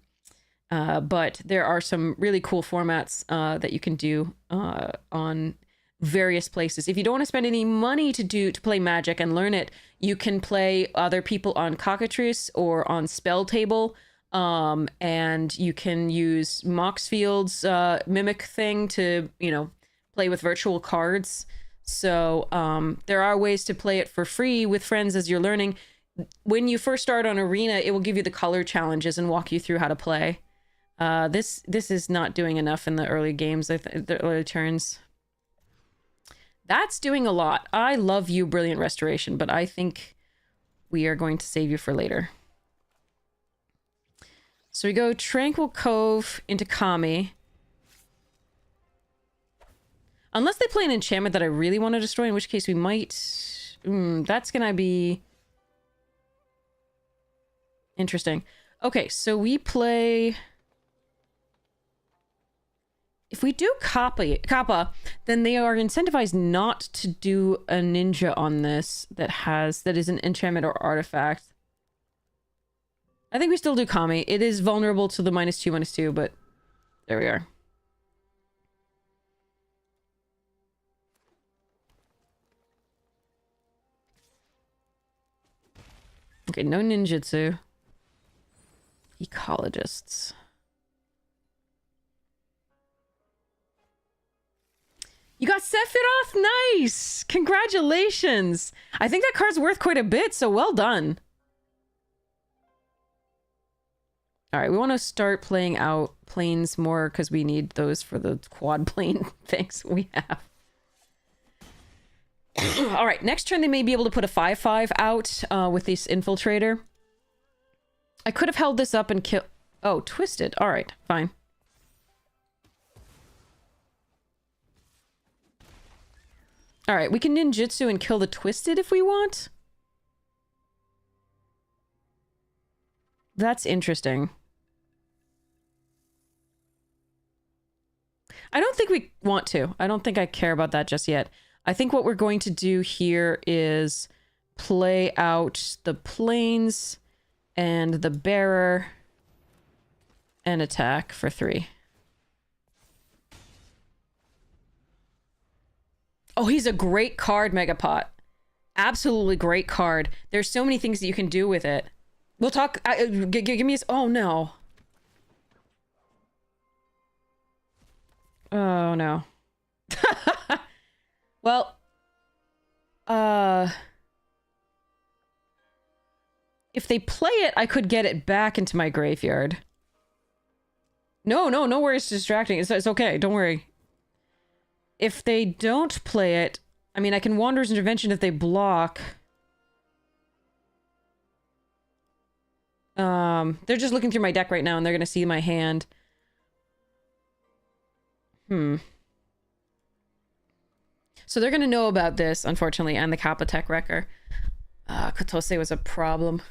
But there are some really cool formats that you can do on various places. If you don't want to spend any money to play Magic and learn it, you can play other people on Cockatrice or on Spell Table, and you can use Moxfield's mimic thing to play with virtual cards. So there are ways to play it for free with friends as you're learning. When you first start on Arena, it will give you the color challenges and walk you through how to play. This is not doing enough in the early games, the early turns. That's doing a lot. I love you, Brilliant Restoration, but I think we are going to save you for later. So we go Tranquil Cove into Kami. Unless they play an enchantment that I really want to destroy, in which case we might... that's gonna be... interesting. Okay, so we play... If we do Kappa, then they are incentivized not to do a ninja on this that is an enchantment or artifact. I think we still do Kami. It is vulnerable to the -2/-2, but there we are. Okay, no ninjutsu. Ecologists. You got Sephiroth? Nice! Congratulations! I think that card's worth quite a bit, so well done. Alright, we want to start playing out planes more because we need those for the quad plane things we have. Alright, next turn they may be able to put a 5/5 out with this Infiltrator. I could have held this up and kill... Oh, Twisted. Alright, fine. Alright, we can ninjutsu and kill the Twisted if we want. That's interesting. I don't think we want to. I don't think I care about that just yet. I think what we're going to do here is play out the planes and the bearer and attack for 3. Oh, he's a great card, Megapot. Absolutely great card. There's so many things that you can do with it. We'll talk... give me a... Oh, no. Oh, no. Well... If they play it, I could get it back into my graveyard. No worries, it's distracting. It's okay, don't worry. If they don't play it, I mean, I can Wanderer's Intervention if they block. They're just looking through my deck right now and they're gonna see my hand. So they're gonna know about this, unfortunately, and the Kappa Tech Wrecker. Kotose was a problem.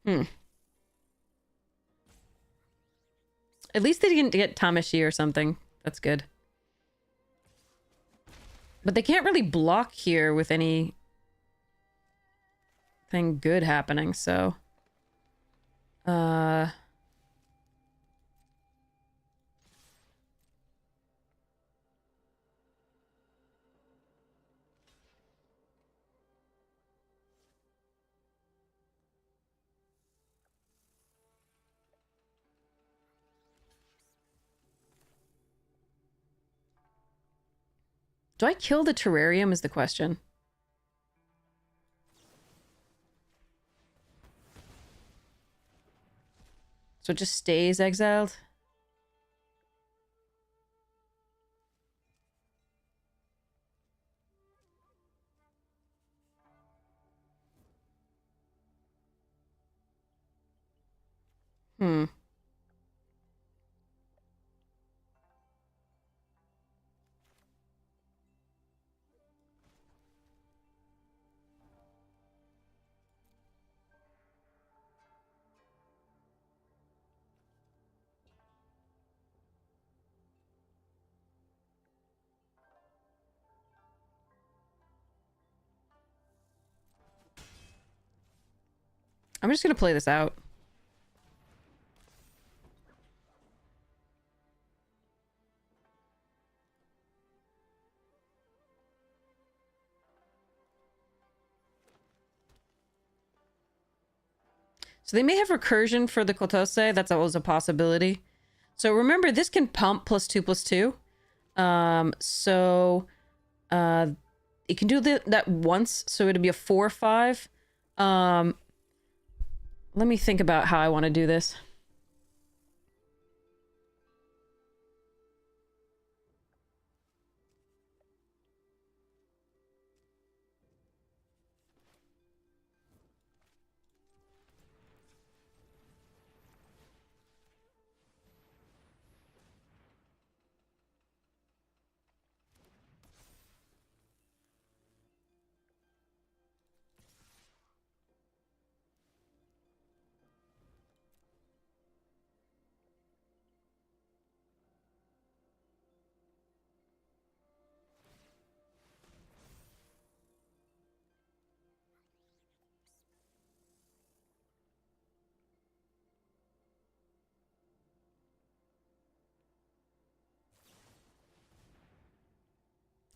At least they didn't get Tamashi or something. That's good. But they can't really block here with anything good happening, so... Do I kill the terrarium is the question. So it just stays exiled? Hmm. I'm just gonna play this out. So they may have recursion for the Kotose. That's always a possibility. So remember, this can pump +2/+2. It can do that once, so it'd be a 4/5. Let me think about how I want to do this.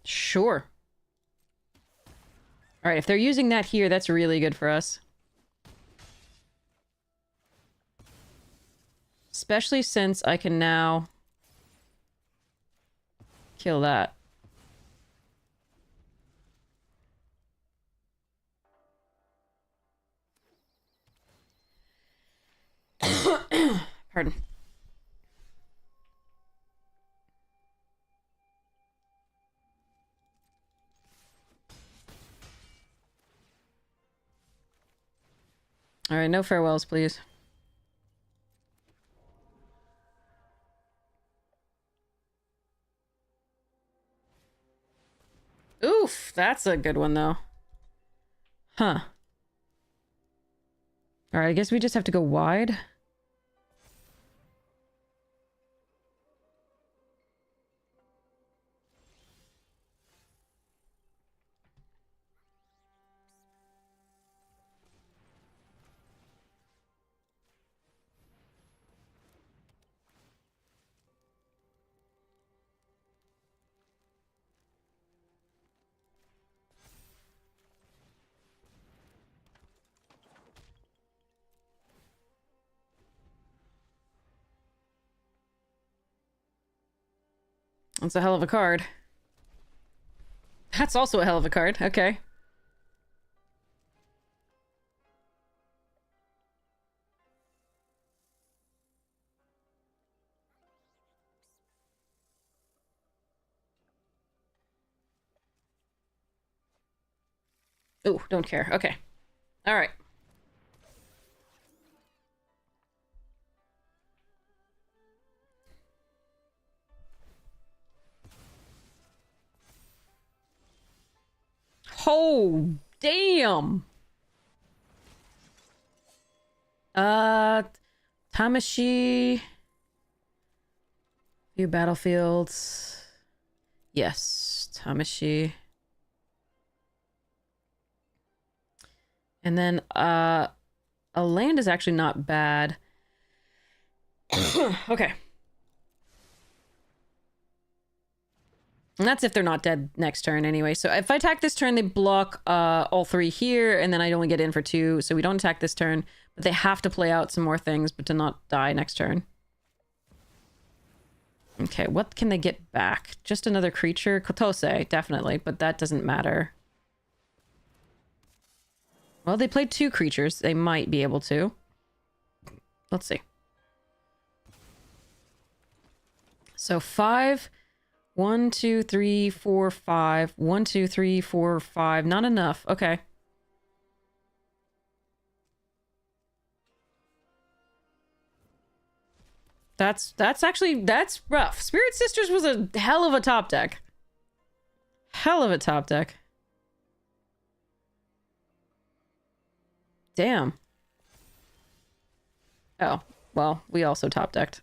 Sure. All right, if they're using that here, that's really good for us. Especially since I can now kill that. Pardon. All right, no farewells, please. Oof, that's a good one, though. Huh. All right, I guess we just have to go wide. That's a hell of a card. That's also a hell of a card. Okay. Ooh, don't care. Okay. All right. Oh, damn. Tamashi. Few battlefields. Yes, Tamashi. And then, a land is actually not bad. Okay. And that's if they're not dead next turn anyway. So if I attack this turn, they block all three here, and then I only get in for 2. So we don't attack this turn, but they have to play out some more things, but to not die next turn. Okay, what can they get back? Just another creature? Kotose, definitely, but that doesn't matter. Well, they played 2 creatures. They might be able to. Let's see. So 5. 1, 2, 3, 4, 5. 1, 2, 3, 4, 5. Not enough. Okay. That's rough. Spirit Sisters was a hell of a top deck. Hell of a top deck. Damn. Oh, well, we also top decked.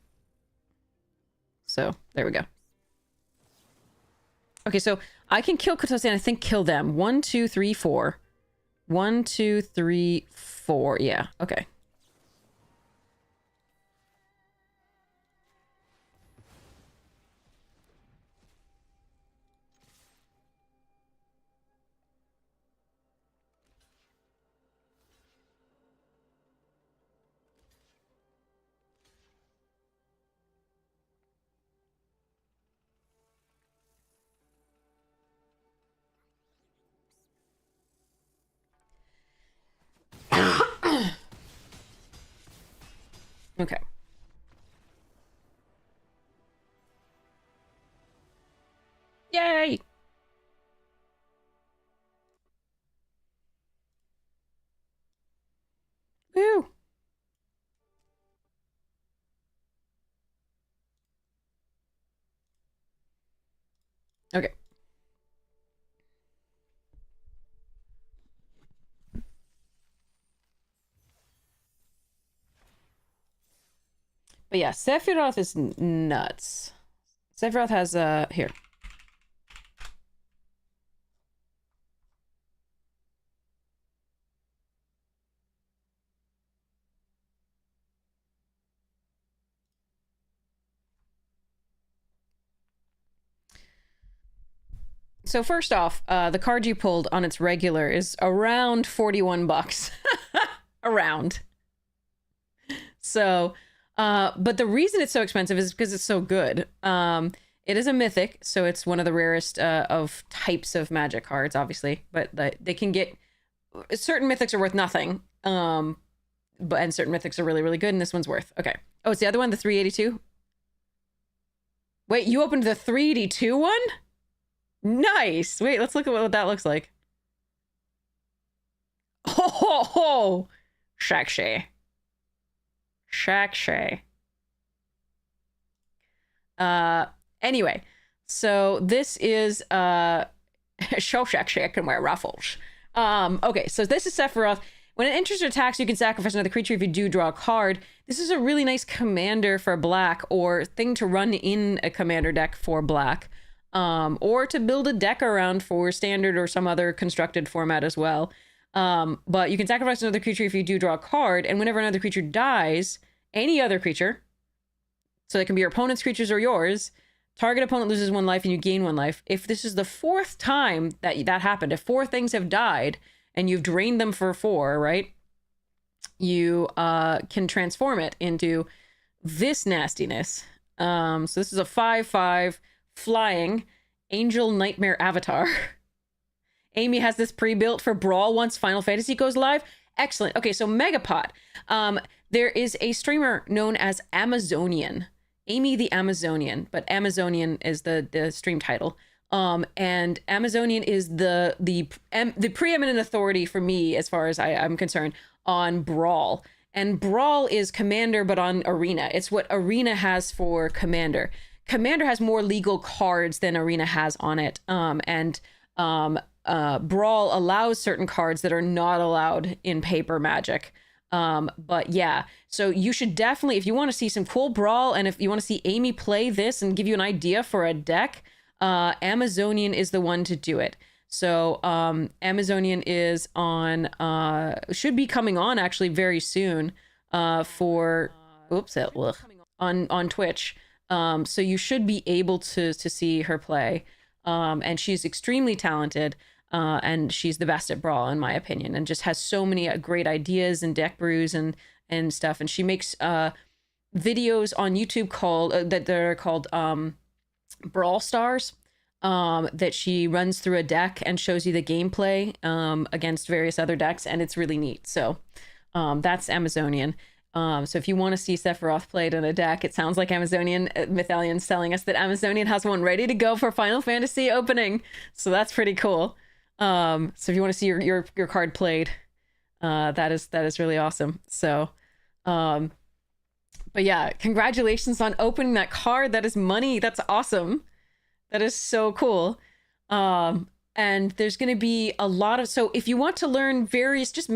So, there we go. Okay, so I can kill Kotose and I think kill them. 1, 2, 3, 4. 1, 2, 3, 4. Yeah, okay. Okay. Yay! Woo! Okay. But yeah, Sephiroth is nuts. Sephiroth has, here. So first off, the card you pulled on its regular is around 41 bucks. Around. So, but the reason it's so expensive is because it's so good. It is a mythic, so it's one of the rarest of types of magic cards, obviously. But they can get... Certain mythics are worth nothing. And certain mythics are really, really good, and this one's worth... Okay. Oh, it's the other one, the 382? Wait, you opened the 382 one? Nice! Wait, let's look at what that looks like. Ho ho ho! Shakshay. Shakshay. Anyway, so this is Show Shakshay can wear ruffles. Okay, so this is Sephiroth. When an enters or attacks, you can sacrifice another creature if you do draw a card. This is a really nice commander for black, or thing to run in a commander deck for black. Or to build a deck around for standard or some other constructed format as well. But you can sacrifice another creature if you do draw a card, and whenever another creature dies, any other creature, so it can be your opponent's creatures or yours, target opponent loses 1 life and you gain 1 life. If this is the 4th time that happened, if 4 things have died and you've drained them for 4, right? You can transform it into this nastiness. So this is a 5/5 flying Angel Nightmare Avatar. Amy has this pre-built for Brawl once Final Fantasy goes live. Excellent. Okay, so Megapod. There is a streamer known as Amazonian. Amy the Amazonian, but Amazonian is the stream title. And Amazonian is the preeminent authority for me, as far as I'm concerned, on Brawl. And Brawl is Commander, but on Arena. It's what Arena has for Commander. Commander has more legal cards than Arena has on it. Brawl allows certain cards that are not allowed in paper Magic. But yeah, so you should definitely, if you want to see some cool Brawl, and if you want to see Amy play this and give you an idea for a deck, Amazonian is the one to do it. So Amazonian is on, should be coming on actually very soon on Twitch. So you should be able to see her play. And she's extremely talented. And she's the best at Brawl, in my opinion, and just has so many great ideas and deck brews and stuff. And she makes videos on YouTube called that they're called Brawl Stars, that she runs through a deck and shows you the gameplay against various other decks, and it's really neat. So that's Amazonian. So if you want to see Sephiroth played in a deck, it sounds like Amazonian Mythalion's telling us that Amazonian has one ready to go for Final Fantasy opening. So that's pretty cool. So if you want to see your card played, that is really awesome. So, but yeah, congratulations on opening that card. That is money. That's awesome. That is so cool. And there's going to be a lot of, so if you want to learn various, just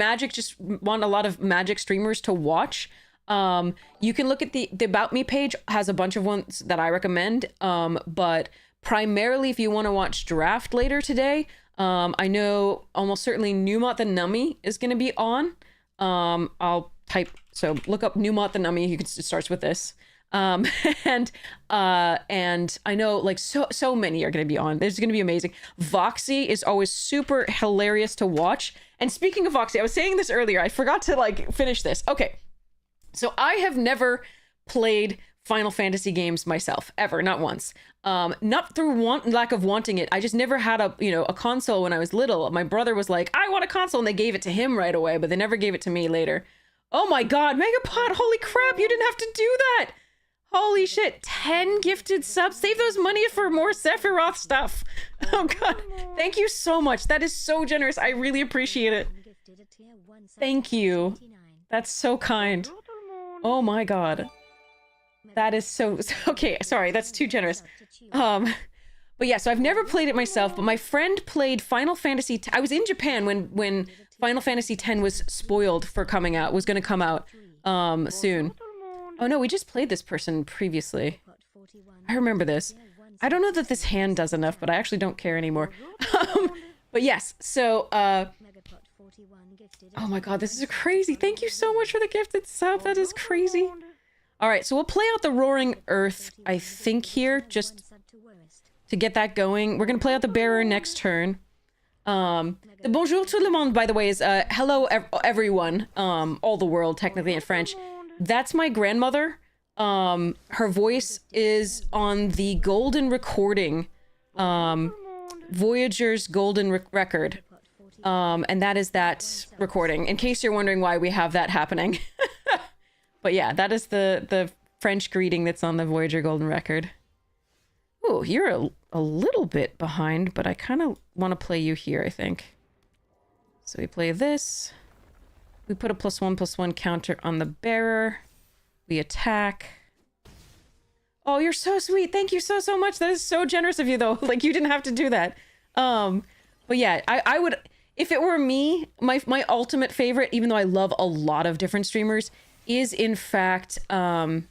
want a lot of Magic streamers to watch, you can look at the About Me page, has a bunch of ones that I recommend. But primarily if you want to watch Draft later today, I know almost certainly Numot the Nummy is going to be on. I'll type, so look up Numot the Nummy. It starts with this. And I know like so many are going to be on. There's going to be amazing. Voxy is always super hilarious to watch. And speaking of Voxy, I was saying this earlier. I forgot to like finish this. Okay. So I have never played Final Fantasy games myself ever, not once. Not through lack of wanting it. I just never had a console when I was little. My brother was like, I want a console, and they gave it to him right away, but they never gave it to me later. Oh my God, Megapod, holy crap, you didn't have to do that. Holy shit, 10 gifted subs. Save those money for more Sephiroth stuff. Oh God, thank you so much. That is so generous. I really appreciate it. Thank you. That's so kind. Oh my God. That is so, okay, sorry, that's too generous. But yeah, so I've never played it myself, but my friend played Final Fantasy I was in Japan when Final Fantasy X was spoiled for coming out, was going to come out soon. Oh no, we just played this person previously. I remember this. I don't know that this hand does enough, but I actually don't care anymore. But yes, so, oh my God, this is crazy. Thank you so much for the gifted sub. That is crazy. All right, so we'll play out the Roaring Earth, I think, here, just to get that going. We're going to play out the Bearer next turn. The bonjour tout le monde, by the way, is hello everyone, all the world, technically in French. That's my grandmother. Her voice is on the golden recording, Voyager's golden record. And that is that recording, in case you're wondering why we have that happening. But yeah, that is the French greeting that's on the Voyager golden record. Ooh, you're a little bit behind, but I kind of want to play you here, I think. So we play this. We put a +1/+1 counter on the bearer. We attack. Oh, you're so sweet. Thank you so much. That is so generous of you, though. Like, you didn't have to do that. But yeah, I would, if it were me, my ultimate favorite, even though I love a lot of different streamers, is in fact Numot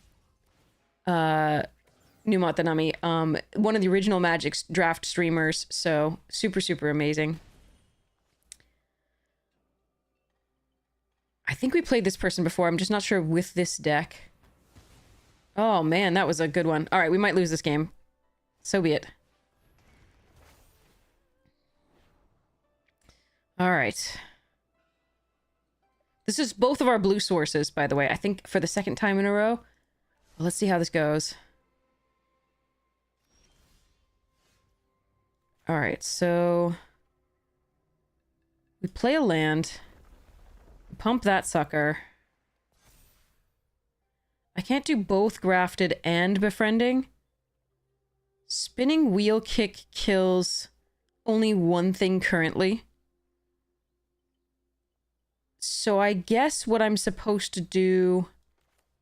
the Nummy, one of the original Magic draft streamers. So super amazing. I think we played this person before. I'm just not sure with this deck. Oh man, that was a good one. All right, we might lose this game. So be it. All right. This is both of our blue sources, by the way. I think for the second time in a row. Well, let's see how this goes. All right, so we play a land. Pump that sucker. I can't do both grafted and befriending. Spinning wheel kick kills only one thing currently. So I guess what I'm supposed to do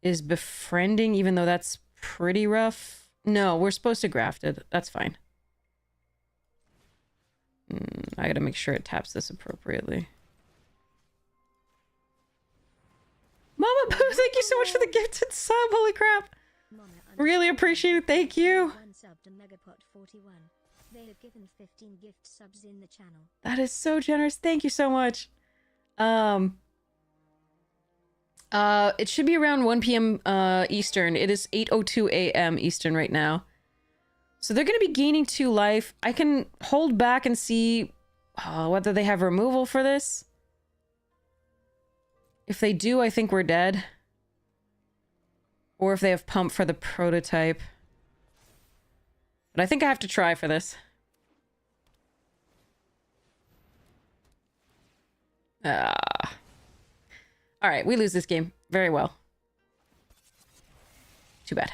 is befriending, even though that's pretty rough. No, we're supposed to grafted. That's fine. I gotta make sure it taps this appropriately. Mama Boo, thank you so much for the gifted sub. Holy crap. Really appreciate it. Thank you. That is so generous. Thank you so much. It should be around 1 p.m. Eastern. It is 8:02 a.m. Eastern right now. So they're going to be gaining 2 life. I can hold back and see whether they have removal for this. If they do, I think we're dead. Or if they have pump for the prototype. But I think I have to try for this. Alright, we lose this game. Very well. Too bad.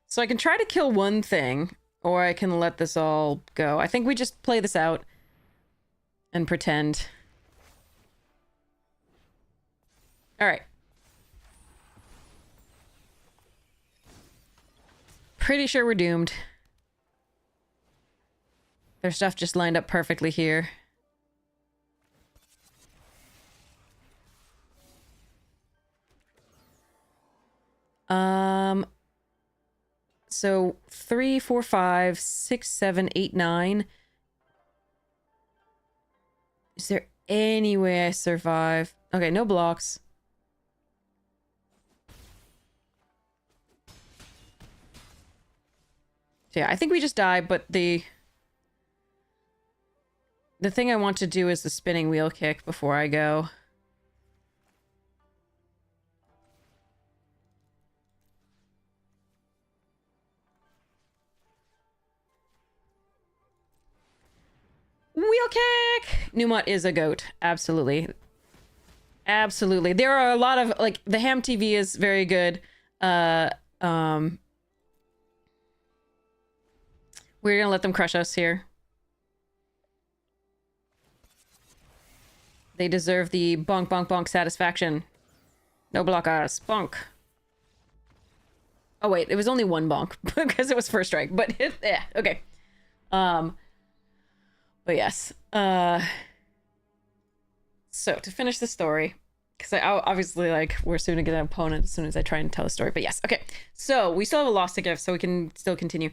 So I can try to kill one thing, or I can let this all go. I think we just play this out and pretend. All right. Pretty sure we're doomed. Their stuff just lined up perfectly here. So 3, 4, 5, 6, 7, 8, 9. Is there any way I survive? Okay, no blocks. So yeah, I think we just die, but the thing I want to do is the spinning wheel kick before I go. Wheel kick! Numot is a goat. Absolutely. Absolutely. There are a lot of, like, the ham TV is very good. We're gonna let them crush us here. They deserve the bonk, bonk, bonk satisfaction. No block us. Bonk. Oh, wait. It was only one bonk because it was first strike. But, yeah. Okay. But yes. So, to finish the story, because I obviously, like, we're soon to get an opponent as soon as I try and tell a story. But yes, okay. So, we still have a loss to give, so we can still continue.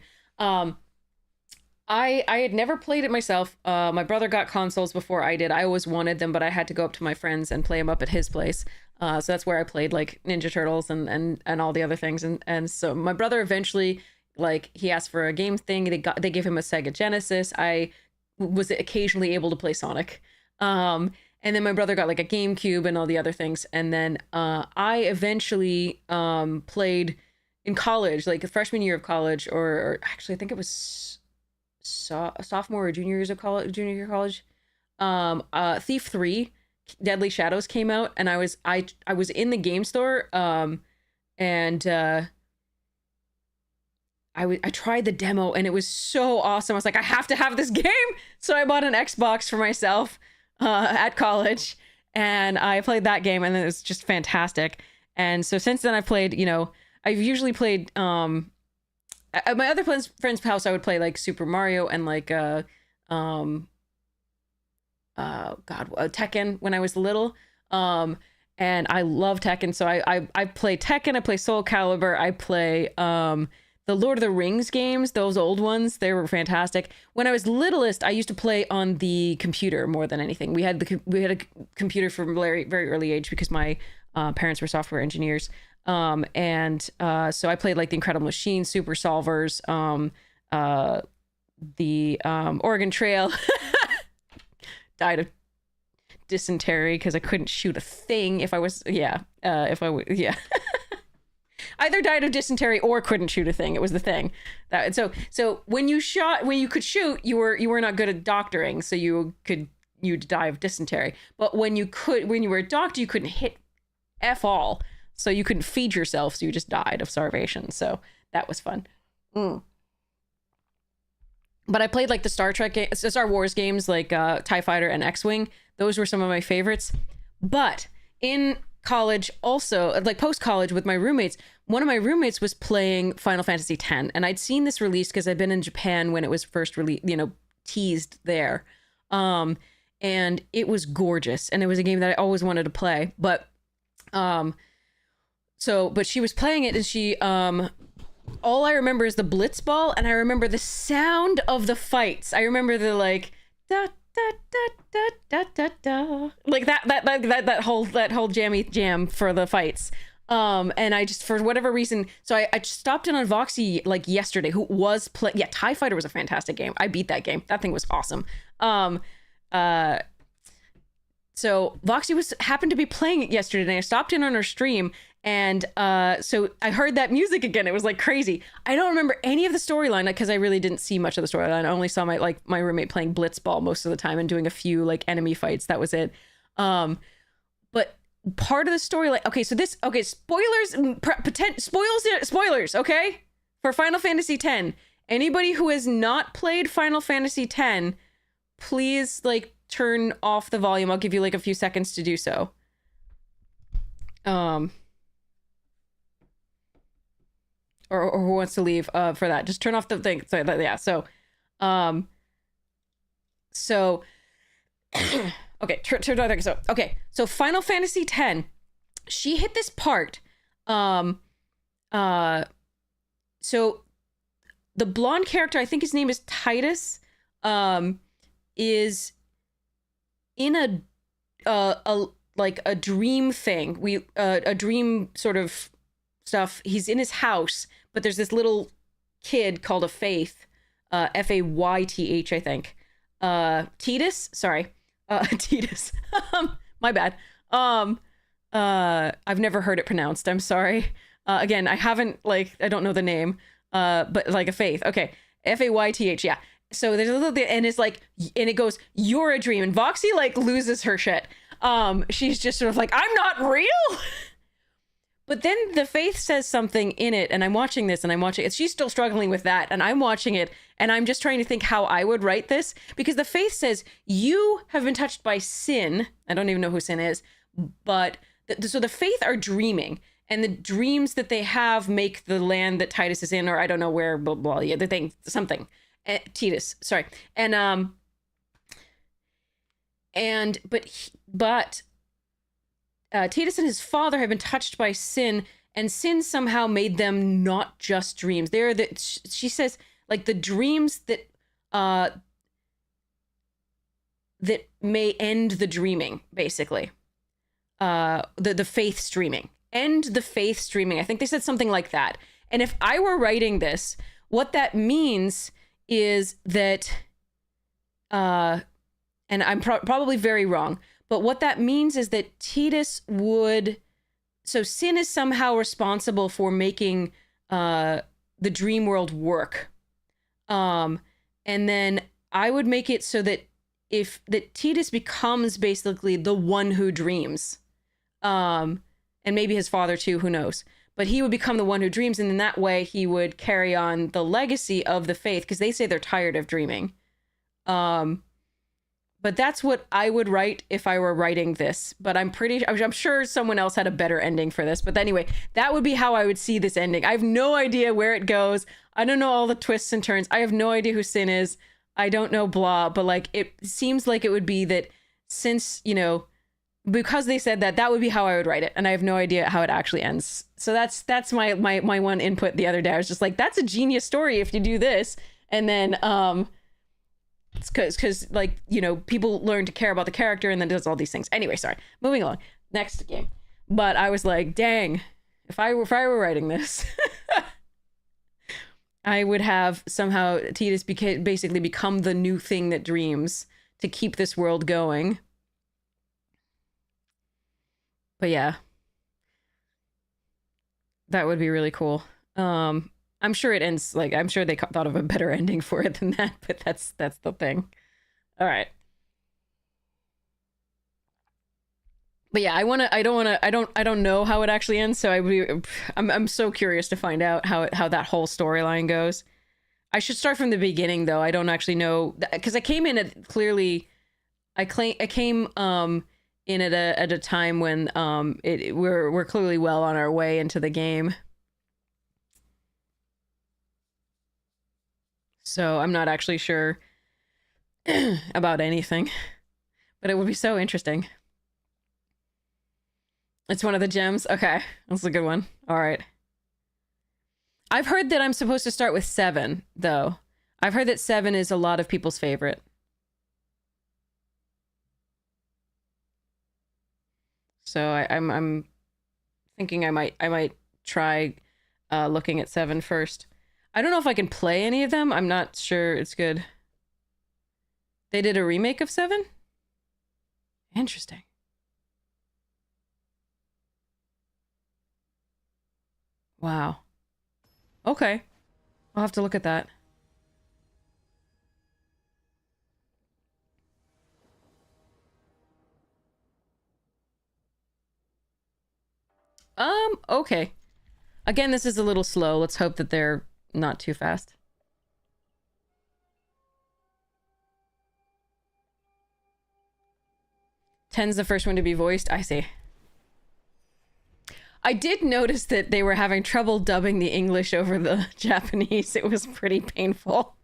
I had never played it myself. My brother got consoles before I did. I always wanted them, but I had to go up to my friends and play them up at his place. So that's where I played, like, Ninja Turtles and all the other things. And so my brother eventually, like, he asked for a game thing. They gave him a Sega Genesis. I was occasionally able to play Sonic. And then my brother got, like, a GameCube and all the other things. And then I eventually played in college, like the freshman year of college, or actually I think it was sophomore or junior year of college. Thief 3 Deadly Shadows came out, and I was in the game store, and I tried the demo, and it was so awesome. I was like, I have to have this game. So I bought an Xbox for myself at college, and I played that game, and it was just fantastic. And so since then I've played, I've usually played at my other friend's house. I would play like Super Mario and like Tekken when I was little. And I love Tekken, so I play Tekken, I play Soul Calibur, I play the Lord of the Rings games, those old ones. They were fantastic. When I was littlest, I used to play on the computer more than anything. We had a computer from a very, very early age because my parents were software engineers. So I played like the Incredible Machine, Super Solvers, the Oregon Trail. Died of dysentery because I couldn't shoot a thing if I was, either died of dysentery or couldn't shoot a thing. It was the thing. So when you could shoot, you were not good at doctoring, so you'd die of dysentery. But when you were a doctor, you couldn't hit F all. So you couldn't feed yourself, so you just died of starvation. So that was fun. But I played like the Star Wars games, like TIE Fighter and X-Wing. Those were some of my favorites. But in college, also, like post-college with my roommates, one of my roommates was playing Final Fantasy X. And I'd seen this release because I'd been in Japan when it was first released, teased there. And it was gorgeous, and it was a game that I always wanted to play. But but she was playing it, and she all I remember is the blitzball, and I remember the sound of the fights. I remember the like da da da da da da da, like that whole jammy jam for the fights. And I just, for whatever reason, so I stopped in on Voxy like yesterday, who was TIE Fighter was a fantastic game. I beat that game. That thing was awesome. So Voxy happened to be playing it yesterday, and I stopped in on her stream, and so I heard that music again. It was like crazy. I don't remember any of the storyline because I really didn't see much of the storyline. I only saw my roommate playing blitzball most of the time and doing a few like enemy fights. That was it. But part of the story, like, spoilers, spoilers, okay, for Final Fantasy X. Anybody who has not played Final Fantasy X, please like turn off the volume. I'll give you like a few seconds to do so. Or who wants to leave for that, just turn off the thing. So yeah, so okay, turn off. So okay, so Final Fantasy X, she hit this part. So the blonde character, I think his name is Titus, is in a dream thing. A dream sort of stuff. He's in his house, but there's this little kid called a Faith, Fayth, I think. Titus, sorry. Titus. My bad. I've never heard it pronounced. I'm sorry. Again, I don't know the name. But like a Faith. Okay. Fayth, yeah. So there's a little bit, and it's like, and it goes, "You're a dream," and Voxy like loses her shit. She's just sort of like, "I'm not real." But then the Faith says something in it, and I'm watching this, and I'm watching it. She's still struggling with that, and I'm watching it, and I'm just trying to think how I would write this, because the Faith says, "You have been touched by sin." I don't even know who sin is, but so the Faith are dreaming, and the dreams that they have make the land that Titus is in, or I don't know where, blah, blah, yeah, the thing, something. Titus, sorry. And Titus and his father have been touched by sin, and sin somehow made them not just dreams. They're she says, like, the dreams that that may end the dreaming, basically. The Faith streaming. End the Faith streaming. I think they said something like that. And if I were writing this, what that means is that, and I'm probably very wrong, but what that means is that Titus so sin is somehow responsible for making the dream world work. And then I would make it so that that Titus becomes basically the one who dreams. And maybe his father too, who knows? But he would become the one who dreams, and in that way he would carry on the legacy of the Faith, because they say they're tired of dreaming. But that's what I would write if I were writing this. But I'm sure someone else had a better ending for this. But anyway, that would be how I would see this ending. I have no idea where it goes. I don't know all the twists and turns. I have no idea who Sin is. I don't know blah, but like it seems like it would be that, since, because they said that would be how I would write it, and I have no idea how it actually ends. So that's my one input the other day. I was just like, that's a genius story if you do this. And then it's because like, people learn to care about the character, and then does all these things. Anyway, sorry, moving along, next game. But I was like, dang, if I were writing this, I would have somehow Titus basically become the new thing that dreams to keep this world going. But yeah, that would be really cool. I'm sure it ends, like, I'm sure they thought of a better ending for it than that, but that's the thing. All right. But yeah, I don't know how it actually ends, so I'm so curious to find out how that whole storyline goes. I should start from the beginning though. I don't actually know, because I came in at clearly, I came in at a time when we're clearly well on our way into the game. So I'm not actually sure about anything. But it would be so interesting. It's one of the gems? Okay, that's a good one. All right. I've heard that I'm supposed to start with 7, though. I've heard that 7 is a lot of people's favorite. So I'm thinking I might try looking at 7 first. I don't know if I can play any of them. I'm not sure it's good. They did a remake of 7? Interesting. Wow. Okay. I'll have to look at that. Okay. Again, this is a little slow. Let's hope that they're not too fast. 10's the first one to be voiced. I see. I did notice that they were having trouble dubbing the English over the Japanese. It was pretty painful.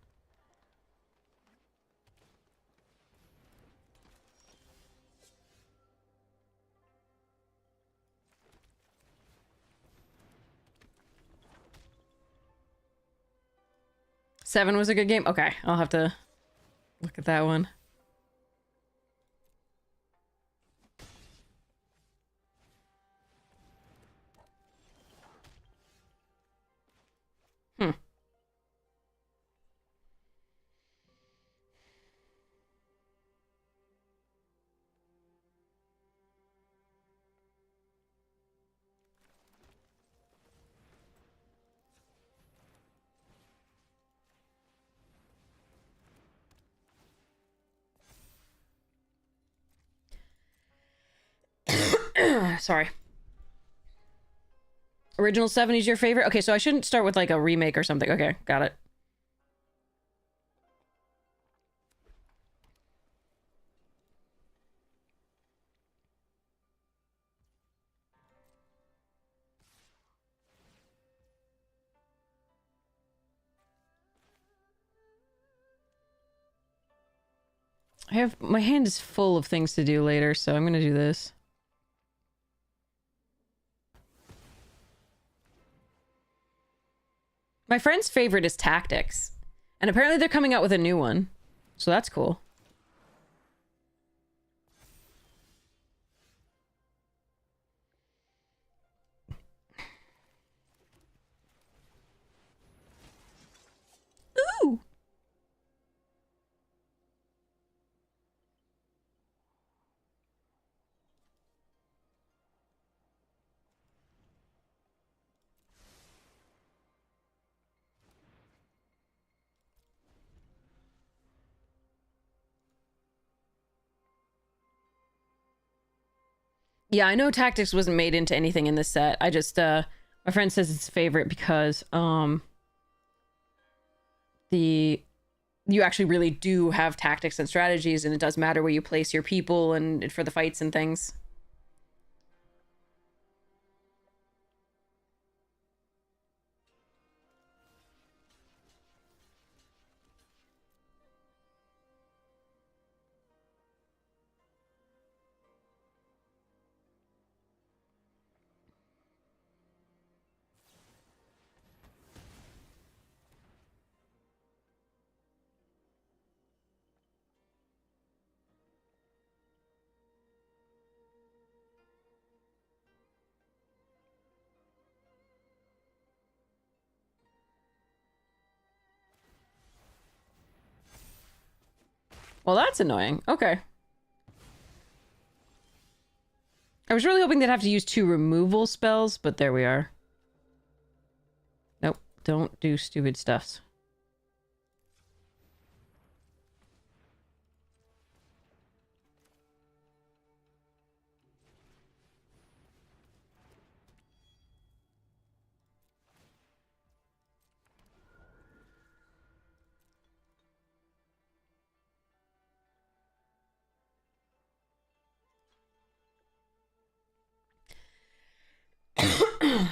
Seven was a good game? Okay, I'll have to look at that one. Hmm. Sorry. Original 7 is your favorite? Okay, so I shouldn't start with like a remake or something. Okay, got it. My hand is full of things to do later, so I'm gonna do this. My friend's favorite is Tactics. And apparently they're coming out with a new one. So that's cool. Ooh! Yeah, I know Tactics wasn't made into anything in this set. I just, my friend says it's favorite because, you actually really do have tactics and strategies, and it does matter where you place your people and for the fights and things. Well, that's annoying. Okay. I was really hoping they'd have to use 2 removal spells, but there we are. Nope, don't do stupid stuffs.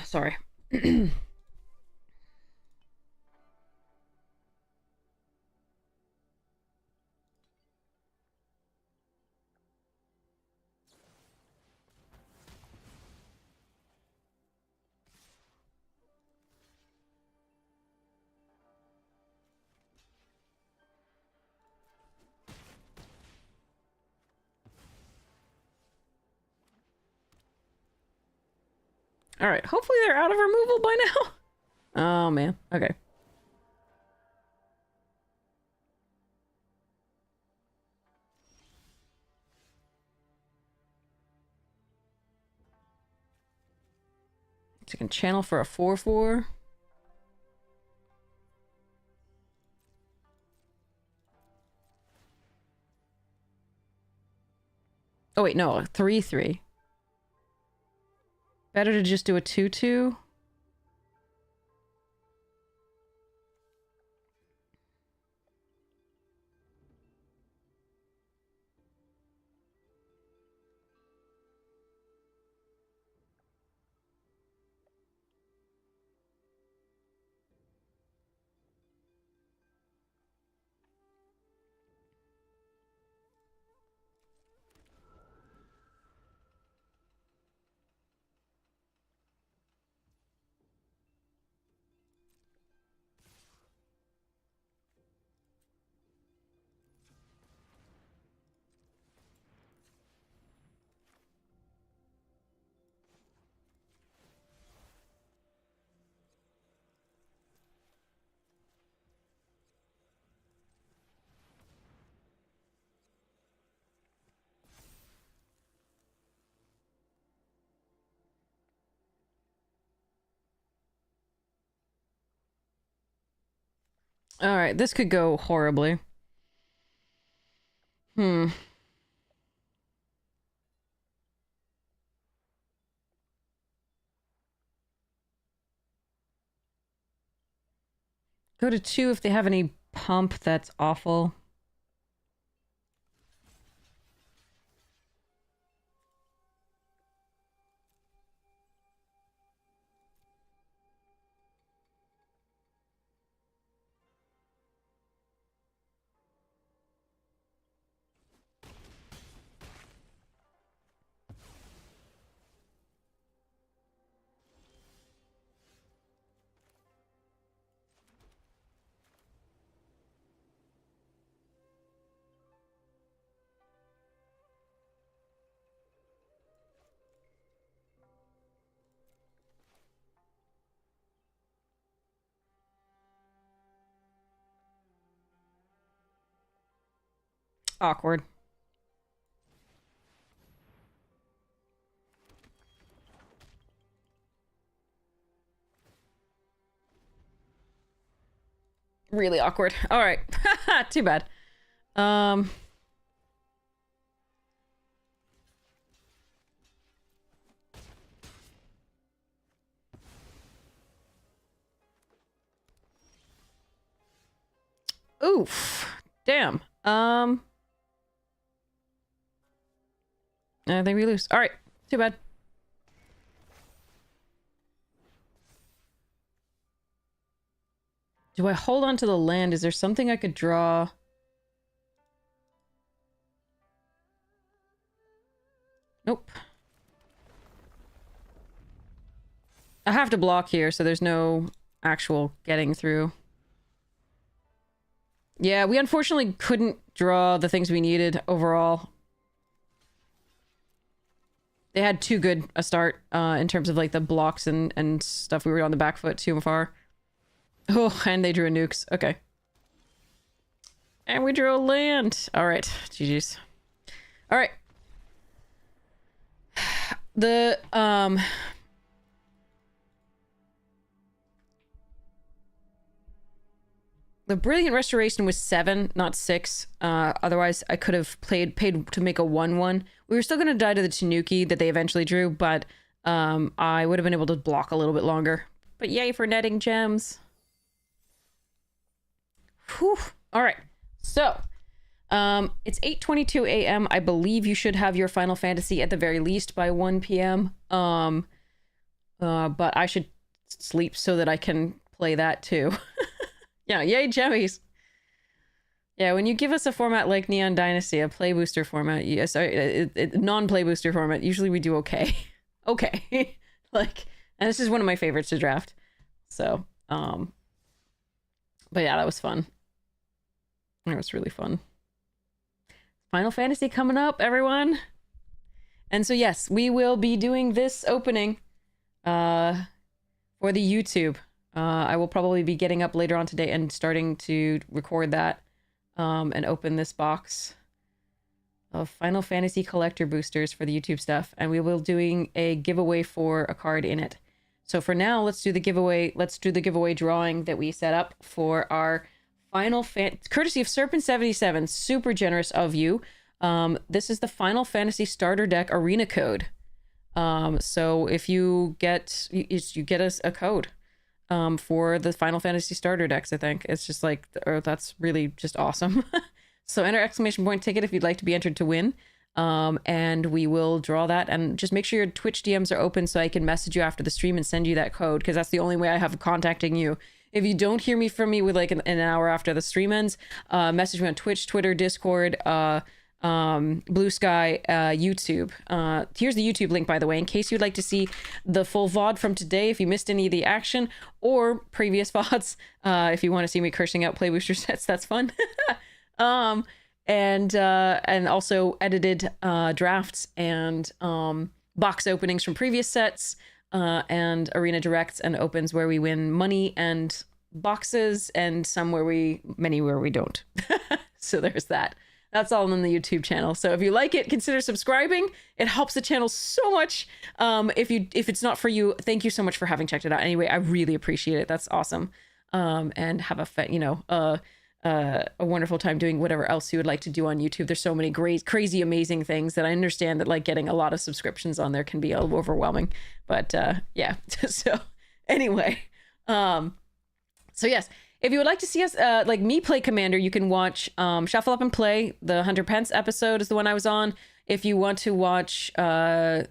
Sorry. All right, hopefully they're out of removal by now. Oh, man. Okay. So you can channel for a 4/4. Oh, wait, no, a 3/3. Better to just do a 2/2. All right, this could go horribly. Hmm. Go to 2 if they have any pump that's awful. Awkward. Really awkward. All right. Too bad. Oof. Damn. I think we lose. All right. Too bad. Do I hold on to the land? Is there something I could draw? Nope. I have to block here, so there's no actual getting through. Yeah, we unfortunately couldn't draw the things we needed overall. They had too good a start in terms of like the blocks and stuff. We were on the back foot too far. Oh, and they drew a nukes. Okay. And we drew a land. All right. GG's. All right. The Brilliant Restoration was 7, not 6. Otherwise, I could have paid to make a 1/1. We were still going to die to the Tanuki that they eventually drew, but I would have been able to block a little bit longer. But yay for netting gems. Whew. All right. So, it's 8:22 a.m. I believe you should have your Final Fantasy at the very least by 1 p.m. But I should sleep so that I can play that too. Yeah, yay, Gemmies. Yeah, when you give us a format like Neon Dynasty, a play booster format, non-play booster format, usually we do okay. Okay. Like, and this is one of my favorites to draft. So, but yeah, that was fun. That was really fun. Final Fantasy coming up, everyone. And so, yes, we will be doing this opening For the YouTube, I will probably be getting up later on today and starting to record that, and open this box of Final Fantasy collector boosters for the YouTube stuff, and we will doing a giveaway for a card in it. So for now, let's do the giveaway. Let's do the giveaway drawing that we set up for our courtesy of Serpent77. Super generous of you. This is the Final Fantasy starter deck arena code. So if you get us a code for the Final Fantasy starter decks, I think it's just like, that's really just awesome. So enter exclamation point ticket if you'd like to be entered to win. And we will draw that, and just make sure your Twitch DMs are open so I can message you after the stream and send you that code, because that's the only way I have of contacting you. If you don't hear me from me with like an hour after the stream ends, message me on Twitch, Twitter, Discord, Blue Sky, YouTube. Here's the YouTube link, by the way, in case you'd like to see the full VOD from today if you missed any of the action, or previous VODs. If you want to see me cursing out play booster sets, that's fun. And also edited drafts and box openings from previous sets, and arena directs and opens where we win money and boxes, and many where we don't. So there's that. That's all on the YouTube channel. So if you like it, consider subscribing. It helps the channel so much. If it's not for you, thank you so much for having checked it out. Anyway, I really appreciate it. That's awesome. And have a wonderful time doing whatever else you would like to do on YouTube. There's so many great, crazy, amazing things that I understand that like getting a lot of subscriptions on there can be a little overwhelming. But yeah. So anyway, so yes. If you would like to see us, like me play Commander, you can watch Shuffle Up and Play. The Hunter Pence episode is the one I was on. If you want to watch Elder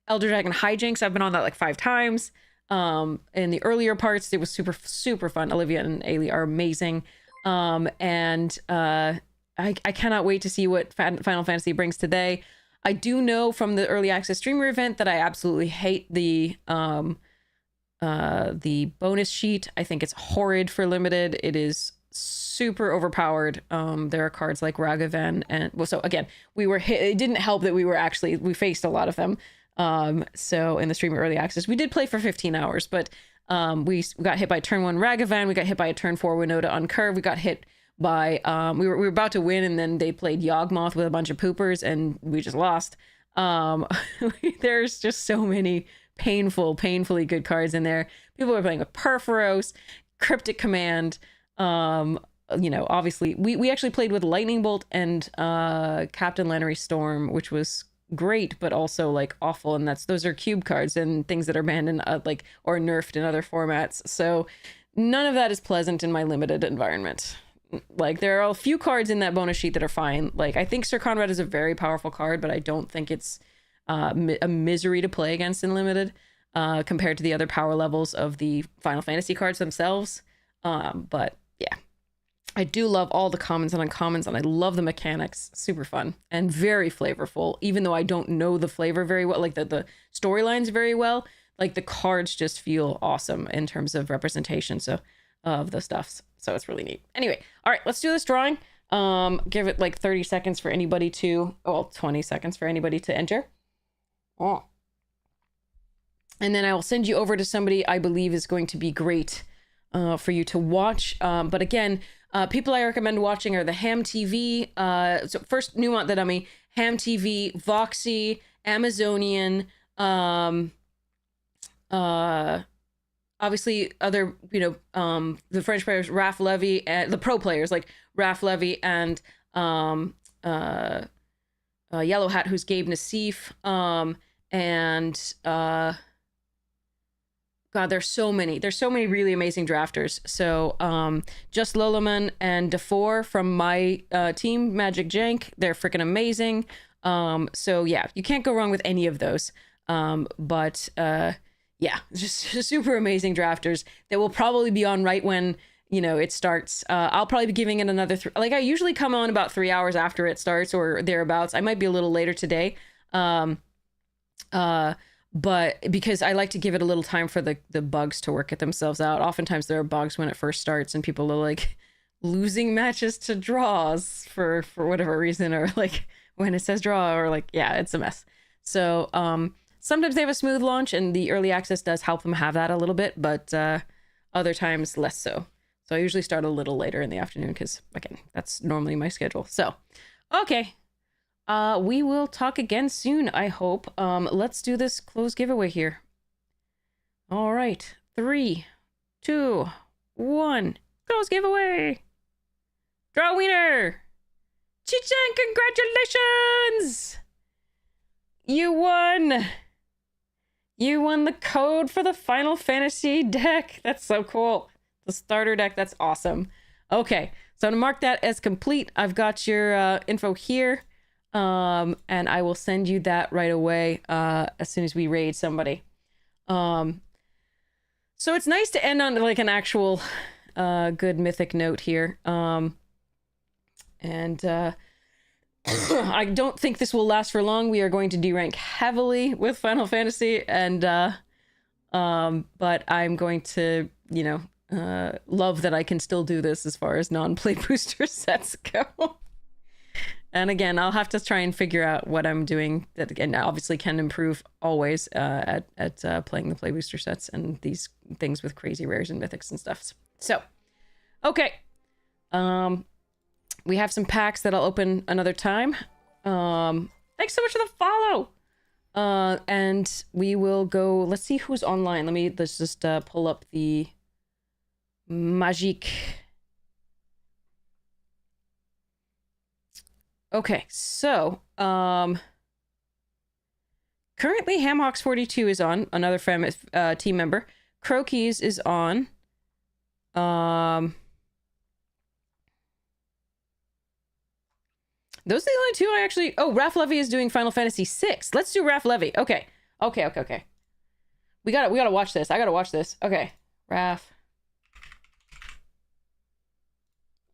Dragon Hijinks, I've been on that like 5 times. In the earlier parts, it was super, super fun. Olivia and Ailey are amazing. And I cannot wait to see what Final Fantasy brings today. I do know from the early access streamer event that I absolutely hate the bonus sheet. I think it's horrid for limited. It is super overpowered. There are cards like Ragavan and, well, so again, we were hit. It didn't help that we faced a lot of them. So in the streamer early access, we did play for 15 hours, but we got hit by turn 1 Ragavan. We got hit by a turn 4 Winota on curve. We got hit by we were about to win, and then they played Yawgmoth with a bunch of poopers, and we just lost. There's just so many painfully good cards in there. People are playing with Perforos, Cryptic Command. Obviously we actually played with Lightning Bolt and Captain Lannery Storm, which was great, but also like awful, and those are cube cards and things that are banned in or nerfed in other formats. So none of that is pleasant in my limited environment. Like, there are a few cards in that bonus sheet that are fine. Like, I think Sir Conrad is a very powerful card, but I don't think it's a misery to play against in limited compared to the other power levels of the Final Fantasy cards themselves. But yeah, I do love all the commons and uncommons, and I love the mechanics. Super fun and very flavorful, even though I don't know the flavor very well, like the storylines very well. Like, the cards just feel awesome in terms of representation of the stuffs. So it's really neat. Anyway, all right, let's do this drawing. Give it like 30 seconds for anybody 20 seconds for anybody to enter. Oh. And then I will send you over to somebody I believe is going to be great for you to watch. But again, people I recommend watching are the Ham TV. So first, Newmont the Dummy, Ham TV, Voxy, Amazonian, obviously other, the French players, Raph Levy, and the pro players like Raph Levy and Yellow Hat, who's Gabe Nassif, and God, there's so many really amazing drafters. So just Lolaman and DeFore from my team, Magic Jank, they're freaking amazing. So yeah, you can't go wrong with any of those. But yeah, just super amazing drafters that will probably be on right when, it starts. I'll probably be giving it another I usually come on about 3 hours after it starts or thereabouts. I might be a little later today. But because I like to give it a little time for the bugs to work it themselves out. Oftentimes there are bugs when it first starts and people are like losing matches to draws for whatever reason, or like when it says draw, or like, yeah, it's a mess. So sometimes they have a smooth launch, and the early access does help them have that a little bit, but other times less so. So I usually start a little later in the afternoon because, again, that's normally my schedule. So, okay. We will talk again soon, I hope. Let's do this closed giveaway here. All right. 3, 2, 1. Close giveaway. Draw wiener. Chi-chan, congratulations! You won! You won the code for the Final Fantasy deck. That's so cool. The starter deck, that's awesome. Okay, so I'm gonna mark that as complete. I've got your info here. And I will send you that right away as soon as we raid somebody. So it's nice to end on like an actual good mythic note here. I don't think this will last for long. We are going to derank heavily with Final Fantasy, and but I'm going to, you know, love that I can still do this as far as non-play booster sets go. And again, I'll have to try and figure out what I'm doing that, again, obviously can improve always at playing the play booster sets and these things with crazy rares and mythics and stuff. So, okay. We have some packs that I'll open another time. Thanks so much for the follow. And we will go, let's see who's online. Let's just pull up the Magique. Okay, so currently Hamhawks42 is on, another team member. Crokies is on. Those are the only two I actually... Oh, Raph Levy is doing Final Fantasy VI. Let's do Raph Levy. Okay. We gotta watch this. I gotta watch this. Okay. Raph.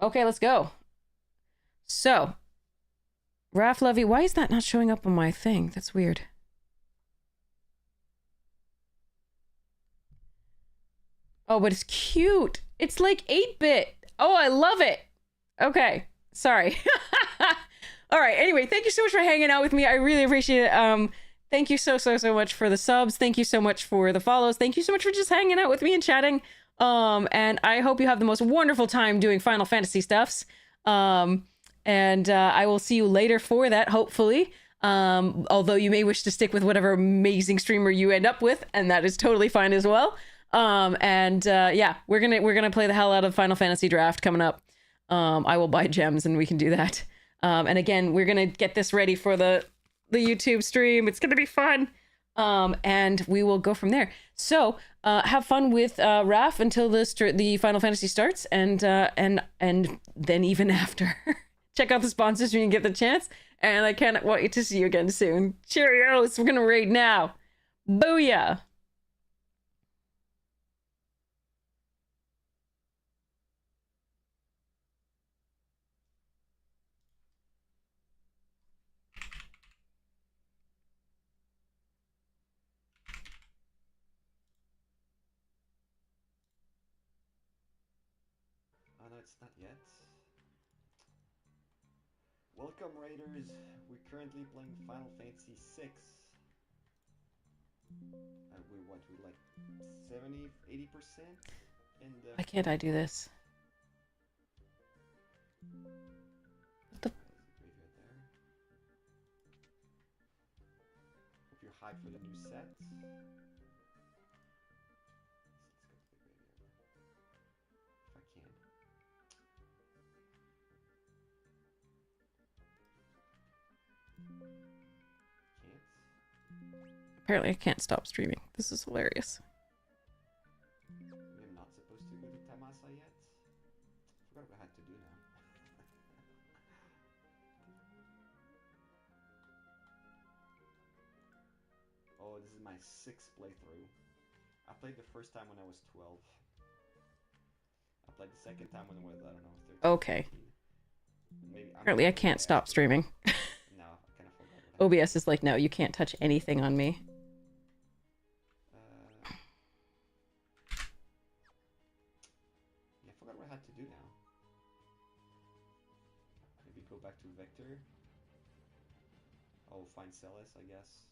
Okay, let's go. So, Raph Levy... Why is that not showing up on my thing? That's weird. Oh, but it's cute. It's like 8-bit. Oh, I love it. Okay. Sorry. All right. Anyway, thank you so much for hanging out with me. I really appreciate it. Thank you so much for the subs. Thank you so much for the follows. Thank you so much for just hanging out with me and chatting. And I hope you have the most wonderful time doing Final Fantasy stuffs. And I will see you later for that, hopefully. Although you may wish to stick with whatever amazing streamer you end up with, and that is totally fine as well. Yeah, we're gonna play the hell out of Final Fantasy Draft coming up. I will buy gems and we can do that. And again, we're gonna get this ready for the YouTube stream. It's gonna be fun. And we will go from there. So have fun with Raph until the Final Fantasy starts, and then even after. Check out the sponsors when you get the chance. And I cannot wait to see you again soon. Cheerios! We're gonna raid now. Booyah! Oh no, it's not yet. Welcome, Raiders. We're currently playing Final Fantasy VI. We're like 70, 80%? And Why can't I do this? What the... graveyard there. Hope you're hyped for the new set. Let's go to the graveyard. If I can. Can't. Apparently I can't stop streaming. This is hilarious. We're not supposed to go to Tamasa yet? Forgot what I had to do now. Oh, this is my 6th playthrough. I played the first time when I was 12. I played the second time when I was, I don't know, 13. Okay. 14. Maybe, Apparently I can't stop streaming. No, I kind of forgot what I OBS is like, no, you can't touch anything on me. Yeah, I forgot what I had to do now. Maybe go back to Vector. Oh, find Celis, I guess.